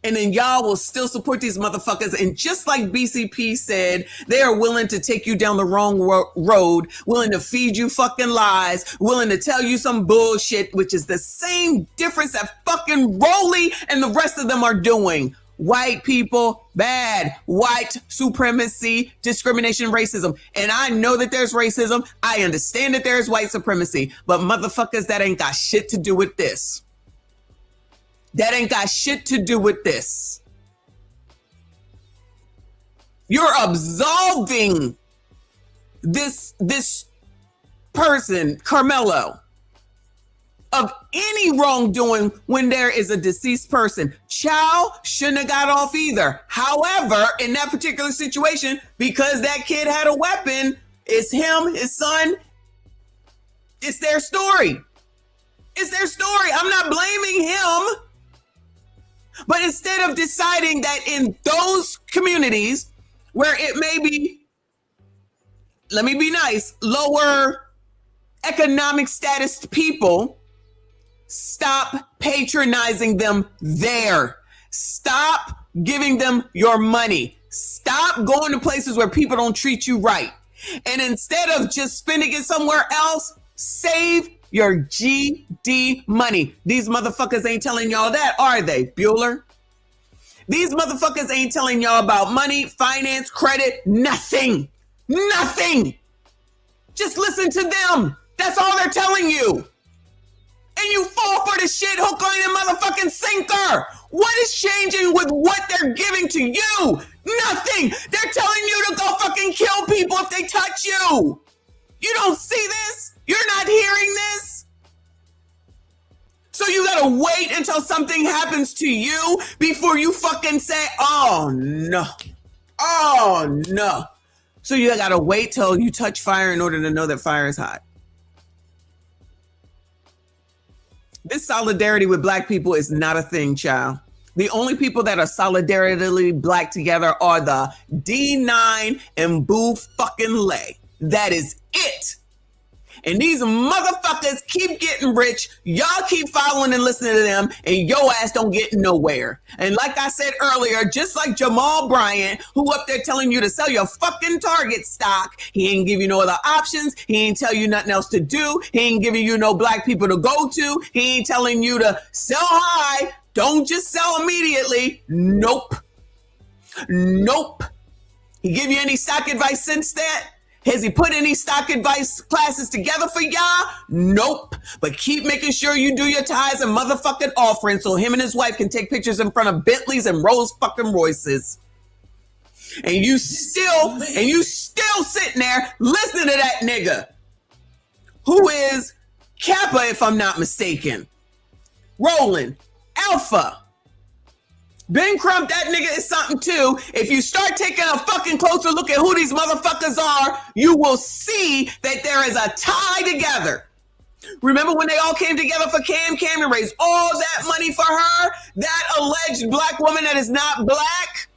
And then y'all will still support these motherfuckers. And just like BCP said, they are willing to take you down the wrong road, willing to feed you fucking lies, willing to tell you some bullshit, which is the same difference that fucking Rolly and the rest of them are doing. White people, bad. White supremacy, discrimination, racism. And I know that there's racism. I understand that there's white supremacy. But motherfuckers, that ain't got shit to do with this. That ain't got shit to do with this. You're absolving this person, Karmelo. of any wrongdoing when there is a deceased person. Chow shouldn't have got off either. However, in that particular situation, because that kid had a weapon, it's him, his son, it's their story. It's their story. I'm not blaming him. But instead of deciding that in those communities where it may be, let me be nice, lower economic status people, stop patronizing them there. Stop giving them your money. Stop going to places where people don't treat you right. And instead of just spending it somewhere else, save your GD money. These motherfuckers ain't telling y'all that, are they, Bueller? These motherfuckers ain't telling y'all about money, finance, credit, nothing. Nothing. Just listen to them. That's all they're telling you. And you fall for the shit hook, line, and motherfucking sinker. What is changing with what they're giving to you? Nothing. They're telling you to go fucking kill people if they touch you. You don't see this? You're not hearing this? So you gotta wait until something happens to you before you fucking say, oh no. Oh no. So you gotta wait till you touch fire in order to know that fire is hot. This solidarity with black people is not a thing, child. The only people that are solidarily black together are the D9 and Boo fucking Lay. That is it. And these motherfuckers keep getting rich. Y'all keep following and listening to them, and your ass don't get nowhere. And like I said earlier, just like Jamal Bryant, who up there telling you to sell your fucking Target stock, he ain't give you no other options. He ain't tell you nothing else to do. He ain't giving you no black people to go to. He ain't telling you to sell high. Don't just sell immediately. Nope. Nope. He give you any stock advice since that? Has he put any stock advice classes together for y'all? Nope. But keep making sure you do your tithes and motherfucking offerings so him and his wife can take pictures in front of Bentleys and Rolls fucking Royces. And you still sitting there listening to that nigga who is Kappa, if I'm not mistaken. Roland, Alpha. Ben Crump, that nigga is something too. If you start taking a fucking closer look at who these motherfuckers are, you will see that there is a tie together. Remember when they all came together for Cam and raised all that money for her? That alleged black woman that is not black?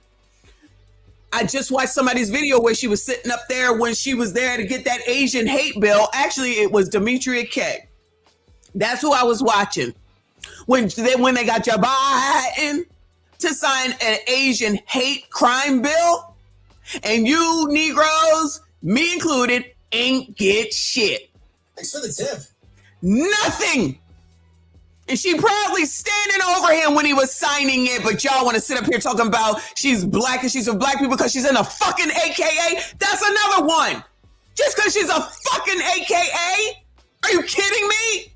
I just watched somebody's video where she was sitting up there when she was there to get that Asian hate bill. Actually, it was Demetria K. That's who I was watching. When they got Joe Biden to sign an Asian hate crime bill, and you Negroes, me included, ain't get shit. Thanks for the tip. Nothing. And she proudly standing over him when he was signing it, but y'all want to sit up here talking about she's black and she's for black people because she's in a fucking AKA? That's another one. Just because she's a fucking AKA? Are you kidding me?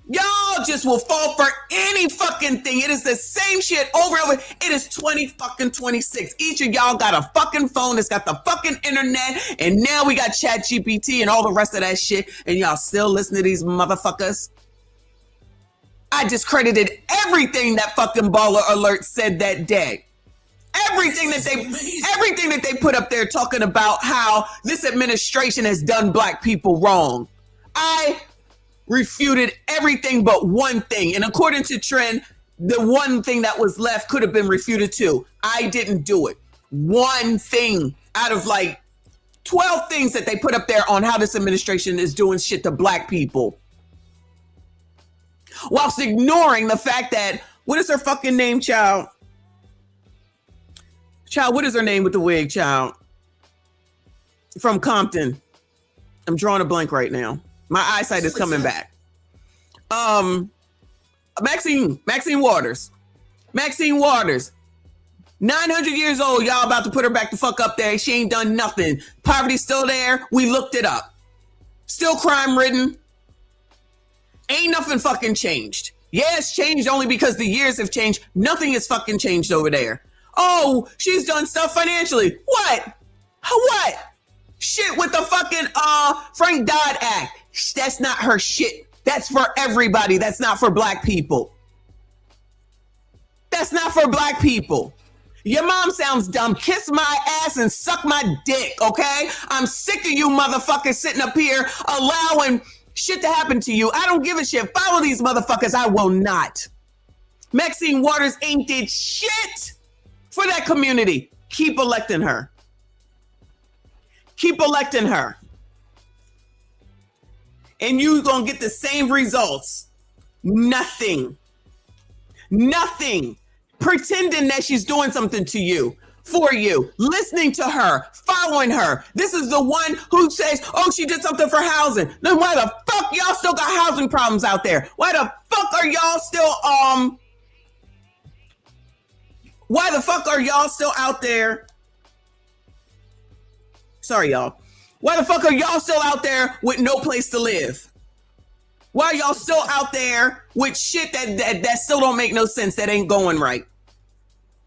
Y'all just will fall for any fucking thing. It is the same shit over and over. It is 2026. Each of y'all got a fucking phone that's got the fucking internet, and now we got ChatGPT and all the rest of that shit, and y'all still listen to these motherfuckers. I discredited everything that fucking Baller Alert said that day. Everything that they put up there talking about how this administration has done black people wrong. I refuted everything but one thing. And according to Trend, the one thing that was left could have been refuted too. I didn't do it. One thing out of like 12 things that they put up there on how this administration is doing shit to black people. Whilst ignoring the fact that, what is her fucking name, child? Child, what is her name with the wig, child? From Compton. I'm drawing a blank right now. My eyesight is coming back. Maxine Waters. Maxine Waters. 900 years old. Y'all about to put her back the fuck up there. She ain't done nothing. Poverty's still there. We looked it up. Still crime ridden. Ain't nothing fucking changed. Yeah, it's changed only because the years have changed. Nothing has fucking changed over there. Oh, she's done stuff financially. What? What? Shit with the fucking Frank Dodd Act. That's not her shit. That's for everybody. That's not for black people. That's not for black people. Your mom sounds dumb. Kiss my ass and suck my dick, okay? I'm sick of you motherfuckers sitting up here allowing shit to happen to you. I don't give a shit. Follow these motherfuckers. I will not. Maxine Waters ain't did shit for that community. Keep electing her. Keep electing her. And you gonna get the same results. Nothing. Nothing. Pretending that she's doing something to you, for you, listening to her, following her. This is the one who says, oh, she did something for housing. Then why the fuck y'all still got housing problems out there? Why the fuck are y'all still, why the fuck are y'all still out there? Sorry, y'all. Why the fuck are y'all still out there with no place to live? Why are y'all still out there with shit that still don't make no sense, that ain't going right?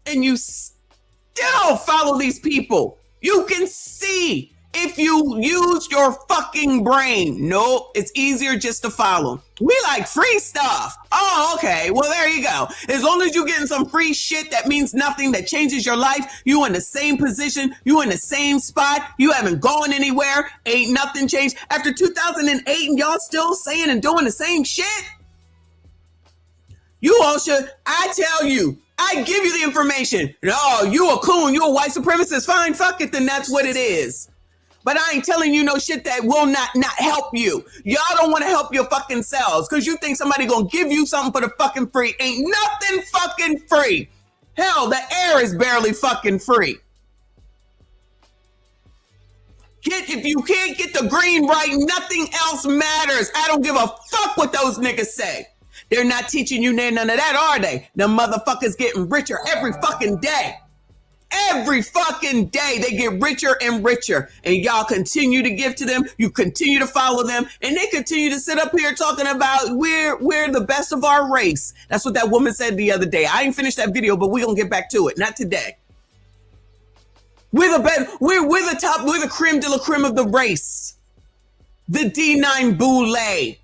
And you still follow these people. You can see if you use your fucking brain. No, it's easier just to follow. We like free stuff. Oh, okay. Well, there you go. As long as you're getting some free shit that means nothing, that changes your life, you in the same position, you in the same spot, you haven't gone anywhere, ain't nothing changed. After 2008 and y'all still saying and doing the same shit? You all should, I tell you, I give you the information. No, you a coon, you a white supremacist. Fine, fuck it, then that's what it is. But I ain't telling you no shit that will not help you. Y'all don't want to help your fucking selves because you think somebody gonna give you something for the fucking free. Ain't nothing fucking free. Hell, the air is barely fucking free. If you can't get the green right, nothing else matters. I don't give a fuck what those niggas say. They're not teaching you none of that, are they? The motherfuckers getting richer every fucking day. Every fucking day they get richer and richer, and y'all continue to give to them. You continue to follow them, and they continue to sit up here talking about we're the best of our race. That's what that woman said the other day. I ain't finished that video, but we're gonna get back to it. Not today. We're the best. We're the top. We're the creme de la creme of the race. The D9 Boule.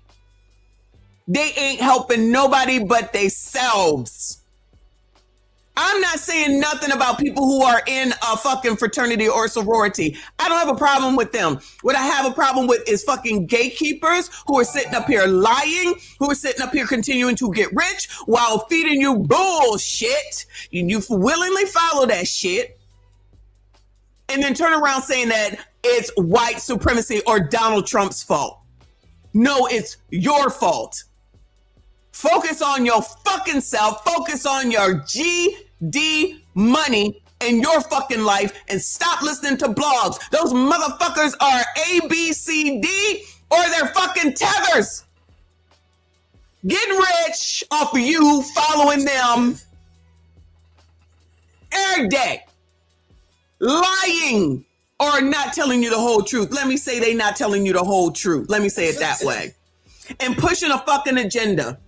They ain't helping nobody but themselves. I'm not saying nothing about people who are in a fucking fraternity or sorority. I don't have a problem with them. What I have a problem with is fucking gatekeepers who are sitting up here lying, who are sitting up here continuing to get rich while feeding you bullshit. You willingly follow that shit and then turn around saying that it's white supremacy or Donald Trump's fault. No, it's your fault. Focus on your fucking self. Focus on your GD money in your fucking life and stop listening to blogs. Those motherfuckers are ABCD or they're fucking tethers. Getting rich off of you following them every day. Lying or not telling you the whole truth. Let me say they not telling you the whole truth. Let me say it that way. And pushing a fucking agenda.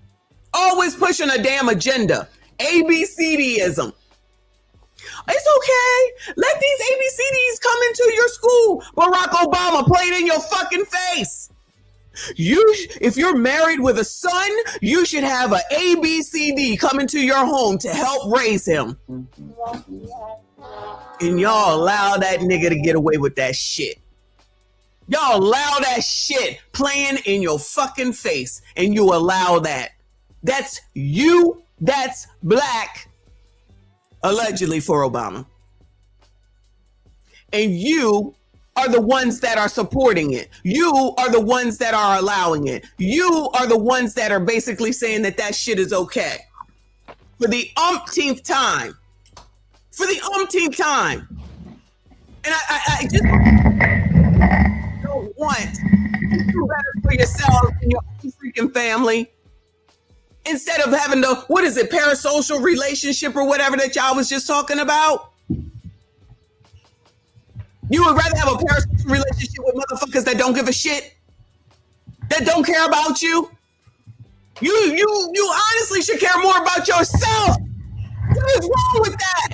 Always pushing a damn agenda. ABCDism. It's okay. Let these ABCDs come into your school. Barack Obama played in your fucking face. If you're married with a son, you should have an ABCD come into your home to help raise him. And y'all allow that nigga to get away with that shit. Y'all allow that shit playing in your fucking face, and you allow that. That's you, that's black, allegedly for Obama. And you are the ones that are supporting it. You are the ones that are allowing it. You are the ones that are basically saying that that shit is okay. For the umpteenth time. For the umpteenth time. And I just don't want to do better for yourself and your own freaking family. Instead of having the, what is it, parasocial relationship or whatever that y'all was just talking about? You would rather have a parasocial relationship with motherfuckers that don't give a shit? That don't care about you? You honestly should care more about yourself. What is wrong with that?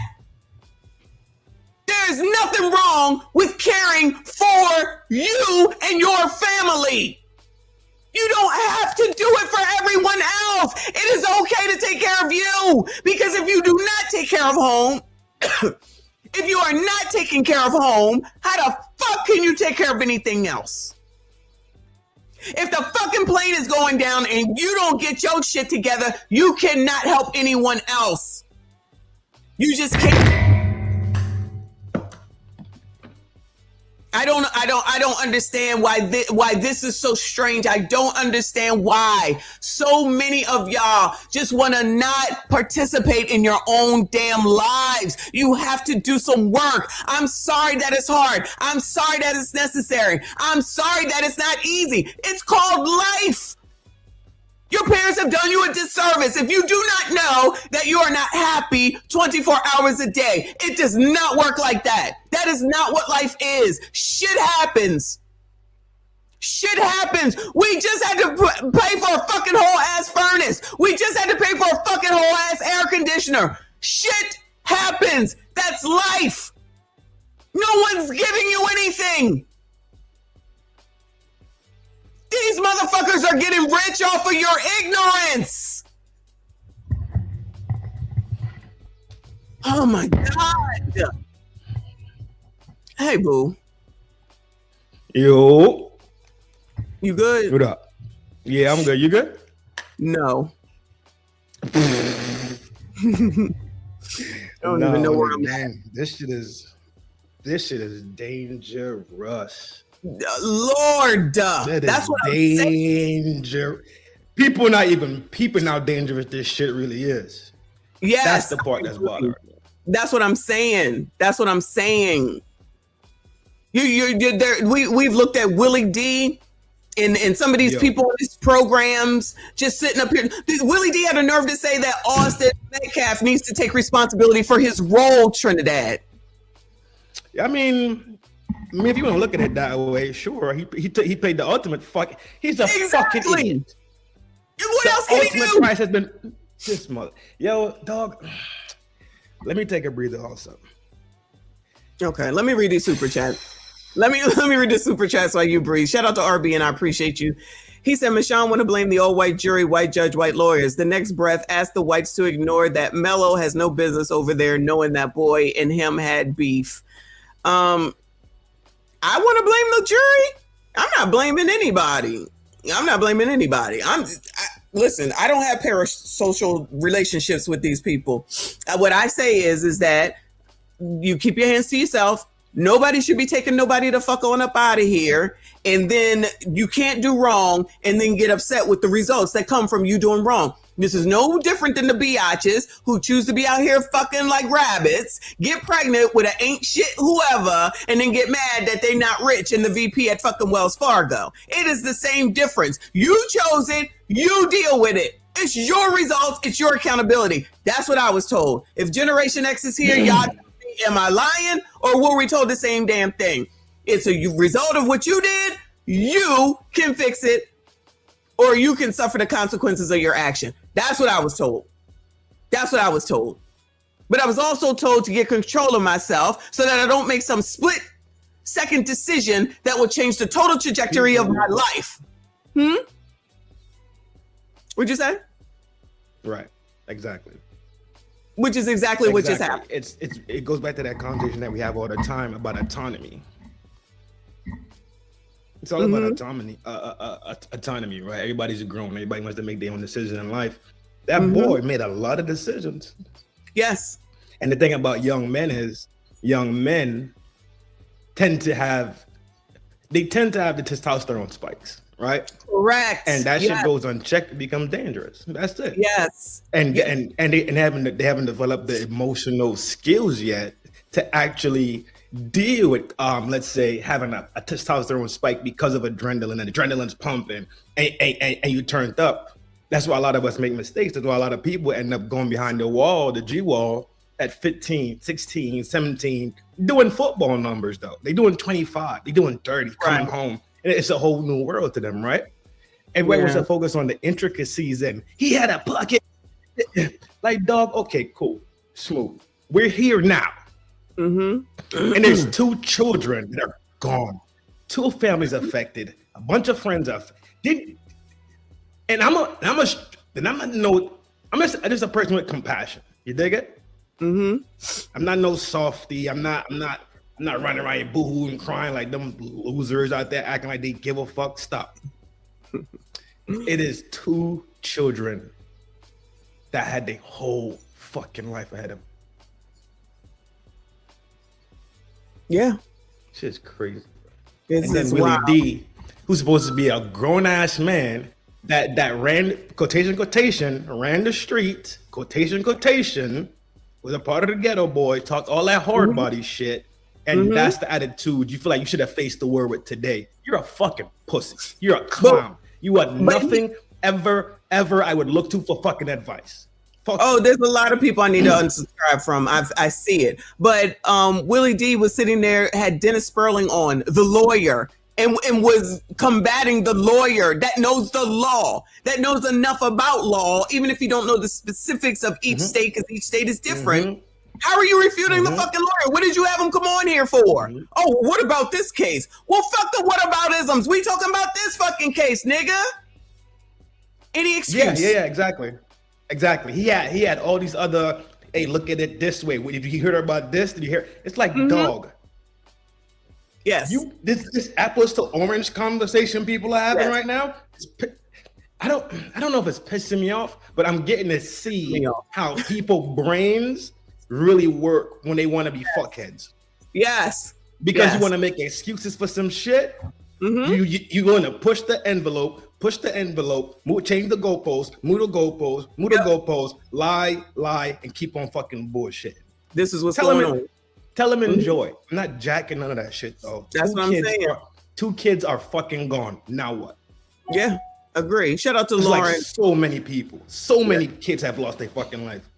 There is nothing wrong with caring for you and your family. You don't have to do it for everyone else. It is okay to take care of you, because if you do not take care of home, if you are not taking care of home, how the fuck can you take care of anything else? If the fucking plane is going down and you don't get your shit together, you cannot help anyone else. You just can't. I don't understand why this is so strange. I don't understand why so many of y'all just want to not participate in your own damn lives. You have to do some work. I'm sorry that it's hard. I'm sorry that it's necessary. I'm sorry that it's not easy. It's called life. Your parents have done you a disservice if you do not know that you are not happy 24 hours a day. It does not work like that. That is not what life is. Shit happens. Shit happens. We just had to pay for a fucking whole ass furnace. We just had to pay for a fucking whole ass air conditioner. Shit happens. That's life. No one's giving you anything. These motherfuckers are getting rich off of your ignorance. Oh my God. Hey, boo. Yo. You good? What up? Yeah, I'm good. You good? No. I don't even know where I'm at. This shit is dangerous. Lord, that's what I'm saying. People now dangerous. This shit really is. Yes, that's the part that's bothering me. That's what I'm saying. That's what I'm saying. You're there. We've looked at Willie D and some of these people in these programs just sitting up here. Willie D had a nerve to say that Austin Metcalf needs to take responsibility for his role, Trinidad. I mean, if you want to look at it that way, sure. He played the ultimate fuck. He's a fucking idiot. What else can he do? Ultimate price has been this mother. Yo, dog. Let me take a breather also. Okay, let me read these super chats. Let me read the super chats while you breathe. Shout out to RB, and I appreciate you. He said, Michonne want to blame the old white jury, white judge, white lawyers. The next breath, ask the whites to ignore that Melo has no business over there knowing that boy and him had beef. I want to blame the jury. I'm not blaming anybody. Listen, I don't have parasocial relationships with these people. What I say is that you keep your hands to yourself. Nobody should be taking nobody the fuck on up out of here. And then you can't do wrong and then get upset with the results that come from you doing wrong. This is no different than the biatches who choose to be out here fucking like rabbits, get pregnant with an ain't shit whoever, and then get mad that they not rich in the VP at fucking Wells Fargo. It is the same difference. You chose it, you deal with it. It's your results, it's your accountability. That's what I was told. If Generation X is here, y'all tell me, am I lying, or were we told the same damn thing? It's a result of what you did. You can fix it, or you can suffer the consequences of your action. That's what I was told. But I was also told to get control of myself so that I don't make some split second decision that will change the total trajectory of my life. What'd you say? Right. Exactly. Which is exactly what just happened. It goes back to that conversation that we have all the time about autonomy. It's all about autonomy, right? Everybody's grown. Everybody wants to make their own decisions in life. That boy made a lot of decisions. Yes. And the thing about young men is young men tend to have the testosterone spikes, right? Correct. And that shit goes unchecked, it becomes dangerous. That's it. Yes. And they haven't developed the emotional skills yet to actually deal with let's say having a testosterone spike because of adrenaline, and adrenaline's pumping and you turned up. That's why a lot of us make mistakes. That's why a lot of people end up going behind the wall, the G wall, at 15, 16, 17, doing football numbers though. They doing 25, they doing 30, coming home. And it's a whole new world to them, right? Everybody wants to focus on the intricacies and he had a bucket. Like, dog, okay, cool, smooth. We're here now. And there's 2 children that are gone, 2 families affected, a bunch of friends And I'm just a person with compassion. You dig it? Mm-hmm. I'm not no softy. I'm not running around here boo-hooing and crying like them losers out there acting like they give a fuck. Stop. It is 2 children that had their whole fucking life ahead of them. Yeah. Shit's crazy. It's and then Willie D, who's supposed to be a grown-ass man that ran, quotation, ran the street, quotation, was a part of the ghetto boy, talked all that hard body shit, and that's the attitude you feel like you should have faced the world with today. You're a fucking pussy. You're a clown. You are nothing ever I would look to for fucking advice. There's a lot of people I need to unsubscribe from. I see it. But Willie D was sitting there, had Dennis Sperling on, the lawyer, and was combating the lawyer that knows the law, that knows enough about law, even if you don't know the specifics of each state, because each state is different. How are you refuting the fucking lawyer? What did you have him come on here for? Oh, what about this case? Well, fuck the whataboutisms. We talking about this fucking case, nigga. Any excuse? Yeah, exactly. Exactly. He had all these other, hey, look at it this way. Did you hear about this? Did you hear? It's like dog. Yes. This apples to orange conversation people are having right now. I don't know if it's pissing me off, but I'm getting to see how people brains really work when they want to be fuckheads. Yes. Because you want to make excuses for some shit. You're going to push the envelope, change the goalposts, move the goalposts, lie, and keep on fucking bullshit. This is what's going on. Tell him enjoy. I'm not jacking none of that shit though. That's what I'm saying. 2 kids are fucking gone. Now what? Yeah, agree. Shout out to It's Lauren. like so many people. So many kids have lost their fucking life.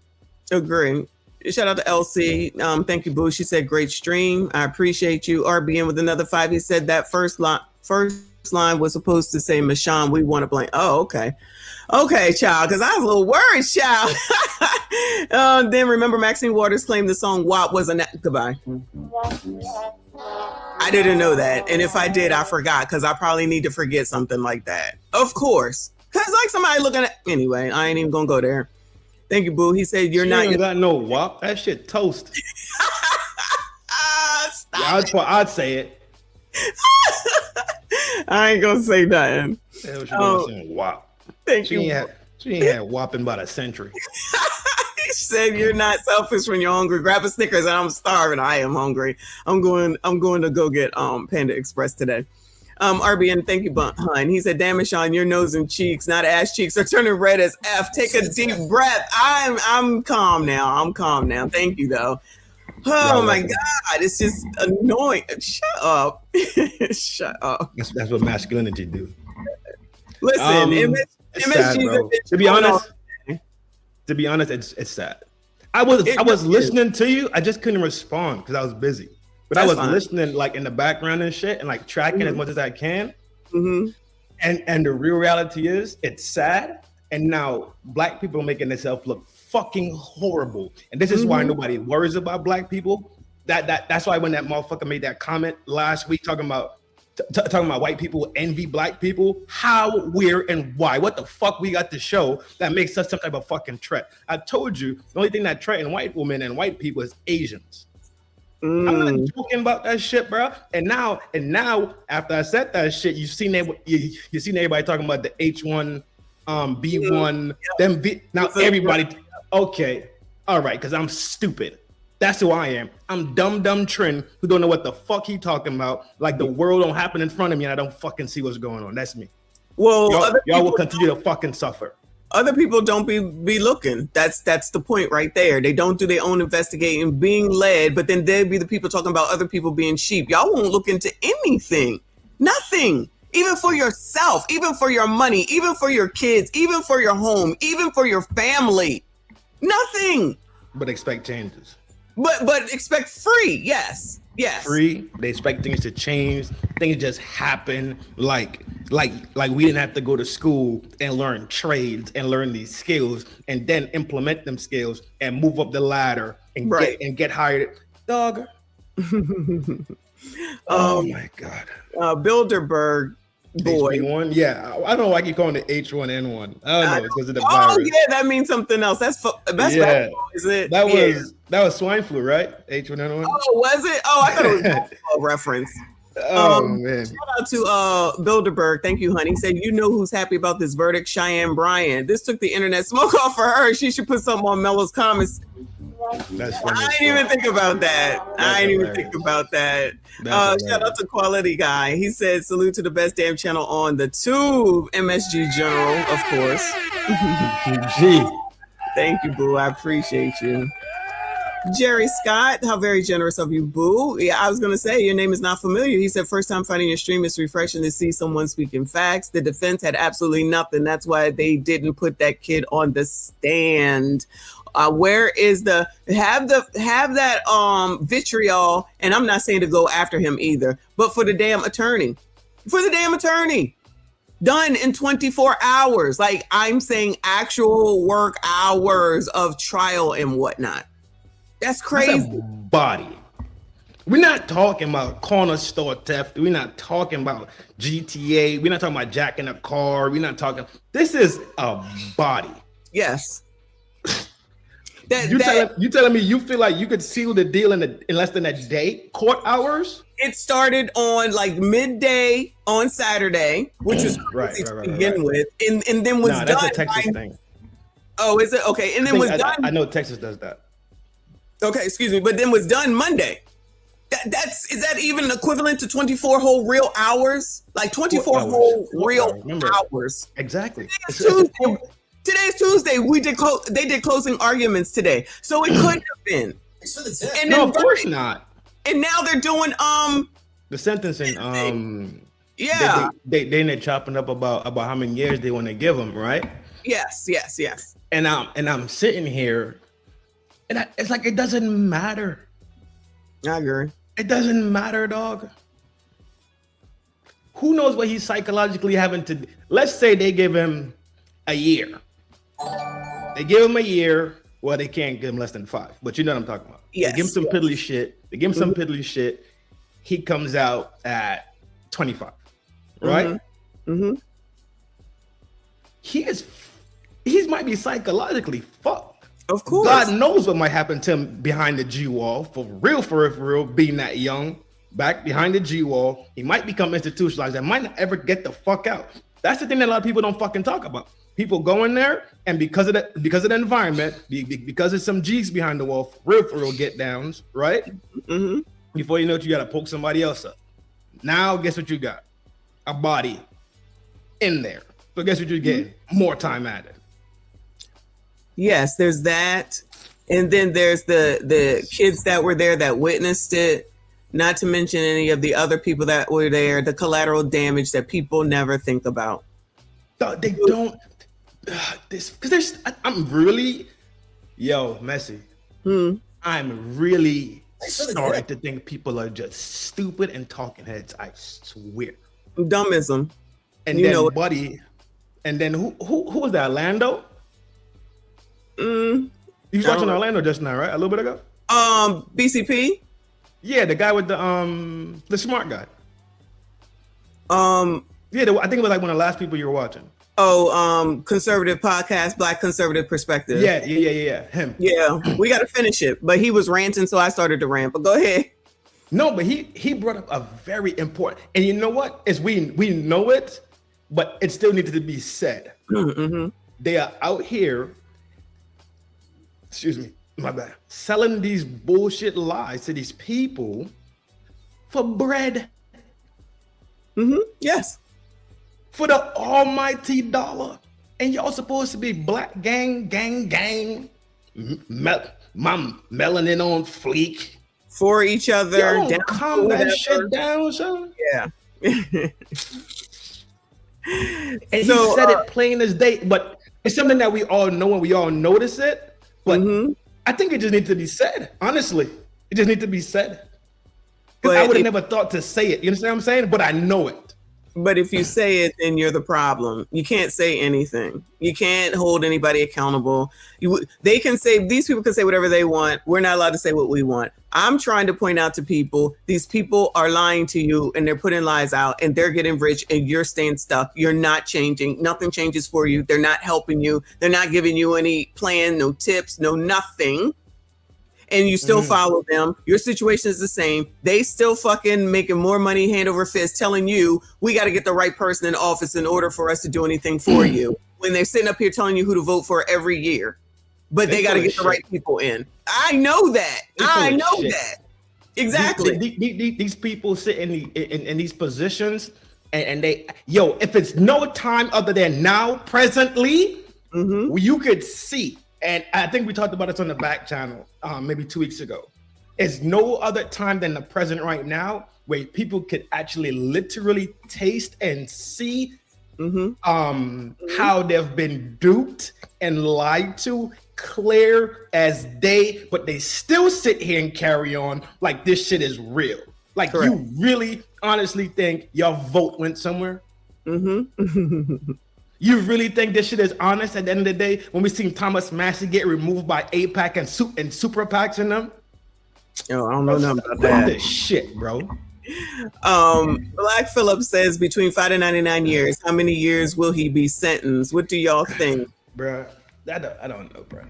Agree. Shout out to LC. Thank you, Boo. She said, great stream. I appreciate you. RBN with another 5. He said that first line was supposed to say, Michonne, we want to blame. Oh, okay. Okay, child, because I was a little worried, child. Then remember Maxine Waters claimed the song WAP was goodbye. I didn't know that. And if I did, I forgot, because I probably need to forget something like that. Of course. Because like somebody looking at, anyway, I ain't even going to go there. Thank you, Boo. He said, you're not. You got no WAP. That shit toast. Yeah, I'd say it. I ain't gonna say nothing. WAP. Thank you. She ain't had WAP in about a century. He said you're not selfish when you're hungry. Grab a Snickers, and I'm starving. I am hungry. I'm going to go get Panda Express today. RBN, thank you, hun. He said, damn it, Sean, your nose and cheeks, not ass cheeks, are turning red as F. Take a deep breath. I'm calm now. I'm calm now. Thank you, though. Oh my God, it's just annoying. Shut up. Shut up. That's what masculinity do. Listen, sad, bro. To be honest, it's sad. I was listening to you. I just couldn't respond because I was busy. But I was listening like in the background and shit and like tracking as much as I can. And the real reality is it's sad. And now Black people are making themselves look fucking horrible. And this is why nobody worries about Black people. That's why when that motherfucker made that comment last week talking about white people envy Black people, how, where, and why. What the fuck we got to show that makes us some type of fucking threat? I told you the only thing that threaten white women and white people is Asians. I'm not joking about that shit, bro. And now after I said that shit, you seen everybody talking about the H1 B1 now everybody okay, all right, because I'm stupid. That's who I am. I'm dumb Trin who don't know what the fuck he talking about. Like the world don't happen in front of me and I don't fucking see what's going on. That's me. Well, y'all will continue to fucking suffer. Other people don't be looking. That's the point right there. They don't do their own investigating, being led, but then they'll be the people talking about other people being sheep. Y'all won't look into anything. Nothing. Even for yourself, even for your money, even for your kids, even for your home, even for your family. Nothing. But expect changes. But expect free. Yes. Free. They expect things to change. Things just happen. Like we didn't have to go to school and learn trades and learn these skills and then implement them skills and move up the ladder and get hired. Dog. Oh my God. Bilderberg boy. HB1? Yeah, I don't know why I keep calling it H1N1. I don't know because of the Oh virus. yeah, that means something else. That's Yeah. is it? That Yeah. was swine flu, right? H1N1. Oh, was it? Oh, I thought it was a reference. Oh man. Shout out to Bilderberg. Thank you, honey. He said, you know who's happy about this verdict? Cheyenne Bryant. This took the internet smoke off for her. She should put something on Melo's comments. That's funny. I didn't even think about that. Shout out to Quality Guy. He said, salute to the best damn channel on the tube. MSG General, of course. Gee. Thank you, boo. I appreciate you. Jerry Scott, how very generous of you, boo. Yeah, I was going to say, your name is not familiar. He said, first time finding your stream, it's refreshing to see someone speaking facts. The defense had absolutely nothing. That's why they didn't put that kid on the stand. Where is the have that vitriol? And I'm not saying to go after him either, but for the damn attorney, done in 24 hours. Like, I'm saying actual work hours of trial and whatnot. That's crazy. That's a body. We're not talking about corner store theft. We're not talking about GTA. We're not talking about jacking a car. We're not talking. This is a body. Yes. You telling me you feel like you could seal the deal in less than a day? Court hours? It started on like midday on Saturday, which was crazy to begin with, and then was done. That's a Texas thing. Oh, is it? Okay, and then was done. I know Texas does that. Okay, excuse me, but then was done Monday. Is that even equivalent to 24 whole real hours? Like 24 whole real hours. Exactly. Today's Tuesday. They did closing arguments today, so it couldn't have been. And no, of course not. And now they're doing the sentencing. Yeah. They're chopping up about how many years they want to give them, right? Yes. And I'm sitting here. And it's like, it doesn't matter. I agree. It doesn't matter, dog. Who knows what he's psychologically having to do? Let's say they give him a year. They give him a year. Well, they can't give him less than 5. But you know what I'm talking about. Yes. They give him some piddly shit. He comes out at 25. Right? Mm-hmm. He might be psychologically fucked. Of course. God knows what might happen to him behind the G wall. For real, being that young, back behind the G wall, he might become institutionalized and might not ever get the fuck out. That's the thing that a lot of people don't fucking talk about. People go in there, and because of the environment, because of some G's behind the wall, for real get downs, right? Mm-hmm. Before you know it, you gotta poke somebody else up. Now, guess what you got? A body in there. So guess what you're getting? More time added. Yes, there's that. And then there's the kids that were there that witnessed it, not to mention any of the other people that were there, the collateral damage that people never think about. They don't. Because I'm really, Messi. I'm really starting to think people are just stupid and talking heads. I swear. Dummism. And then Buddy. And then who was that? Orlando? You was watching Orlando just now, right? A little bit ago. BCP. Yeah, the guy with the smart guy. Yeah, I think it was like one of the last people you were watching. Oh, conservative podcast, Black Conservative Perspective. Yeah, him. Yeah, we got to finish it, but he was ranting, so I started to rant. But go ahead. No, but he brought up a very important, and you know what? Is we know it, but it still needed to be said. Mm-hmm. They are out here. Excuse me, my bad. Selling these bullshit lies to these people for bread. Mm-hmm. Yes. For the almighty dollar. And y'all supposed to be black gang. My melanin on fleek. For each other. Y'all don't calm that shit down, son. Yeah. And he said it plain as day, but it's something that we all know and we all notice it. But I think it just needs to be said. Honestly, it just needs to be said. Because I would have never thought to say it. You understand what I'm saying? But I know it. But if you say it, then you're the problem. You can't say anything. You can't hold anybody accountable. These people can say whatever they want. We're not allowed to say what we want. I'm trying to point out to people, these people are lying to you and they're putting lies out and they're getting rich and you're staying stuck. You're not changing. Nothing changes for you. They're not helping you. They're not giving you any plan, no tips, no nothing. And you still follow them. Your situation is the same. They still fucking making more money hand over fist, telling you we got to get the right person in office in order for us to do anything for you. When they're sitting up here telling you who to vote for every year, but they got to get the right people in. I know that. I know that. Exactly. These people sit in these positions, and they, if it's no time other than now, presently, you could see. And I think we talked about this on the back channel maybe 2 weeks ago. It's no other time than the present right now where people could actually literally taste and see how they've been duped and lied to, clear as day, but they still sit here and carry on like this shit is real. Like, correct. You really honestly think your vote went somewhere? You really think this shit is honest at the end of the day when we seen Thomas Massey get removed by AIPAC and Super PACs in them? Yo, I don't know nothing about that. This shit, bro. Black Phillip says between 5 to 99 years. How many years will he be sentenced? What do y'all think? Bro, I don't know, bro.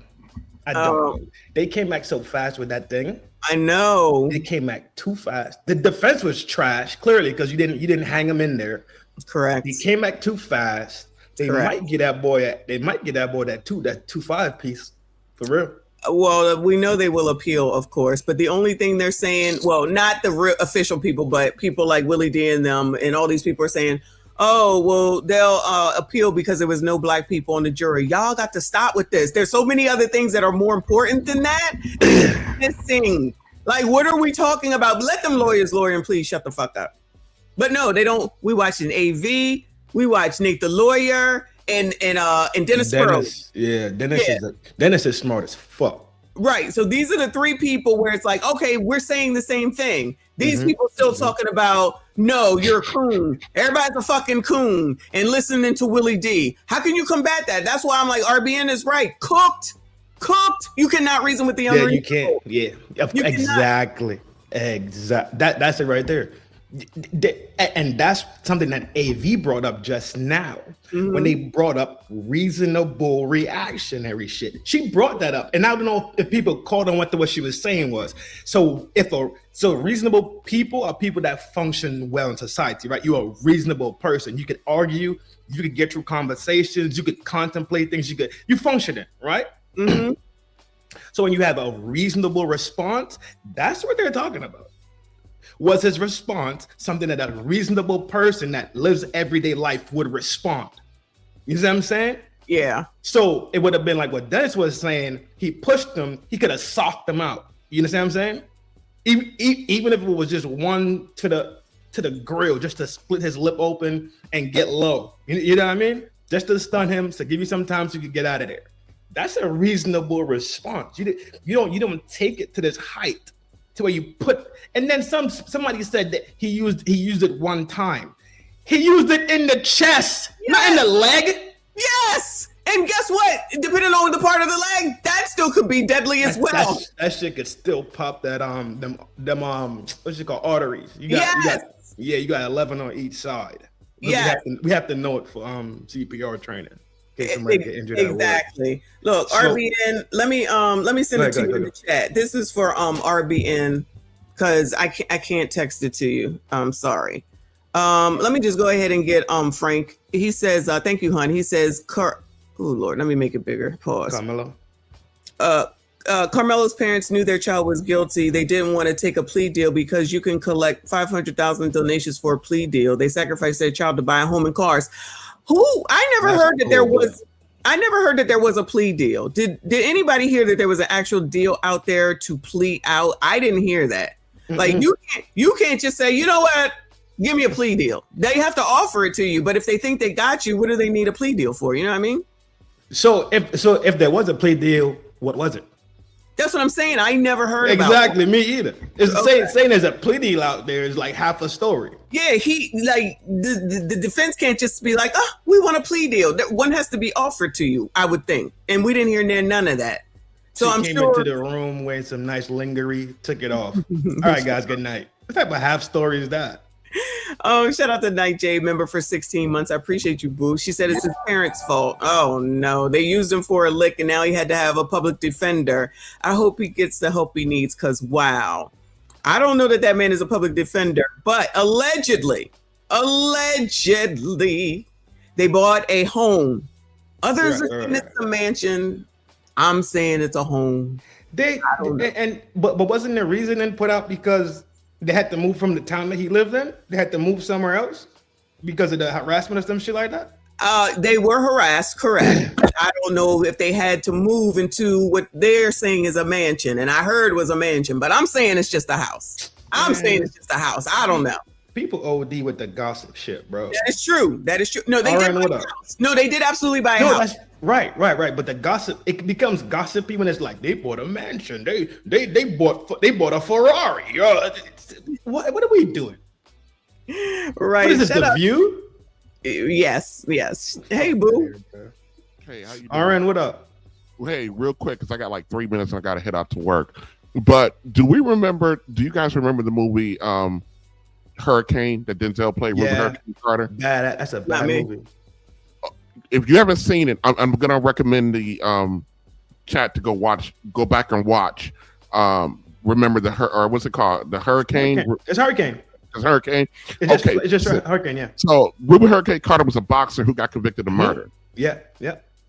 I don't know. They came back so fast with that thing. I know. They came back too fast. The defense was trash, clearly, because you didn't hang him in there. Correct. He came back too fast. They might get that boy that 2.5 piece for real. Well, we know they will appeal, of course, but the only thing they're saying, well, not the real official people, but people like Willie D and them, and all these people are saying, oh, well, they'll appeal because there was no black people on the jury. Y'all got to stop with this. There's so many other things that are more important than that. Missing. Like, what are we talking about? Let them lawyers lawyer and please shut the fuck up. But no, they don't. We watched an AV. We watched Nate the lawyer and Dennis Pearl. Yeah, Dennis is smart as fuck. Right. So these are the three people where it's like, okay, we're saying the same thing. These people still talking about, no, you're a coon. Everybody's a fucking coon and listening to Willie D. How can you combat that? That's why I'm like, RBN is right. Cooked. You cannot reason with the unreasonable. Yeah, you can't. Yeah, exactly. That's it right there. And that's something that AV brought up just now when they brought up reasonable reactionary shit. She brought that up, and I don't know if people caught on what she was saying was. So reasonable people are people that function well in society, right? You're a reasonable person. You could argue, you could get through conversations, you could contemplate things, you functioning, right? So when you have a reasonable response, that's what they're talking about. Was his response something that a reasonable person that lives everyday life would respond? You see what I'm saying? Yeah. So it would have been like what Dennis was saying. He pushed them. He could have socked them out. You understand what I'm saying? Even if it was just one to the grill, just to split his lip open and get low. You know what I mean? Just to stun him, to give you some time so you could get out of there. That's a reasonable response. You don't take it to this height. To where you put, and then somebody said that he used it one time. He used it in the chest, not in the leg. Yes, and guess what? Depending on the part of the leg, that still could be deadly as well. That shit could still pop that them what's it called, arteries. You got 11 on each side. Yeah, we have to know it for CPR training. In case somebody get injured exactly. Look, RBN. Let me send it to you in the chat. This is for RBN because I can't text it to you. I'm sorry. Let me just go ahead and get Frank. He says, thank you, hon. He says, oh Lord, let me make it bigger. Pause. Karmelo. Karmelo's parents knew their child was guilty. They didn't want to take a plea deal because you can collect 500,000 donations for a plea deal. They sacrificed their child to buy a home and cars. I never heard that there was a plea deal. Did anybody hear that there was an actual deal out there to plea out? I didn't hear that. Like you can't just say, you know what, give me a plea deal. They have to offer it to you. But if they think they got you, what do they need a plea deal for? You know what I mean? So if there was a plea deal, what was it? That's what I'm saying. I never heard Exactly, about me either. It's saying there's a plea deal out there is like half a story. Yeah, he like the defense can't just be like, oh, we want a plea deal. That one has to be offered to you, I would think. And we didn't hear none of that. So She I'm came sure into the room wearing some nice lingerie, took it off. All right, guys, good night. What type of half story is that? Oh, shout out to Night J, member for 16 months. I appreciate you, boo. She said it's his parents' fault. Oh no, they used him for a lick and now he had to have a public defender. I hope he gets the help he needs, because wow. I don't know that man is a public defender, but allegedly, they bought a home. Others are saying it's a mansion. I'm saying it's a home. But wasn't there reasoning put out because they had to move from the town that he lived in? They had to move somewhere else because of the harassment or some shit like that? They were harassed, correct. I don't know if they had to move into what they're saying is a mansion, and I heard was a mansion, but I'm saying it's just a house. Saying it's just a house. I don't know. People OD with the gossip shit, bro. That is true. No, they did buy a house. No, they did absolutely buy a house. Right. But the gossip, it becomes gossipy when it's like they bought a mansion. They bought a Ferrari. What are we doing? Right. What is this, The View? Yes. Hey, boo. Hey, how you doing? RN, what up? Hey, real quick, because I got like 3 minutes and I got to head out to work. But do you guys remember the movie Hurricane that Denzel played with Hurricane Carter? That's a bad movie. If you haven't seen it, I'm going to recommend the chat to go back and watch. Remember what's it called? The Hurricane? It's Hurricane. It's Hurricane. It's just Hurricane, yeah. So Ruben Hurricane Carter was a boxer who got convicted of murder. Yeah.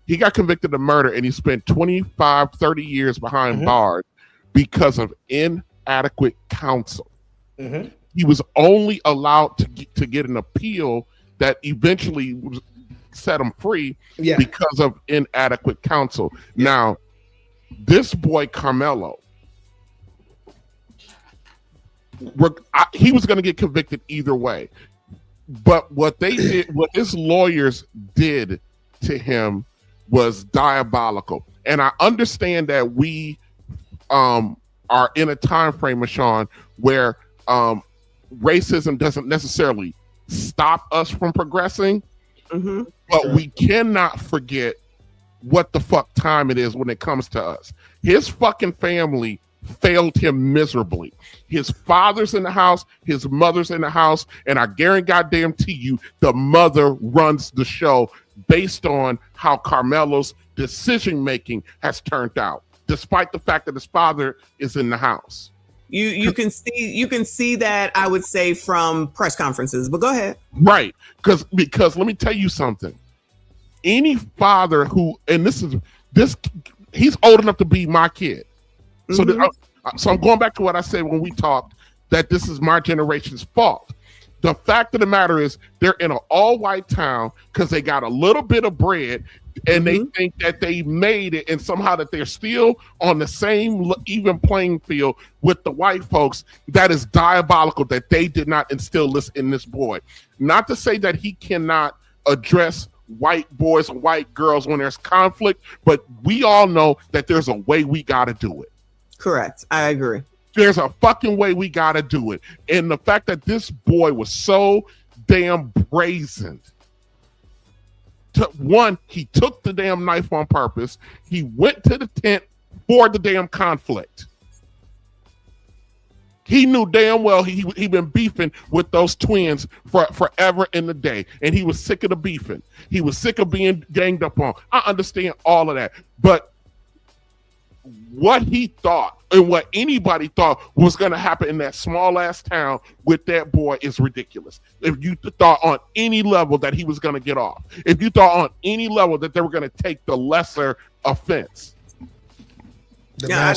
He got convicted of murder and he spent 25, 30 years behind bars because of inadequate counsel. He was only allowed to get an appeal that eventually set him free because of inadequate counsel. Now, this boy Karmelo, he was going to get convicted either way. But what his lawyers did to him was diabolical. And I understand that we are in a time frame, Michonne, where racism doesn't necessarily stop us from progressing, but we cannot forget what the fuck time it is when it comes to us. His fucking family failed him miserably. His father's in the house, his mother's in the house, and I guarantee you the mother runs the show based on how Karmelo's decision making has turned out, despite the fact that his father is in the house. You can see that, I would say, from press conferences, but go ahead. Right. Because let me tell you something. Any father who, and he's old enough to be my kid. So I'm going back to what I said when we talked, that this is my generation's fault. The fact of the matter is they're in an all-white town because they got a little bit of bread and they think that they made it and somehow that they're still on the same even playing field with the white folks. That is diabolical that they did not instill this in this boy. Not to say that he cannot address white boys and white girls when there's conflict, but we all know that there's a way we got to do it. Correct. I agree. There's a fucking way we got to do it. And the fact that this boy was so damn brazen. He took the damn knife on purpose. He went to the tent for the damn conflict. He knew damn well he been beefing with those twins for forever in the day. And he was sick of the beefing. He was sick of being ganged up on. I understand all of that. But what he thought and what anybody thought was going to happen in that small ass town with that boy is ridiculous. If you thought on any level that he was going to get off, if you thought on any level that they were going to take the lesser offense. I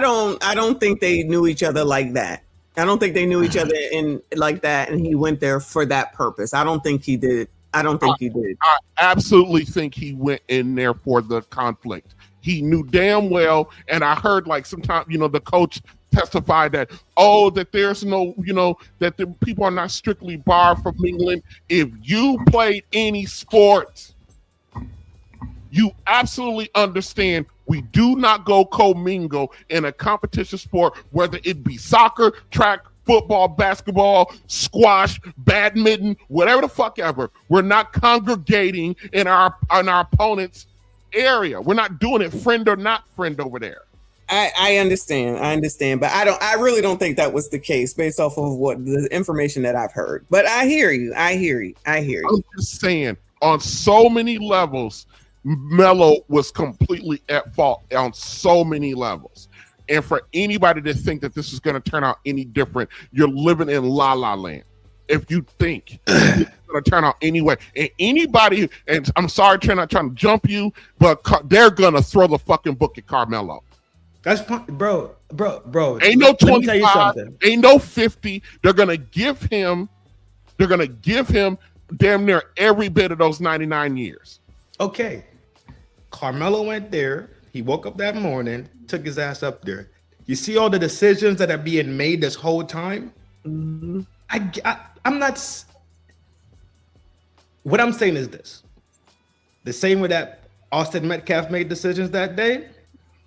don't think they knew each other like that. I don't think they knew each other like that. And he went there for that purpose. I don't think he did. I absolutely think he went in there for the conflict. He knew damn well, and I heard like sometimes, the coach testified that, that there's no, that the people are not strictly barred from mingling. If you played any sports, you absolutely understand We do not go commingle in a competition sport, whether it be soccer, track, football, basketball, squash, badminton, whatever the fuck ever. We're not congregating in our opponent's area. We're not doing it friend or not friend over there. I understand, but I really don't think that was the case based off of what the information that I've heard. But I hear you. I'm just saying, on so many levels, Melo was completely at fault on so many levels. And for anybody to think that this is going to turn out any different, you're living in la la land. If you think it's going to turn out anyway, and anybody, and I'm sorry, not trying to jump you, but they're going to throw the fucking book at Karmelo. That's fine, bro. Ain't no 25, ain't no 50. They're gonna give him damn near every bit of those 99 years. Okay. Karmelo went there. He woke up that morning, took his ass up there. You see all the decisions that are being made this whole time? Mm-hmm. I'm not. What I'm saying is this. The same way that Austin Metcalf made decisions that day,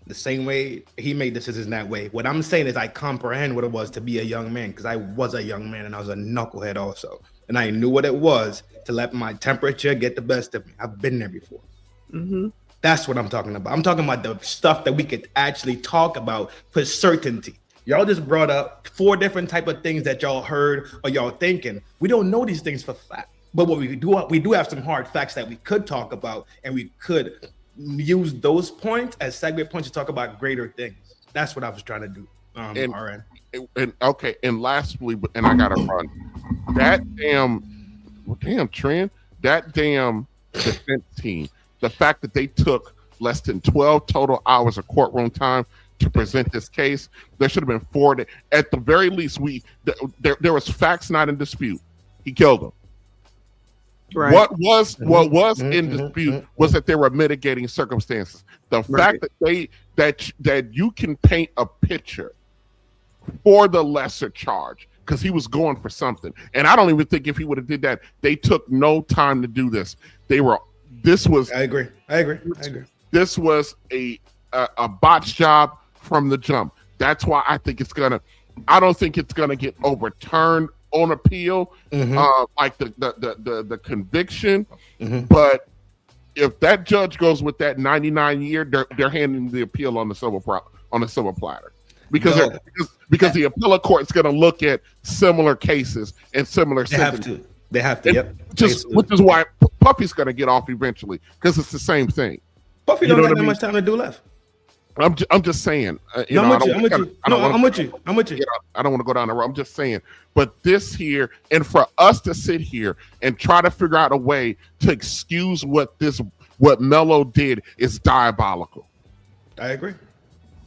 the same way he made decisions that way. What I'm saying is I comprehend what it was to be a young man, because I was a young man and I was a knucklehead also. And I knew what it was to let my temperature get the best of me. I've been there before. Mm-hmm. That's what I'm talking about. I'm talking about the stuff that we could actually talk about for certainty. Y'all just brought up 4 different type of things that y'all heard or y'all thinking. We don't know these things for fact. But what we do have some hard facts that we could talk about, and we could use those points as segue points to talk about greater things. That's what I was trying to do. And lastly, and I gotta run. That damn Trent, that damn defense team. The fact that they took less than 12 total hours of courtroom time to present this case, there should have been 4. At the very least, there was facts not in dispute. He killed them. Right. What was in dispute was that there were mitigating circumstances. The fact that you can paint a picture for the lesser charge, because he was going for something, and I don't even think if he would have did that, they took no time to do this. I agree. This was a botch job from the jump. That's why I don't think it's gonna get overturned on appeal, like the conviction. But if that judge goes with that 99 year, they're handing the appeal on the silver platter, because the appellate court is going to look at similar cases and similar sentences. They have to. Yep. Which is why Puffy's going to get off eventually, because it's the same thing. Puffy don't have that much time to do left. I'm just saying. I'm with you. I don't want to go down the road. I'm just saying. But this here, and for us to sit here and try to figure out a way to excuse what Melo did is diabolical. I agree.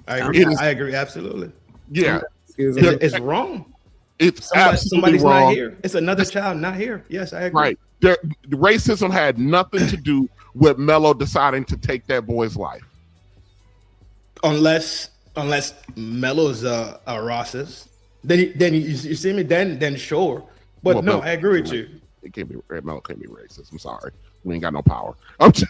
I agree. Absolutely. Yeah. It's wrong. It's somebody's wrong. not here. It's another child not here. Yes, I agree. Right. Racism had nothing to do with Melo deciding to take that boy's life. Unless Melo's a racist, then you see me. Then sure. But well, no, I agree with you. Melo can't be racist. I'm sorry, we ain't got no power. But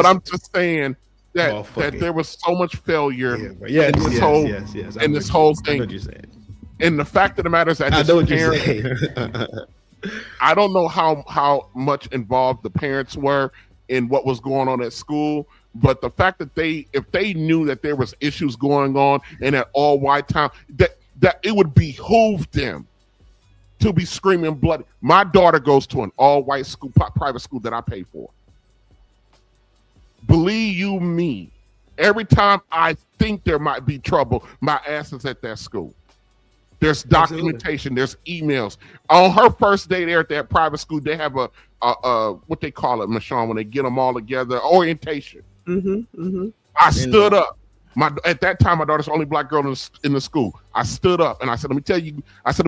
I'm just saying that there was so much failure in this whole thing. I know what you're saying. And the fact of the matter is that I don't know how much involved the parents were in what was going on at school. But the fact that if they knew that there was issues going on in an all-white town, that it would behoove them to be screaming bloody. My daughter goes to an all-white school, private school that I pay for. Believe you me, every time I think there might be trouble, my ass is at that school. There's documentation. There's emails. On her first day there at that private school, they have a what they call it, Michonne, when they get them all together, orientation. I stood up. At that time, my daughter's the only black girl in the school. I stood up and I said, let me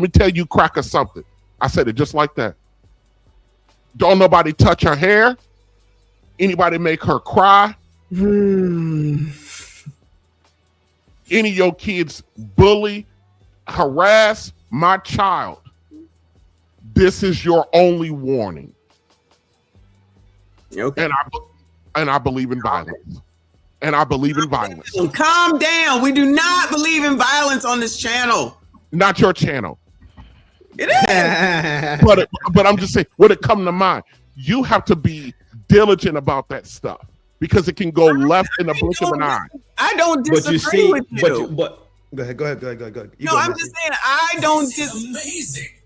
tell you, cracker, something. I said it just like that. Don't nobody touch her hair. Anybody make her cry. Any of your kids bully, harass my child. This is your only warning. Okay. And I believe in violence. and I believe in violence. Calm down. We do not believe in violence on this channel. Not your channel. It is. but I'm just saying, when it comes to mine, you have to be diligent about that stuff because it can go left in a blink of an eye. I don't disagree with you. But go ahead. I'm just saying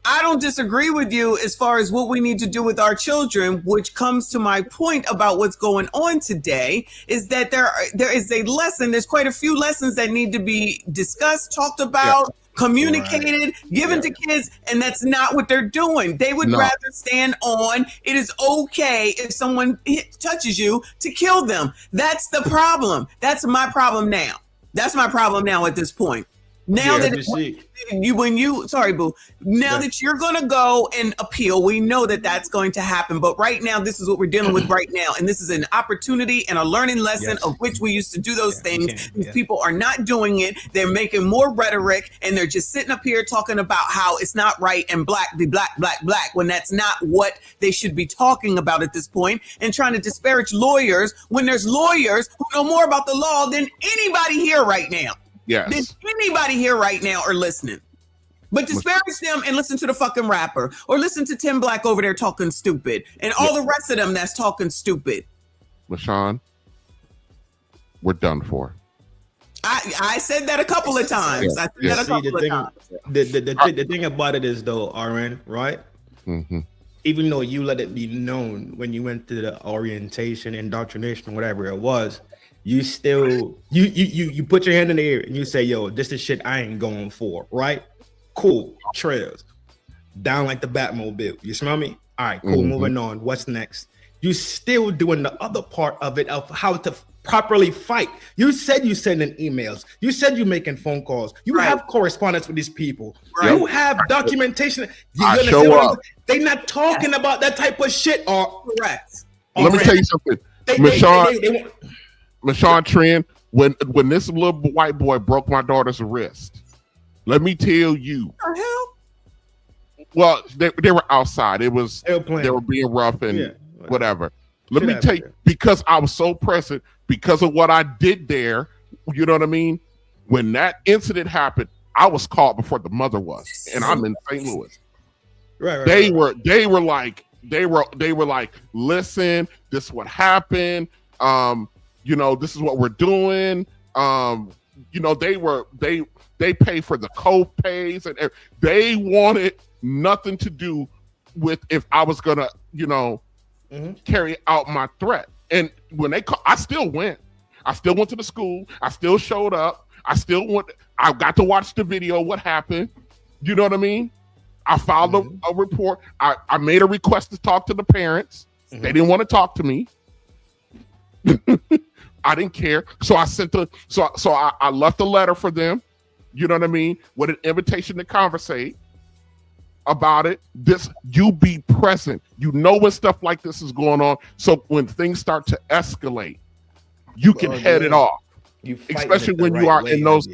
I don't disagree with you as far as what we need to do with our children, which comes to my point about what's going on today is that there is a lesson. There's quite a few lessons that need to be discussed, talked about, communicated, given to kids, and that's not what they're doing. They would rather stand on, it is okay if someone touches you to kill them. That's the problem. That's my problem now. That's my problem now at this point. Now that that you're going to go and appeal, we know that that's going to happen. But right now, this is what we're dealing with right now. And this is an opportunity and a learning lesson of which we used to do those things. These people are not doing it. They're making more rhetoric and they're just sitting up here talking about how it's not right and black be black, when that's not what they should be talking about at this point, and trying to disparage lawyers when there's lawyers who know more about the law than anybody here right now. Yes. Than anybody here right now are listening. But disparage them and listen to the fucking rapper or listen to Tim Black over there talking stupid and all the rest of them that's talking stupid. LaShawn, we're done for. I said that a couple of times. I said that a couple of times. The thing about it is though, RN, right? Mm-hmm. Even though you let it be known when you went to the orientation, indoctrination, whatever it was, you still you put your hand in the air and you say, yo, this is shit I ain't going for, right? Cool. Trails down like the Batmobile. You smell me? All right, cool. Moving on. What's next? You still doing the other part of it of how to properly fight. You said you sending emails. You said you making phone calls. You have correspondence with these people. You have documentation. They not talking about that type of shit. Or correct. Let me tell you something, Michonne Trend. When this little white boy broke my daughter's wrist, let me tell you. What the hell? Well, they were outside. They were being rough and whatever. Let me tell you, because I was so present, because of what I did there, you know what I mean? When that incident happened, I was caught before the mother was, and I'm in St. Louis. They were like, listen, this is what happened. You know, this is what we're doing. You know, they pay for the co-pays and they wanted nothing to do with if I was gonna, you know, carry out my threat. And when they call, I still went to the school. I still showed up. I got to watch the video. What happened? You know what I mean? I filed a report. I made a request to talk to the parents. They didn't want to talk to me. I didn't care. So I sent I left a letter for them. You know what I mean? With an invitation to conversate about it. You be present. You know when stuff like this is going on. So when things start to escalate, you can head it off. Especially when you are in those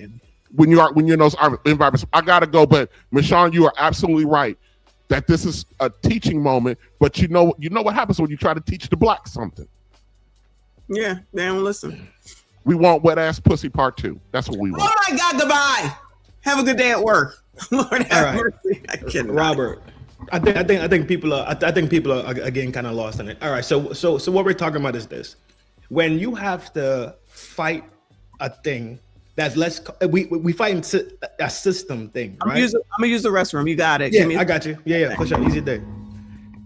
when you're in those environments. I gotta go, but Michonne, you are absolutely right that this is a teaching moment. But you know what happens when you try to teach the blacks something. Yeah, they don't listen. We want wet ass pussy part 2. That's what we want. Oh my God, goodbye. Have a good day at work. Lord have mercy. I cannot. Robert, I think people are again kind of lost in it. All right, so what we're talking about is this: when you have to fight a thing that's we fight a system thing, right? I'm gonna use the restroom. You got it. Yeah, I got you. Yeah, for sure. Easy day.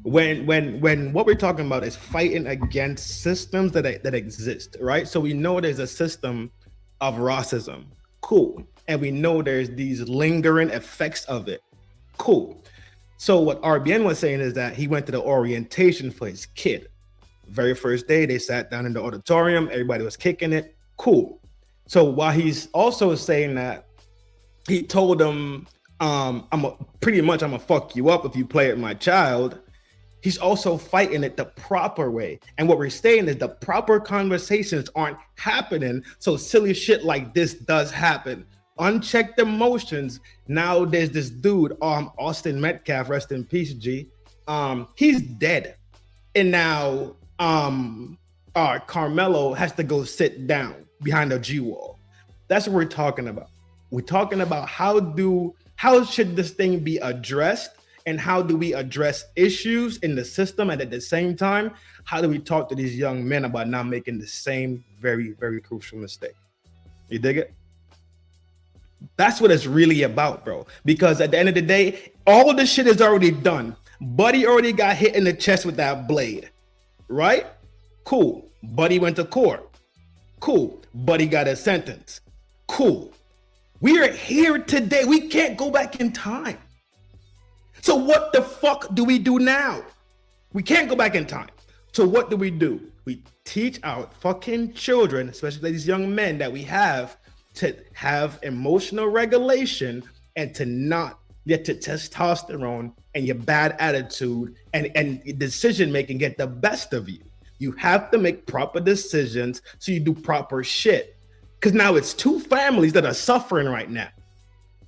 When what we're talking about is fighting against systems that exist, right? So we know there's a system of racism, cool, and we know there's these lingering effects of it, cool. So what RBN was saying is that he went to the orientation for his kid. Very first day, they sat down in the auditorium, everybody was kicking it, cool. So while he's also saying that, he told them, I'm gonna fuck you up if you play with my child. He's also fighting it the proper way. And what we're saying is the proper conversations aren't happening. So silly shit like this does happen. Unchecked emotions. Now there's this dude, Austin Metcalf, rest in peace, G. He's dead. And now Karmelo has to go sit down behind a G wall. That's what we're talking about. We're talking about how should this thing be addressed, and how do we address issues in the system, and at the same time, how do we talk to these young men about not making the same very, very crucial mistake? You dig it? That's what it's really about, bro. Because at the end of the day, all of this shit is already done. Buddy already got hit in the chest with that blade, right? Cool. Buddy went to court. Cool. Buddy got a sentence. Cool. We are here today. We can't go back in time. So what the fuck do we do now? We can't go back in time. So what do? We teach our fucking children, especially these young men that we have, to have emotional regulation and to not let your testosterone and your bad attitude and decision making get the best of you. You have to make proper decisions so you do proper shit. Because now it's two families that are suffering right now.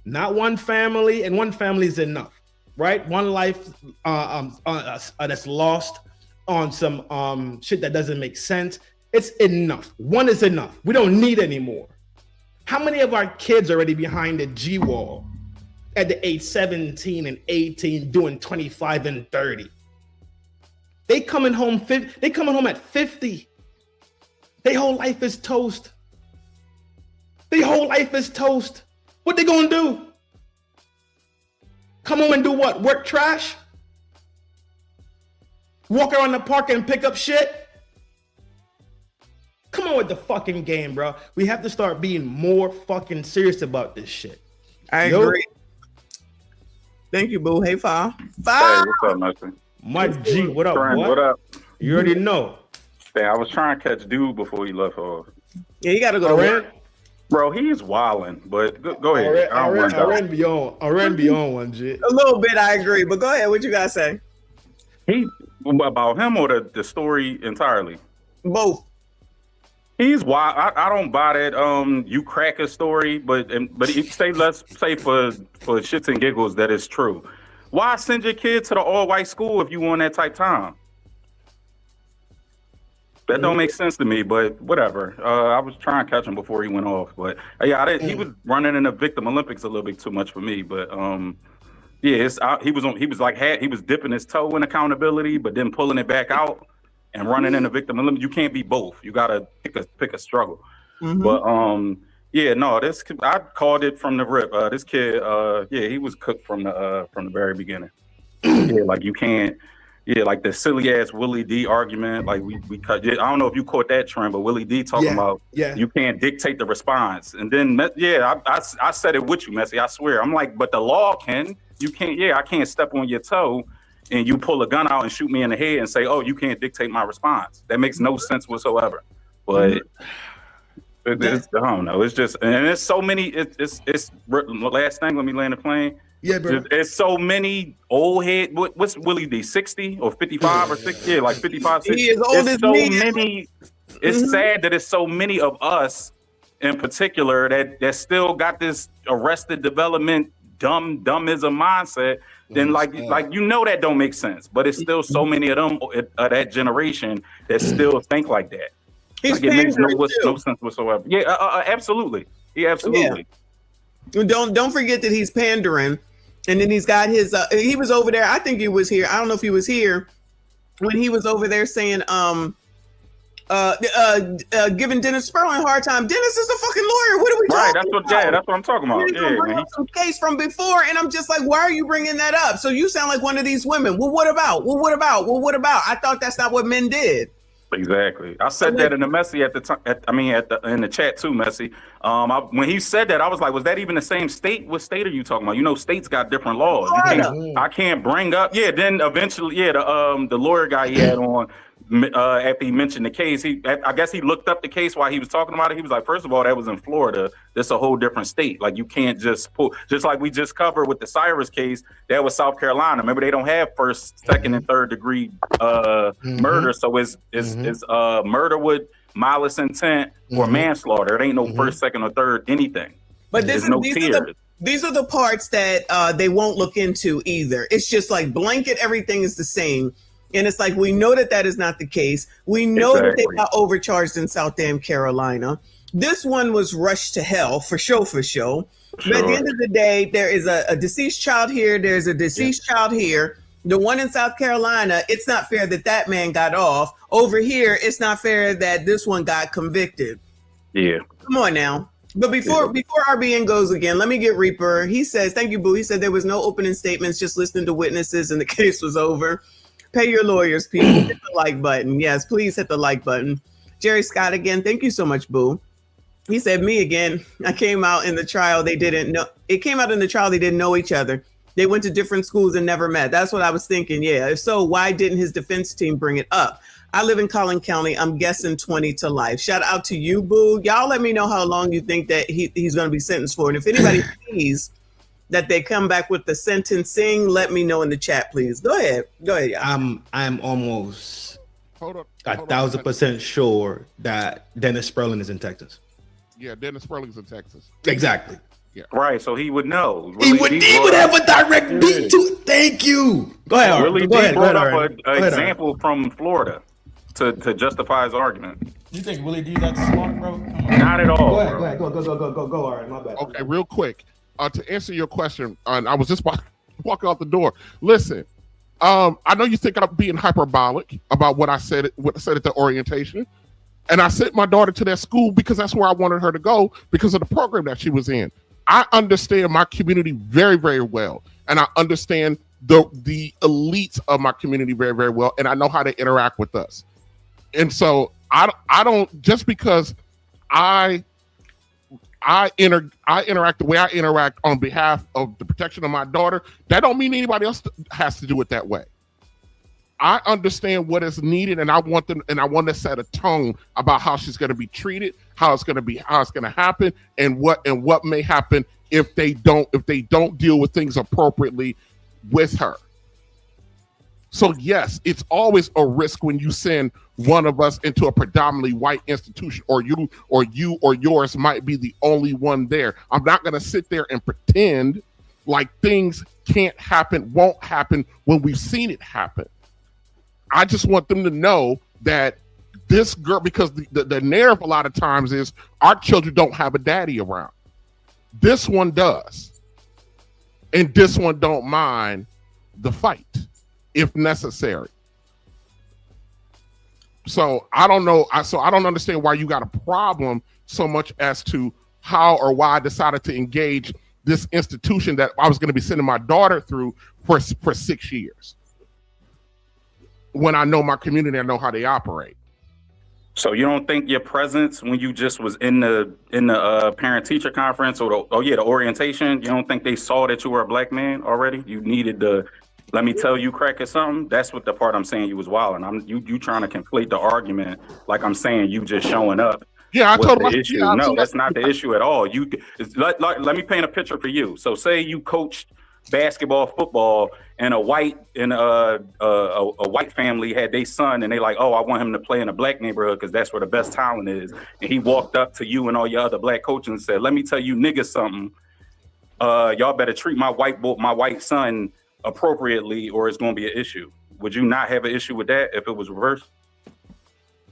Not one family, and one family is enough, right? One life that's lost on some shit that doesn't make sense. It's enough. One is enough. We don't need any more. How many of our kids are already behind the G wall at the age 17 and 18 doing 25 and 30? They coming home at 50. Their whole life is toast. What they gonna do? Come home and do what? Work trash? Walk around the park and pick up shit? Come on with the fucking game, bro. We have to start being more fucking serious about this shit. I agree. Thank you, boo. Hey, Fa. Hey, what's up, Messi? Mike G, what up? What up? You already know. Hey, I was trying to catch dude before he left off. Yeah, you gotta go to work. Bro, he's wilding, but go ahead. I ran beyond one, G. A little bit, I agree, but go ahead. What you gotta say? About him or the story entirely? Both. He's wild. I don't buy that you cracker story, but let's say for shits and giggles that it's true. Why send your kid to the all-white school if you want that type time? That don't make sense to me, but whatever. I was trying to catch him before he went off, but yeah, he was running in the Victim Olympics a little bit too much for me. But yeah, he was dipping his toe in accountability, but then pulling it back out and running in the Victim Olympics. You can't be both. You gotta pick a struggle. But yeah, no, I called it from the rip. This kid, yeah, he was cooked from the very beginning. Yeah, like you can't. Yeah, like the silly ass Willie D argument. Like we cut. I don't know if you caught that trend, but Willie D talking about you can't dictate the response. And then I said it with you, Messi. I swear. I'm like, but the law can. You can't. Yeah, I can't step on your toe and you pull a gun out and shoot me in the head and say, oh, you can't dictate my response. That makes no sense whatsoever. But I don't know. It's just, and it's so many. It's last thing. Let me land the plane. Yeah, bro. There's so many old head. What's Willie D? 60 or 55 or 60? Yeah, like 55, 60. He is old as me. It's sad that it's so many of us, in particular, that still got this arrested development, dumbism mindset. Then like that don't make sense. But it's still so many of them of that generation that still think like that. He's it makes no too. sense whatsoever. Yeah, absolutely. Yeah, absolutely. Yeah. Don't forget that he's pandering. And then he's got his, he was over there. I think he was here. I don't know if he was here when he was over there saying, giving Dennis Sperling a hard time. Dennis is a fucking lawyer. What are we talking about? That's what I'm talking about. Yeah, bring up some case from before. And I'm just like, why are you bringing that up? So you sound like one of these women. Well, what about? I thought that's not what men did. Exactly. I said that in the Messi at the time. In the chat too, Messi. When he said that, I was like, was that even the same state? What state are you talking about? You know, states got different laws. I can't bring up. Yeah. Then eventually, the lawyer guy he had on after he mentioned the case, I guess he looked up the case while he was talking about it. He was like, first of all, that was in Florida. That's a whole different state. Like you can't just pull. Just like we just covered with the Cyrus case, that was South Carolina. Remember, they don't have first, second, and third degree murder. So it's murder with malice intent or manslaughter. It ain't no first, second, or third anything. But these are the parts that they won't look into either. It's just like blanket, everything is the same. And it's like, we know that that is not the case. We know that they Exactly. got overcharged in South Damn Carolina. This one was rushed to hell for sure. But at the end of the day, there is a deceased child here. There's a deceased child here. The one in South Carolina, it's not fair that that man got off. Over here, it's not fair that this one got convicted. Yeah. Come on now. But before RBN goes again, let me get Reaper. He says, thank you, Boo. He said there was no opening statements, just listening to witnesses, and the case was over. Pay your lawyers, people. Hit the like button. Yes, please hit the like button. Jerry Scott again. Thank you so much, Boo. He said, me again. I came out in the trial. They didn't know. It came out in the trial. They didn't know each other. They went to different schools and never met. That's what I was thinking. Yeah. If so, why didn't his defense team bring it up? I live in Collin County. I'm guessing 20 to life. Shout out to you, Boo. Y'all let me know how long you think that he's going to be sentenced for. And if anybody sees that they come back with the sentencing, let me know in the chat, please. Go ahead. Y'all. I'm almost 1,000% sure that Dennis Sperling is in Texas. Yeah, Dennis Sperling's in Texas. Exactly. Yeah. Right, so he would know. He would have a direct beat to. Thank you. Go ahead. Willie Go D ahead. brought Go up ahead. an example from Florida to justify his argument. You think Willie D that smart, bro? Not at all. Go ahead. Go. All right, my bad. Okay, real quick. To answer your question, and I was just walking out the door. Listen, I know you think I'm being hyperbolic about what I said at the orientation. And I sent my daughter to that school because that's where I wanted her to go because of the program that she was in. I understand my community very, very well. And I understand the elites of my community very, very well. And I know how they interact with us. And so I don't, just because I interact the way I interact on behalf of the protection of my daughter, that don't mean anybody else has to do it that way. I understand what is needed, and I want to set a tone about how she's going to be treated, how it's going to happen, and what may happen if they don't deal with things appropriately with her. So yes, it's always a risk when you send one of us into a predominantly white institution, or you or yours might be the only one there. I'm not going to sit there and pretend like things can't happen, won't happen when we've seen it happen. I just want them to know that this girl, because the narrative a lot of times is our children don't have a daddy around. This one does. And this one don't mind the fight if necessary. So I don't know. I don't understand why you got a problem so much as to how or why I decided to engage this institution that I was going to be sending my daughter through for 6 years. When I know my community, I know how they operate. So you don't think your presence when you just was in the parent teacher conference or the orientation, you don't think they saw that you were a black man already? You needed the let me tell you crack or something? That's what the part I'm saying you was wilding. You trying to conflate the argument like I'm saying you just showing up. Yeah, I told the issue. Yeah, no, that's not the issue at all. Let me paint a picture for you. So say you coached basketball, football, and a white family had their son, and they like, oh, I want him to play in a black neighborhood because that's where the best talent is. And he walked up to you and all your other black coaches and said, let me tell you niggas something. Y'all better treat my white son appropriately, or it's going to be an issue. Would you not have an issue with that if it was reversed?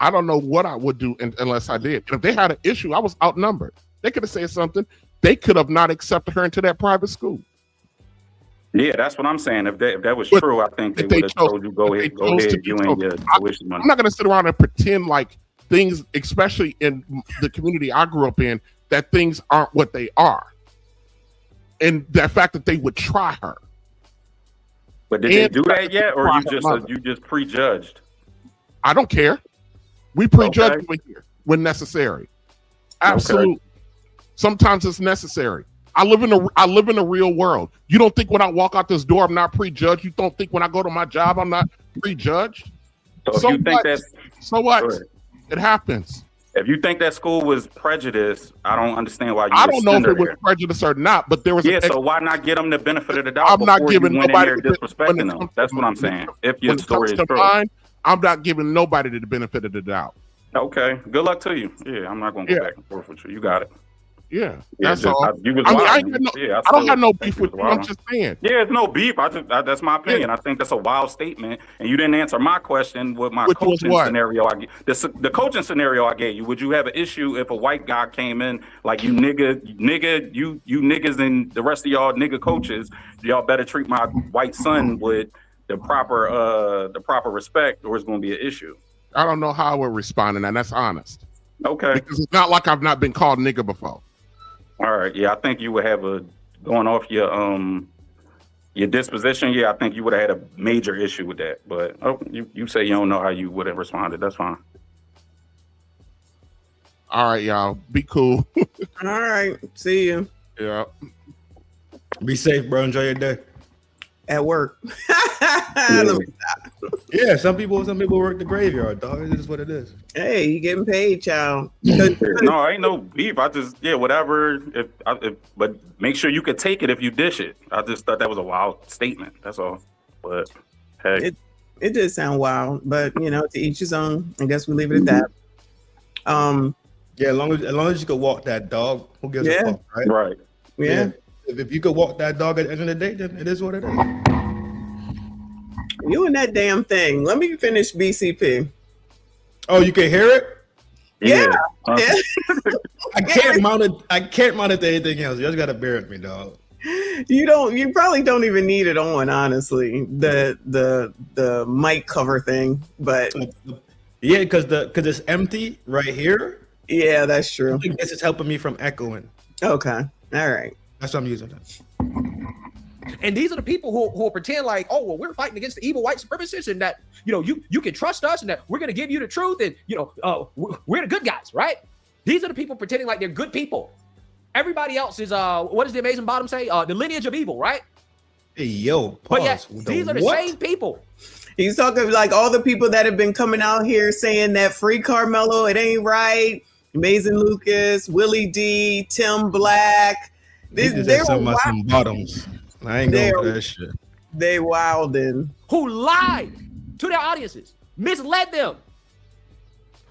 I don't know what I would do unless I did. If they had an issue, I was outnumbered. They could have said something. They could have not accepted her into that private school. Yeah, that's what I'm saying. If that was true, I think they would have told you, go ahead, you and your tuition money. I'm not going to sit around and pretend like things, especially in the community I grew up in, that things aren't what they are. And the fact that they would try her. But did they do that yet, or you just prejudged? I don't care. We prejudge when necessary. Absolutely. Okay. Sometimes it's necessary. I live in the real world. You don't think when I walk out this door I'm not prejudged? You don't think when I go to my job I'm not prejudged? So if you think that's so what? It happens. If you think that school was prejudiced, I don't understand why you. I don't know if it was prejudice or not, but there was. Yeah, so why not get them the benefit of the doubt? I'm not giving nobody disrespecting them. That's what I'm saying. If your story is true, I'm not giving nobody the benefit of the doubt. Okay, good luck to you. Yeah, I'm not going to go back and forth with you. You got it. Yeah, Yeah, that's all. you was I mean, wilding. I don't have no beef with you. I'm just saying. Yeah, it's no beef. That's my opinion. I think that's a wild statement, and you didn't answer my question with my coaching scenario. The coaching scenario I gave you. Would you have an issue if a white guy came in like you niggas and the rest of y'all nigga coaches? Y'all better treat my white son with the proper respect, or it's going to be an issue. I don't know how I would respond, and that's honest. Okay, because it's not like I've not been called nigga before. All right, yeah, I think you would have going off your disposition. Yeah, I think you would have had a major issue with that. But you say you don't know how you would have responded. That's fine. All right, y'all, be cool. All right, see you. Yeah, be safe, bro. Enjoy your day at work. Yeah, some people work the graveyard, dog. It is what it is. Hey, you getting paid, child. No, ain't no beef. I just whatever. But make sure you could take it if you dish it. I just thought that was a wild statement. That's all. But hey, it did sound wild, but to each his own. I guess we leave it at that. Yeah, as long as you could walk that dog, who gives a fuck, right? Right. Yeah. If you could walk that dog at the end of the day, then it is what it is. You and that damn thing. Let me finish BCP. Oh, you can hear it? Yeah. I can't mount it to anything else. You just gotta bear with me, dog. You probably don't even need it on, honestly. The mic cover thing, but yeah, because it's empty right here. Yeah, that's true. I think this is helping me from echoing. Okay. All right. That's what I'm using that. And these are the people who will pretend like, oh, well, we're fighting against the evil white supremacists, and that you can trust us, and that we're going to give you the truth, and we're the good guys, right? These are the people pretending like they're good people. Everybody else is what does the Amazing Bottom say? The lineage of evil, right? Hey, yo, pause. But yet, these are the same people. He's talking like all the people that have been coming out here saying that free Karmelo, it ain't right. Amazing Lucas, Willie D, Tim Black. They're some bottoms. I ain't going for that shit. They wildin'. Who lied to their audiences, misled them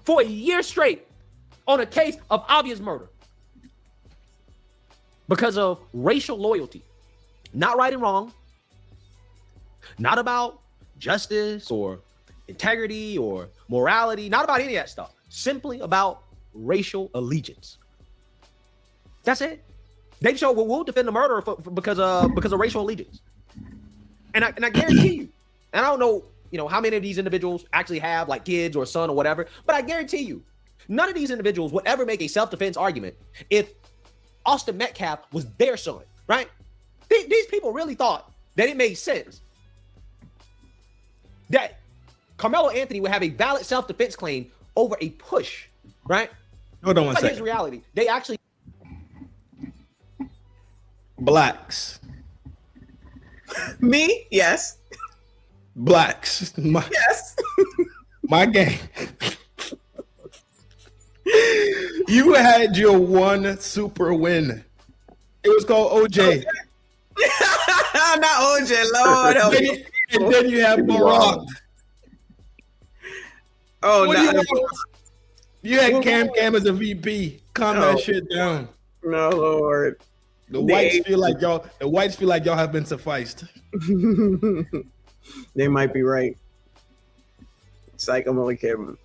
for a year straight on a case of obvious murder because of racial loyalty. Not right and wrong. Not about justice or integrity or morality. Not about any of that stuff. Simply about racial allegiance. That's it. They show we'll defend the murderer because of racial allegiance. And I guarantee you, and I don't know, how many of these individuals actually have like kids or a son or whatever, but I guarantee you, none of these individuals would ever make a self-defense argument if Austin Metcalf was their son, right? These people really thought that it made sense that Carmelo Anthony would have a valid self-defense claim over a push, right? Hold on one second. second. Here's reality. They actually blacks. Me? Yes. Blacks. Yes. My game. You had your one super win. It was called OJ. Not OJ, Lord help me. And then you have Barack. Oh, no. You had Cam as a VP. Calm that shit down. No, Lord. The whites feel like y'all have been sufficed. They might be right. It's like I'm only kidding.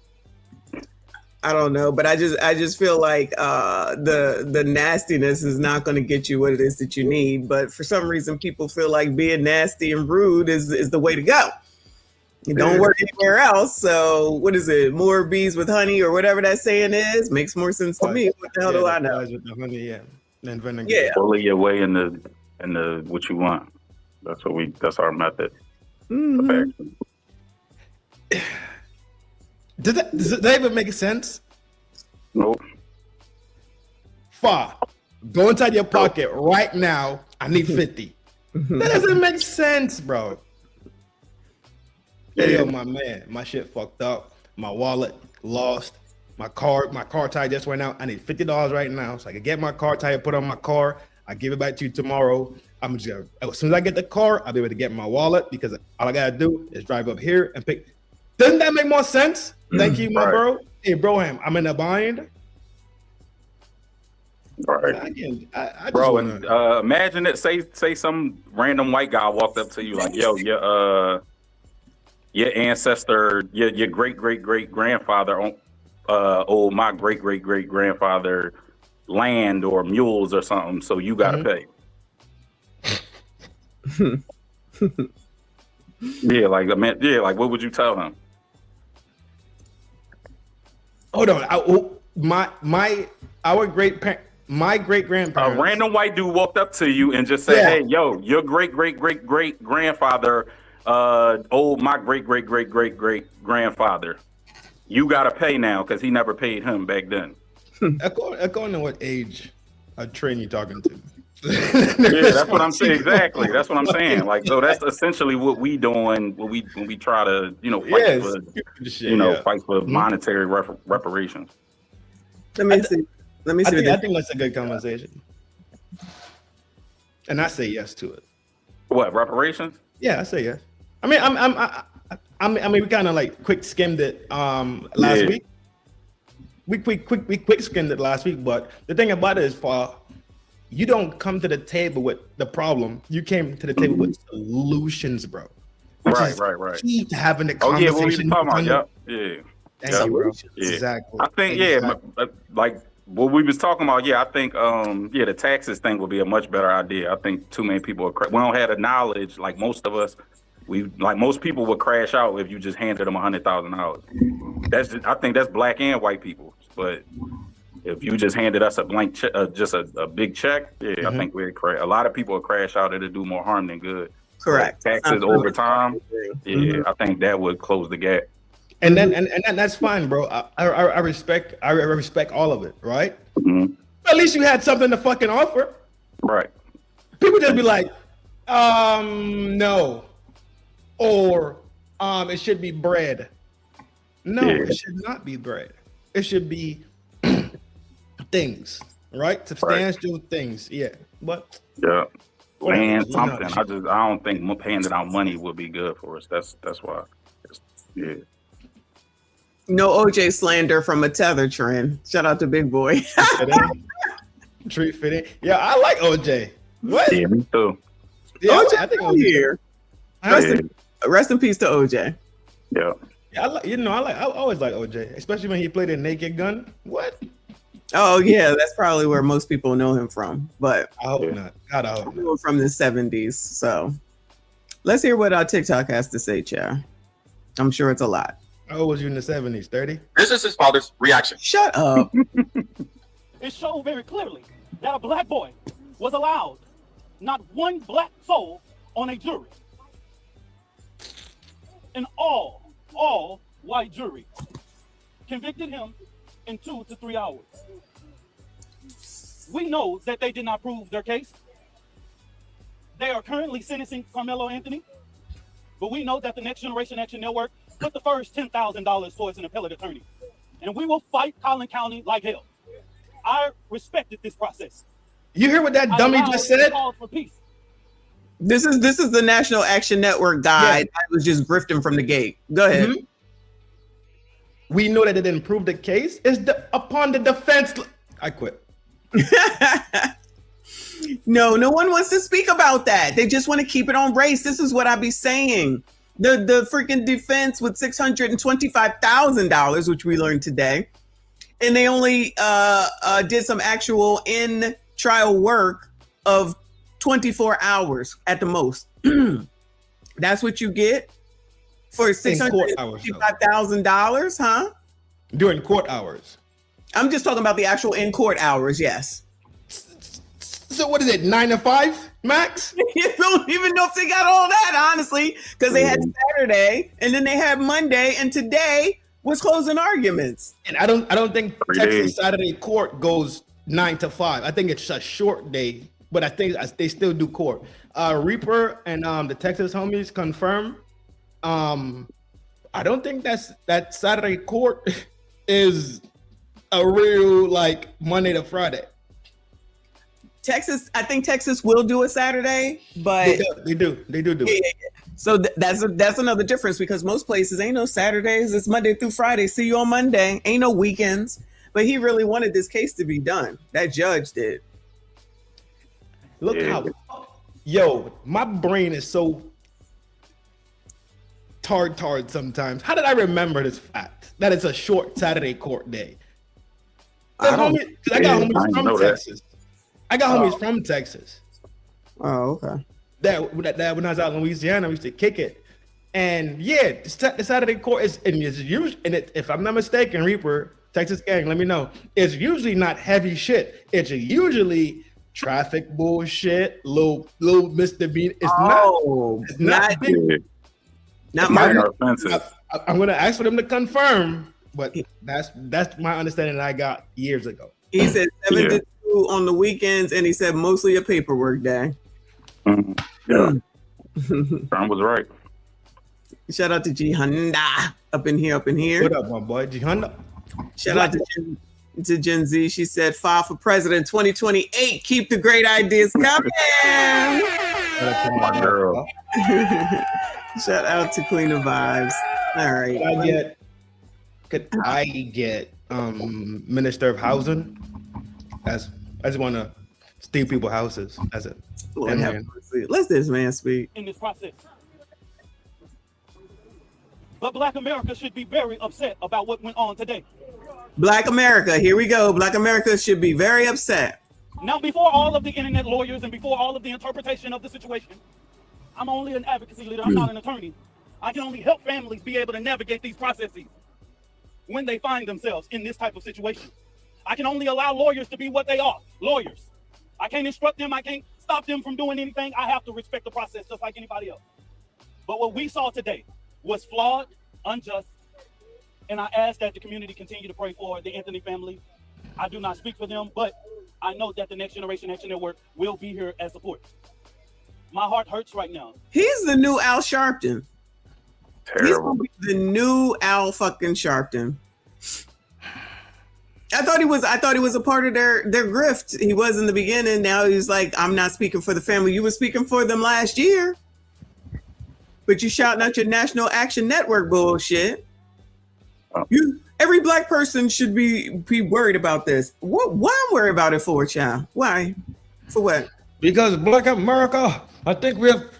I don't know, but I just feel like the nastiness is not going to get you what it is that you need. But for some reason, people feel like being nasty and rude is the way to go. It don't work anywhere else. So what is it? More bees with honey or whatever that saying is makes more sense to me. What the hell do I know? With the honey, yeah. And vinegar. Yeah. Bully your way in the what you want. That's our method. Mm-hmm. Does that even make sense? Nope. Go inside your pocket right now. I need 50. That doesn't make sense, bro. Hey, yo, my man, my shit fucked up. My wallet lost. My car tire just went out. I need $50 right now so I can get my car tire put on my car. I give it back to you tomorrow. I'm just gonna, as soon as I get the car, I'll be able to get my wallet because all I gotta do is drive up here and pick. Doesn't that make more sense? Thank you, my bro. Hey, bro, I'm in a bind. Right. I just Bro, wanna... and imagine it. Say some random white guy walked up to you like, "Yo, your ancestor, your great grandfather owed my great grandfather land or mules or something, so you gotta pay." Yeah, like what would you tell him? Hold on, my great grandparents. A random white dude walked up to you and just said, "Hey, yo, your great grandfather owed my great grandfather. You gotta pay now because he never paid him back then." According to what age train you talking to? Yeah, that's what I'm saying. Exactly, that's what I'm saying. Like, so that's essentially what we doing when we try to fight fight for monetary reparations. Let me see. I think that's a good conversation, and I say yes to it. What, reparations? Yeah, I say yes. I mean, we kind of like quick skimmed it last week. We quick skimmed it last week, but the thing about it is, you don't come to the table with the problem. You came to the table with solutions, bro. Right. Keep having the Oh yeah, conversation. what we talking about? Yeah. Thank you, bro. Yeah. Exactly. I think like what we was talking about. Yeah, I think the taxes thing would be a much better idea. I think too many people we don't have the knowledge like most of us. Most people would crash out if you just handed them $100,000. I think that's black and white people. But if you just handed us a blank check, just a big check, I think we'd crash. A lot of people would crash out. It'd do more harm than good. Correct. But taxes over time, I think that would close the gap. And then that's fine, bro. I respect all of it, right? But at least you had something to fucking offer. Right. People just be like, no. Or it should be bread. No, it should not be bread. It should be things, right? Substantial things. Yeah. But land something. I don't think handing out money would be good for us. That's why. No OJ slander from a tether trend. Shout out to Big Boy. Tree fitting. Yeah, I like OJ. What? Yeah, me too. Yeah, OJ, I think OJ here. Rest in peace to OJ. Yeah. Yeah, I always like OJ, especially when he played a Naked Gun. What? Oh yeah, that's probably where most people know him from. But I hope not. God, I hope not. From the 70s. So let's hear what TikTok has to say, Chair. I'm sure it's a lot. How old was you in the 70s? 30? This is his father's reaction. Shut up. It showed very clearly that a black boy was allowed not one black soul on a jury. An all white jury convicted him in 2 to 3 hours. We know that they did not prove their case. They are currently sentencing Karmelo Anthony, but we know that the Next Generation Action Network put the first $10,000 towards an appellate attorney. And we will fight Collin County like hell. I respected this process. You hear what that dummy just said? For peace. This is the National Action Network guy that was just grifting from the gate. Go ahead. We know that they didn't prove the case. It's upon the defense. I quit. No one wants to speak about that. They just want to keep it on race. This is what I be saying. The freaking defense with $625,000, which we learned today, and they only did some actual in trial work of 24 hours at the most. That's what you get for $625,000, huh? During court hours. I'm just talking about the actual in court hours. Yes. So what is it, 9 to 5 max? You don't even know if they got all that, honestly, because they had Saturday and then they had Monday, and today was closing arguments. And I don't think Texas Saturday court goes 9 to 5. I think it's a short day, but I think they still do court. Reaper and the Texas homies confirm. I don't think that Saturday court is a real like Monday to Friday. I think Texas will do a Saturday, but they do. Yeah. So that's another difference, because most places ain't no Saturdays. It's Monday through Friday. See you on Monday. Ain't no weekends. but he really wanted this case to be done. That judge did. Look how, yo, my brain is so tard sometimes. How did I remember this fact? That it's a short Saturday court day. I got homies from Texas. I got homies from Texas. Oh, okay. That when I was out in Louisiana, we used to kick it. And yeah, the Saturday court is, and it's usually, and if I'm not mistaken, Reaper, Texas gang, let me know. It's usually not heavy shit. It's usually traffic bullshit, little misdemeanor. It's not big. Not minor offenses. I'm gonna ask for them to confirm, but that's my understanding that I got years ago. He said 7 to 2 on the weekends, and he said mostly a paperwork day. Yeah, Trump was right. Shout out to G Honda up in here. What up, my boy? G Honda. Shout out to Gen Z. She said, file for president 2028. Keep the great ideas coming. My girl. Shout out to Queen of Vibes. All right. Could I get Minister of Housing? I just want to steal people's houses. That's it. Let this man speak. In this process. But Black America should be very upset about what went on today. Black America, here we go. Black America should be very upset. Now, before all of the internet lawyers and before all of the interpretation of the situation, I'm only an advocacy leader. I'm not an attorney. I can only help families be able to navigate these processes when they find themselves in this type of situation. I can only allow lawyers to be what they are, lawyers. I can't instruct them. I can't stop them from doing anything. I have to respect the process just like anybody else. But what we saw today was flawed, unjust, and I ask that the community continue to pray for the Anthony family. I do not speak for them, but I know that the Next Generation Action Network will be here as support. My heart hurts right now. He's the new Al Sharpton. Terrible. He's gonna be the new Al fucking Sharpton. I thought he was a part of their grift. He was in the beginning. Now he's like, I'm not speaking for the family. You were speaking for them last year. But you shouting out your National Action Network bullshit. Every black person should be worried about this. Why I'm worried about it for, child? Why? For what? Because Black America, I think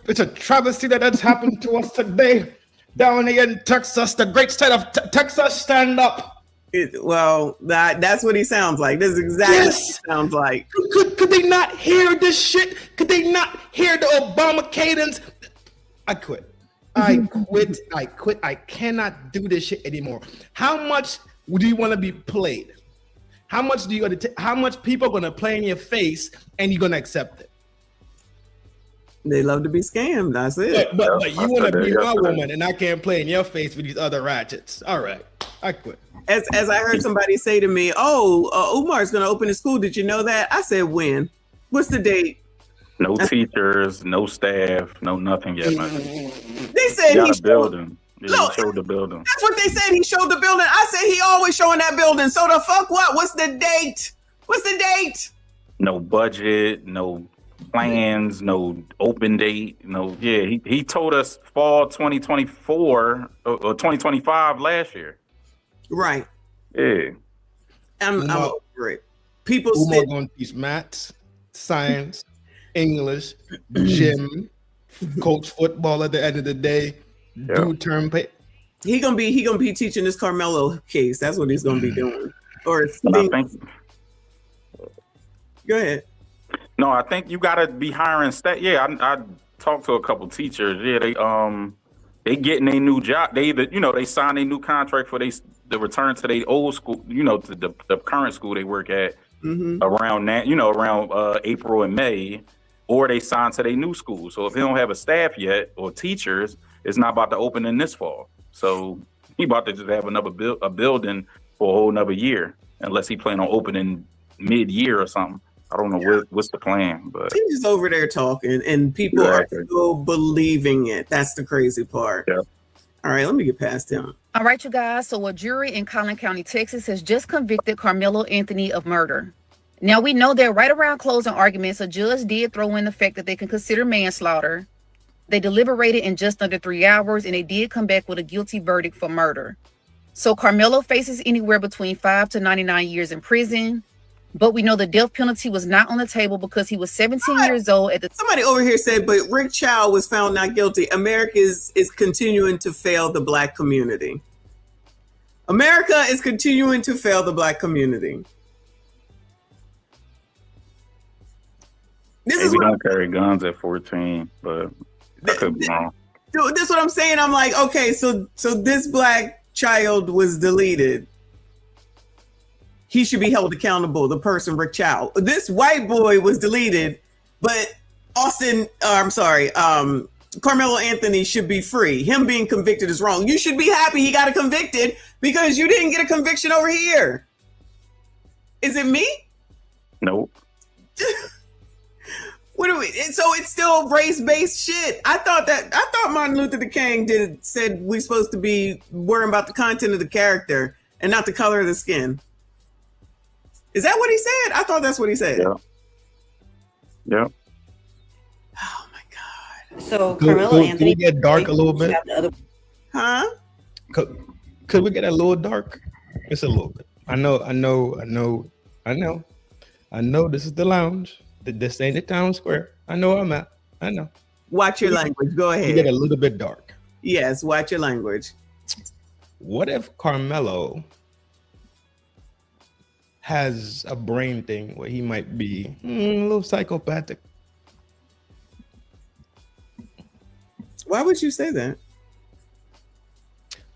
it's a travesty that's happened to us today. Down here in Texas, the great state of Texas, stand up. That's what he sounds like. This is exactly what he sounds like. Could they not hear this shit? Could they not hear the Obama cadence? I quit. I cannot do this shit anymore. How much do you want to be played? How much people are gonna play in your face and you're gonna accept it? They love to be scammed. That's it. But you want to be my woman and I can't play in your face with these other ratchets. All right, I quit. As I heard somebody say to me, Umar's gonna open a school. Did you know that? I said, when? What's the date? No teachers, no staff, no nothing yet, man. They said he showed the building. That's what they said. He showed the building. I said he always showing that building. So the fuck what? What's the date? No budget, no plans, no open date. He told us fall 2024 or 2025 last year. Right. Yeah. I'm over it. People Umar going to teach maths, science, English, gym, coach football at the end of the day, do term pay. He gonna be teaching this Karmelo case. That's what he's gonna be doing. Or go ahead. No, I think you gotta be hiring staff. Yeah, I talked to a couple teachers. Yeah, they getting a new job. They either they sign a new contract for the return to their old school. To the current school they work at around that. Around April and May. Or they sign to their new school. So if they don't have a staff yet or teachers, it's not about to open in this fall. So he about to just have another building for a whole nother year, unless he plan on opening mid-year or something. I don't know what's the plan, but he's just over there talking, and people are still believing it. That's the crazy part. Yeah. All right, let me get past him. All right, you guys. So a jury in Collin County, Texas, has just convicted Karmelo Anthony of murder. Now, we know that right around closing arguments, a judge did throw in the fact that they can consider manslaughter. They deliberated in just under 3 hours, and they did come back with a guilty verdict for murder. So Karmelo faces anywhere between 5 to 99 years in prison. But we know the death penalty was not on the table because he was 17 years old at the Somebody over here said, but Rick Chow was found not guilty. America is continuing to fail the Black community. America is continuing to fail the Black community. This is we don't carry guns at 14, but I could be wrong. This is what I'm saying. I'm like, okay, so this Black child was deleted. He should be held accountable, the person, Rick Chow. This white boy was deleted, but Karmelo Anthony should be free. Him being convicted is wrong. You should be happy he got convicted because you didn't get a conviction over here. Is it me? Nope. What do we? So it's still race-based shit. I thought Martin Luther King said we're supposed to be worrying about the content of the character and not the color of the skin. Is that what he said? I thought that's what he said. Yeah. Oh my God. So Could we get dark a little bit? Huh? Could we get a little dark? Just a little bit. I know. This is the lounge. This ain't the town square. I know where I'm at. I know. Watch your language. Go ahead. You get a little bit dark. Yes, watch your language. What if Karmelo has a brain thing where he might be a little psychopathic? Why would you say that?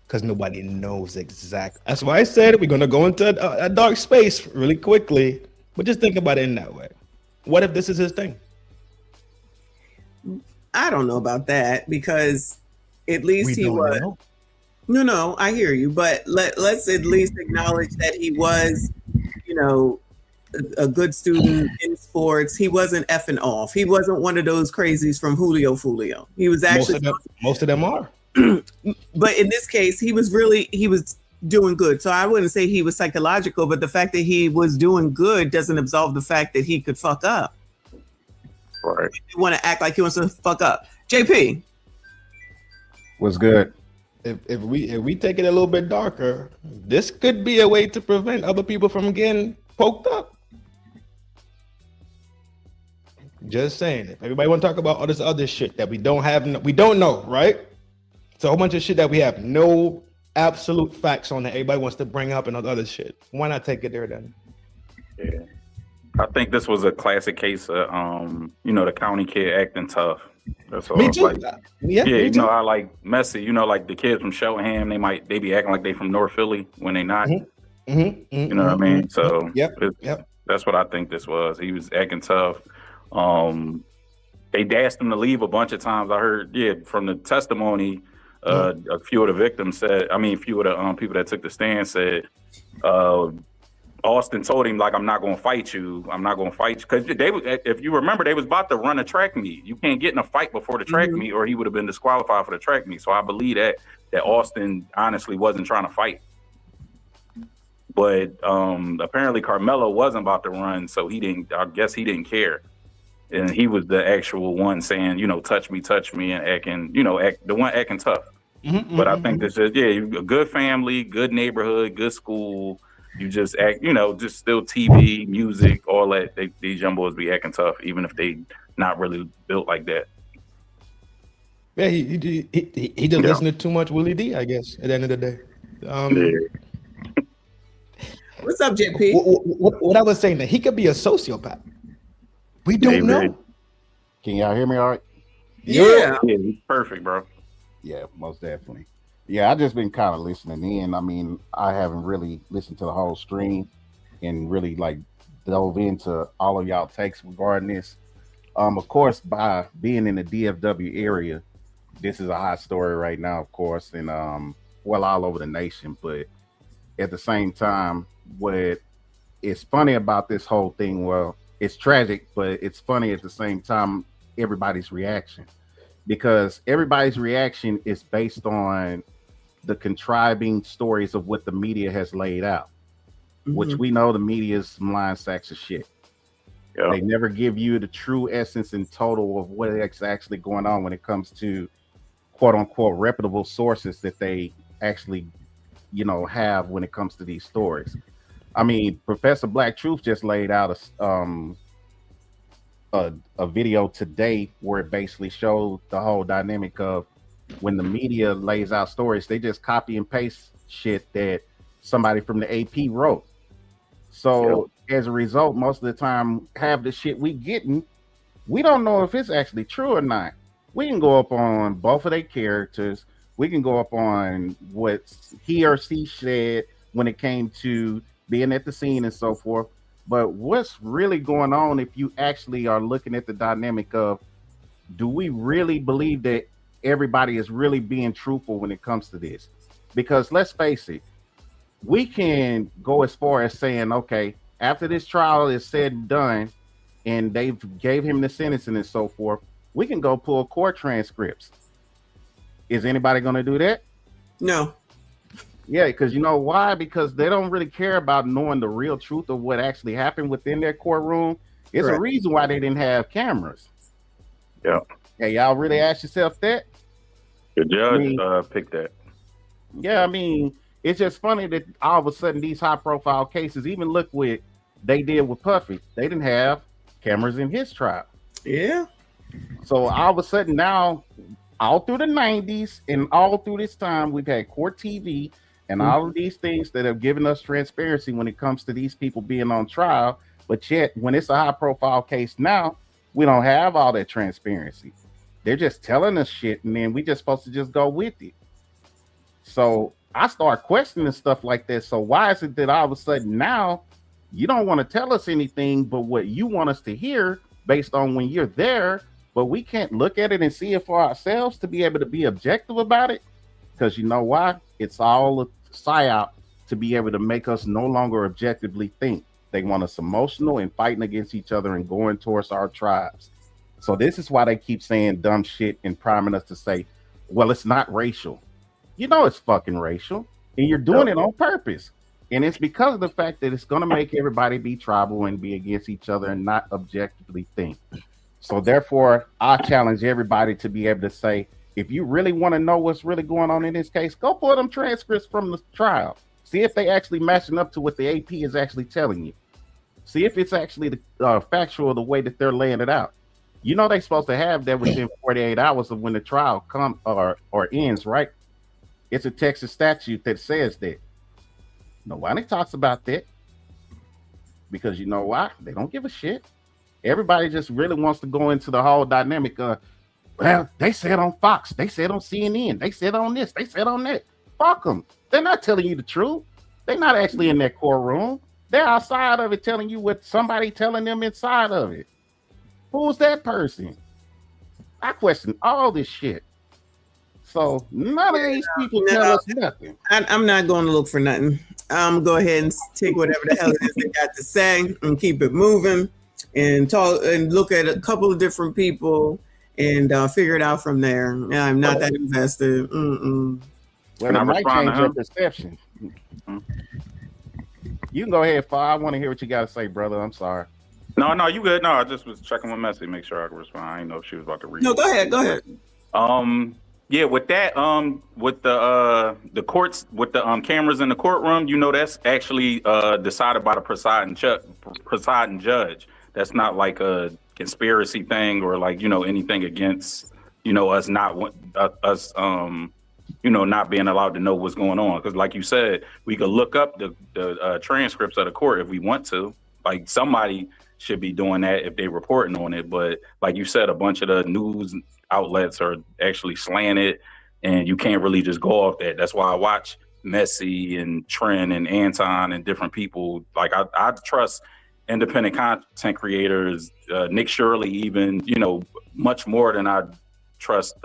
Because nobody knows exactly. That's why I said we're going to go into a dark space really quickly. But just think about it in that way. What if this is his thing? I don't know about that because at least he was. Know. No, I hear you. But let's at least acknowledge that he was, a good student in sports. He wasn't effing off. He wasn't one of those crazies from Julio. He was actually. Most of them are. But in this case, he was doing good. So I wouldn't say he was psychological, but the fact that he was doing good doesn't absolve the fact that he could fuck up. Right. You want to act like he wants to fuck up. JP. What's good? If we take it a little bit darker, this could be a way to prevent other people from getting poked up. Just saying it. Everybody want to talk about all this other shit that we don't know, right? It's a whole bunch of shit that we have no absolute facts on that everybody wants to bring up and all the other shit. Why not take it there then? Yeah. I think this was a classic case of the county kid acting tough. That's all. Me too. Like, yeah, me too. I like messy, like the kids from Shelham, they be acting like they from North Philly when they not. You know what I mean? So that's what I think this was. He was acting tough. They asked him to leave a bunch of times. I heard, from the testimony, a few of the victims said, few of the people that took the stand said, Austin told him, like, I'm not going to fight you. Because if you remember, they was about to run a track meet. You can't get in a fight before the track meet or he would have been disqualified for the track meet. So I believe that Austin honestly wasn't trying to fight. But apparently Karmelo wasn't about to run, so I guess he didn't care. And he was the actual one saying, touch me, and acting, the one acting tough. But I think this is, a good family, good neighborhood, good school. You just act, just still TV, music, all that. These young boys be acting tough, even if they not really built like that. Yeah, he just listened to too much Willie D, I guess, at the end of the day. What's up, JP? What I was saying, that he could be a sociopath. We don't know. Can y'all hear me all right? Yeah, he's perfect, bro. Yeah, most definitely. Yeah, I just been kind of listening in. I haven't really listened to the whole stream and really dove into all of y'all takes regarding this. Of course, by being in the DFW area, this is a hot story right now, of course, and all over the nation. But at the same time, what is funny about this whole thing, it's tragic, but it's funny at the same time, everybody's reaction. Because everybody's reaction is based on the contriving stories of what the media has laid out, which we know the media is some lying sacks of shit. They never give you the true essence and total of what is actually going on when it comes to quote unquote reputable sources that they actually have when it comes to these stories. I mean, Professor Black Truth just laid out a video today where it basically showed the whole dynamic of when the media lays out stories, they just copy and paste shit that somebody from the AP wrote. So as a result, most of the time, half the shit we getting, we don't know if it's actually true or not. We can go up on both of their characters. We can go up on what he or she said when it came to being at the scene and so forth. But what's really going on if you actually are looking at the dynamic of, do we really believe that everybody is really being truthful when it comes to this? Because let's face it, we can go as far as saying, okay, after this trial is said and done, and they've gave him the sentencing and so forth, we can go pull court transcripts. Is anybody going to do that? No. Yeah, because you know why? Because they don't really care about knowing the real truth of what actually happened within their courtroom. It's a reason why they didn't have cameras. Yeah. Hey, y'all really ask yourself that? The judge picked that. Yeah, I mean, it's just funny that all of a sudden these high-profile cases, even look what they did with Puffy. They didn't have cameras in his trial. Yeah. So all of a sudden now, all through the 90s and all through this time, we've had court TV and all of these things that have given us transparency when it comes to these people being on trial. But yet, when it's a high-profile case now, we don't have all that transparency. They're just telling us shit, and then we just supposed to just go with it. So I start questioning stuff like this. So why is it that all of a sudden now you don't want to tell us anything but what you want us to hear based on when you're there, but we can't look at it and see it for ourselves to be able to be objective about it? Because you know why? It's all a psyop to be able to make us no longer objectively think. They want us emotional and fighting against each other and going towards our tribes. So this is why they keep saying dumb shit and priming us to say, well, it's not racial. You know it's fucking racial, and you're doing it on purpose. And it's because of the fact that it's going to make everybody be tribal and be against each other and not objectively think. So therefore, I challenge everybody to be able to say, if you really want to know what's really going on in this case, go pull them transcripts from the trial. See if they actually matching up to what the AP is actually telling you. See if it's actually the factual the way that they're laying it out. You know they're supposed to have that within 48 hours of when the trial comes or ends, right? It's a Texas statute that says that. Nobody talks about that. Because you know why? They don't give a shit. Everybody just really wants to go into the whole dynamic of, well, they said on Fox, they said on CNN, they said on this, they said on that. Fuck them. They're not telling you the truth. They're not actually in that courtroom. They're outside of it telling you what somebody telling them inside of it. Who's that person? I question all this shit. So none of these people tell us nothing. I'm not going to look for nothing. I'm going to go ahead and take whatever the hell it is they got to say and keep it moving and talk and look at a couple of different people and figure it out from there. I'm not that invested. Well, it might change your perception. You can go ahead, Fa. I want to hear what you got to say, brother. I'm sorry. No, you good. No, I just was checking my message, make sure I could respond. I didn't know if she was about to read. No, go ahead. Yeah, with that, with the courts, with the cameras in the courtroom, you know, that's actually decided by the presiding judge. That's not like a conspiracy thing or like, you know, anything against, you know, us not you know, not being allowed to know what's going on. Because like you said, we could look up the transcripts of the court if we want to. Like somebody should be doing that if they're reporting on it. But like you said, a bunch of the news outlets are actually slanted and you can't really just go off that. That's why I watch Messi and Trent and Anton and different people. Like I trust independent content creators, Nick Shirley even, you know, much more than I trust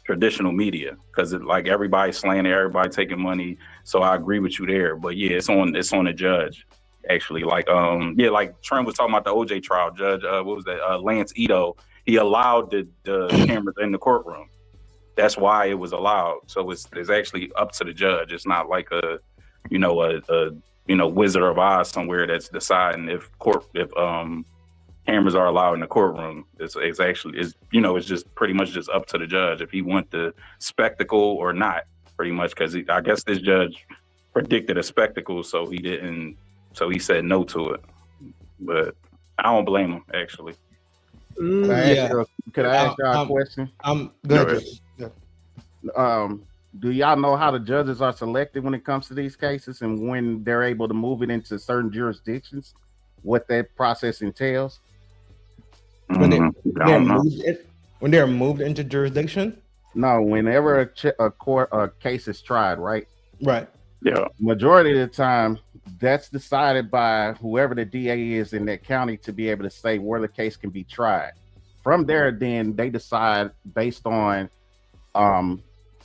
traditional media, because like everybody's slanted, everybody taking money. So I agree with you there. But yeah, it's on the judge. Actually, like like Trent was talking about the OJ trial, Judge what was that, Lance Ito, he allowed the cameras in the courtroom. That's why it was allowed. So it's actually up to the judge. It's not like a Wizard of Oz somewhere that's deciding if cameras are allowed in the courtroom. It's just pretty much just up to the judge if he want the spectacle or not. pretty much, because I guess this judge predicted a spectacle, so he didn't. So he said no to it. But I don't blame him, actually. Could I ask y'all a question? Go ahead. Do y'all know how the judges are selected when it comes to these cases and when they're able to move it into certain jurisdictions? What that process entails? When they're moved into jurisdiction? No, whenever a case is tried, right? Right. Yeah. Majority of the time, that's decided by whoever the DA is in that county to be able to say where the case can be tried. From there, then they decide based on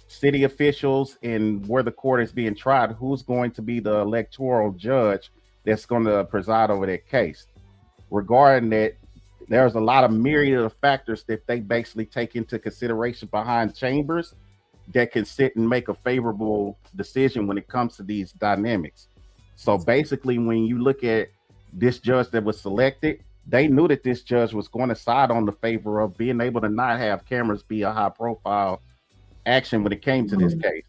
city officials and where the court is being tried, who's going to be the electoral judge that's going to preside over that case. Regarding that, there's a lot of myriad of factors that they basically take into consideration behind chambers that can sit and make a favorable decision when it comes to these dynamics. So basically, when you look at this judge that was selected, they knew that this judge was going to side on the favor of being able to not have cameras be a high profile action when it came to this case.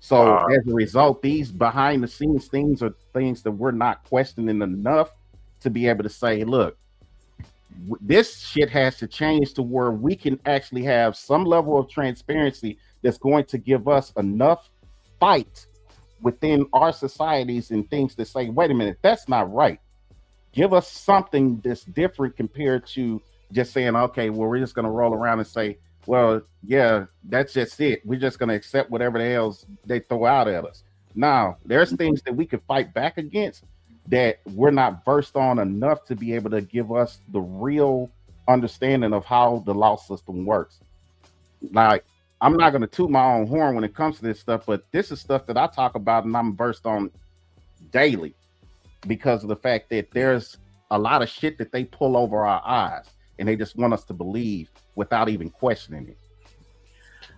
So as a result, these behind the scenes things are things that we're not questioning enough to be able to say, look, this shit has to change to where we can actually have some level of transparency that's going to give us enough fight within our societies and things to say, wait a minute, that's not right. Give us something that's different compared to just saying, okay, well, we're just going to roll around and say, well, yeah, that's just it. We're just going to accept whatever the hell they throw out at us. Now, there's things that we could fight back against that we're not versed on enough to be able to give us the real understanding of how the law system works. Like, I'm not going to toot my own horn when it comes to this stuff, but this is stuff that I talk about and I'm versed on daily because of the fact that there's a lot of shit that they pull over our eyes and they just want us to believe without even questioning it.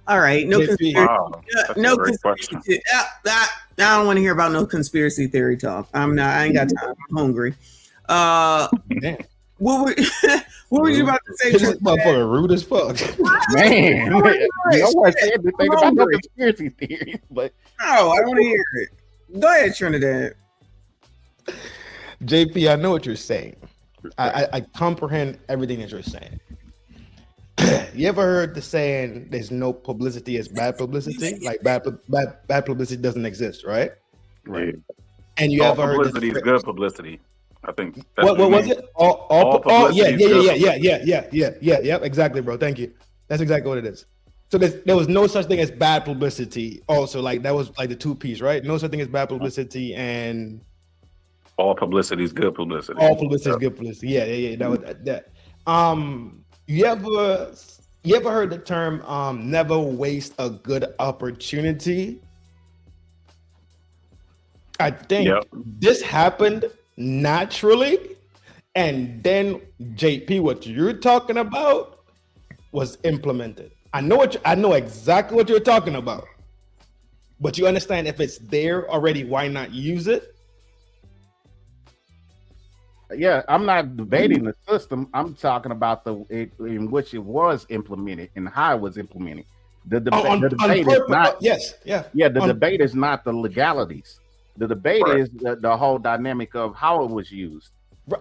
All right, no conspiracy. Wow, No conspiracy. I don't want to hear about no conspiracy theory talk. I ain't got time. I'm hungry. What were you about to say? This motherfucker rude as fuck. Man, no one said anything about no conspiracy theories, but no, I want to hear it. Go ahead, Trinidad. JP, I know what you're saying. I comprehend everything that you're saying. You ever heard the saying, there's no publicity is bad publicity? Like bad publicity doesn't exist, right? Right. And you all ever heard publicity is good publicity? I think. That's What was it? All publicity is good yeah, exactly, bro. Thank you. That's exactly what it is. So there was no such thing as bad publicity. Also, like that was like the two piece, right? No such thing as bad publicity and all publicity is good publicity. all publicity is good publicity. Yeah. That was that. You ever heard the term never waste a good opportunity? I think this happened naturally, and then JP, what you're talking about was implemented. I know exactly what you're talking about, but you understand if it's there already, why not use it? yeah, I'm not debating the system. I'm talking about the in which it was implemented and how it was implemented. The debate is not the debate is not the legalities. The debate is the whole dynamic of how it was used.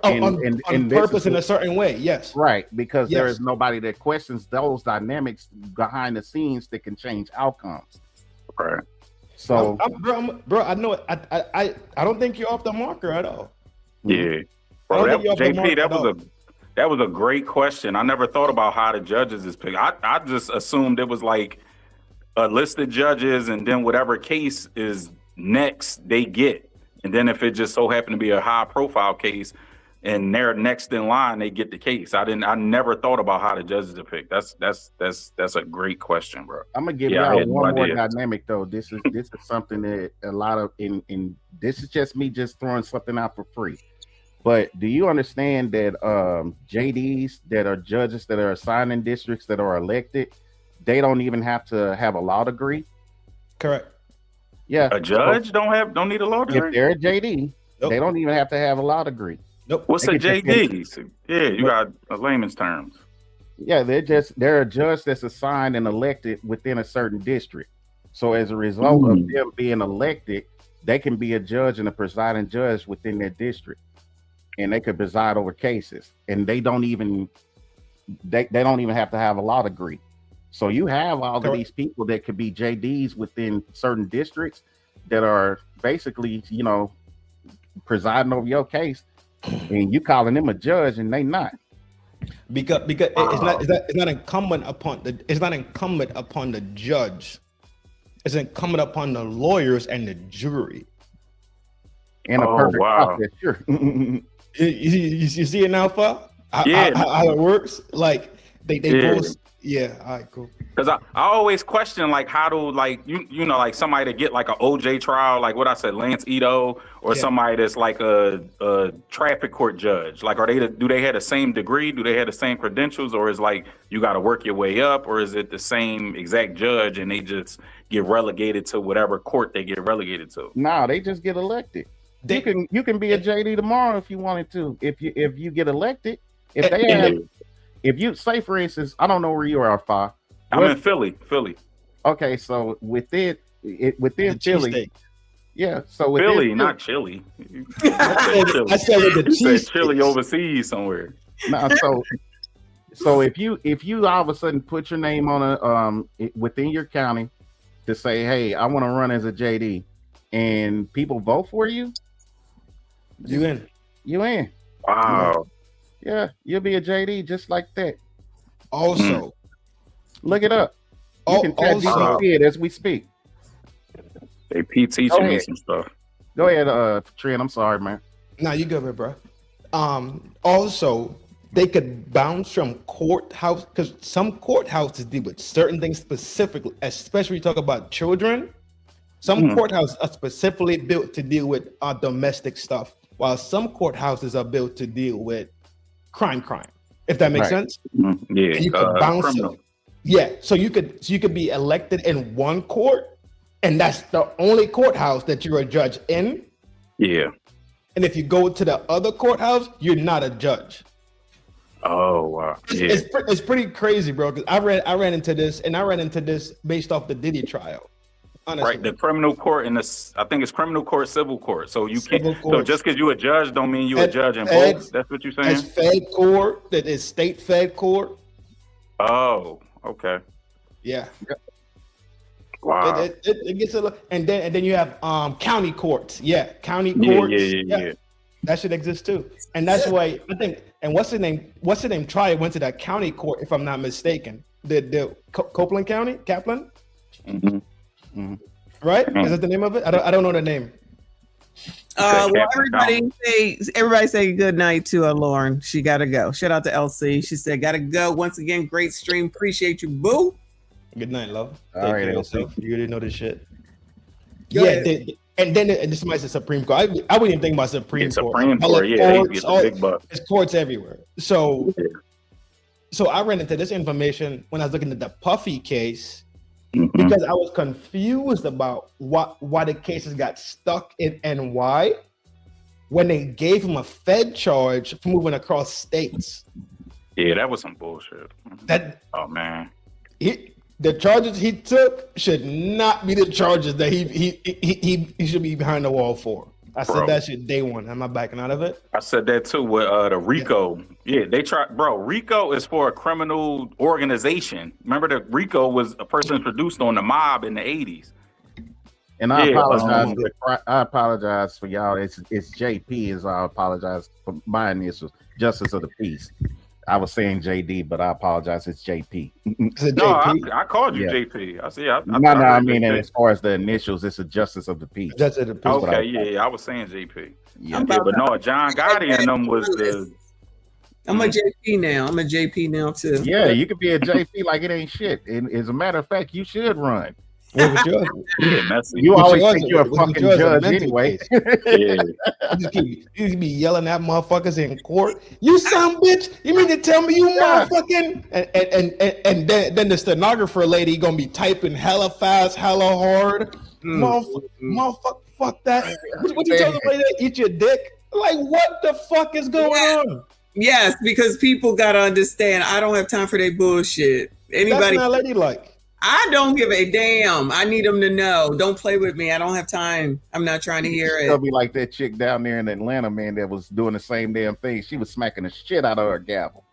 On purpose in a certain way, yes. Right, because there is nobody that questions those dynamics behind the scenes that can change outcomes. Right. So, bro, I know I don't think you're off the marker at all. Yeah, bro. That was a great question. I never thought about how the judges is picked. I just assumed it was like a list of judges, and then whatever case is next they get, and then if it just so happened to be a high profile case and they're next in line, they get the case. I never thought about how the judges are picked. That's a great question, bro. I'm gonna give y'all one more dynamic though. This is something that a lot of in this is just me just throwing something out for free. But do you understand that JDs that are judges that are assigned in districts that are elected, they don't even have to have a law degree? Correct. Yeah. A judge don't need a law degree? If they're a JD, they don't even have to have a law degree. Nope. What's a JD? Yeah, you got a layman's terms. Yeah, they're a judge that's assigned and elected within a certain district. So as a result of them being elected, they can be a judge and a presiding judge within their district, and they could preside over cases, and they don't even have to have a law degree. So you have all of these people that could be JDs within certain districts that are basically, you know, presiding over your case, and you calling them a judge, and they not. Because it's not incumbent upon the judge. It's incumbent upon the lawyers and the jury. And a perfect process, sure. you see it now, Fa? How it works? Like they both. Yeah, all right, cool. Because I always question, like, how do, like, you know, like somebody to get like a OJ trial, like what I said, Lance Ito, or somebody that's like a traffic court judge. Like, do they have the same degree? Do they have the same credentials? Or is like you got to work your way up? Or is it the same exact judge and they just get relegated to whatever court they get relegated to? No, they just get elected. You can be a JD tomorrow if you wanted to. If you get elected, if you say, for instance, I don't know where you are, Fa. I'm in Philly. Okay, so within Philly, yeah. So Philly, not Chile. I said Chile overseas somewhere. No, so if you all of a sudden put your name on within your county to say, hey, I want to run as a JD, and people vote for you, you in. Wow. Yeah, you'll be a JD just like that. Also, look it up. You can chat GPT it as we speak. They teaching me some stuff. Go ahead, Trent. I'm sorry, man. No, you good, bro. Also, they could bounce from courthouse, because some courthouses deal with certain things specifically, especially talk about children. Some courthouses are specifically built to deal with domestic stuff, while some courthouses are built to deal with crime, if that makes sense. Yeah, and you could bounce it. Yeah, so you could be elected in one court, and that's the only courthouse that you're a judge in. Yeah. And if you go to the other courthouse, you're not a judge. Oh wow. Yeah. It's pretty crazy, bro. Because I ran into this based off the Diddy trial. Honestly. Right, the criminal court and I think it's criminal court, civil court. So you can't. So just because you a judge, don't mean you a judge in both. That's what you're saying. It's Fed court. That is state Fed court. Oh, okay. Yeah. Wow. It gets a little, and then you have county courts. Yeah, county courts. Yeah. That should exist too. And that's why I think. And what's the name? Trial went to that county court, if I'm not mistaken. The Copeland County, Kaplan. Right? Is that the name of it? I don't know the name. Well, everybody say good night to Lauren. She gotta go. Shout out to LC. She said, gotta go. Once again, great stream. Appreciate you, boo. Good night, love. All right, LC. You didn't know this shit. And then somebody said Supreme Court. I wouldn't even think about Supreme Court. Supreme Court, yeah, they get the big bucks. It's courts everywhere. So I ran into this information when I was looking at the Puffy case. Because I was confused about why the cases got stuck in NY when they gave him a Fed charge for moving across states. Yeah, that was some bullshit. Oh man, the charges he took should not be the charges that he should be behind the wall for. I said that shit day one. I'm not backing out of it. I said that too with the RICO. Yeah, they try, bro. RICO is for a criminal organization. Remember that RICO was a person introduced on the mob in the 80s. And I apologize. I apologize for y'all. It's JP. As I apologize for my initials. Justice of the Peace. I was saying JD, but I apologize. It's JP. I called you JP. I see. I mean, as far as the initials, it's a Justice of the Peace. Justice of the Peace. Okay, I was saying JP. Yeah, but no, John Gotti and them was the. I'm a JP now. I'm a JP now too. Yeah, you could be a JP like it ain't shit. And as a matter of fact, you should run. You always think you're a fucking judge anyway. You be yelling at motherfuckers in court. You son bitch! You mean to tell me you motherfucking? And then the stenographer lady gonna be typing hella fast, hella hard. Motherfucker, fuck that. What you tell the lady to eat your dick? Like, what the fuck is going on? Yes, because people gotta understand. I don't have time for their bullshit. Anybody? That's not ladylike. I don't give a damn. I need them to know. Don't play with me. I don't have time. I'm not trying to hear It'll it. be like that chick down there in Atlanta, man, that was doing the same damn thing. She was smacking the shit out of her gavel.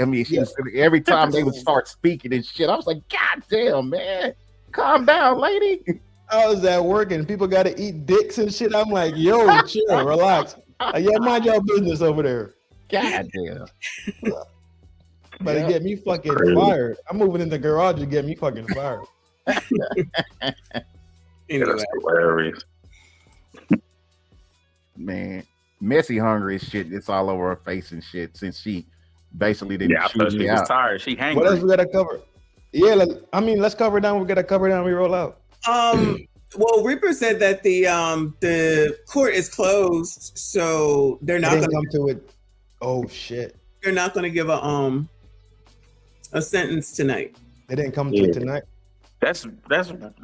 I mean, she was, every time they would start speaking and shit, I was like, God damn, man, calm down, lady. I was at work and people got to eat dicks and shit. I'm like, yo, chill, relax. Yeah, mind your business over there. God damn. Better get me fucking fired. I'm moving in the garage to get me fucking fired. That's hilarious. Man, Messy hungry as shit. It's all over her face and shit since she basically didn't I shoot thought me she was out. tired. She hangry. What else we got to cover? Yeah, let's cover down. We got to cover down. We roll out. Well, Reaper said that the court is closed, so they're not They going didn't come to it. Oh shit. They're not going to give a sentence tonight. They didn't come to it tonight. That's.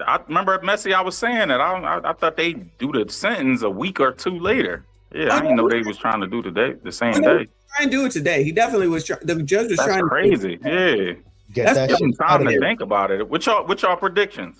I remember at Messi. I was saying that I thought they do the sentence a week or two later. Yeah, I didn't know they was trying to do the same day. Try and do it today. He definitely was. The judge was That's trying. crazy. Yeah. Get that Give them shit time out of to there. think about it. What's y'all predictions?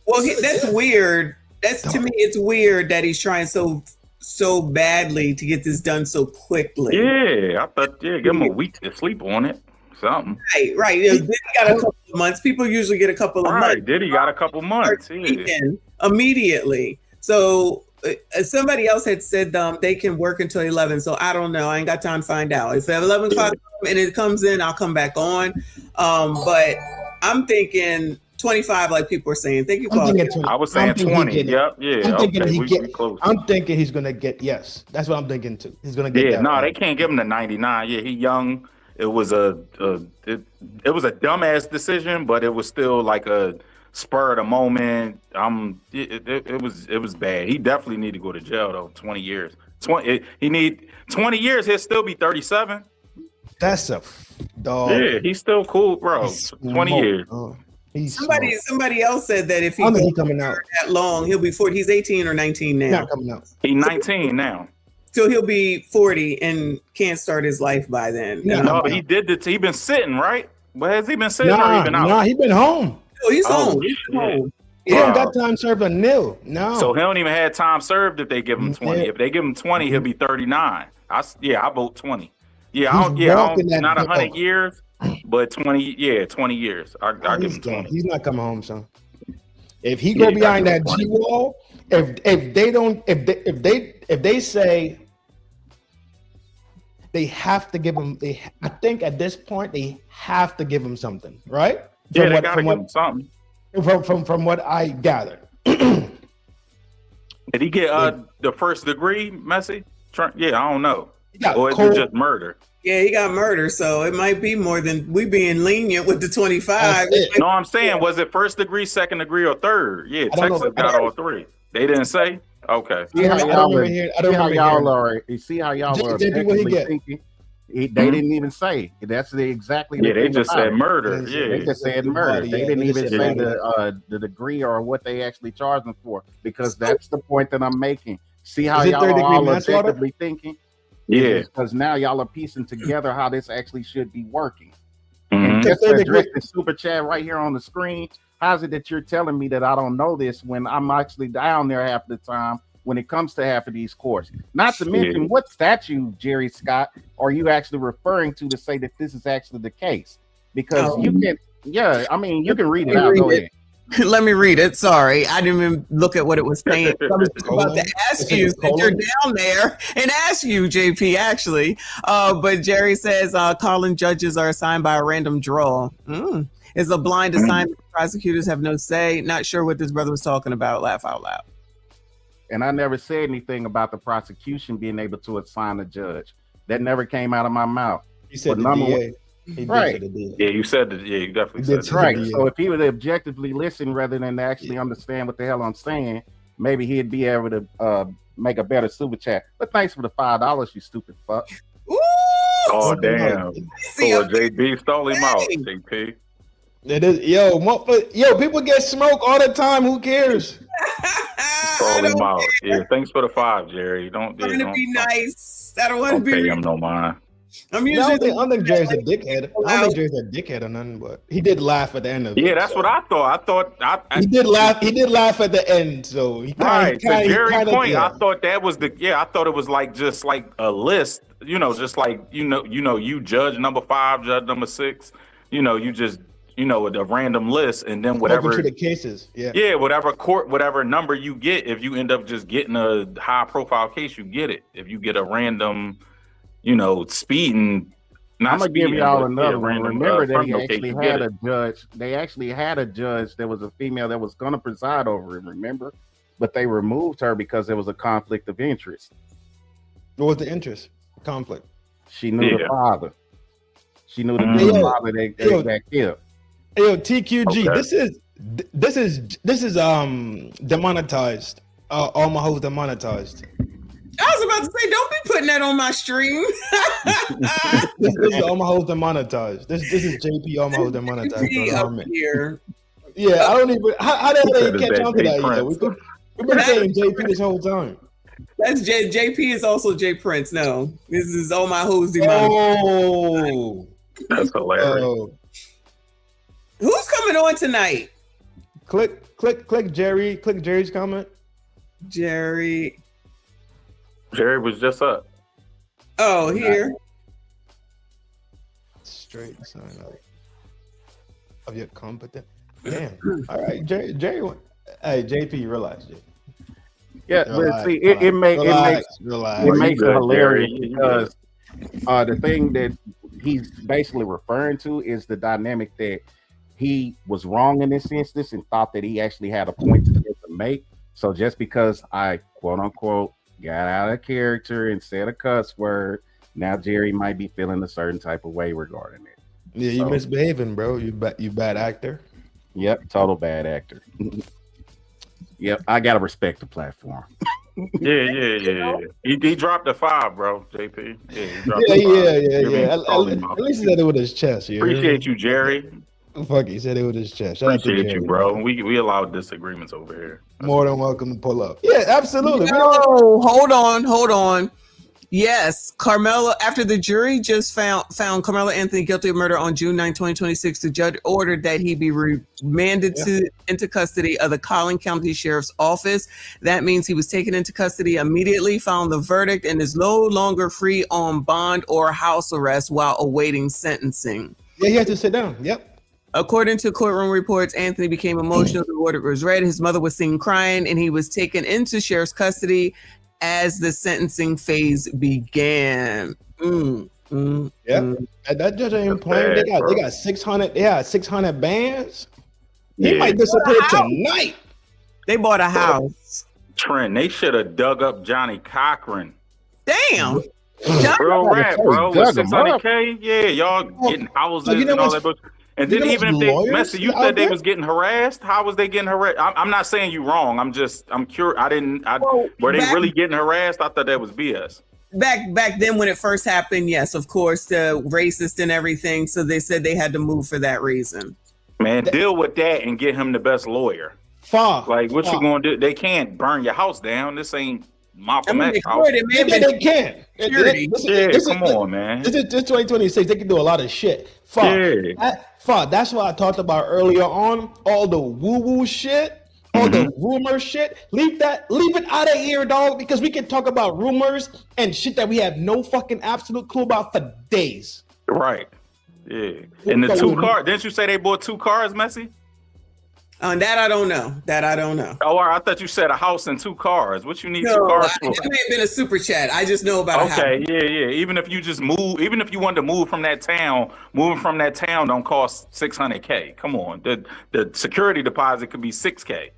Well, that's weird. To me, it's weird that he's trying so badly to get this done so quickly. Yeah, I thought. Yeah, give them a week to sleep on it. Something. Right. Then he got a couple of months. People usually get a couple of months. Did he got a couple months? Yeah. Immediately. So somebody else had said they can work until 11. So I don't know. I ain't got time to find out. If at 11 o'clock and it comes in, I'll come back on. But I'm thinking 25, like people are saying. Thank you, Paul. I was saying 20. Yep. Yeah. I'm thinking Okay. he We get. close. I'm thinking he's gonna get yes. That's what I'm thinking too. He's gonna get. Yeah. that No, right. they can't give him the 99. Yeah, he young. It was a dumbass decision, but it was still like a spur of the moment. It was bad. He definitely need to go to jail though. 20 years. He need 20 years. He'll still be 37. That's a dog. Yeah, he's still cool, bro. 20 years. Somebody else said that if he When is goes he coming out? that long, he'll be 40. He's 18 or 19 now. Not coming out. He's 19 now. So he'll be 40 and can't start his life by then. No, he did this. He been sitting, right? But has he been sitting or he been out? Nah, he been home. Oh, he's home. He's home. He don't got time served a nil. No. So he don't even have time served if they give him 20. If they give him 20, he'll be 39. I vote 20. Yeah, I don't not 100 years, but 20. Yeah, 20 years. I give him 20. He's not coming home, son. If he go behind that G wall, if they say they have to give him, I think at this point they have to give him something, right? Yeah, they gotta give him something. From what I gathered. Did he get the first degree, Messi? Yeah, I don't know. Or is it just murder? Yeah, he got murder, so it might be more than we being lenient with the 25. No, I'm saying, was it first degree, second degree, or third? Yeah, Texas got all three. They didn't say? Okay. See how y'all are. You see how y'all are objectively thinking. They didn't even say. That's exactly. Yeah, they just said murder. They just said murder. They didn't even say the degree or what they actually charged them for, because that's the point that I'm making. See how y'all are all objectively thinking? Yeah. Because now y'all are piecing together how this actually should be working. And just to address the super chat right here on the screen, how's it that you're telling me that I don't know this when I'm actually down there half the time when it comes to half of these courts? Not to mention, what statute, Jerry Scott, are you actually referring to say that this is actually the case? Because you can, you can read it out. Go ahead. Let me read it. Sorry, I didn't even look at what it was saying. I was about to ask you if you're down there and ask you, JP, actually. But Jerry says calling judges are assigned by a random draw. It's a blind assignment. Prosecutors have no say. Not sure what this brother was talking about. Laugh out loud. And I never said anything about the prosecution being able to assign a judge. That never came out of my mouth. You said the DA. Right. Yeah, you said that. Yeah, you definitely said that. Right. So if he would objectively listen rather than actually understand what the hell I'm saying, maybe he'd be able to make a better super chat. But thanks for the $5, you stupid fuck. Ooh! Oh damn! Poor JB stole him out. JP. It is, yo, people get smoke all the time. Who cares? Stole him out. Yeah, thanks for the $5, Jerry. Don't. I'm trying to be nice. I don't want to be. Pay him no mind. I'm I usually don't think Jerry's a dickhead. I don't think Jerry's a dickhead or nothing, but he did laugh at the end of it. Yeah, that's what I thought. He did laugh. He did laugh at the end. So he Right. To Jerry's point, yeah. I thought that was I thought it was like just like a list, just like you judge number 5, judge number 6, you just a random list, and then whatever to the cases. Yeah, whatever court, whatever number you get, if you end up just getting a high profile case, you get it. If you get a random, speeding, not I'm gonna give speeding, y'all but, another one. random, Remember, they criminal case, actually you had get a it. judge. They actually had a judge that was a female that was gonna preside over it. Remember, but they removed her because there was a conflict of interest. What was the interest conflict? She knew the father. She knew the father that killed. Hey, yo, TQG, Okay. this is demonetized. All my hoes demonetized. I was about to say, don't be putting that on my stream. This is all my hoes demonetized. This is JP all my hoes demonetized. JP up here. Yeah, I don't even. How the hell they catch on to that yet? Prince. We've been saying JP this whole time. That's JP is also J Prince. No, this is all my hoes demonic. Oh, that's hilarious. Who's coming on tonight? Click Jerry. Click Jerry's comment. Jerry was just up. Oh, here. Straight sign up of your competent. Damn. All right, Jerry. Hey, JP, relax, JP. Yeah, but see, it makes it hilarious because the thing that he's basically referring to is the dynamic that he was wrong in this instance and thought that he actually had a point to make. So just because I quote unquote got out of character and said a cuss word, now Jerry might be feeling a certain type of way regarding it. Yeah, you misbehaving, bro. You bad actor. Yep, total bad actor. Yep, I gotta respect the platform. Yeah. He dropped a 5, bro. JP. Yeah, he dropped Yeah. At least he said it with his chest. You Appreciate you, Jerry. Fuck, he said it with his chest. Shout out to Appreciate you, Jerry. bro. We allow disagreements over here. More than welcome to pull up. Yeah, absolutely. No, hold on. Yes, Karmelo, after the jury just found Karmelo Anthony guilty of murder on June 9, 2026, the judge ordered that he be remanded into custody of the Collin County Sheriff's Office. That means he was taken into custody immediately, found the verdict, and is no longer free on bond or house arrest while awaiting sentencing. Yeah, he had to sit down. Yep. According to courtroom reports, Anthony became emotional. The order was read. His mother was seen crying, and he was taken into sheriff's custody as the sentencing phase began. That judge ain't playing. They got 600. They had 600 bands. He might They bought disappear a house. tonight. They bought a house. Trent, they should have dug up Johnny Cochran. Damn. Real rap, bro. With Dug him up. $600K. Yeah, y'all getting houses you know and all what's- that bullshit. And you then know even what's if they, lawyers Messi, you out said they there? was getting harassed. How was they getting harassed? I'm not saying you wrong. I'm curious. Were they really getting harassed? I thought that was BS. Back then when it first happened, yes, of course, the racist and everything. So they said they had to move for that reason. Man, deal with that and get him the best lawyer. Like, what you gonna do? They can't burn your house down. This ain't Malcolm X house. They can. Come on, man. This 2026. They can do a lot of shit. That's what I talked about earlier on. All the woo-woo shit, all the rumor shit. Leave it out of here, dog, because we can talk about rumors and shit that we have no fucking absolute clue about for days. Right. Yeah. And the 2 cars. Didn't you say they bought 2 cars, Messi? That I don't know. Oh, I thought you said a house and 2 cars. What you need 2 No, cars for? that may have been a super chat. I just know about a house. Okay, yeah. Even if you just move, even if you wanted to move from that town, moving from that town don't cost $600K. Come on, the security deposit could be $6K.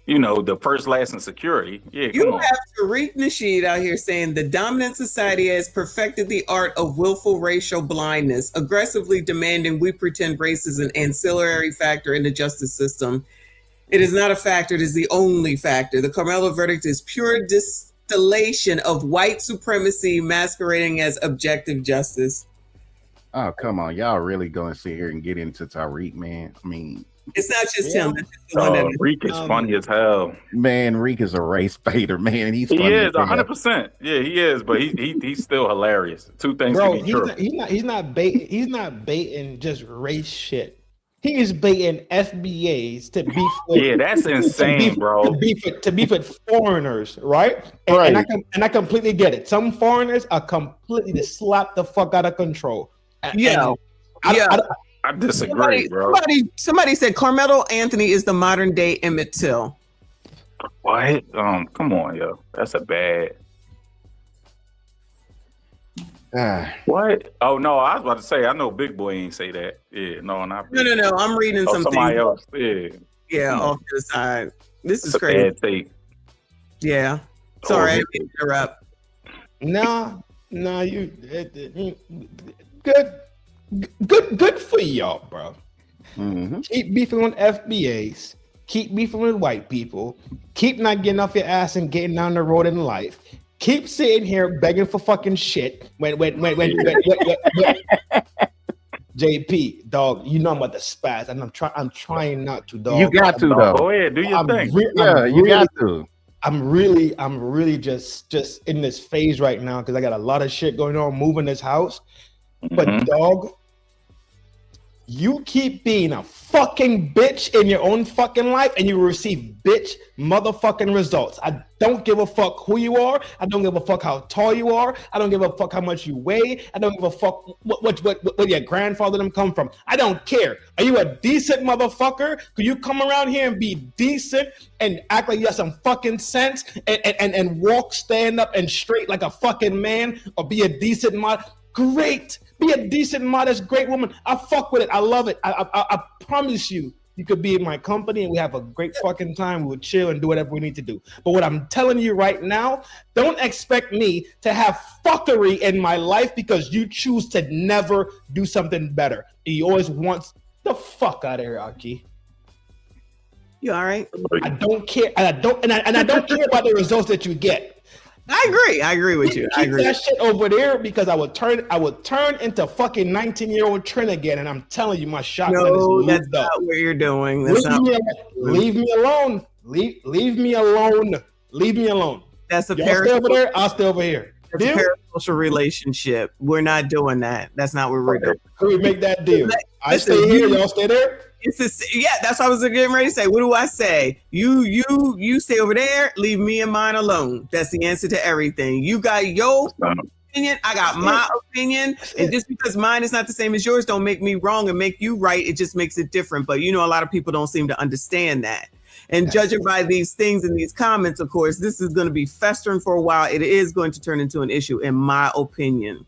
You know, the first, last, and security. Yeah, You come on. have Tariq Nasheed out here saying the dominant society has perfected the art of willful racial blindness, aggressively demanding we pretend race is an ancillary factor in the justice system. It is not a factor, it is the only factor. The Karmelo verdict is pure distillation of white supremacy masquerading as objective justice. Oh, come on. Y'all really gonna sit here and get into Tariq, man? I mean, It's not just him. That's just the one that Reek is funny as hell. Man, Reek is a race baiter, man. He's He funny is as hell. 100%. Yeah, he is, but he's still hilarious. Two things Bro, can be true. he's not baiting just race shit. He is baiting FBAs to beef with. Yeah, that's insane, bro. To beef with foreigners, right? And I completely get it. Some foreigners are completely just slap the fuck out of control. I disagree, bro. Somebody said Karmelo Anthony is the modern day Emmett Till. What? Come on, yo. That's a bad. What? Oh no, I was about to say I know Big Boy ain't say that. Yeah, no, not No. I'm reading something. Somebody else. Yeah. Yeah, off to the side. This is That's a crazy. bad take. Yeah. Sorry, I didn't interrupt. Nah, you good for y'all, bro. Keep beefing with FBAs. Keep beefing with white people. Keep not getting off your ass and getting down the road in life. Keep sitting here begging for fucking shit. When JP, dog, you know I'm about to spaz, and I'm trying not to, dog. You got to, though. Go ahead, do your thing. You got to. I'm really just in this phase right now because I got a lot of shit going on, moving this house. But dog, you keep being a fucking bitch in your own fucking life and you will receive bitch motherfucking results. I don't give a fuck who you are. I don't give a fuck how tall you are. I don't give a fuck how much you weigh. I don't give a fuck what your grandfather them come from. I don't care. Are you a decent motherfucker? Could you come around here and be decent and act like you have some fucking sense and walk, stand up and straight like a fucking man, or be a decent mod? Great. Be a decent, modest, great woman. I fuck with it. I love it. I promise you, you could be in my company and we have a great fucking time. We would chill and do whatever we need to do. But what I'm telling you right now, don't expect me to have fuckery in my life because you choose to never do something better. You always want the fuck out of here, Aki. You all right? I don't care. And I don't care about the results that you get. I agree with you. I Keep agree. that shit over there because I would turn into fucking 19-year-old Trin again, and I'm telling you, my shotgun No, is that's moved up. not what you're doing. That's Leave me alone. Leave me alone. Leave me alone. That's a Y'all stay over there. I'll stay over here. That's a parasocial relationship. We're not doing that. That's not what we're doing. Can we make that deal? I stay here. Y'all stay there. Yeah, that's what I was getting ready to say. What do I say? You stay over there. Leave me and mine alone. That's the answer to everything. You got your opinion. I got my opinion. And just because mine is not the same as yours, don't make me wrong and make you right. It just makes it different. But a lot of people don't seem to understand that. And judging by these things and these comments, of course, this is going to be festering for a while. It is going to turn into an issue, in my opinion.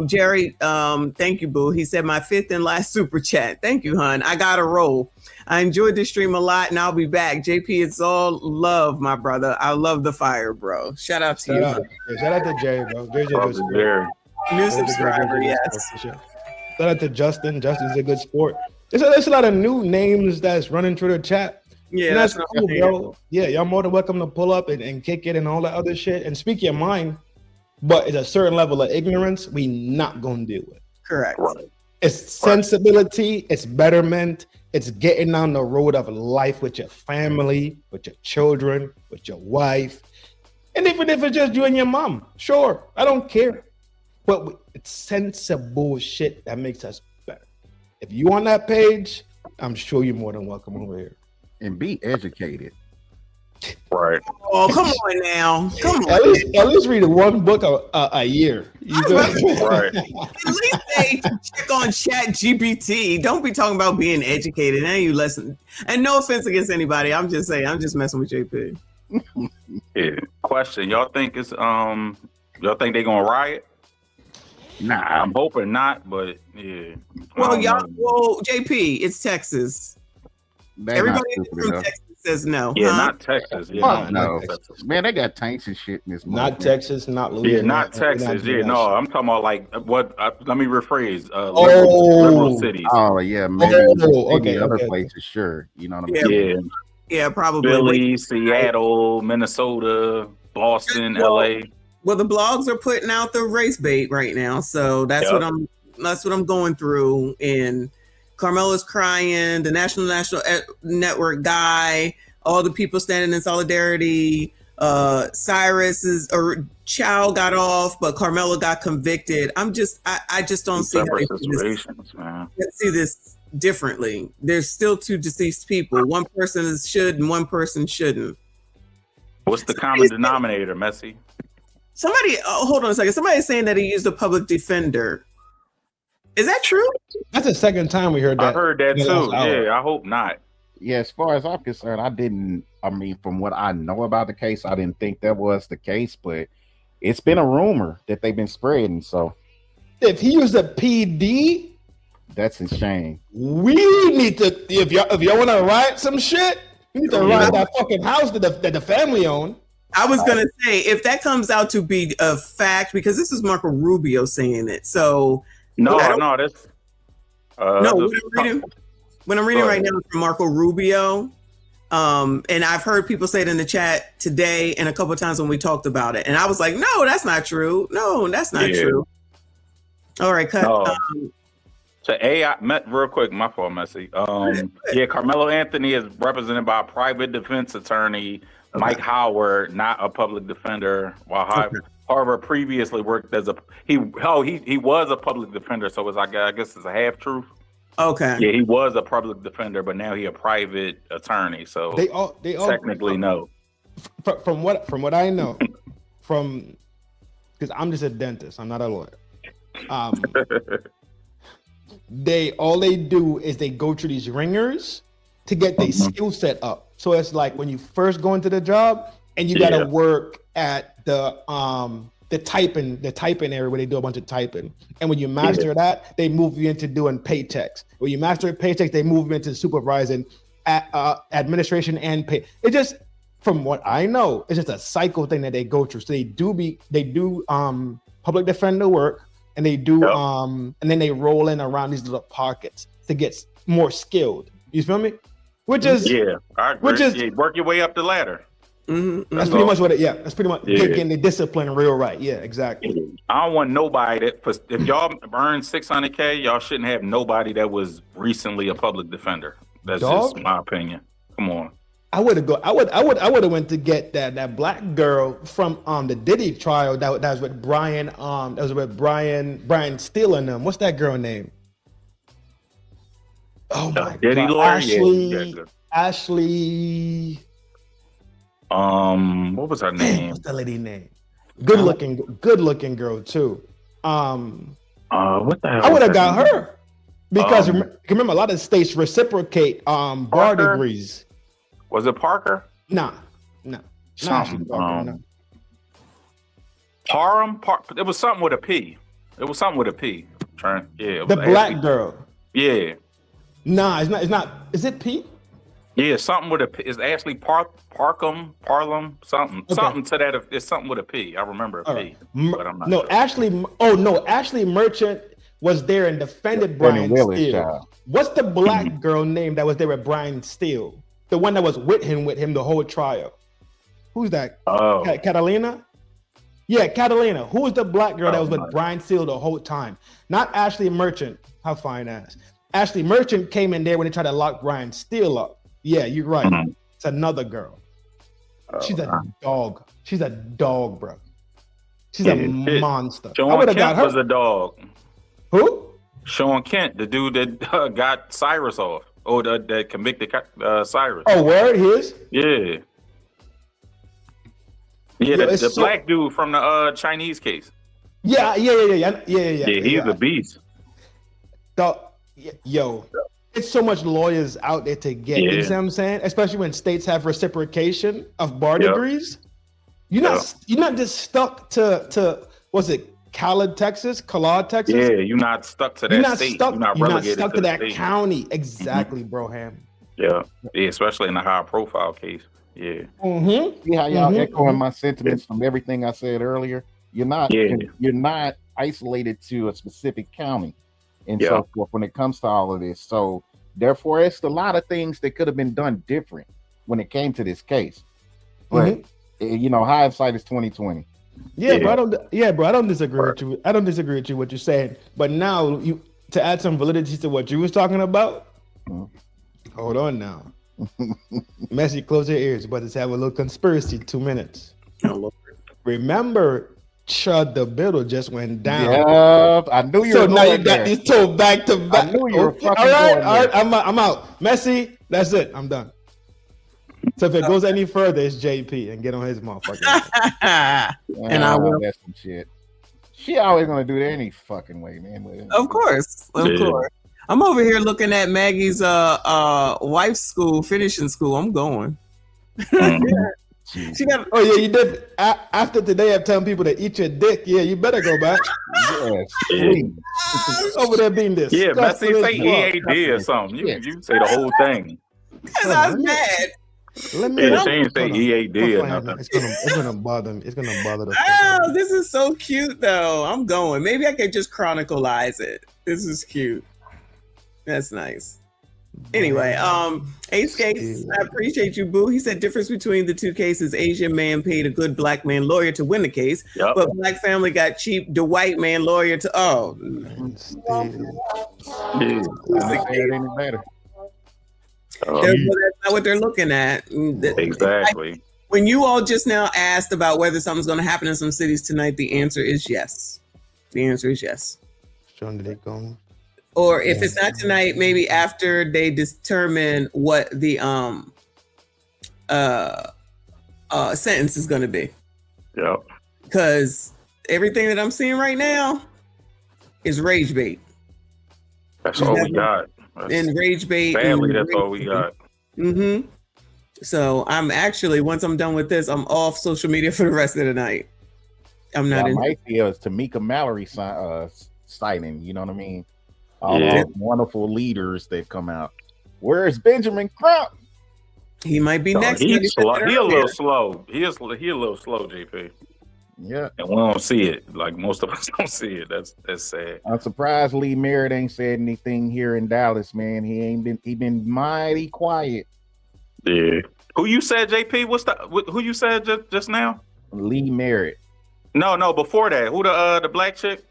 Jerry, thank you, boo. He said my 5th and last super chat. Thank you, hon. I got to roll. I enjoyed this stream a lot, and I'll be back. JP, it's all love, my brother. I love the fire, bro. Shout out to you. Shout out to Jerry, bro. Jerry's a good sport. New subscriber, yes. Shout out to Justin. Justin's a good sport. There's a lot of new names that's running through the chat. Yeah, and that's that's cool, right. bro. Yeah, y'all more than welcome to pull up and kick it and all that other shit and speak your mind. But it's a certain level of ignorance we not gonna deal with. Correct. It's sensibility, it's betterment, it's getting on the road of life with your family, with your children, with your wife. And even if it's just you and your mom, sure, I don't care. But it's sensible shit that makes us better. If you on that page, I'm sure you're more than welcome over here. And be educated. Right. Oh, come on now. Come on. At least read one book a year. Right. At least they check on Chat GPT. Don't be talking about being educated. Now you listen. And no offense against anybody. I'm just saying. I'm just messing with JP. Yeah. Question. Y'all think it's y'all think they gonna riot? Nah. I'm hoping not, but yeah. Well, JP, it's Texas. Everybody from Texas says no. Yeah, huh? not Texas. Yeah, no. Man, they got tanks and shit in this. Not Texas, not Louisiana. Yeah, not Texas. Yeah, no, I'm talking about like what? Let me rephrase. Liberal cities. Oh yeah, maybe, maybe other places. Sure, you know what I mean. Yeah, probably. Philly, Seattle, Minnesota, Boston, LA. Well, the blogs are putting out the race bait right now, so that's what I'm going through, and Karmelo's crying, the national network guy, all the people standing in solidarity. Cyrus's or Chow got off, but Karmelo got convicted. I just don't see this differently. There's still two deceased people. One person should and one person shouldn't. What's the common denominator, Messi? Somebody, hold on a second. Somebody's saying that he used a public defender. Is that true? That's the second time we heard that. I heard that too. Yeah, I hope not. Yeah, as far as I'm concerned, from what I know about the case, I didn't think that was the case, but it's been a rumor that they've been spreading. So if he was a PD, that's a shame. We need to, if y'all want to riot some shit, you need to riot that fucking house that the family owned. I was going to say, if that comes out to be a fact, because this is Marco Rubio saying it. So no, that's when I'm reading right now from Marco Rubio, and I've heard people say it in the chat today and a couple of times when we talked about it, and I was like, no, that's not true. No, that's not true. All right, cut. So real quick, my fault, Messi. Karmelo Anthony is represented by a private defense attorney, Mike Howard, not a public defender. While Harvard previously worked as he was a public defender, so it's I guess it's a half truth. Okay. Yeah, he was a public defender, but now he's a private attorney. So they all technically know. From what I know, because I'm just a dentist, I'm not a lawyer. All they do is they go through these ringers to get their skill set up. So it's like when you first go into the job and you gotta work at the typing area where they do a bunch of typing. And when you master that, they move you into doing paychecks. When you master paychecks, they move you into supervising administration and pay. It just, from what I know, it's just a cycle thing that they go through. So they do public defender work, and they do and then they roll in around these little pockets to get more skilled. You feel me? Which is I agree. Work your way up the ladder. That's pretty much what it. Yeah, that's pretty much getting the discipline real right. Yeah, exactly. I don't want nobody that if y'all earn $600K, y'all shouldn't have nobody that was recently a public defender. That's just my opinion. Come on. I would have went to get that black girl from the Diddy trial that was with Brian Brian Steele and them. What's that girl name? Oh my Diddy God. lawyer? Ashley. What was her name? What's that lady name? Good looking girl too. What the hell? I would have got her because remember a lot of states reciprocate bar degrees. Was it Parker? Nah. Something. Parham? It was something with a P. It was something with a P. The black girl. Yeah. Nah, it's not. Is it P? Yeah, something with a P. It's Ashley Parham, something. Okay. Something to that. It's something with a P. I remember a P. But I'm not sure. Ashley Merchant was there and defended Brian Steele. What's the black girl name that was there with Brian Steele? The one that was with him the whole trial. Who's that? Oh. Catalina? Yeah, Catalina. Who was the black girl that was with Brian Steele the whole time? Not Ashley Merchant. How fine ass. Ashley Merchant came in there when they tried to lock Brian Steele up. Yeah, you're right. It's another girl. She's a dog. She's a dog, bro. She's a monster. Sean Kent was a dog. Who? Sean Kent, the dude that got Cyrus off. Oh, that convicted Cyrus. Oh, where it is? Yeah. The black dude from the Chinese case. Yeah. He's a beast. It's so much lawyers out there to get. You see what I'm saying? Especially when states have reciprocation of bar degrees. You're not just stuck to what's it? Collard, Texas. Yeah, you're not stuck to that state. You're not relegated to that county. Exactly, bro, Ham. Yeah, especially in a high profile case. Yeah. See how y'all echoing my sentiments from everything I said earlier? You're not isolated to a specific county and so forth when it comes to all of this. So therefore, it's a lot of things that could have been done different when it came to this case. But hindsight is 2020. Yeah, bro. I don't disagree with you. I don't disagree with you what you're saying. But now to add some validity to what you was talking about. Hold on now. Messi, close your ears, but let's have a little conspiracy. 2 minutes. Remember, Chud the Biddle just went down. Yep, I knew you So were now going you got there. these two back to back. I knew you were Okay, fucking all right, going all right. there. I'm out. Messi, that's it. I'm done. So if it goes any further, it's JP and get on his motherfucker. And I will. That's some shit. She always gonna do that any fucking way, man. Of course. I'm over here looking at Maggie's wife's school, finishing school. I'm going. She got. Oh yeah, you did. After today, I'm telling people to eat your dick. Yeah, you better go back. Yes, over there being this. Yeah, Messi say EAD or something. You say the whole thing. Because I was mad. Let me. Yeah, she ain't say EAD or nothing. It's gonna bother me. It's gonna bother the. Oh, this is so cute though. I'm going. Maybe I could just chronicleize it. This is cute. That's nice. Anyway, Ace Skates, I appreciate you, boo. He said difference between the two cases: Asian man paid a good black man lawyer to win the case, but black family got cheap the white man lawyer to. Oh, That's not what they're looking at. Exactly. When you all just now asked about whether something's going to happen in some cities tonight, the answer is yes. The answer is yes. Or if it's not tonight, maybe after they determine what the sentence is going to be. Yep. Because everything that I'm seeing right now is rage bait. That's all we got. And rage bait. Sadly, that's all we got. Mm-hmm. So I'm actually, once I'm done with this, I'm off social media for the rest of the night. I'm not I in. might be a Tamika Mallory sighting. You know what I mean? All Yeah. those wonderful leaders that come out. Where's Benjamin Crump? He might be next. He's slow. He a little slow. He a little slow, JP. Yeah. And we don't see it. Like most of us don't see it. That's sad. I'm surprised Lee Merritt ain't said anything here in Dallas, man. He been mighty quiet. Yeah. Who you said, JP? Who you said just now? Lee Merritt. No. Before that, who the black chick?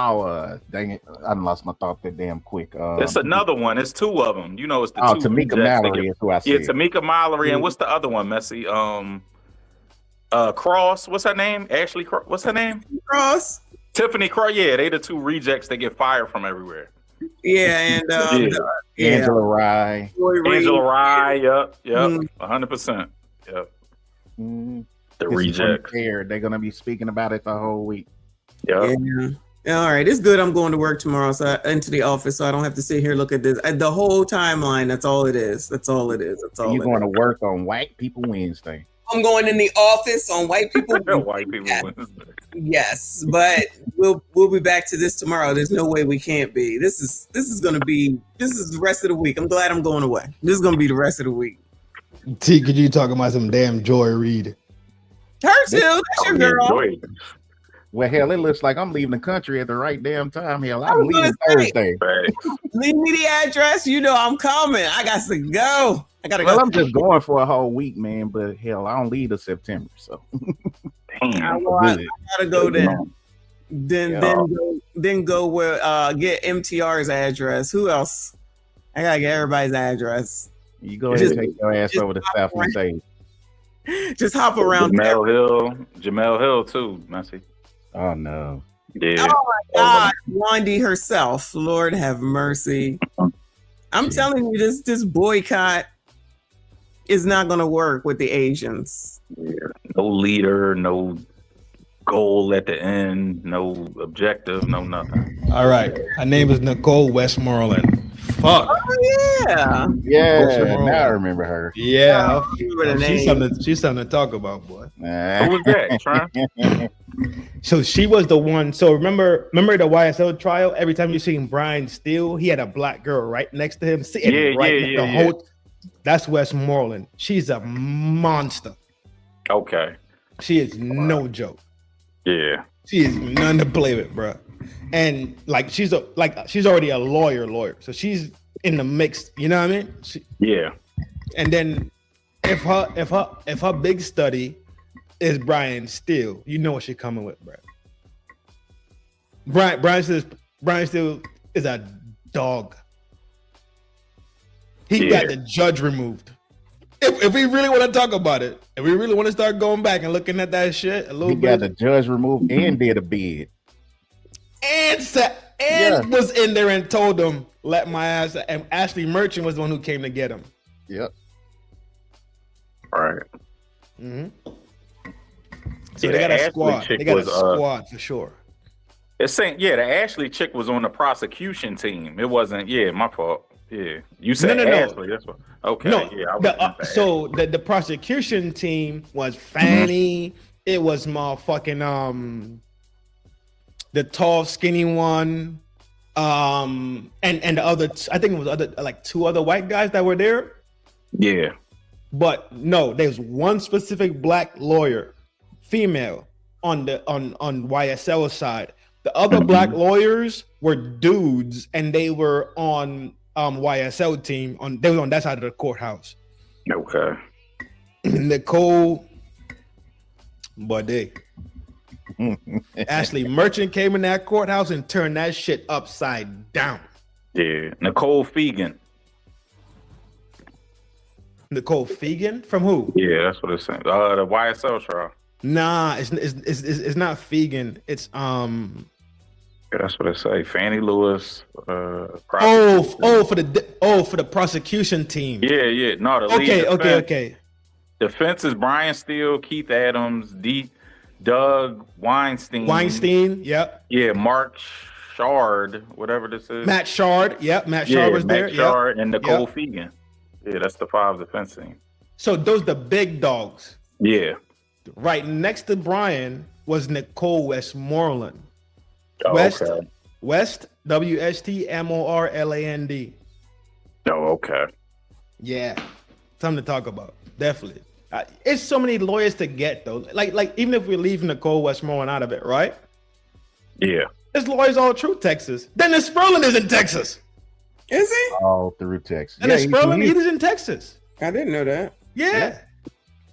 Oh, dang it! I lost my thought that damn quick. It's another one. It's two of them. You know, it's the two. Tamika Mallory is who I said. Yeah, Tamika Mallory, and what's the other one? Messi. Cross. What's her name? Ashley. What's her name? Cross. Tiffany Cross. Yeah, they the two rejects that get fired from everywhere. Yeah, and Angela Rye. Angela Rye. Yep. 100%. Yep. The rejects. They're gonna be speaking about it the whole week. Yep. Yeah. All right, it's good. I'm going to work tomorrow, into the office, so I don't have to sit here look at this. The whole timeline. That's all it is. That's all it is. That's all. You're going to work on White People Wednesday. I'm going in the office on White People. White People Wednesday. Yes, but we'll be back to this tomorrow. There's no way we can't be. This is the rest of the week. I'm glad I'm going away. This is going to be the rest of the week. T, could you talking about some damn Joy Reid? Her too. That's your girl. Well, hell, it looks like I'm leaving the country at the right damn time. Hell, I'm leaving Thursday. Leave me the address. You know I'm coming. I got to go. I gotta go. Well, I'm just going for a whole week, man. But hell, I don't leave till September, so. I gotta go then. Then go where get MTR's address. Who else? I gotta get everybody's address. You go ahead and take your ass over to Southeast Asia. Just hop around. Jamel Hill too, Messi. Oh no. Yeah. Oh my God, Blondie herself. Lord have mercy. I'm telling you, this boycott is not going to work with the Asians. Yeah. No leader, no goal at the end, no objective, no nothing. All right. Her name is Nicole Westmoreland. Fuck. Oh yeah. Yeah. Now I remember her. Yeah. She's something to talk about, boy. Who was that? Trying? So she was the one. So remember the YSL trial? Every time you seen Brian Steele, he had a black girl right next to him. That's Westmoreland. She's a monster. Okay. She is no joke. Yeah. She is none to play with, bro. And like she's already a lawyer. So she's in the mix. You know what I mean? Yeah. And then if her big study is Brian Steele, you know what she's coming with, bro. Brian says Brian Steele is a dog. He got the judge removed. If we really want to talk about it, if we really want to start going back and looking at that shit a little He bit, got the judge removed and did a bid. And was in there and told them, let my ass. And Ashley Merchant was the one who came to get him. Yep. All right. Mm-hmm. So they got a squad. They got a squad for sure. It's saying, the Ashley chick was on the prosecution team. It wasn't, my fault. Yeah. You said No. Ashley, that's what. Okay. No, Yeah. the prosecution team was Fanny. It was motherfucking the tall, skinny one, and the other. I think it was two other white guys that were there. Yeah. But no, there's one specific black lawyer, female, on YSL side. The other black lawyers were dudes, and they were on YSL team. They were on that side of the courthouse. Okay. Nicole, Ashley Merchant came in that courthouse and turned that shit upside down. Yeah, Nicole Fegan. Nicole Fegan from who? Yeah, that's what it's saying. The YSL trial. Nah, it's not Fegan. It's Yeah, that's what it say. Fannie Lewis. for the prosecution team. Yeah. No, the lead Okay. Defense is Brian Steele, Keith Adams, Doug Weinstein. Yep. Yeah, Mark Shard, whatever this is. Matt Shard. Yep. Matt Shard was there. Matt Shard yep. and Nicole Yep. Fegan. Yeah, that's the 5 defense team. So those the big dogs. Yeah. Right next to Brian was Nicole Westmoreland. Oh, okay. West WSTMORLAND. Oh, okay. Yeah, something to talk about. Definitely. It's so many lawyers to get though. Like even if we're leaving Nicole Westmoreland out of it, right? Yeah. There's lawyers all through Texas. Dennis Sperling is in Texas. Is he? All through Texas. Dennis Sperling, he's in Texas. I didn't know that. Yeah.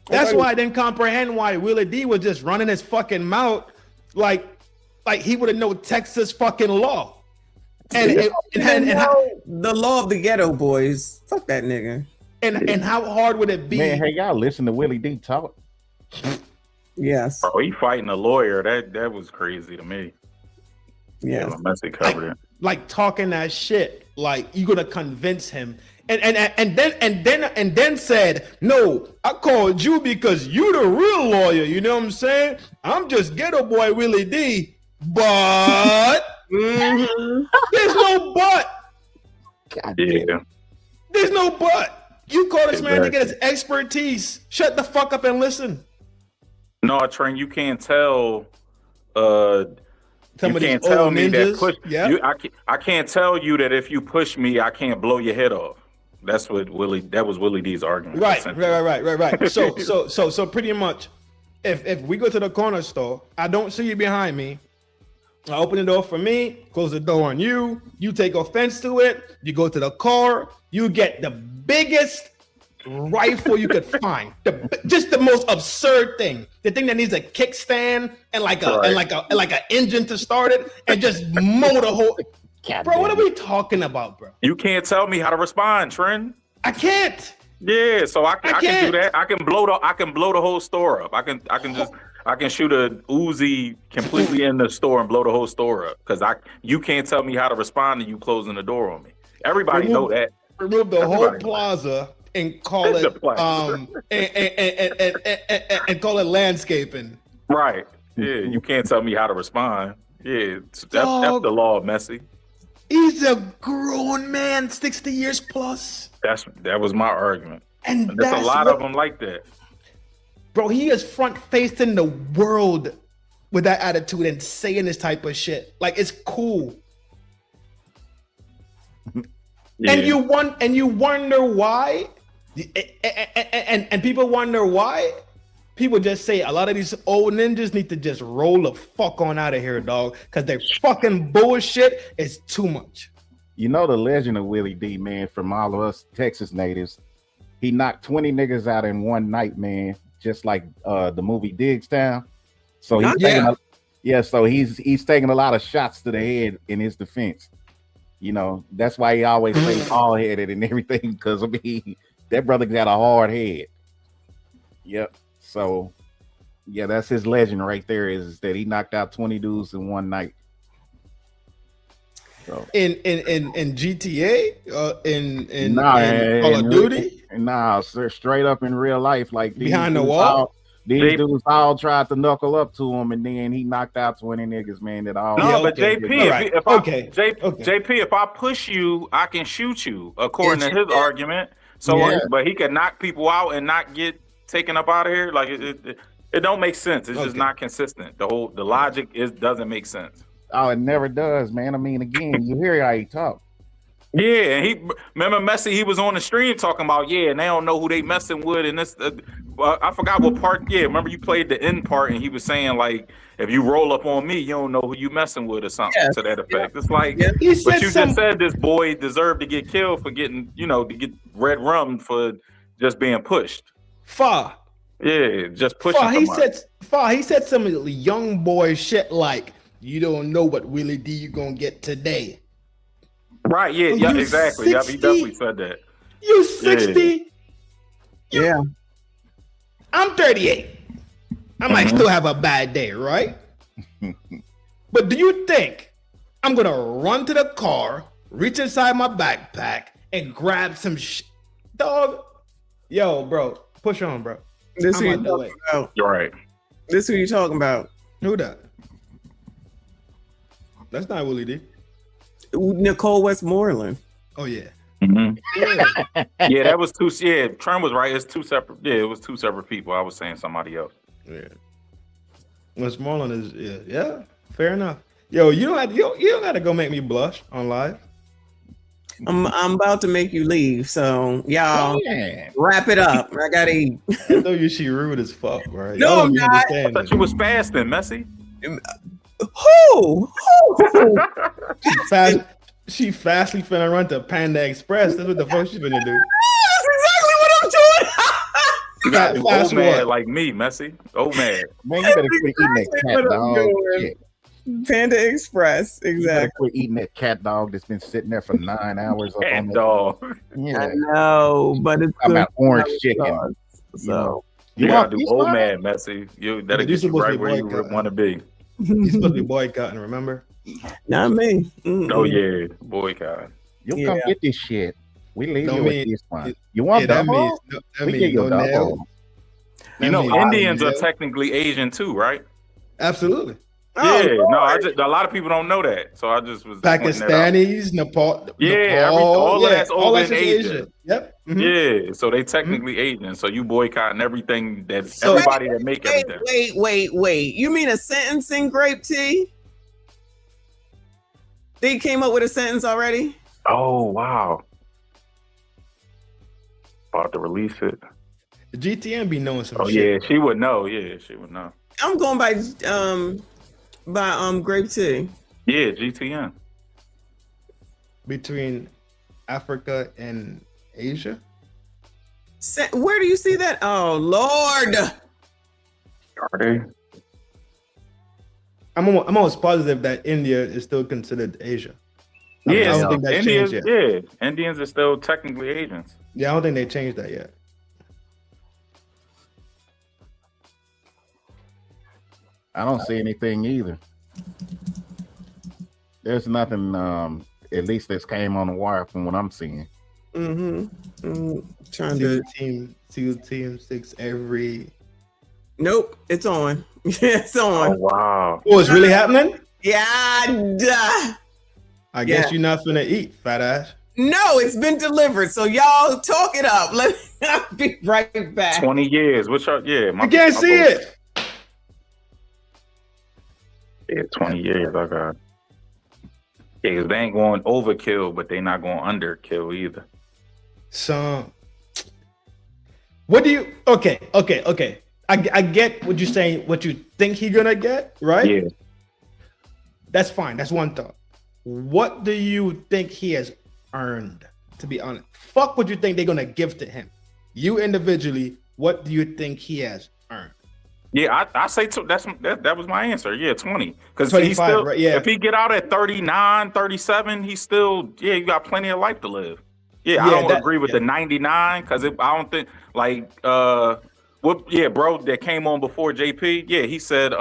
That's why I didn't comprehend why Willie D was just running his fucking mouth like he would have known Texas fucking law. And the law of the ghetto boys. Fuck that nigga. And how hard would it be? Man, hey, y'all listen to Willie D talk. Yes. Oh, he fighting a lawyer. That was crazy to me. Yes. Yeah, Messi covered it. Like talking that shit. Like you gonna convince him. And then said, no, I called you because you the real lawyer. You know what I'm saying? I'm just ghetto boy Willie D. But there's no but. Yeah. There's no but. You call this man to get his expertise. Shut the fuck up and listen. No, Trent, you can't tell. You can't tell me that push. Yeah. I can't tell you that if you push me, I can't blow your head off. That's what That was Willie D's argument. Right. So pretty much, if we go to the corner store, I don't see you behind me. I open the door for me, close the door on you. You take offense to it. You go to the car. You get the biggest rifle you could find. Just the most absurd thing. The thing that needs a kickstand and like an engine to start it, and just mow the whole. Bro, what are we talking about, bro? You can't tell me how to respond, Trent. I can't. Yeah, so I can do that. I can blow the whole store up. I can shoot a Uzi completely in the store and blow the whole store up because you can't tell me how to respond to you closing the door on me. Everybody know that. Remove the whole plaza and call it and call it landscaping. Right. Yeah, you can't tell me how to respond. Yeah, that's the law, Messi. He's a grown man, 60 years plus. That was my argument. And there's a lot of them like that. Bro, he is front facing the world with that attitude and saying this type of shit. Like it's cool. Yeah. And you wonder why, and people wonder why. People just say a lot of these old ninjas need to just roll the fuck on out of here, dog, because their fucking bullshit is too much. You know the legend of Willie D, man, from all of us Texas natives. He knocked 20 niggas out in one night, man, just like the movie Digstown. So Yeah, so he's taking a lot of shots to the head in his defense. You know, that's why he always plays hard headed and everything, because I mean that brother got a hard head. Yep. So yeah, that's his legend right there, is that he knocked out 20 dudes in one night. So In GTA, in nah, Call of Duty, nah, sir, straight up in real life, like behind the wall. These dudes all tried to knuckle up to him, and then he knocked out 20 niggas, man. That all. No, but JP, JP, if I push you, I can shoot you, according to his argument. So, but he could knock people out and not get taken up out of here. Like it don't make sense. It's just not consistent. The logic doesn't make sense. Oh, it never does, man. I mean, again, you hear how he talk. Yeah, and remember Messi, he was on the stream talking about, and they don't know who they messing with, and this I forgot what part. Yeah, remember you played the end part, and he was saying like, if you roll up on me, you don't know who you messing with or something to that effect. It's like, but you just said this boy deserved to get killed for getting, to get red rum for just being pushed. Far. Yeah, just pushing. He said some young boy shit like, you don't know what Willie D you gonna get today. Right, yeah, exactly. Yeah, he definitely said that. You 60? Yeah. I'm 38. I might still have a bad day, right? But do you think I'm gonna run to the car, reach inside my backpack, and grab some dog? Yo, bro, push on, bro. This who you talking about? You're right. This who you talking about? Who that? That's not Willie D. Nicole Westmoreland. Oh yeah. Yeah, that was two. Yeah, Trent was right. It's two separate. Yeah, it was two separate people. I was saying somebody else. Yeah. Westmoreland is yeah. Fair enough. Yo, you don't got to go make me blush on live. I'm about to make you leave, so y'all wrap it up. I gotta eat. I know she rude as fuck, right? No, I'm not. I thought you was fasting, Messi. Who? She fastly finna run to Panda Express. That's what the fuck she finna do. That's exactly what I'm doing. You got to old man like me, Messi. Old man. Man, you better quit eating that cat dog. Panda Express, exactly. You better quit eating that cat dog that's been sitting there for 9 hours. Cat dog. Yeah. I know, but it's good. About orange chicken. Dogs, so you gotta do old man, Messi. That'll get you right where you want to be. You're supposed to be boycotting, remember? Not me. Oh yeah, boycott. You come get this shit. We leave Don't you mean- with this one. You want that that? means that means no nail. You know, means- Indians are technically Asian too, right? Absolutely. Yeah, no, a lot of people don't know that, so I just was pointing that out. Pakistanis, Nepal. Yeah, Nepal, all of that's over in is Asia. Yep. Yeah, so they technically Asian. So you boycotting everything that everybody that make everything. Wait. You mean a sentencing, Grape Tea? They came up with a sentence already? Oh wow! About to release it. The GTN be knowing some Oh shit. yeah, she would know. Yeah, she would know. I'm going by Grape Tea. Yeah, GTN. Between Africa and Asia. Where do you see that? Oh Lord! Are they? I'm almost positive that India is still considered Asia. I don't think that Indians. changed yet. Yeah, Indians are still technically Asians. Yeah, I don't think they changed that yet. I don't see anything either. There's nothing, at least that's came on the wire from what I'm seeing. Trying to team 6 every. Nope, it's on. It's on. Oh wow! Oh, it's really happening? Yeah. I guess you're not finna eat, fat ass. No, it's been delivered. So y'all talk it up. Let me be right back. 20 years. What's your I can't see it. Yeah, 20 years. I got. Yeah, because they ain't going overkill, but they not going underkill either. So, what do you? Okay. I get what you're saying. What you think he gonna get, right? Yeah. That's fine. That's one thought. What do you think he has earned? To be honest, fuck what you think they're gonna give to him. You individually, what do you think he has earned? Yeah, I say that was my answer. Yeah, 20. Because 25, he's still, right? Yeah. if he get out at 39, 37, he's still, you got plenty of life to live. Yeah, I don't agree with the 99 because I don't think bro that came on before JP. Yeah, he said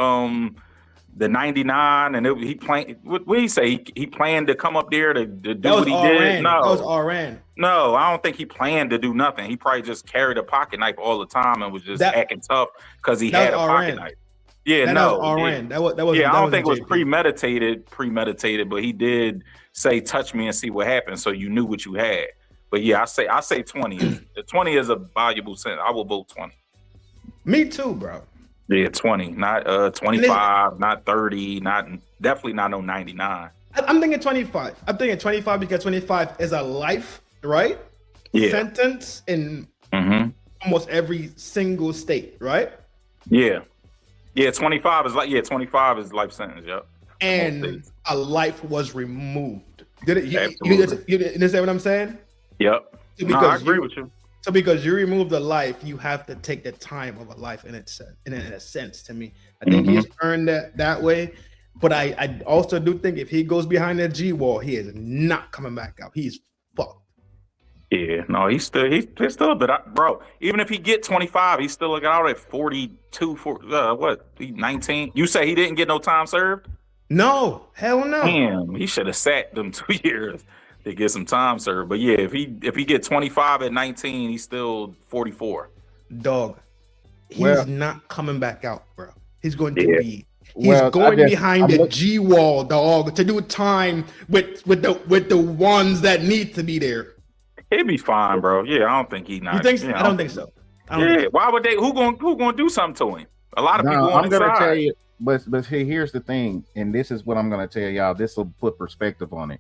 the 99 and he planned. What did he say? He planned to come up there to do what he did. No, that was RN. No, I don't think he planned to do nothing. He probably just carried a pocket knife all the time and was just acting tough because he had a pocket knife. Yeah, that was RN. That was. Yeah, I don't think it was premeditated, but he did say, "Touch me and see what happens," so you knew what you had. But yeah, I say 20. 20 is a valuable sentence. I will vote 20. Me too, bro. Yeah, 20, not 25, not 30, definitely not no 99. I'm thinking 25. I'm thinking 25 because 25 is a life, right? Yeah. Sentence in almost every single state, right? Yeah. Yeah, 25 is life sentence, yep. And a life was removed. Did it? You understand what I'm saying? Yep. No, I agree with you. So because you remove the life, you have to take the time of a life in a sense to me. I think he's earned that way. But I also do think if he goes behind that G wall, he is not coming back out. He's fucked. Yeah, no, he's still a bit, bro. Even if he get 25, he's still got out at 42, 19. You say he didn't get no time served? No, hell no. Damn, he should have sat them 2 years to get some time served. But yeah, if he get 25 at 19, he's still 44. Dog, he's not coming back out, bro. He's going to be. He's going behind the G wall, dog, to do time with the ones that need to be there. He'd be fine, bro. Yeah, I don't think he not. You think so? I don't think so. Why would they? Who gonna do something to him? A lot of people. I'm gonna tell you, but here's the thing, and this is what I'm gonna tell y'all. This will put perspective on it.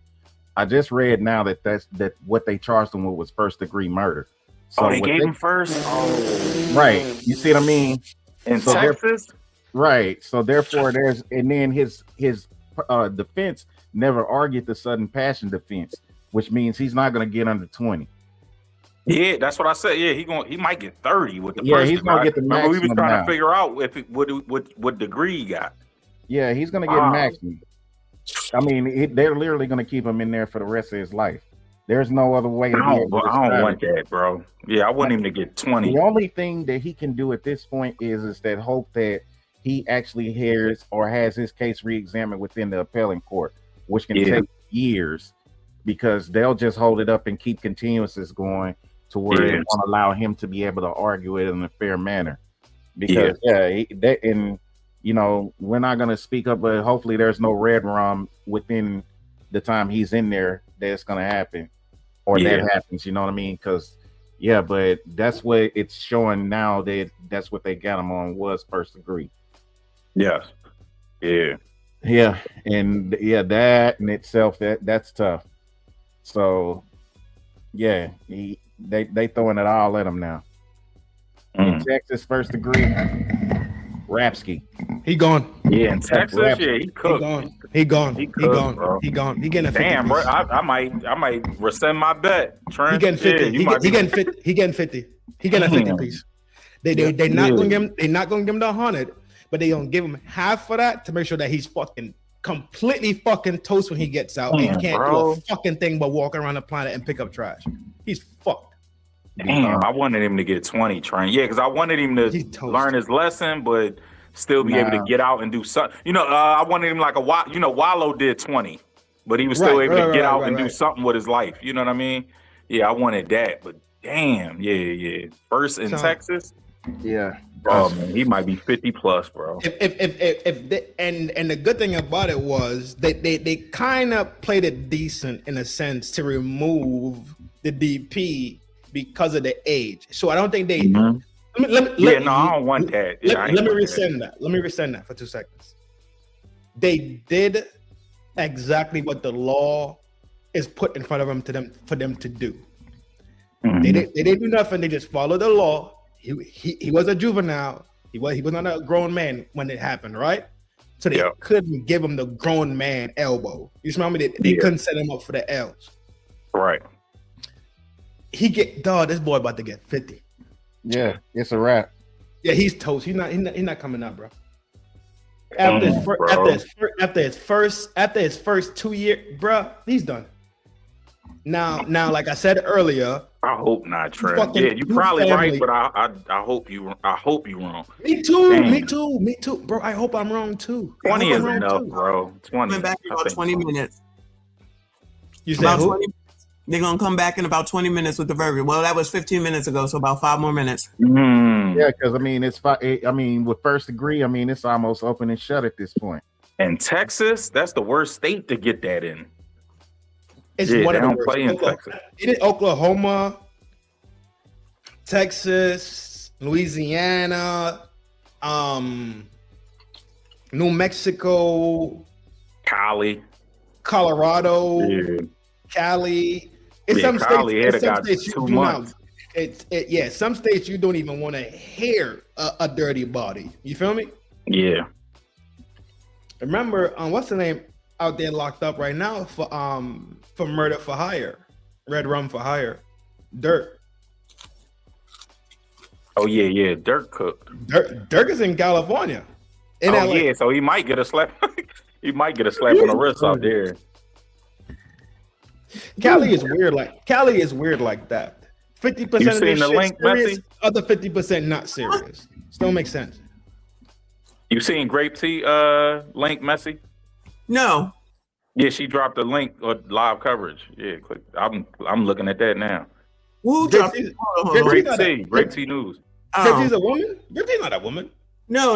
I just read now that what they charged him with was first degree murder. So they gave him first. Right. You see what I mean? In Texas. Right. So therefore, then his defense never argued the sudden passion defense, which means he's not going to get under 20. Yeah, that's what I said. Yeah, he might get 30 with the first. Yeah, he's going to get the maximum. We was trying to figure out what degree he got. Yeah, he's going to get maximum. I mean, they're literally going to keep him in there for the rest of his life. There's no other way. I don't want that, bro. Yeah, I want him to get 20. The only thing that he can do at this point is that hope that he actually hears or has his case re-examined within the appellate court, which can take years because they'll just hold it up and keep continuances going to where they won't allow him to be able to argue it in a fair manner. Because you know, we're not going to speak up, but hopefully there's no red rum within the time he's in there that's going to happen or that happens. You know what I mean? Because, but that's what it's showing now that's what they got him on was first degree. Yes. Yeah. Yeah. And that in itself, that's tough. So, they throwing it all at him now. In Texas, first degree. Rapsky. He gone. Yeah, in Texas, he cooked. He gone. He getting a 50. Damn, bro. I might rescind my bet. Trent. He getting 50. He getting 50. He getting 50. He getting a 50 piece. They not gonna give him. They not gonna give him the 100, but they gonna give him half for that to make sure that he's fucking completely fucking toast when he gets out and can't do a fucking thing but walk around the planet and pick up trash. He's fucked. Damn, I wanted him to get 20, Trent. Yeah, because I wanted him to learn his lesson, but still be able to get out and do something. You know, I wanted him like Wallow did 20, but he was still able to get out and do something with his life. You know what I mean? Yeah, I wanted that, but damn, first in Texas. Yeah. Oh man, he might be 50 plus, bro. If the good thing about it was they kind of played it decent in a sense to remove the DP because of the age. So I don't think they. I don't want that. Let me rescind that. Let me rescind that for 2 seconds. They did exactly what the law is put in front of them for them to do. They didn't do nothing. They just followed the law. He was a juvenile. He was not a grown man when it happened, right? So they couldn't give him the grown man elbow. You smell me? They couldn't set him up for the L's. Right. This boy about to get 50. Yeah, it's a wrap. Yeah, he's toast. He's not coming out, bro. After his first 2 years, bro, he's done. Now, like I said earlier, I hope not, Trev. Yeah, you're probably right, but I hope you wrong. Me too. Damn. Me too, bro. I hope I'm wrong too. 20 is enough, bro. 20. Coming back in about 20 minutes. You said About who? 20 minutes. They're gonna come back in about 20 minutes with the verdict. Well, that was 15 minutes ago, so about 5 more minutes. Yeah, because I mean, with first degree, I mean, it's almost open and shut at this point. And Texas, that's the worst state to get that in. It's Yeah, one they of the don't worst. play in Texas. It is Oklahoma, Texas, Louisiana, New Mexico, Cali, Colorado, Yeah. Cali. It's Yeah, some Cali states. had It's some got states you 2 do not. months. Yeah, some states you don't even want to hear a dirty body. You feel me? Yeah. Remember, what's the name out there locked up right now for murder for hire, red rum for hire, Dirk. Oh yeah, Dirk cooked. Dirk is in California. In oh LA. yeah, so he might get a slap. He might get a slap on the wrist out there. Cali is weird like that. 50% You of this seen the shit link, serious, Messi? other 50% not serious. Still makes sense. You seen Grape Tea link, Messi? No. Yeah, she dropped a link or live coverage. Yeah, click. I'm looking at that now. Who Grape dropped Tea- it? Hold on, hold Grape on. Tea, Grape Tea News. Grape Tea's a woman? Grape Tea's not a woman. No.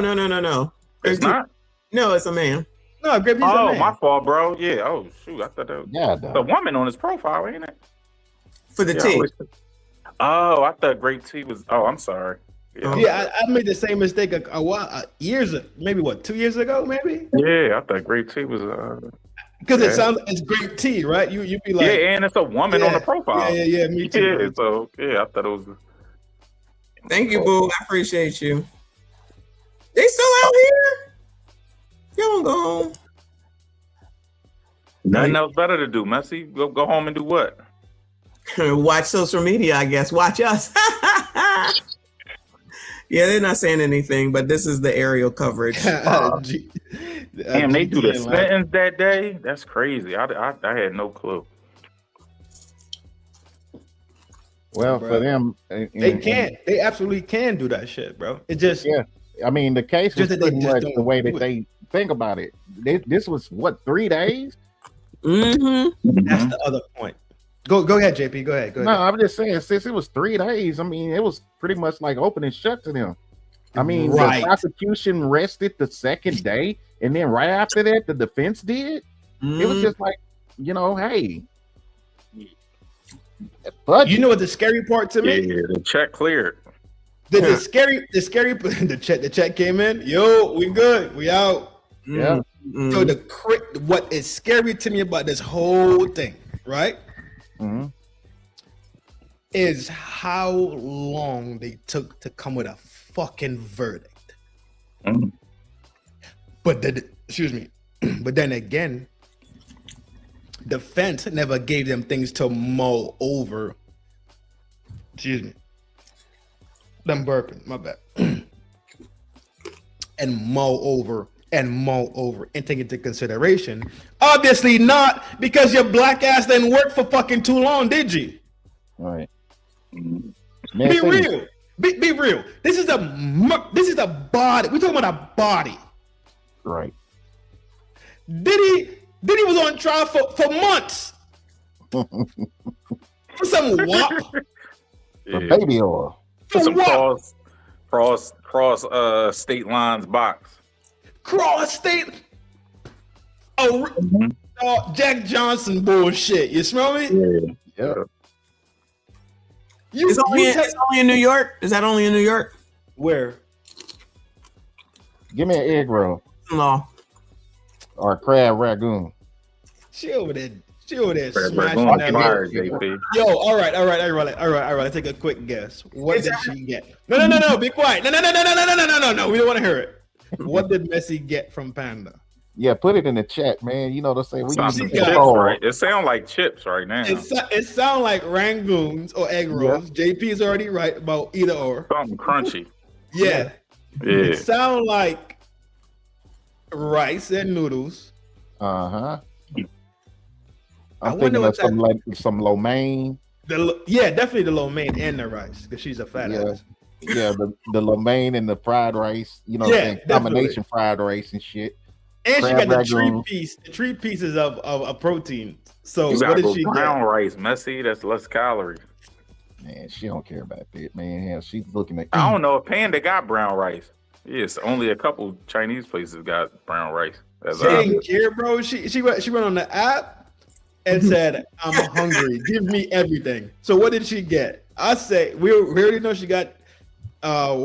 It's not? No, it's a man. No, Grape Tea's a Oh, man. my fault, bro. Yeah. Oh shoot, I thought that was the woman on his profile, ain't it? For the Yeah, tea. Oh, I thought Grape Tea was. Oh, I'm sorry. Yeah, I made the same mistake a while, years, maybe 2 years ago, maybe. Yeah, I thought Grape Tea was. Because Yeah. it's Grape Tea, right? You be like, Yeah, and it's a woman on the profile. Yeah, me too. Yeah, so yeah, I thought it was. Thank you, boo. I appreciate you. They still out here? They don't go home. Nothing else better to do, Messi. Go home and do what? Watch social media, I guess. Watch us. Yeah, they're not saying anything, but this is the aerial coverage. Damn, they do the sentence that day. That's crazy. I had no clue. Well, Bro. for them, they absolutely can do that shit, bro. It just I mean, the case was Just that they pretty just much don't the way do that it. they think about it. This was what, 3 days? Mm-hmm. That's the other point. Go ahead, JP. Go ahead. No, I'm just saying, since it was 3 days, I mean, it was pretty much like open and shut to them. I mean, Right. the prosecution rested the second day, and then right after that, the defense did. It was just like, hey, You know what the scary part to me? Yeah, the check cleared. The scary the check came in. Yo, we good. We out. Yeah. So what is scary to me about this whole thing, right? Is how long they took to come with a fucking verdict. But but then again, defense never gave them things to mull over. Excuse me. I'm burping, my bad. and mull over and take into consideration. Obviously not, because your black ass didn't work for fucking too long, did you? Right. Be real. Be real. This is a body. We're talking about a body. Right. Diddy was on trial for months. For some wop. For baby oil. For some cross state lines box. Cross state. Jack Johnson bullshit. You smell me? Yeah. It's only in New York? Is that only in New York? Where? Give me an egg roll. No. Or a crab ragoon. She over there smashing Ragoon that. fire, JP. Yo, all right. Take a quick guess. What did she get? No. Be quiet. No. We don't want to hear it. What did Messi get from Panda? Yeah, put it in the chat, man. They say we Sounds need like to chips, control. right? It sounds like chips right now. It sounds like rangoons or egg rolls. JP is already right about either or. Something crunchy. Yeah. Yeah. It sound like rice and noodles. I'm I thinking wonder of what some like some lo mein. Yeah, definitely the lo mein and the rice because she's a fat ass. Yeah, the lo mein and the fried rice. You know, what I'm saying? Combination fried rice and shit. And she Crab got ragoon. the three pieces of protein. So You what gotta did go she brown get? rice, messy. That's less calories. Man, she don't care about that, man. Hell, she's looking at. I don't know if Panda got brown rice. Yes, only a couple Chinese places got brown rice. She didn't care, bro. She went on the app and said, "I'm hungry. Give me everything." So what did she get? I say we already know she got crab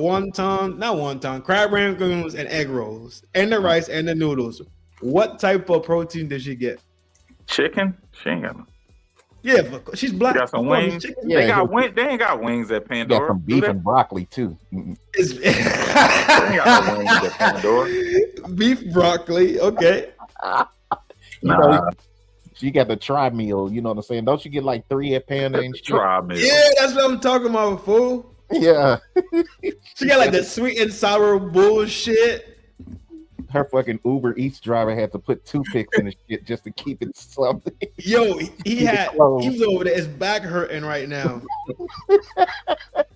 rangoons and egg rolls and the rice and the noodles. What type of protein did she get? Chicken? She ain't got no. Yeah, but she's black. She got some Of course, wings. chicken. They got wings. They ain't got wings at Got Pandora. some beef and broccoli too. They ain't got no wings at Pandora. Beef broccoli. Okay. You know, she got the tri meal. You know what I'm saying? Don't you get like 3 at Panda and shit? Yeah, that's what I'm talking about, fool. Yeah. She got like the sweet and sour bullshit. Her fucking Uber Eats driver had to put toothpicks in the shit just to keep it something. Yo, he Keep it was closed. over there. His back hurting right now.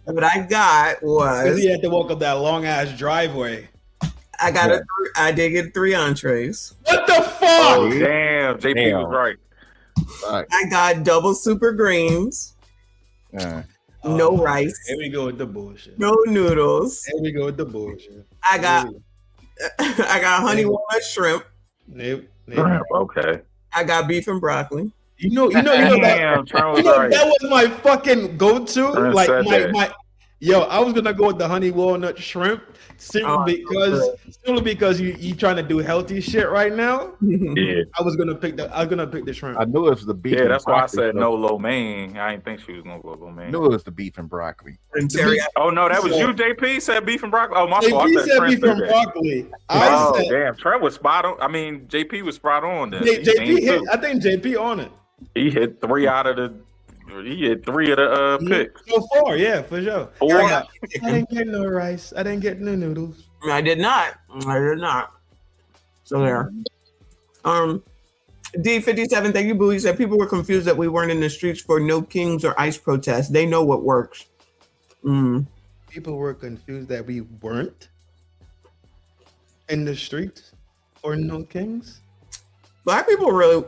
What I got Because was he had to walk up that long ass driveway. I did get 3 entrees. What the fuck? Oh, damn. JP was right. I got double super greens, no rice, Here we go with the bullshit. no noodles. Here we go with the bullshit. I got honey walnut shrimp. Okay. I got beef and broccoli. You know that was my fucking go-to. Trent Like said that. my I was gonna go with the honey walnut shrimp simply because you trying to do healthy shit right now. Yeah. I was gonna pick the shrimp. I knew it was the beef. Yeah, and that's why I broccoli, said though. no lo mein. I didn't think she was gonna go lo mein. I knew it was the beef and broccoli. Oh no, that was you, JP. Said beef and broccoli. Oh, my fault. I JP said said Trent beef said and that. broccoli. Oh I said damn, Trent was spot on. I mean, JP was spot on. Then JP hit. I think JP on it. He hit 3 out of the. He hit 3 of the picks. So far, yeah, for sure. 4. I didn't get no rice. I didn't get no noodles. I did not. So there. D57, thank you, Boo. He said people were confused that we weren't in the streets for no kings or ICE protests. They know what works. People were confused that we weren't in the streets or no kings. Black people really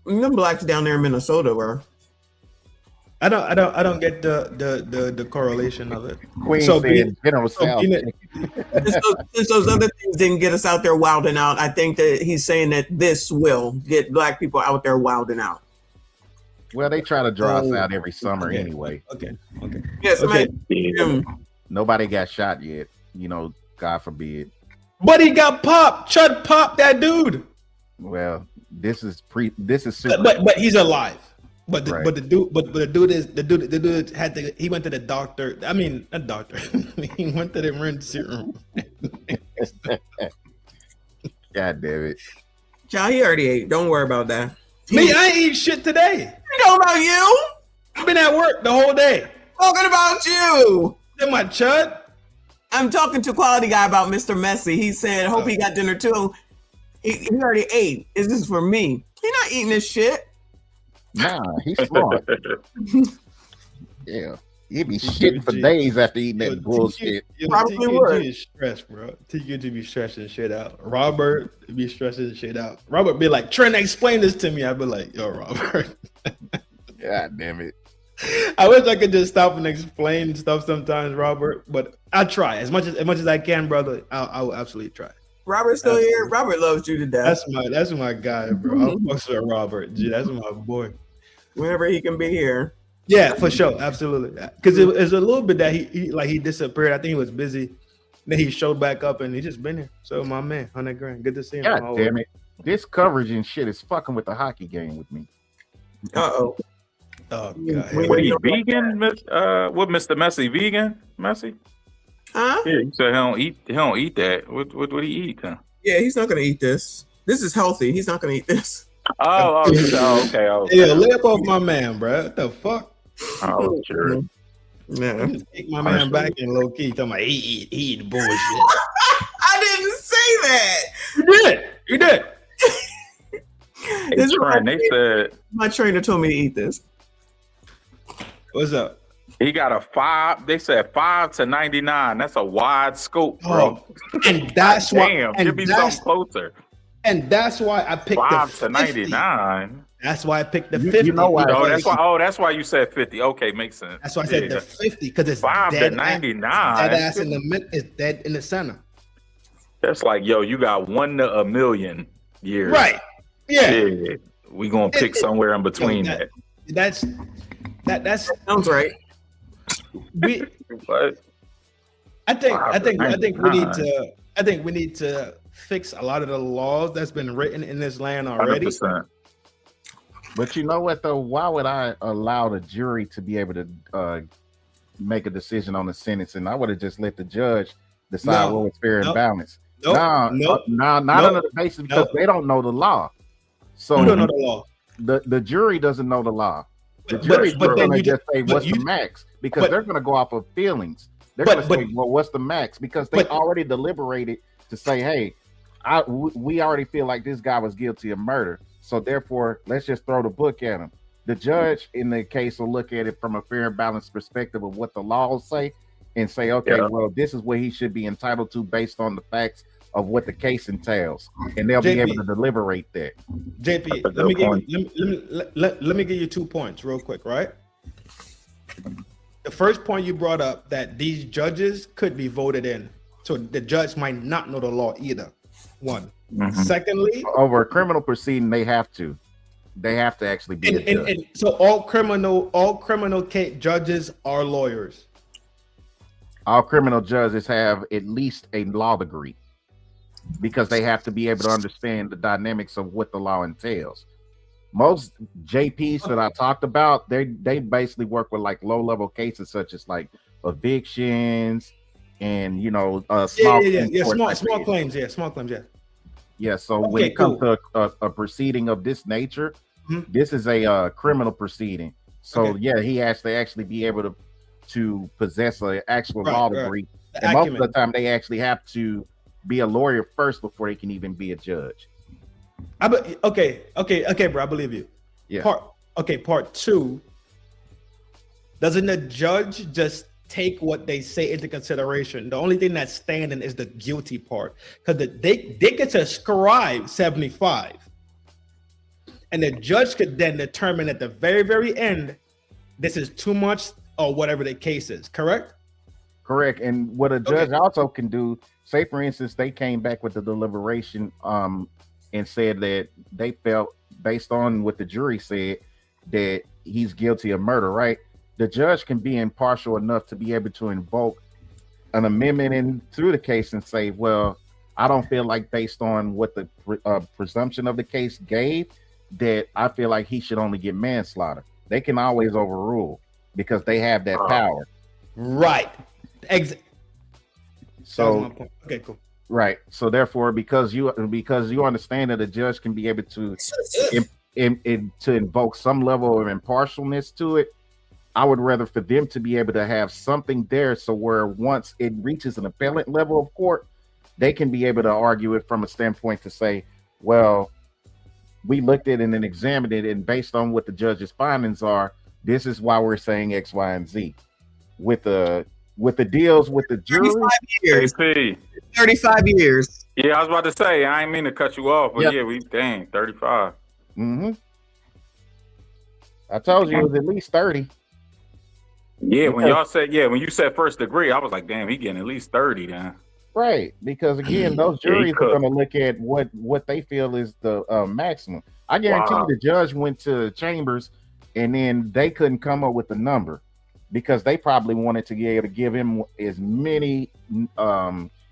them blacks down there in Minnesota were. I don't get the correlation of it. Queen said General South. Since those other things didn't get us out there wilding out, I think that he's saying that this will get black people out there wilding out. Well, they try to draw us out every summer anyway. Okay. Yes, Nobody got shot yet. You know, God forbid. But he got popped. Chud popped that dude. Well, this is super. But he's alive. But the Right. dude had to. He went to the doctor. I mean, a doctor. He went to the emergency room. God damn it. Child, he already ate. Don't worry about that. Me, I ain't eat shit today. You know about you? I've been at work the whole day. Talking about you. In my chud. I'm talking to Quality Guy about Mr. Messy. He said, hope he got dinner too. He already ate. This is for me. He not eating this shit. Nah, he's smart. Yeah. He'd be shitting for days after eating that bullshit. Probably would. TKG is stressed, bro. TKG be stressing shit out. Robert be stressing shit out. Robert be like, Trent, explain this to me. I'd be like, yo, Robert. God damn it. I wish I could just stop and explain stuff sometimes, Robert. But I try as much as I can, brother. I will absolutely try. Robert's still here. Robert loves you to death. That's my guy, bro. I'm fucking with Robert. Gee, that's my boy. Whenever he can be here. Yeah, for sure, absolutely. Because it was a little bit that he disappeared. I think he was busy. Then he showed back up, and he just been here. So my man, 100 grand. Good to see him. God damn it! This coverage and shit is fucking with the hockey game with me. Oh God. What, he vegan? What, Mr. Messy vegan? Messy? Huh? Yeah, you said he don't eat that. What would he eat then? Yeah, he's not gonna eat this. This is healthy. He's not gonna eat this. Okay. Yeah, lay up off my man, bro. What the fuck? Oh, sure. Yeah. Just kick my man back in low key. Talking about he eat bullshit. I didn't say that. You did. This is Trent, they said my trainer told me to eat this. What's up? he got a 5. They said 5 to 99. That's a wide scope, bro. And that's why. Damn, And give me something closer. And that's why I picked 5 the to 99. That's why I picked the 50. You know why? Oh, that's why. Oh, that's why you said 50. Okay, makes sense. That's why I said the 50 because it's 5 dead to 99. Dead ass in the mid. It's dead in the center. That's like, yo, you got 1 to a million years. Right. Yeah. We gonna pick somewhere in between that. That sounds right. I think we need to fix a lot of the laws that's been written in this land already. 100%. But you know what though? Why would I allow the jury to be able to make a decision on the sentence? And I would have just let the judge decide what was fair and balanced. Not under the basis because they don't know the law. So you don't know the law. The jury doesn't know the law. The jury's going to just say what's the max because they're going to go off of feelings. They're going to say, well, what's the max? Because they already deliberated to say, hey, we already feel like this guy was guilty of murder. So therefore, let's just throw the book at him. The judge in the case will look at it from a fair and balanced perspective of what the laws say and say, okay, well, this is what he should be entitled to based on the facts of what the case entails. And they'll be able to deliberate that. JP, let me give you 2 points real quick, right? The first point you brought up that these judges could be voted in. So the judge might not know the law either. One. Secondly, over a criminal proceeding, they have to actually be a judge. And so all criminal case judges are lawyers. All criminal judges have at least a law degree because they have to be able to understand the dynamics of what the law entails. Most JPs that I talked about, they basically work with like low-level cases such as like evictions and small claims. Yeah, so when it comes to a proceeding of this nature, this is a criminal proceeding. So he has to actually be able to possess an actual law degree. And most of the time they actually have to be a lawyer first before they can even be a judge. Okay, bro, I believe you. Yeah. Part 2. Doesn't the judge just take what they say into consideration? The only thing that's standing is the guilty part, because they get to ascribe 75, and the judge could then determine at the very, very end, this is too much or whatever the case is. Correct. And what a judge also can do, say for instance, they came back with the deliberation and said that they felt, based on what the jury said, that he's guilty of murder, right? The judge can be impartial enough to be able to invoke an amendment into the case and say, well, I don't feel like based on what the presumption of the case gave, that I feel like he should only get manslaughter. They can always overrule because they have that power. Right. So, okay, cool. Right. So therefore, because you understand that a judge can be able to invoke some level of impartialness to it, I would rather for them to be able to have something there so where once it reaches an appellate level of court, they can be able to argue it from a standpoint to say, well, we looked at it and examined it, and based on what the judge's findings are, this is why we're saying X, Y, and Z. With the deals with the jury, 35 years. Yeah, I was about to say, I ain't mean to cut you off, but 35. I told you it was at least 30. Yeah, when you said first degree, I was like, damn, he getting at least 30 then. Right, because again, those juries are going to look at what they feel is the maximum. I guarantee you the judge went to chambers and then they couldn't come up with a number because they probably wanted to be able to give him as many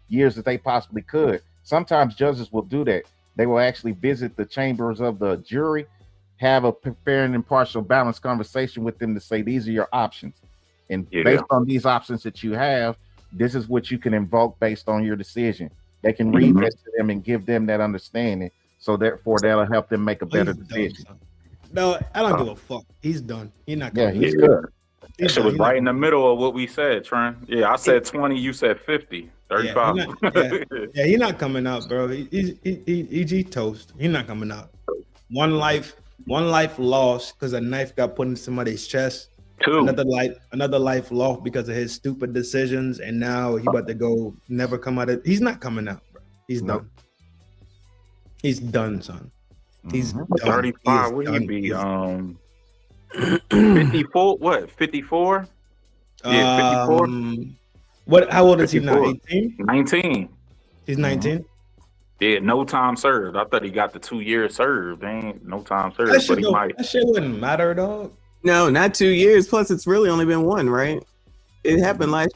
years as they possibly could. Sometimes judges will do that. They will actually visit the chambers of the jury, have a fair and impartial, balanced conversation with them to say, these are your options. And based on these options that you have, this is what you can invoke based on your decision. They can read this to them and give them that understanding. So therefore, that'll help them make a better decision. No, I don't give a fuck. He's done. He's not. He's good. That shit was right in the middle of what we said, Trent. Yeah, I said 20, you said 50, 35. Yeah, he's not coming out, bro. He's toast. He's not coming out. One life lost because a knife got put in somebody's chest. Two. Another life lost because of his stupid decisions, and now he about to go never come out of. He's not coming out, bro. He's done. He's done, son. He's done. 35. Would he be 54? What? 54? Yeah, 54. What? How old is 54. he now? 18? 19. He's 19. Yeah, no time served. I thought he got the 2 years served. Ain't no time served, That but he might. That shit wouldn't matter, dog. No, not 2 years. Plus, it's really only been one, right? It happened last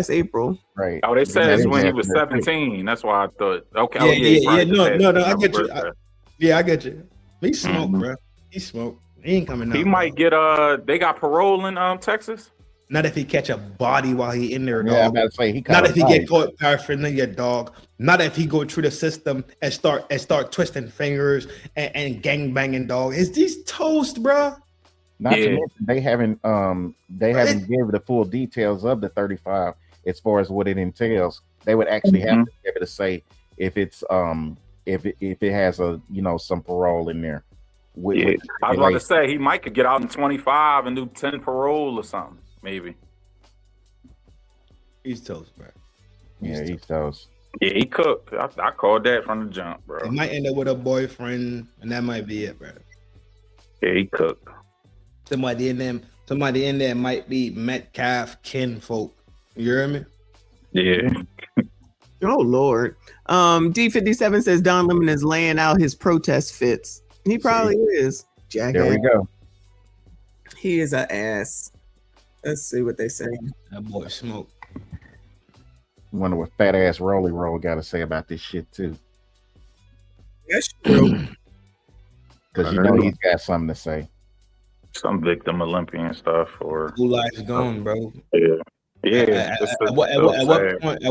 April. Right. Oh, they said it's when he was 17. That's why I thought. Okay. Yeah. No. I get you. I get you. He smoked, bro. He smoked. He ain't coming out. He might get they got parole in Texas. Not if he catch a body while he in there, dog. Yeah, I'm about to say he not if he get caught paraphernalia, dog. Not if he go through the system and start twisting fingers and gang banging, dog. Is these toast, bro? Not to mention they haven't given the full details of the 35 as far as what it entails. They would actually have to be able to say if it's if it has a some parole in there. I was about to say he might could get out in 25 and do 10 parole or something, maybe. He's toast, bro. He's toast. Yeah, he cooked. I called that from the jump, bro. He might end up with a boyfriend, and that might be it, bro. Yeah, he cooked. Somebody in there might be Metcalf kinfolk. You hear me? Yeah. Oh Lord. D57 says Don Lemon is laying out his protest fits. He probably is. Jackass. There we go. He is an ass. Let's see what they say. That boy smoke. Wonder what fat ass Rolly Roll got to say about this shit too. That's true. Because he's got something to say. Some victim Olympian stuff or who life's gone, bro. Yeah. At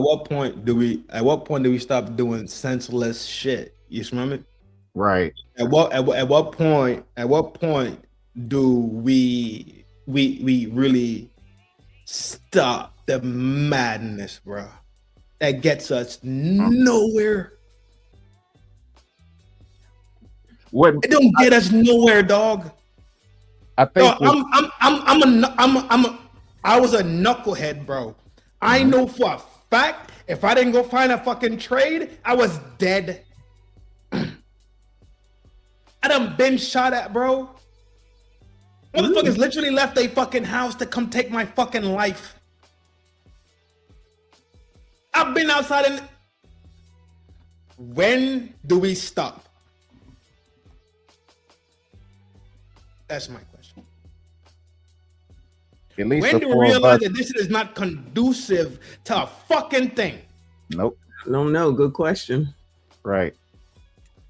what point do we stop doing senseless shit? You smell me? Right. At what point do we really stop the madness, bro? That gets us nowhere. It don't get us nowhere, dog. I think I was a knucklehead, bro. I know for a fact if I didn't go find a fucking trade, I was dead. I done been shot at, bro. Motherfuckers literally left their fucking house to come take my fucking life. I've been outside and when do we stop? That's my question. At least when do we realize that this is not conducive to a fucking thing? Nope. I don't know. Good question. Right.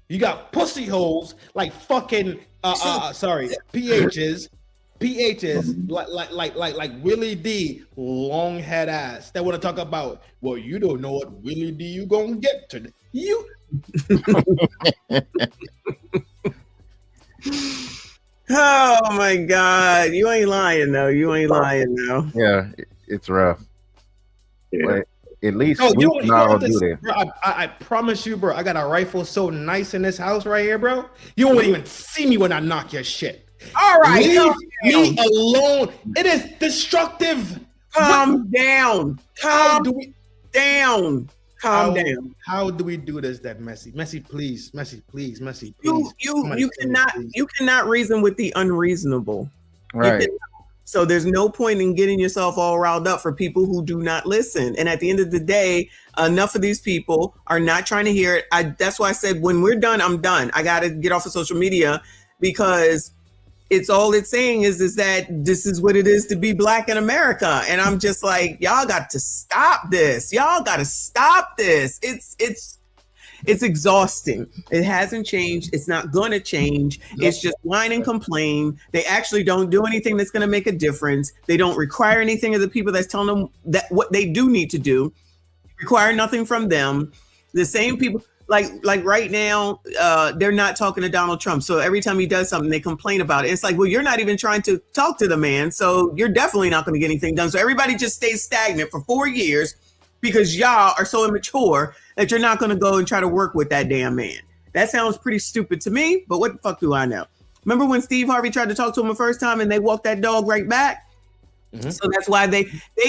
You got pussy holes like fucking PHs like Willie D long head ass that want to talk about, well, you don't know what Willie D you gonna get today. You Oh my God. You ain't lying though. Yeah, it's rough. Yeah. But at least no, we can all do this, that. bro, I promise you, bro. I got a rifle so nice in this house right here, bro. You won't even see me when I knock your shit. All right, leave me alone. It is destructive. Calm down. Calm down. How do we do this, that Messi? Messi, please. Messi, please. Messi, please. You cannot reason with the unreasonable. Right. So there's no point in getting yourself all riled up for people who do not listen. And at the end of the day, enough of these people are not trying to hear it. That's why I said, when we're done, I'm done. I got to get off of social media because it's saying is that this is what it is to be Black in America. And I'm just like, y'all got to stop this. Y'all got to stop this. It's exhausting. It hasn't changed. It's not going to change. It's just whine and complain. They actually don't do anything that's going to make a difference. They don't require anything of the people that's telling them that what they do need to do. Require nothing from them. The same people, like right now, they're not talking to Donald Trump. So every time he does something, they complain about it. It's like, well, you're not even trying to talk to the man, so you're definitely not going to get anything done. So everybody just stays stagnant for 4 years because y'all are so immature that you're not going to go and try to work with that damn man. That sounds pretty stupid to me, but what the fuck do I know? Remember when Steve Harvey tried to talk to him the first time and they walked that dog right back? So that's why they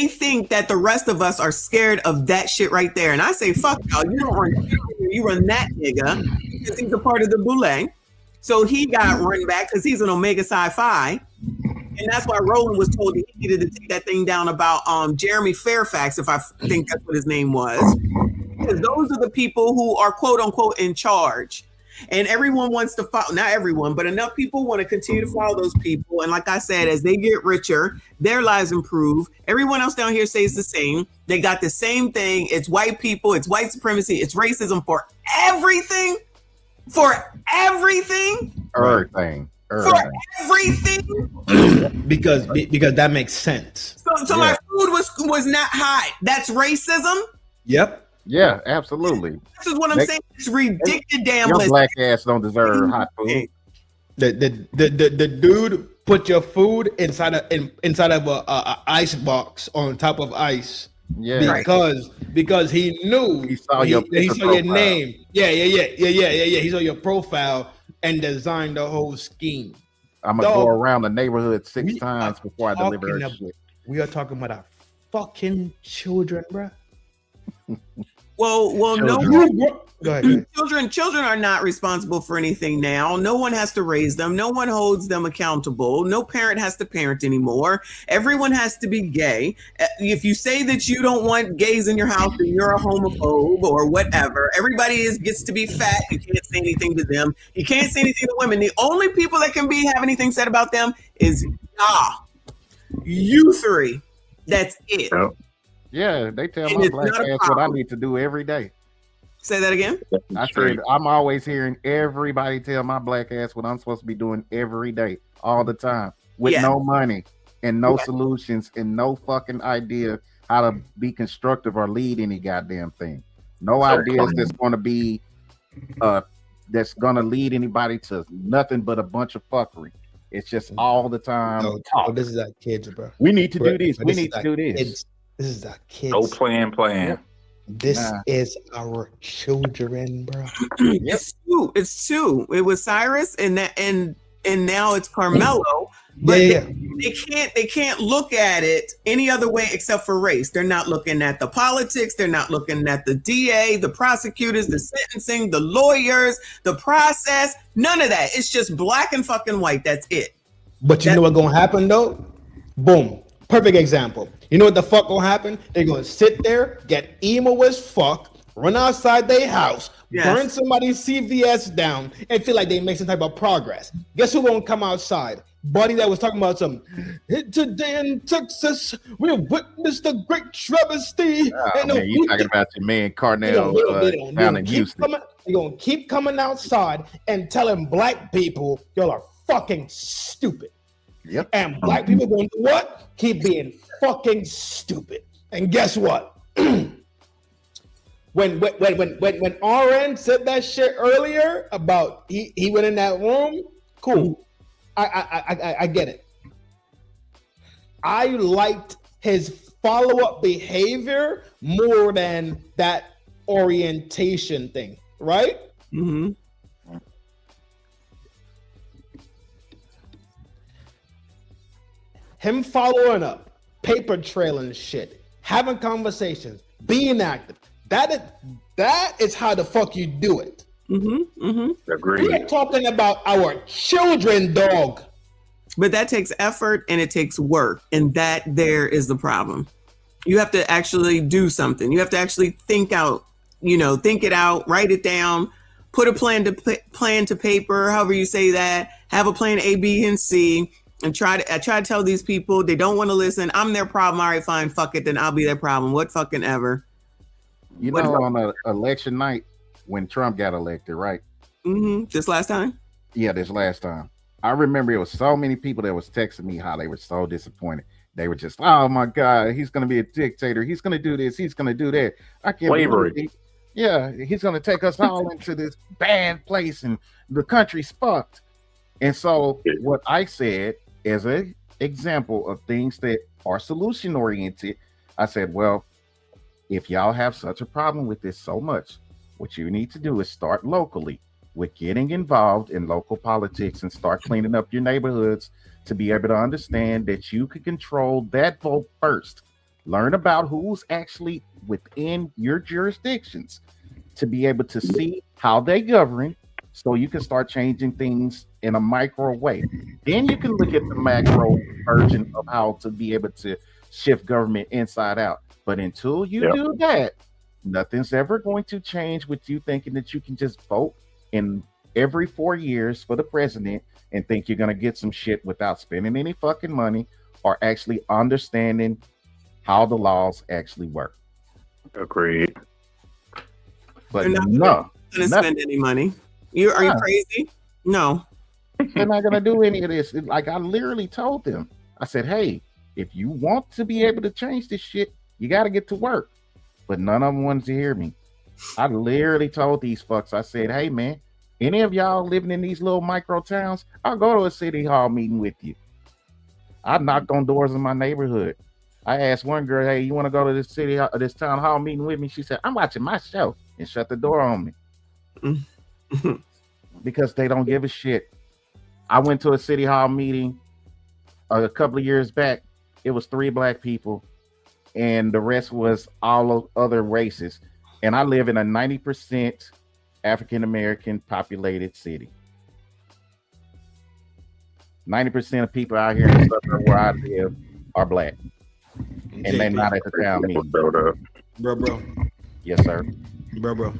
think that the rest of us are scared of that shit right there. And I say, fuck y'all, you don't run, you run that nigga because he's a part of the boule. So he got run back because he's an Omega Sci-Fi. And that's why Roland was told he needed to take that thing down about Jeremy Fairfax, if I think that's what his name was. Because those are the people who are quote unquote in charge. And everyone wants to follow, not everyone, but enough people want to continue to follow those people. And like I said, as they get richer, their lives improve. Everyone else down here stays the same. They got the same thing. It's white people, it's white supremacy, it's racism for everything. For everything. Everything. For everything. because that makes sense. So my food was not hot. That's racism. Yep. Yeah, absolutely. This is what I'm saying. It's ridiculous. Damn your list. black ass don't deserve hot food. The dude put your food inside of a ice box on top of ice. Yeah, because he knew he saw your name. Yeah. He saw your profile and designed the whole scheme. I'm gonna go around the neighborhood 6 times before I deliver her shit. We are talking about our fucking children, bro. Well, no. Go ahead. Children are not responsible for anything now. No one has to raise them. No one holds them accountable. No parent has to parent anymore. Everyone has to be gay. If you say that you don't want gays in your house, then you're a homophobe or whatever. Everybody gets to be fat. You can't say anything to them. You can't say anything to women. The only people that can have anything said about them is you three. That's it. Yeah, they tell my black ass what I need to do every day. Say that again? I said I'm always hearing everybody tell my black ass what I'm supposed to be doing every day, all the time, with no money and no solutions and no fucking idea how to be constructive or lead any goddamn thing. No ideas that's going to be that's going to lead anybody to nothing but a bunch of fuckery. It's just all the time. No, this is our kids, bro. We need to do this. We need to do this. This is our kids. No plan. This is our children, bro. It's two. It was Cyrus and now it's Karmelo. But they can't look at it any other way except for race. They're not looking at the politics. They're not looking at the DA, the prosecutors, the sentencing, the lawyers, the process. None of that. It's just black and fucking white. That's it. But you know what's gonna happen though? Boom. Perfect example. You know what the fuck gonna happen? They're gonna sit there, get emo as fuck, run outside their house, burn somebody's CVS down, and feel like they make some type of progress. Guess who gonna come outside? Buddy that was talking about some today in Texas, we witnessed a great travesty. You talking about your man Karmelo down in Houston. They're gonna keep coming outside and telling black people y'all are fucking stupid. Yep. And black people going to do what? Keep being fucking stupid. And guess what? when RN said that shit earlier about he went in that room, cool. I get it. I liked his follow-up behavior more than that orientation thing, right? Mm-hmm. Him following up, paper trailing shit, having conversations, being active. That is how the fuck you do it. Agreed. We're talking about our children, dog. But that takes effort and it takes work. And that there is the problem. You have to actually do something. You have to actually think it out, write it down, put a plan to paper, however you say that, have a plan A, B, and C. And I try to tell these people they don't want to listen. I'm their problem. All right, fine, fuck it. Then I'll be their problem. What fucking ever. On an election night when Trump got elected, right? This last time? Yeah, this last time. I remember it was so many people that was texting me how they were so disappointed. They were just, oh my God, he's going to be a dictator. He's going to do this. He's going to do that. I can't believe Yeah, he's gonna take us all into this bad place and the country's fucked. And so what I said as an example of things that are solution oriented, I said, well, if y'all have such a problem with this so much, what you need to do is start locally with getting involved in local politics and start cleaning up your neighborhoods to be able to understand that you can control that vote first. Learn about who's actually within your jurisdictions to be able to see how they govern so you can start changing things in a micro way. Then you can look at the macro version of how to be able to shift government inside out. But until you do that, nothing's ever going to change with you thinking that you can just vote in every 4 years for the president and think you're going to get some shit without spending any fucking money or actually understanding how the laws actually work. Agreed. But They're not no, going to spend any money. Are you crazy? No. They're not going to do any of this. Like I literally told them, I said, hey, if you want to be able to change this shit, you got to get to work. But none of them wanted to hear me. I literally told these fucks, I said, hey, man, any of y'all living in these little micro towns, I'll go to a city hall meeting with you. I knocked on doors in my neighborhood. I asked one girl, hey, you want to go to this town hall meeting with me? She said, I'm watching my show, and shut the door on me. Because they don't give a shit. I went to a city hall meeting a couple of years back. It was 3 black people, and the rest was all of other races. And I live in a 90% African-American populated city. 90% of people out here in the suburb where I live are black. And they're not at the town meeting. Bro. Yes, sir. Bro.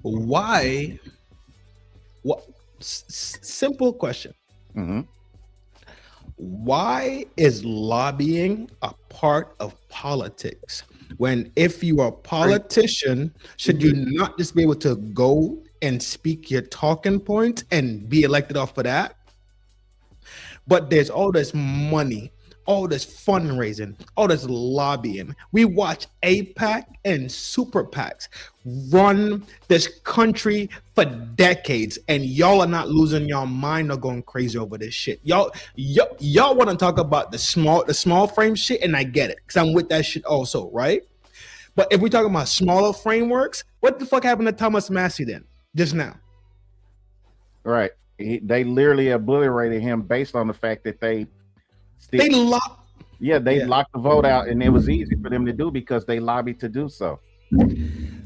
Why? What? Simple question. Why is lobbying a part of politics? When if you are a politician, should you not just be able to go and speak your talking points and be elected off of that? But there's all this money, all this fundraising, all this lobbying. We watch APAC and super PACs run this country for decades, and y'all are not losing your mind or going crazy over this shit. Y'all want to talk about the small frame shit, and I get it because I'm with that shit also, right? But if we're talking about smaller frameworks, what the fuck happened to Thomas Massey then just now? Right. They literally obliterated him based on the fact that they locked the vote out, and it was easy for them to do because they lobbied to do so.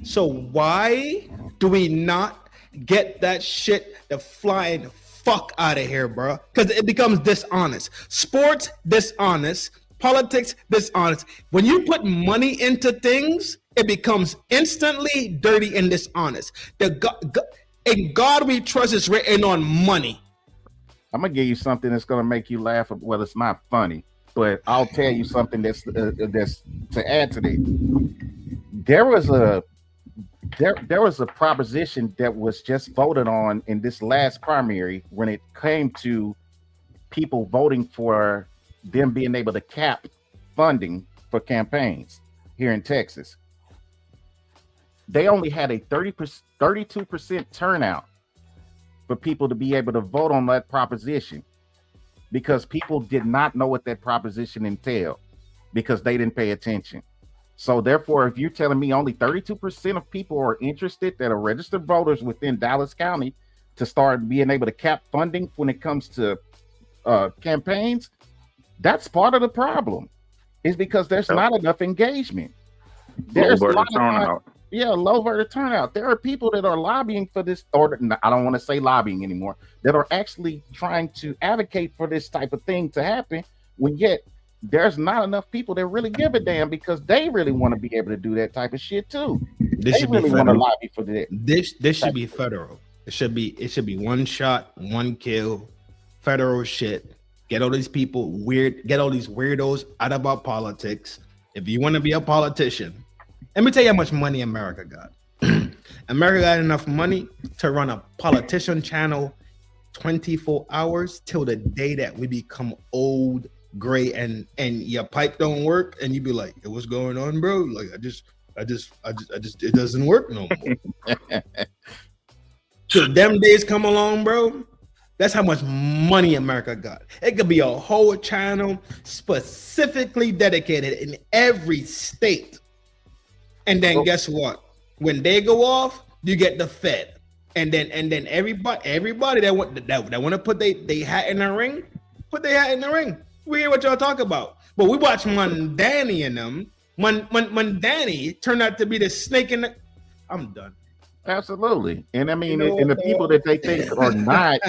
So why do we not get that shit the flying fuck out of here, bro? Because it becomes dishonest. Sports, dishonest. Politics, dishonest. When you put money into things, it becomes instantly dirty and dishonest. In God we trust is written on money. I'm gonna give you something that's gonna make you laugh. Well, it's not funny, but I'll tell you something that's to add to that. There was a proposition that was just voted on in this last primary when it came to people voting for them being able to cap funding for campaigns here in Texas. They only had a 32% turnout for people to be able to vote on that proposition because people did not know what that proposition entailed because they didn't pay attention. So therefore, if you're telling me only 32% of people are interested that are registered voters within Dallas County to start being able to cap funding when it comes to campaigns, that's part of the problem. Is because there's not enough engagement. There's a lot of low voter turnout. There are people that are lobbying for this, or I don't want to say lobbying anymore, that are actually trying to advocate for this type of thing to happen, when yet there's not enough people that really give a damn because they really want to be able to do that type of shit too. This should really be want to federal. lobby for that. This should be federal. It should be one shot, one kill, federal shit. Get all these people get all these weirdos out of our politics. If you want to be a politician, let me tell you how much money America got. America got enough money to run a politician channel 24 hours till the day that we become old, great, and your pipe don't work, and you be like, hey, what's going on, bro? Like, I just, it doesn't work no more. So them days come along, bro. That's how much money America got. It could be a whole channel specifically dedicated in every state. And then guess what? When they go off, you get the Fed. And then everybody that want to put they hat in the ring, put their hat in the ring. We hear what y'all talk about. But we watch Mondani and them. Mondani turned out to be the snake in the. I'm done. Absolutely. And I mean, and the people that they think are not,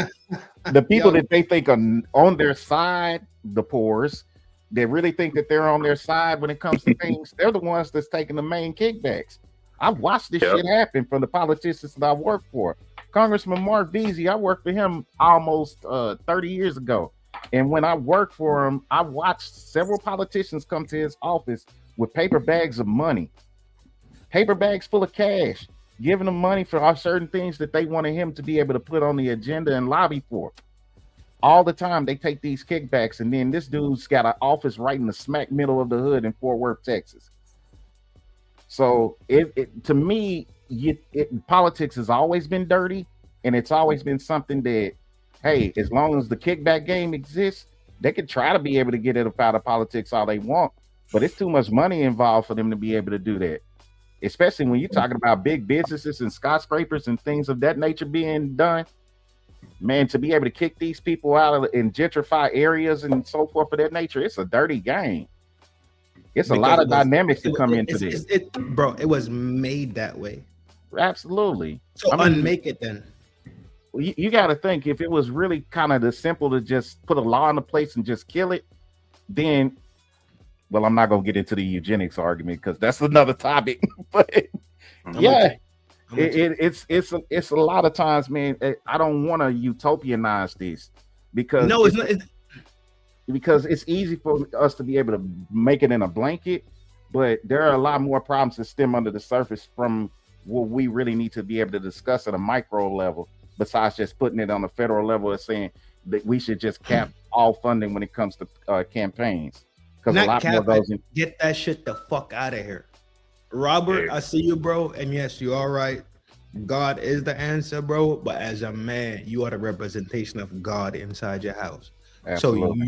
the people that they think are on their side, the poors, they really think that they're on their side when it comes to things, they're the ones that's taking the main kickbacks. I've watched this shit happen from the politicians that I work for. Congressman Mark Veazey, I worked for him almost 30 years ago. And when I worked for him, I watched several politicians come to his office with paper bags of money, paper bags full of cash, giving them money for certain things that they wanted him to be able to put on the agenda and lobby for. All the time they take these kickbacks, and then this dude's got an office right in the smack middle of the hood in Fort Worth, Texas. So to me, politics has always been dirty, and it's always been something that, hey, as long as the kickback game exists, they could try to be able to get it up out of politics all they want, but it's too much money involved for them to be able to do that. Especially when you're talking about big businesses and skyscrapers and things of that nature being done, man, to be able to kick these people out in gentrify areas and so forth of that nature, it's a dirty game. It's a lot of dynamics that come into this. Bro, it was made that way. Absolutely. So unmake it then. You got to think, if it was really kind of as simple to just put a law into place and just kill it, then, well, I'm not going to get into the eugenics argument because that's another topic. But yeah, it's a lot of times, man. I don't want to utopianize this because it's not. Because it's easy for us to be able to make it in a blanket, but there are a lot more problems that stem under the surface from what we really need to be able to discuss at a micro level, besides just putting it on the federal level and saying that we should just cap all funding when it comes to campaigns. Because a lot more goes in. Get that shit the fuck out of here. Robert, I see you, bro. And yes, you are right. God is the answer, bro. But as a man, you are the representation of God inside your house. Absolutely. So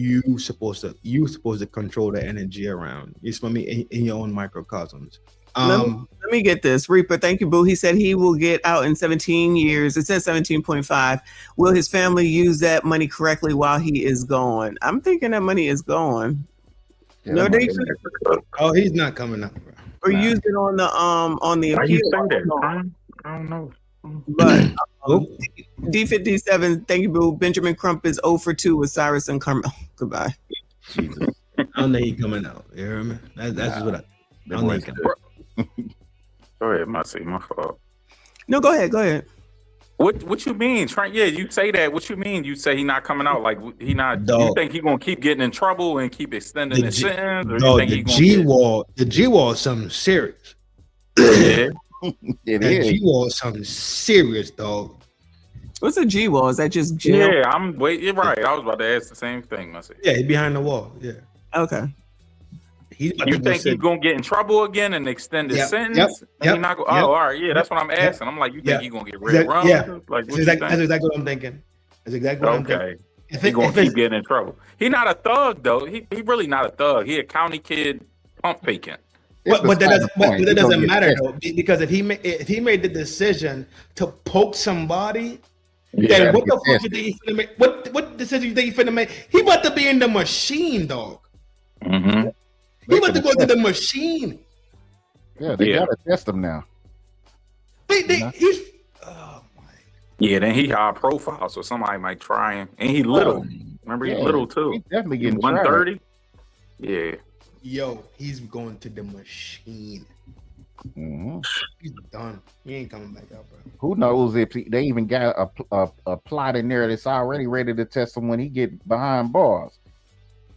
you supposed to control the energy around. You smell me in your own microcosms. Let me get this. Reaper, thank you, boo. He said he will get out in 17 years. It says 17.5. Will his family use that money correctly while he is gone? I'm thinking that money is gone. Yeah, no, they oh, he's not coming out, bro. Or use it on the Why appeal. you say that? I don't know. But D57, thank you, boo. Benjamin Crump is 0 for 2 with Cyrus and Carmelo. Goodbye. Jesus. I don't think he's coming out. You hear me? That's just what I don't think. Go ahead, my fault. No, go ahead. What you mean, Trent? Yeah, you say that. What you mean? You say he not coming out? Like he not? Dog. You think he gonna keep getting in trouble and keep extending his sentence? Or Dog, you think the G wall is something serious. Yeah. It is. G wall is something serious, dog. What's a G wall? Is that just jail? Yeah, you're right. I was about to ask the same thing, myself. Yeah, he's behind the wall. Yeah. Okay. You think he's gonna get in trouble again and extend his sentence? Oh, all right. Yeah, that's what I'm asking. I'm like, you think he's gonna get red rum? Yeah. Like, that's exactly what I'm thinking. That's exactly what I'm thinking. He's gonna keep getting in trouble. He not a thug though. He really not a thug. He a county kid pump faking. But that doesn't matter though, because if he made the decision to poke somebody, then what the fuck did he finna make? What decision you think he finna make? He about to be in the machine, dog. Mm-hmm. He about to go to the machine. Yeah, they gotta test him now. He's Yeah, then he high profile, so somebody might try him. And he little. Remember, he's little too. He's definitely getting 130. Yeah. Yo, he's going to the machine. Mm-hmm. He's done. He ain't coming back out, bro. Who knows if they even got a plot in there that's already ready to test him when he get behind bars.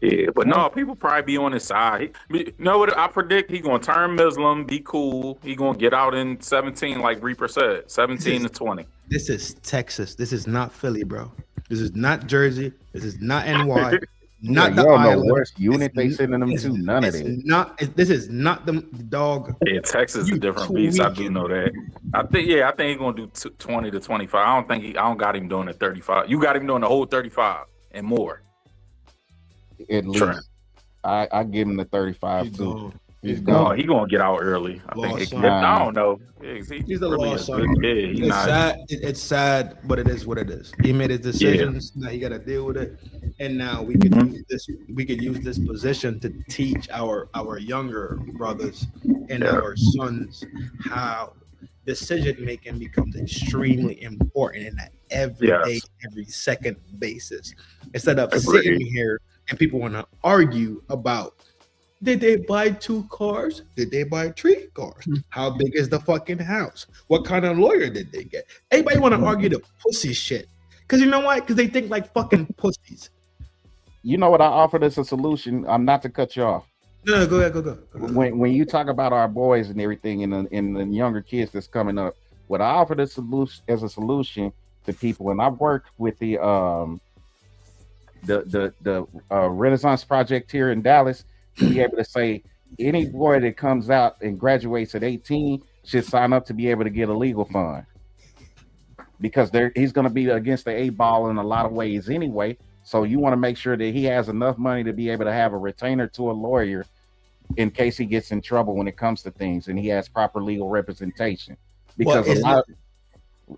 Yeah, but no, people probably be on his side. You know what I predict? He gonna turn Muslim, be cool. He gonna get out in 17, like Reaper said, 17 to 20. This is Texas. This is not Philly, bro. This is not Jersey. This is not NY. not the you don't know island. worst unit they sending them to. None of it. This is not the dog. Yeah, Texas is a different beast. I do know that. I think he's gonna do 20 to 25. I don't got him doing the 35. You got him doing the whole 35 and more. At least. I give him the 35 too. He's Oh, gone. he gonna get out early. I don't know. He's a really lost a son. good kid. He's It's not. sad. It's sad, but it is what it is. He made his decisions. Now he got to deal with it. And now we could use this. We could use this position to teach our younger brothers and our sons how decision making becomes extremely important in that everyday, every second basis. Instead of sitting here and people want to argue about, did they buy 2 cars? Did they buy 3 cars? How big is the fucking house? What kind of lawyer did they get? Everybody want to argue the pussy shit. Because you know why? Because they think like fucking pussies. You know what I offered as a solution? I'm not to cut you off. No, go ahead. When you talk about our boys and everything and the younger kids that's coming up, what I offered as a solution to people, and I've worked with the Renaissance Project here in Dallas, to be able to say any boy that comes out and graduates at 18 should sign up to be able to get a legal fund, because he's going to be against the 8-ball in a lot of ways anyway. So you want to make sure that he has enough money to be able to have a retainer to a lawyer in case he gets in trouble when it comes to things, and he has proper legal representation. Because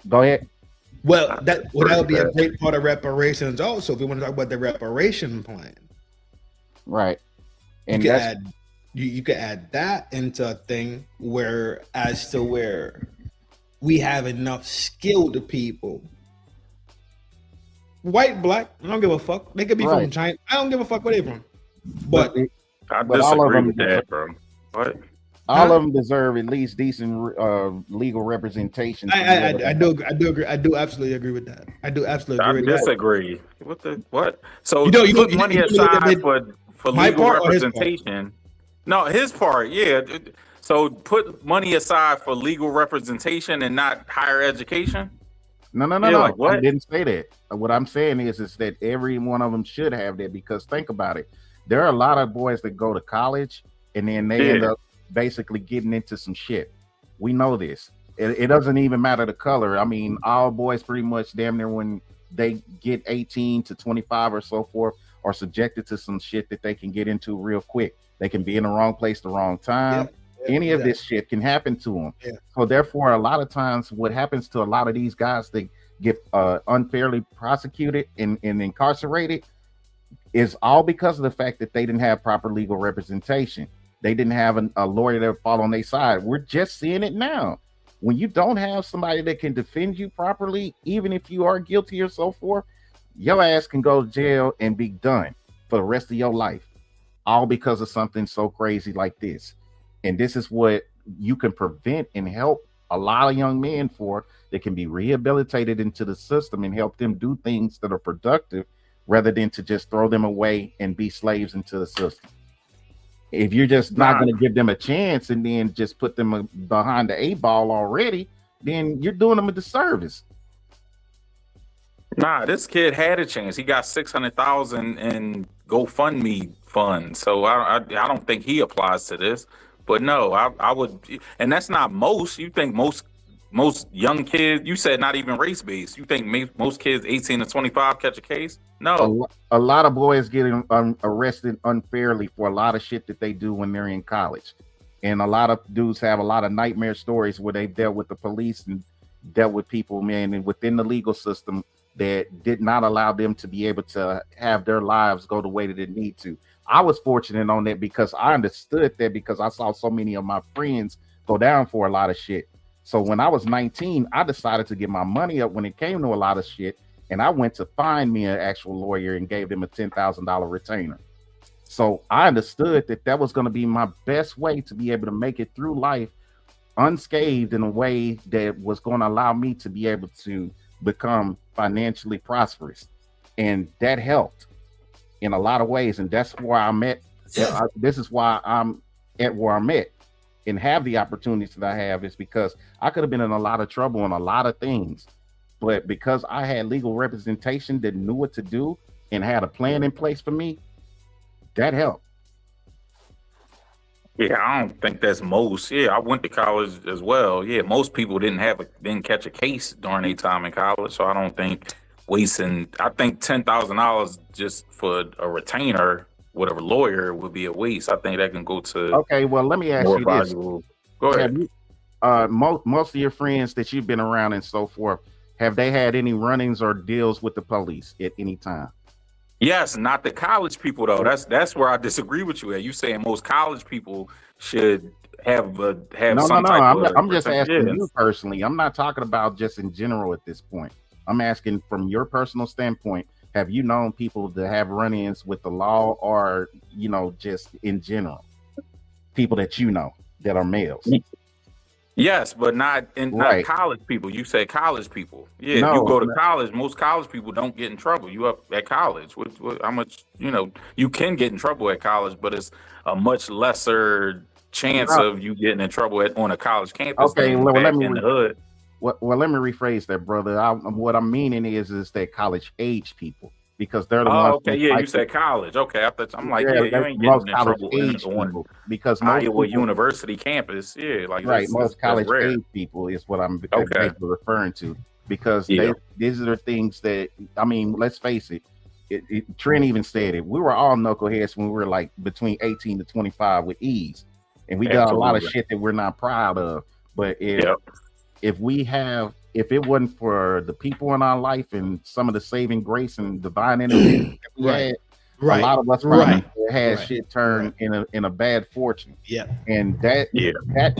go ahead. Well, that would be a great part of reparations also, if we want to talk about the reparation plan. Right. And you could add that into a thing where we have enough skilled people, white, black, I don't give a fuck. They could be from China. I don't give a fuck where they from. But I disagree with that, bro. What? All of them deserve at least decent legal representation. I do agree. I do absolutely agree with that. I do absolutely agree with that. I disagree. What? So you put money aside for legal representation. No, his part, yeah. So put money aside for legal representation and not higher education. No. Like, what? I didn't say that. What I'm saying is that every one of them should have that, because think about it. There are a lot of boys that go to college and then they end up basically getting into some shit. We know this. It doesn't even matter the color. I mean, all boys pretty much damn near when they get 18 to 25 or so forth are subjected to some shit that they can get into real quick. They can be in the wrong place, the wrong time. Any of this shit can happen to them. So therefore, a lot of times what happens to a lot of these guys that get unfairly prosecuted and incarcerated is all because of the fact that they didn't have proper legal representation. They didn't have a lawyer that would fall on their side. We're just seeing it now. When you don't have somebody that can defend you properly, even if you are guilty or so forth, your ass can go to jail and be done for the rest of your life, all because of something so crazy like this. And this is what you can prevent and help a lot of young men for, that can be rehabilitated into the system and help them do things that are productive, rather than to just throw them away and be slaves into the system. If you're just not going to give them a chance and then just put them behind the 8-ball already, then you're doing them a disservice. Nah, this kid had a chance. He got $600,000 in GoFundMe fund, so I don't think he applies to this. But no, I would, and that's not most. You think most young kids? You said not even race based. You think most kids 18 to 25 catch a case? No. A lot of boys getting arrested unfairly for a lot of shit that they do when they're in college, and a lot of dudes have a lot of nightmare stories where they dealt with the police and dealt with people, man, and within the legal system that did not allow them to be able to have their lives go the way that it need to. I was fortunate on that because I understood that, because I saw so many of my friends go down for a lot of shit. So when I was 19, I decided to get my money up when it came to a lot of shit. And I went to find me an actual lawyer and gave them a $10,000 retainer. So I understood that that was going to be my best way to be able to make it through life unscathed in a way that was going to allow me to be able to become financially prosperous. And that helped in a lot of ways. And that's where I'm at. This is why I'm at where I'm at and have the opportunities that I have, is because I could have been in a lot of trouble on a lot of things. But because I had legal representation that knew what to do and had a plan in place for me, that help. Yeah, I don't think that's most. Yeah, I went to college as well. Yeah, most people didn't catch a case during their time in college, so I don't think wasting. I think $10,000 just for a retainer with a lawyer would be a waste. I think that can go to Okay, well, let me ask more you this. valuable. Go ahead. Have you, most of your friends that you've been around and so forth, have they had any run-ins or deals with the police at any time? Yes, not the college people though. That's where I disagree with you. You saying most college people should have some type of. I'm just asking Yeah. you personally. I'm not talking about just in general at this point. I'm asking from your personal standpoint. Have you known people that have run-ins with the law, or just in general, people that you know that are males? Yes, but not college people. You say college people. Yeah, No, if you go to no. college, most college people don't get in trouble. You up at college. How much, you can get in trouble at college, but it's a much lesser chance No. of you getting in trouble on a college campus Okay, than well, back let me in the hood. Well, let me rephrase that, brother. What I'm meaning is that college age people, because they're the Oh, ones. okay, yeah, you said college. Okay, I'm like, Yeah, yeah, you that's ain't most getting in college trouble age on people, because most Iowa people- University campus. Yeah, like right, that's most college rare. age people is what I'm Okay. basically referring to, because Yeah. these are the things that, I mean, let's face it, Trent even said it. We were all knuckleheads when we were like between 18 to 25 with ease, and we got a lot of Absolutely. shit that we're not proud of. But if it wasn't for the people in our life and some of the saving grace and divine intervention that we had, a lot of us probably had shit turned in a bad fortune. Yeah. And that in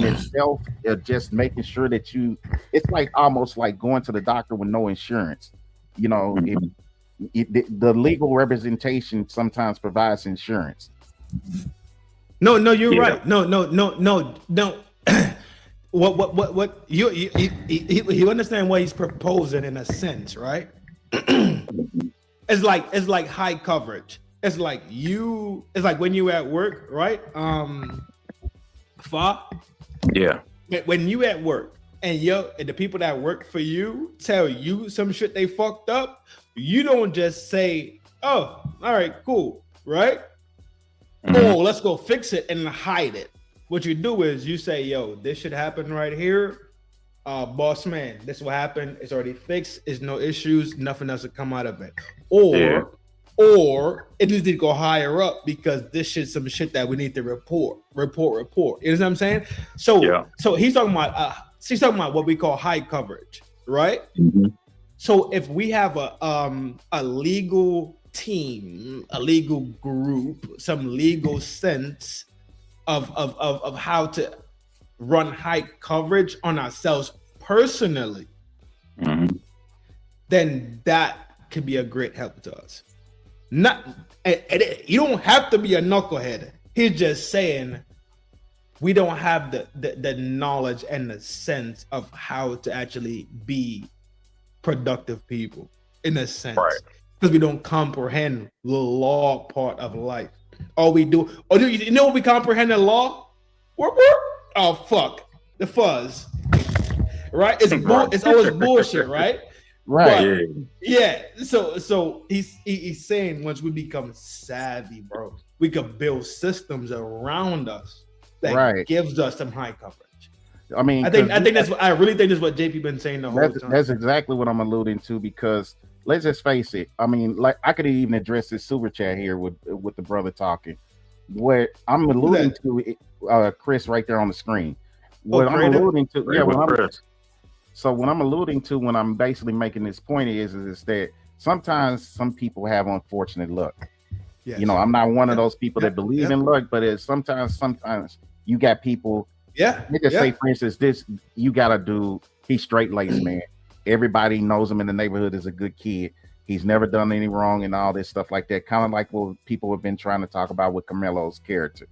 itself, just making sure that it's like almost like going to the doctor with no insurance. The legal representation sometimes provides insurance. No, you're right. No. What you understand what he's proposing in a sense, right? It's like high coverage. It's like when you at work, right? Yeah. When you at work and the people that work for you tell you some shit they fucked up, you don't just say, "Oh, all right, cool," right? Oh, let's go fix it and hide it. What you do is you say, "Yo, this should happen right here. Boss man, this will happen. It's already fixed. It's no issues. Nothing else will come out of it." Or it needs to go higher up because this shit's some shit that we need to report. You know what I'm saying? So he's talking about what we call high coverage, right? So if we have a legal team, a legal group, some legal sense of how to run high coverage on ourselves personally, then that could be a great help to us. You don't have to be a knucklehead. He's just saying we don't have the knowledge and the sense of how to actually be productive people in a sense, because we don't comprehend the law part of life. All we do, you know what we comprehend the law? Oh fuck, the fuzz, right? It's always bullshit, right? Right. But, so he's saying once we become savvy, bro, we could build systems around us that gives us some high coverage. I mean, I really think that's what JP been saying the whole time. That's exactly what I'm alluding to, because let's just face it. I mean, like, I could even address this super chat here with the brother talking. What I'm alluding to, Chris, right there on the screen. What I'm alluding to, So what I'm alluding to when I'm basically making this point is that sometimes some people have unfortunate luck. Yes. I'm not one of those people that believe in luck, but it's sometimes you got people. Let me just say, for instance, you got a dude, he's straight-laced, man. Everybody knows him in the neighborhood as a good kid. He's never done any wrong and all this stuff like that. Kind of like what people have been trying to talk about with Karmelo's character.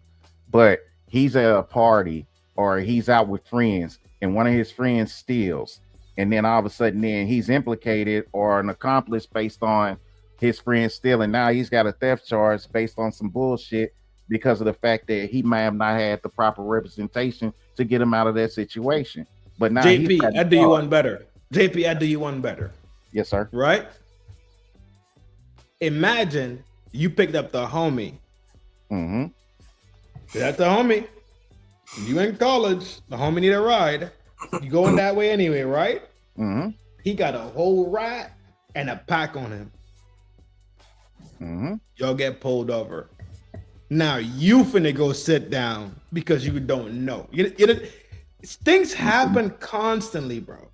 But he's at a party or he's out with friends and one of his friends steals. And then all of a sudden then he's implicated or an accomplice based on his friend stealing. Now he's got a theft charge based on some bullshit because of the fact that he may have not had the proper representation to get him out of that situation. But now JP, I do you one better. JP, I do you one better. Yes, sir. Right? Imagine you picked up the homie Mm-hmm. That's the homie. You in college, the homie need a ride. You going that way anyway, right? Mm-hmm. He got a whole rat and a pack on him. Mm-hmm. Y'all get pulled over. Now you finna go sit down because you don't know. Things happen constantly, bro.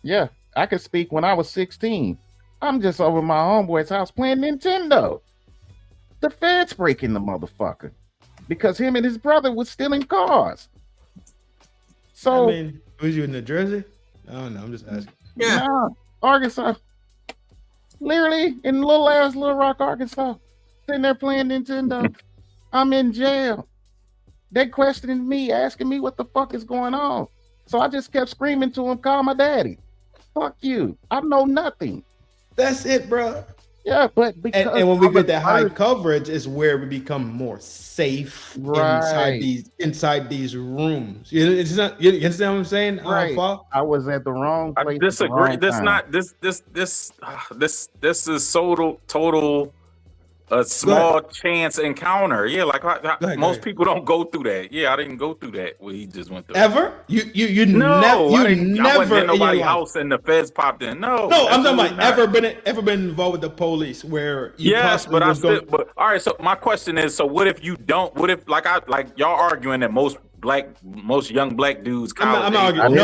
Yeah, I could speak when I was 16. I'm just over my homeboy's house playing Nintendo. The feds breaking the motherfucker because him and his brother was stealing cars. So, I mean, was you in New Jersey? I don't know. I'm just asking. Yeah, Arkansas. Literally in Little Rock, Arkansas, sitting there playing Nintendo. I'm in jail. They questioning me, asking me what the fuck is going on. So I just kept screaming to him, call my daddy. Fuck you. I know nothing. That's it, bro. Yeah, but because and when we get that high coverage is where we become more safe inside these rooms. You understand what I'm saying? Right. I was at the wrong place. I disagree. This is total a small chance encounter. Yeah, like most people don't go through that. Yeah, I didn't go through that. Well, he just went through. Ever? You no, I never wasn't in nobody's your house and the feds popped in. No, I'm talking about ever been involved with the police where you yes, but possibly but all right. So my question is, so what if you don't? What if like y'all arguing that most young black dudes? I'm not arguing.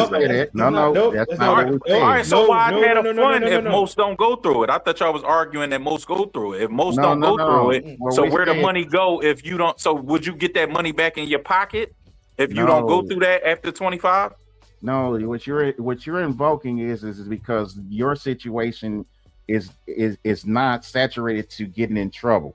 No. That's not what we saying. All right, so why have fun if most don't go through it? I thought y'all was arguing that most go through it. If most don't go through it, so where the money go if you don't? So would you get that money back in your pocket if you don't go through that after 25? No, what you're invoking is because your situation is not saturated to getting in trouble.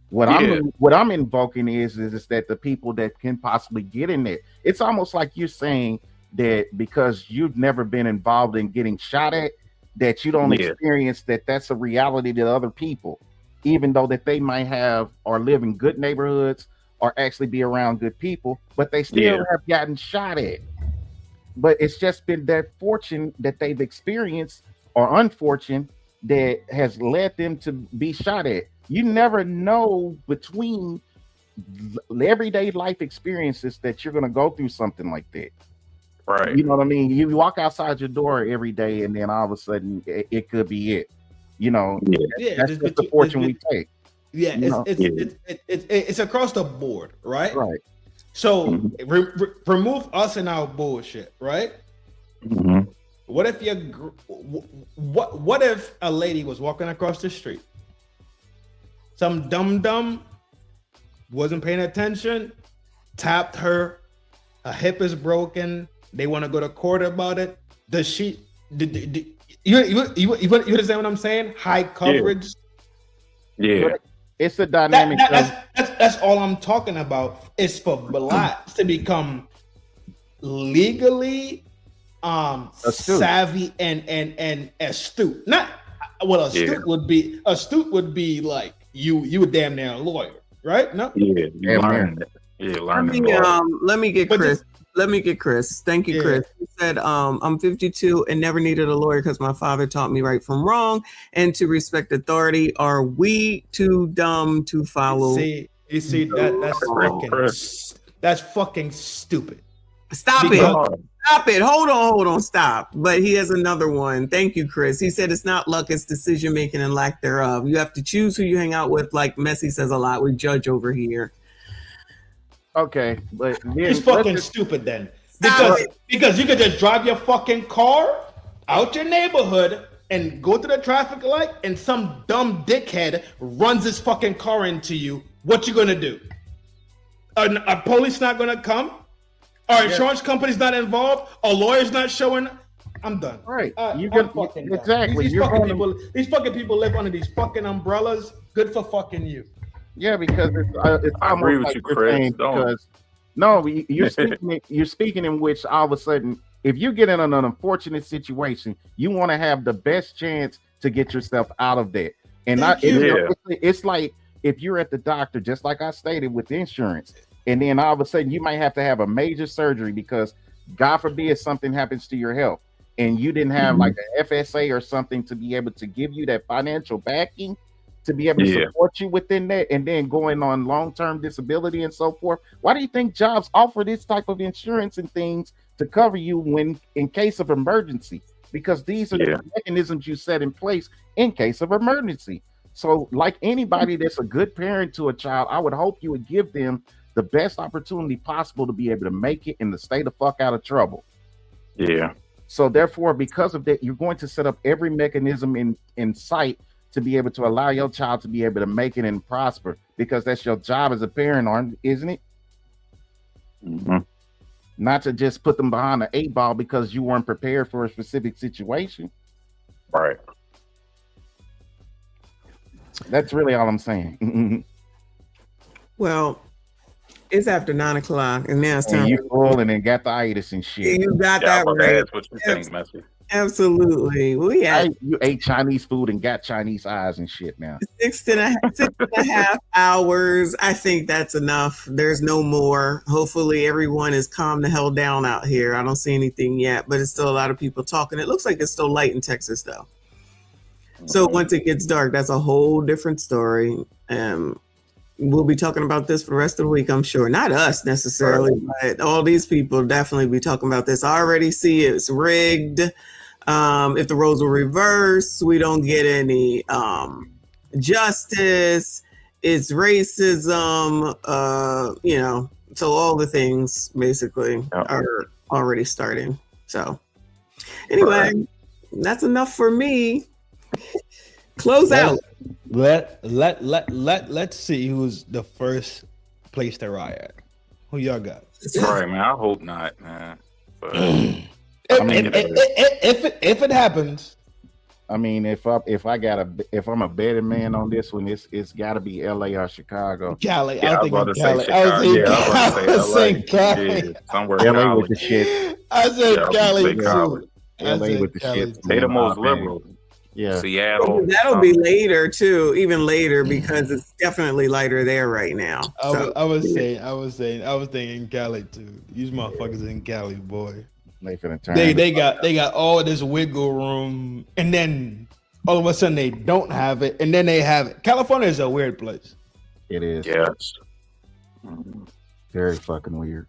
What I'm invoking is that the people that can possibly get in there, it's almost like you're saying that because you've never been involved in getting shot at, that you don't experience that's a reality to other people, even though that they might have or live in good neighborhoods or actually be around good people, but they still have gotten shot at. But it's just been that fortune that they've experienced or unfortunate that has led them to be shot at. You never know between everyday life experiences that you're going to go through something like that. Right. You know what I mean? You walk outside your door every day and then all of a sudden it could be it. You know, that's just the fortune we take. Yeah, it's across the board, right? Right. So remove us and our bullshit, right? Mm-hmm. What if what if a lady was walking across the street? Some dumb wasn't paying attention, tapped her, her hip is broken. They want to go to court about it. Does she? You understand what I'm saying? High coverage. Yeah. It's a dynamic. That's all I'm talking about. It's for blacks to become legally savvy and astute. Not what astute would be. Astute would be like you were damn near a lawyer, right? No. Yeah, you learn that. Yeah, learn that. Let me get Chris. Let me get Chris. Thank you, Chris. He said, I'm 52 and never needed a lawyer because my father taught me right from wrong and to respect authority. Are we too dumb to follow? You see that's fucking stupid. Stop it. Hold on. Stop. But he has another one. Thank you, Chris. He said it's not luck, it's decision making and lack thereof. You have to choose who you hang out with, like Messi says a lot with Judge over here. Okay, but it's fucking stupid then. Because you could just drive your fucking car out your neighborhood and go to the traffic light and some dumb dickhead runs his fucking car into you. What you gonna do? Are police not gonna come? Are insurance companies not involved? Are lawyers not showing? I'm done. Right. Exactly. These fucking people live under these fucking umbrellas. Good for fucking you. Yeah, because it's I agree with you, Chris. Because you're speaking in which all of a sudden, if you get in an unfortunate situation, you want to have the best chance to get yourself out of that. And it's like if you're at the doctor, just like I stated with insurance, and then all of a sudden you might have to have a major surgery because God forbid something happens to your health, and you didn't have like an FSA or something to be able to give you that financial backing. to be able to Yeah. support you within that, and then going on long-term disability and so forth. Why do you think jobs offer this type of insurance and things to cover you when in case of emergency? Because these are the mechanisms you set in place in case of emergency. So like anybody that's a good parent to a child, I would hope you would give them the best opportunity possible to be able to make it and to stay the fuck out of trouble. Yeah. So therefore, because of that, you're going to set up every mechanism in sight to be able to allow your child to be able to make it and prosper, because that's your job as a parent, isn't it? Mm-hmm. Not to just put them behind the 8 ball because you weren't prepared for a specific situation. Right. That's really all I'm saying. Well, it's after 9 o'clock, and now it's time. And you full and then got the itis and shit. You got that right. That's what you think, Messi. Absolutely. We had you ate Chinese food and got Chinese eyes and shit now. 6.5 hours. I think that's enough. There's no more. Hopefully everyone is calm the hell down out here. I don't see anything yet, but it's still a lot of people talking. It looks like it's still light in Texas though. So once it gets dark, that's a whole different story. We'll be talking about this for the rest of the week, I'm sure. Not us necessarily, but all these people definitely be talking about this. I already see it's rigged. If the roles were reversed, we don't get any justice. It's racism, so all the things basically are already starting. So anyway, that's enough for me. Close out. Let's see who's the first place to riot. Who y'all got? Right, man. I hope not, man. But, if it happens, I mean, if I'm a betting man on this one, it's got to be LA or Chicago. Cali. Yeah, I was about to say Chicago. I was saying Cali. Yeah, somewhere in LA with the shit. I said Cali too. LA with the shit. They the most liberal. Yeah. Seattle. That'll be later too, even later, because it's definitely lighter there right now. I was thinking Cali too. These motherfuckers in Cali, boy. They got all this wiggle room, and then all of a sudden they don't have it, and then they have it. California is a weird place. It is. Yes. Very fucking weird.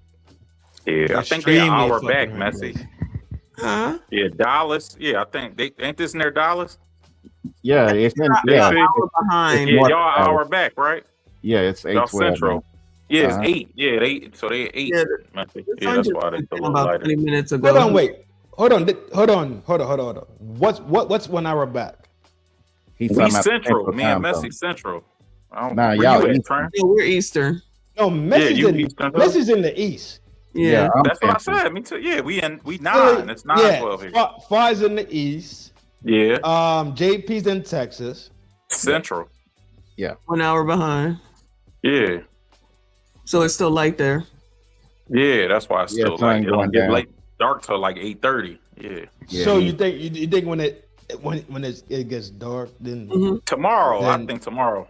Yeah, I think they're an hour back, Messi. Huh? Yeah, Dallas. Yeah, I think they ain't this near Dallas. Yeah, it's in, yeah. An hour behind. Yeah, y'all an hour back, right? Yeah, it's 8:12. Central. Yeah, it's 8. Yeah, so they 8. Yeah, that's why they a little about lighter. 20 minutes ago. Hold on, wait. Hold on. What's 1 hour back? We Central. Me and Messi Central. Nah, y'all we're Eastern. No, Messi's in the East. Yeah, that's what I said. Me too. Yeah, we 9. It's 9:12 here. Five's in the East. Yeah. JP's in Texas. Central. Yeah. 1 hour behind. Yeah. So it's still light there. Yeah, that's why it's still like it don't get down. late dark till like 8:30. Yeah. So you think when it gets dark, then Tomorrow, I think tomorrow.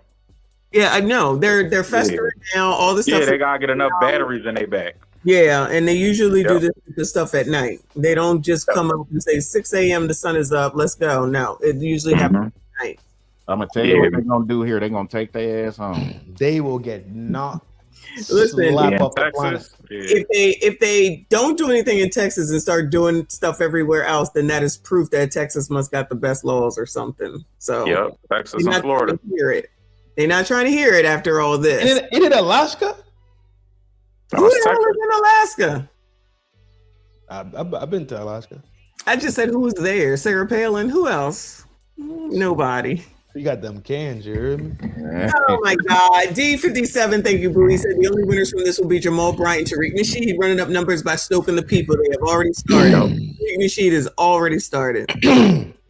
Yeah, I know. They're festering now. All the stuff. Yeah, they gotta get enough batteries in their back. Yeah, and they usually do this stuff at night. They don't just come up and say 6 a.m. the sun is up, let's go. No, it usually happens at night. I'm gonna tell you what they're gonna do here. They're gonna take their ass home. They will get knocked. Listen, Texas, if they don't do anything in Texas and start doing stuff everywhere else, then that is proof that Texas must got the best laws or something. So Texas and Florida. They're not trying to hear it after all this. Is it Alaska? Who the hell is in Alaska? I've been to Alaska. I just said who's there. Sarah Palin. Who else? Nobody. You got them cans, you heard me? Oh my God. D57, thank you, Boo. He said the only winners from this will be Jamal Bryant and Tariq Nasheed running up numbers by stoking the people. They have already started. Tariq Nasheed has already started.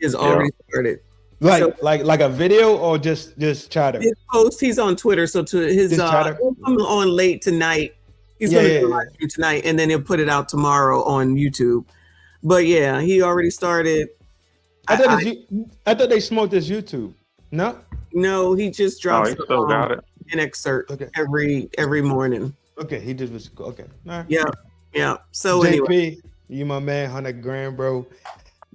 Started. Like a video or just chatter? His post, he's on Twitter, so to his he'll come on late tonight. He's going to do live stream tonight, and then he'll put it out tomorrow on YouTube. But yeah, he already started. I thought they smoked his YouTube. No, he just drops he still got it. An excerpt every morning. Okay, he just was okay. All right. Yeah. So JP, anyway, you my man, 100 grand, bro.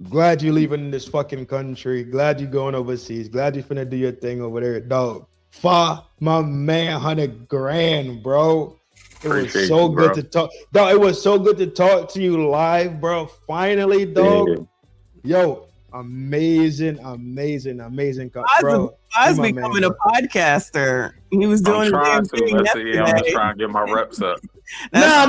Glad you leaving this fucking country. Glad you going overseas. Glad you finna do your thing over there, dog. My man, 100 grand, bro. It was Appreciate so you, good bro. to talk. Dog, it was so good to talk to you live, bro. Finally, dog. Yo, amazing, bro. Oz You my man, becoming a bro. podcaster. He was doing I'm the trying damn to. thing Let's see. I'm just yesterday. trying to get my reps up. Nah.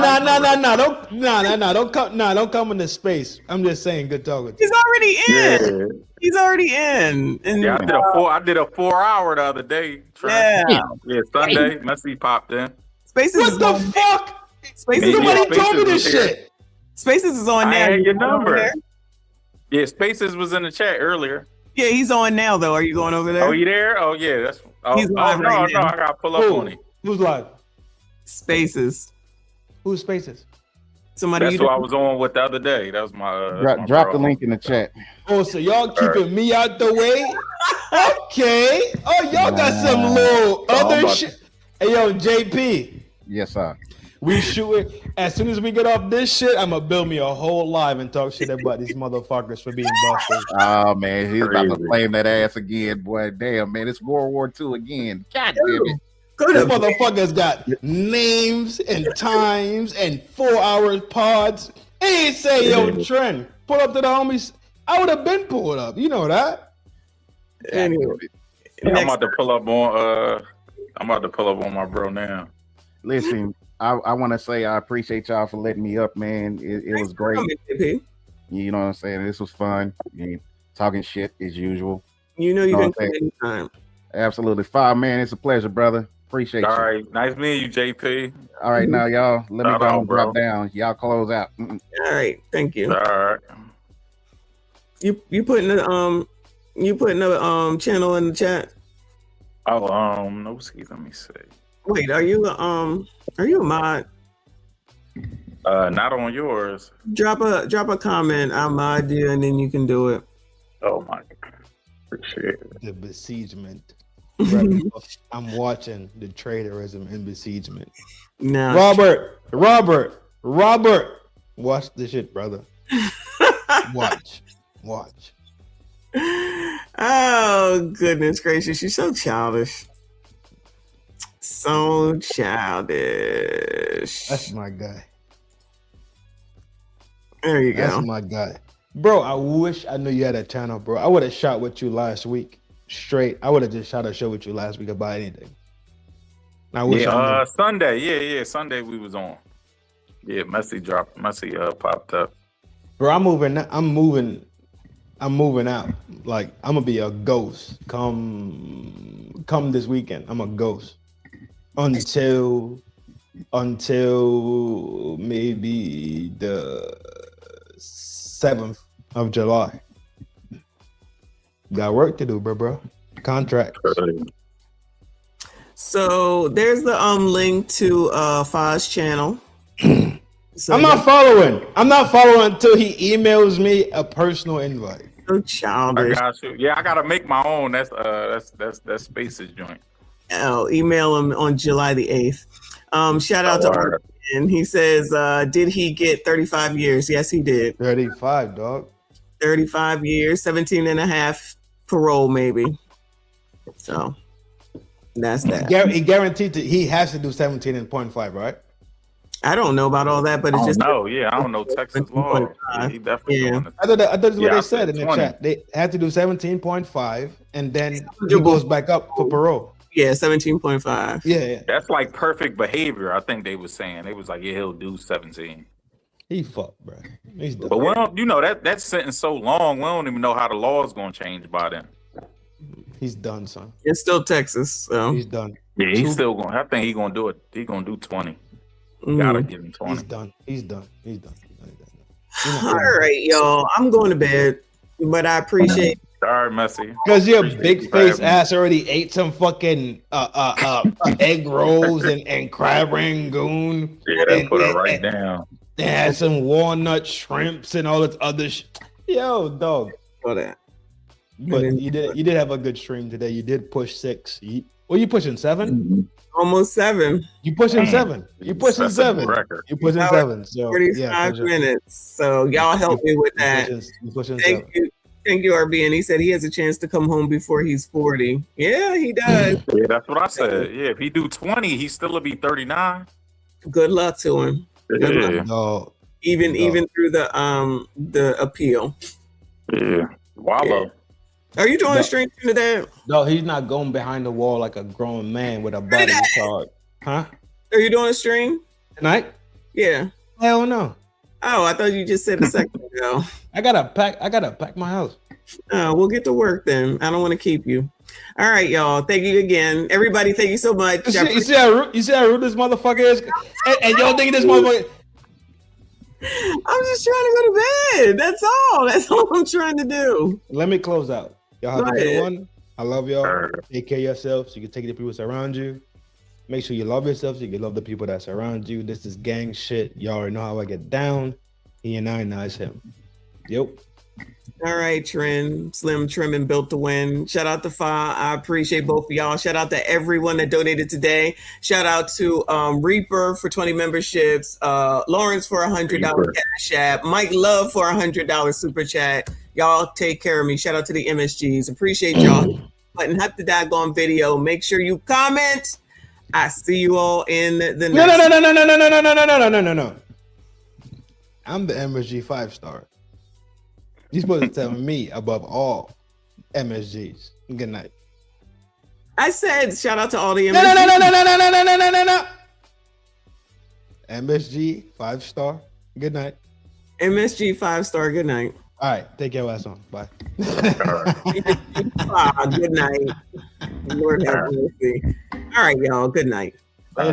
Don't come into space. I'm just saying, good talking. He's already in. Yeah. He's already in. And, Yeah, I did a 4 hour the other day. Yeah. Sunday. Messy popped in. Spaces What is the on. fuck? Spaces is Somebody on. told me this was here. shit. Spaces is on I now. had You your going over number. there? Yeah, Spaces was in the chat earlier. Yeah, he's on now though. Are you going over there? Oh, you there? Oh, yeah. That's. Oh, He's live no, right no. now. I gotta pull up on it. Who's live? Spaces. Who's Spaces? Somebody. That's you who I was on with the other day. That was my. Drop the link in the chat. Oh, so y'all keeping me out the way? Okay. Oh, y'all got some little other shit. Hey, yo, JP. Yes, sir. We shoot it. As soon as we get off this shit, I'm gonna build me a whole live and talk shit about these motherfuckers for being busted. Oh man, he's about to Crazy. flame that ass again, boy. Damn, man, it's World War II again. God damn it. This motherfuckers got names and times and 4 hour pods. He ain't say, yo, Trent, pull up to the homies. I would have been pulled up. You know that. Anyway. Yeah, I'm about to pull up on. I'm about to pull up on my bro now. Listen, I want to say I appreciate y'all for letting me up, man. It was great. You know what I'm saying? This was fun. Talking shit as usual. You know you Know can what I'm saying? come anytime. Absolutely. Fire, man. It's a pleasure, brother. Appreciate you. All right, nice meeting you, JP. All right, now y'all, let me Shout go out, and bro. drop down. Y'all close out. All right, thank you. All right. You putting the channel in the chat? Oh, no, let me see. Wait, are you a mod? Not on yours. Drop a comment. I'll mod you, and then you can do it. Oh my God, appreciate it. The besiegement. I'm watching the traitorism and besiegement. No, Robert, watch the shit, brother. Watch. Oh goodness gracious, you're so childish. So childish. That's my guy. There you go. That's my guy. Bro, I wish I knew you had a channel, bro. I would have shot with you last week. Straight. I would have just shot a show with you last week about anything. I wish I knew. Sunday, yeah, Sunday we was on. Yeah, Messy popped up. Bro, I'm moving out. Like, I'm gonna be a ghost. Come this weekend. I'm a ghost. Until maybe the 7th of July. Got work to do, bro. Contract. So there's the link to Faz channel. So I'm not following until he emails me a personal invite. So I childish. got you. Yeah, I gotta make my own. That's Spaces joint. I'll email him on July the 8th. Shout out to Art. And he says, did he get 35 years? Yes, he did. 35, dog. 35 years, 17 and a half parole, maybe. So that's that. He guaranteed he has to do 17.5, right? I don't know about all that, but it's just No, yeah, I don't know Texas law. Yeah, he definitely doing it. I thought that's what Yeah, I they said in the 20. chat. They had to do 17.5 and then he goes back up for parole. Yeah, 17.5. Yeah. That's like perfect behavior. I think they was saying. They was like, yeah, he'll do 17. He fucked, bro. He's done. But we don't, that sentence so long, we don't even know how the law is gonna change by then. He's done, son. It's still Texas, so he's done. Yeah, he's still going. I think he's gonna do it. He's gonna do 20. Gotta give him 20. He's done. all right, y'all. I'm going to bed, but I appreciate. Sorry, Messy. Because your Appreciate big you for face having me. ass already ate some fucking egg rolls and crab rangoon. Yeah, they put it right down. They had some walnut shrimps and all this other Yo, dog. For that. But you did have a good stream today. You did push 6. Well, you pushing 7? Almost 7. You pushing 7. You pushing That's a 7. record. You pushing 7. So 45 yeah, for sure. minutes. So y'all help me with that. You pushing Thank 7. you. Thank you, RB. And he said he has a chance to come home before he's 40. Yeah, he does. Yeah, that's what I said. Yeah, if he do 20, he still will be 39. Good luck to him. Good luck. Yeah. No. Even through the appeal. Yeah. Wallow. Are you doing a stream today? No, he's not going behind the wall like a grown man with a body card. Huh? Are you doing a stream tonight? Yeah. Hell no. Oh, I thought you just said a second ago. I gotta pack my house. We'll get to work then. I don't want to keep you. All right, y'all. Thank you again. Everybody, thank you so much. You see how rude this motherfucker is? And y'all thinking this motherfucker. I'm just trying to go to bed. That's all. That's all I'm trying to do. Let me close out. Y'all have Go a good ahead. one. I love y'all. Take care of yourself so you can take the people that surround you. Make sure you love yourself so you can love the people that surround you. This is gang shit. Y'all already know how I get down. He and I, now it's him. Yep. All right, Trend, Slim, Trim, and Built to Win. Shout out to Fa. I appreciate both of y'all. Shout out to everyone that donated today. Shout out to Reaper for 20 memberships, Lawrence for $100 Cash App, Mike Love for $100 Super Chat. Y'all take care of me. Shout out to the MSGs. Appreciate y'all. Button hit the daggone video. Make sure you comment. I see you all in the next. No. I'm the MSG 5-star. You're supposed to tell me above all MSGs. Good night. I said shout out to all the MSGs. No. MSG 5-star. Good night. MSG 5-star. Good night. All right. Take your ass on. Bye. Good night. Lord have mercy. All right, y'all. Good night.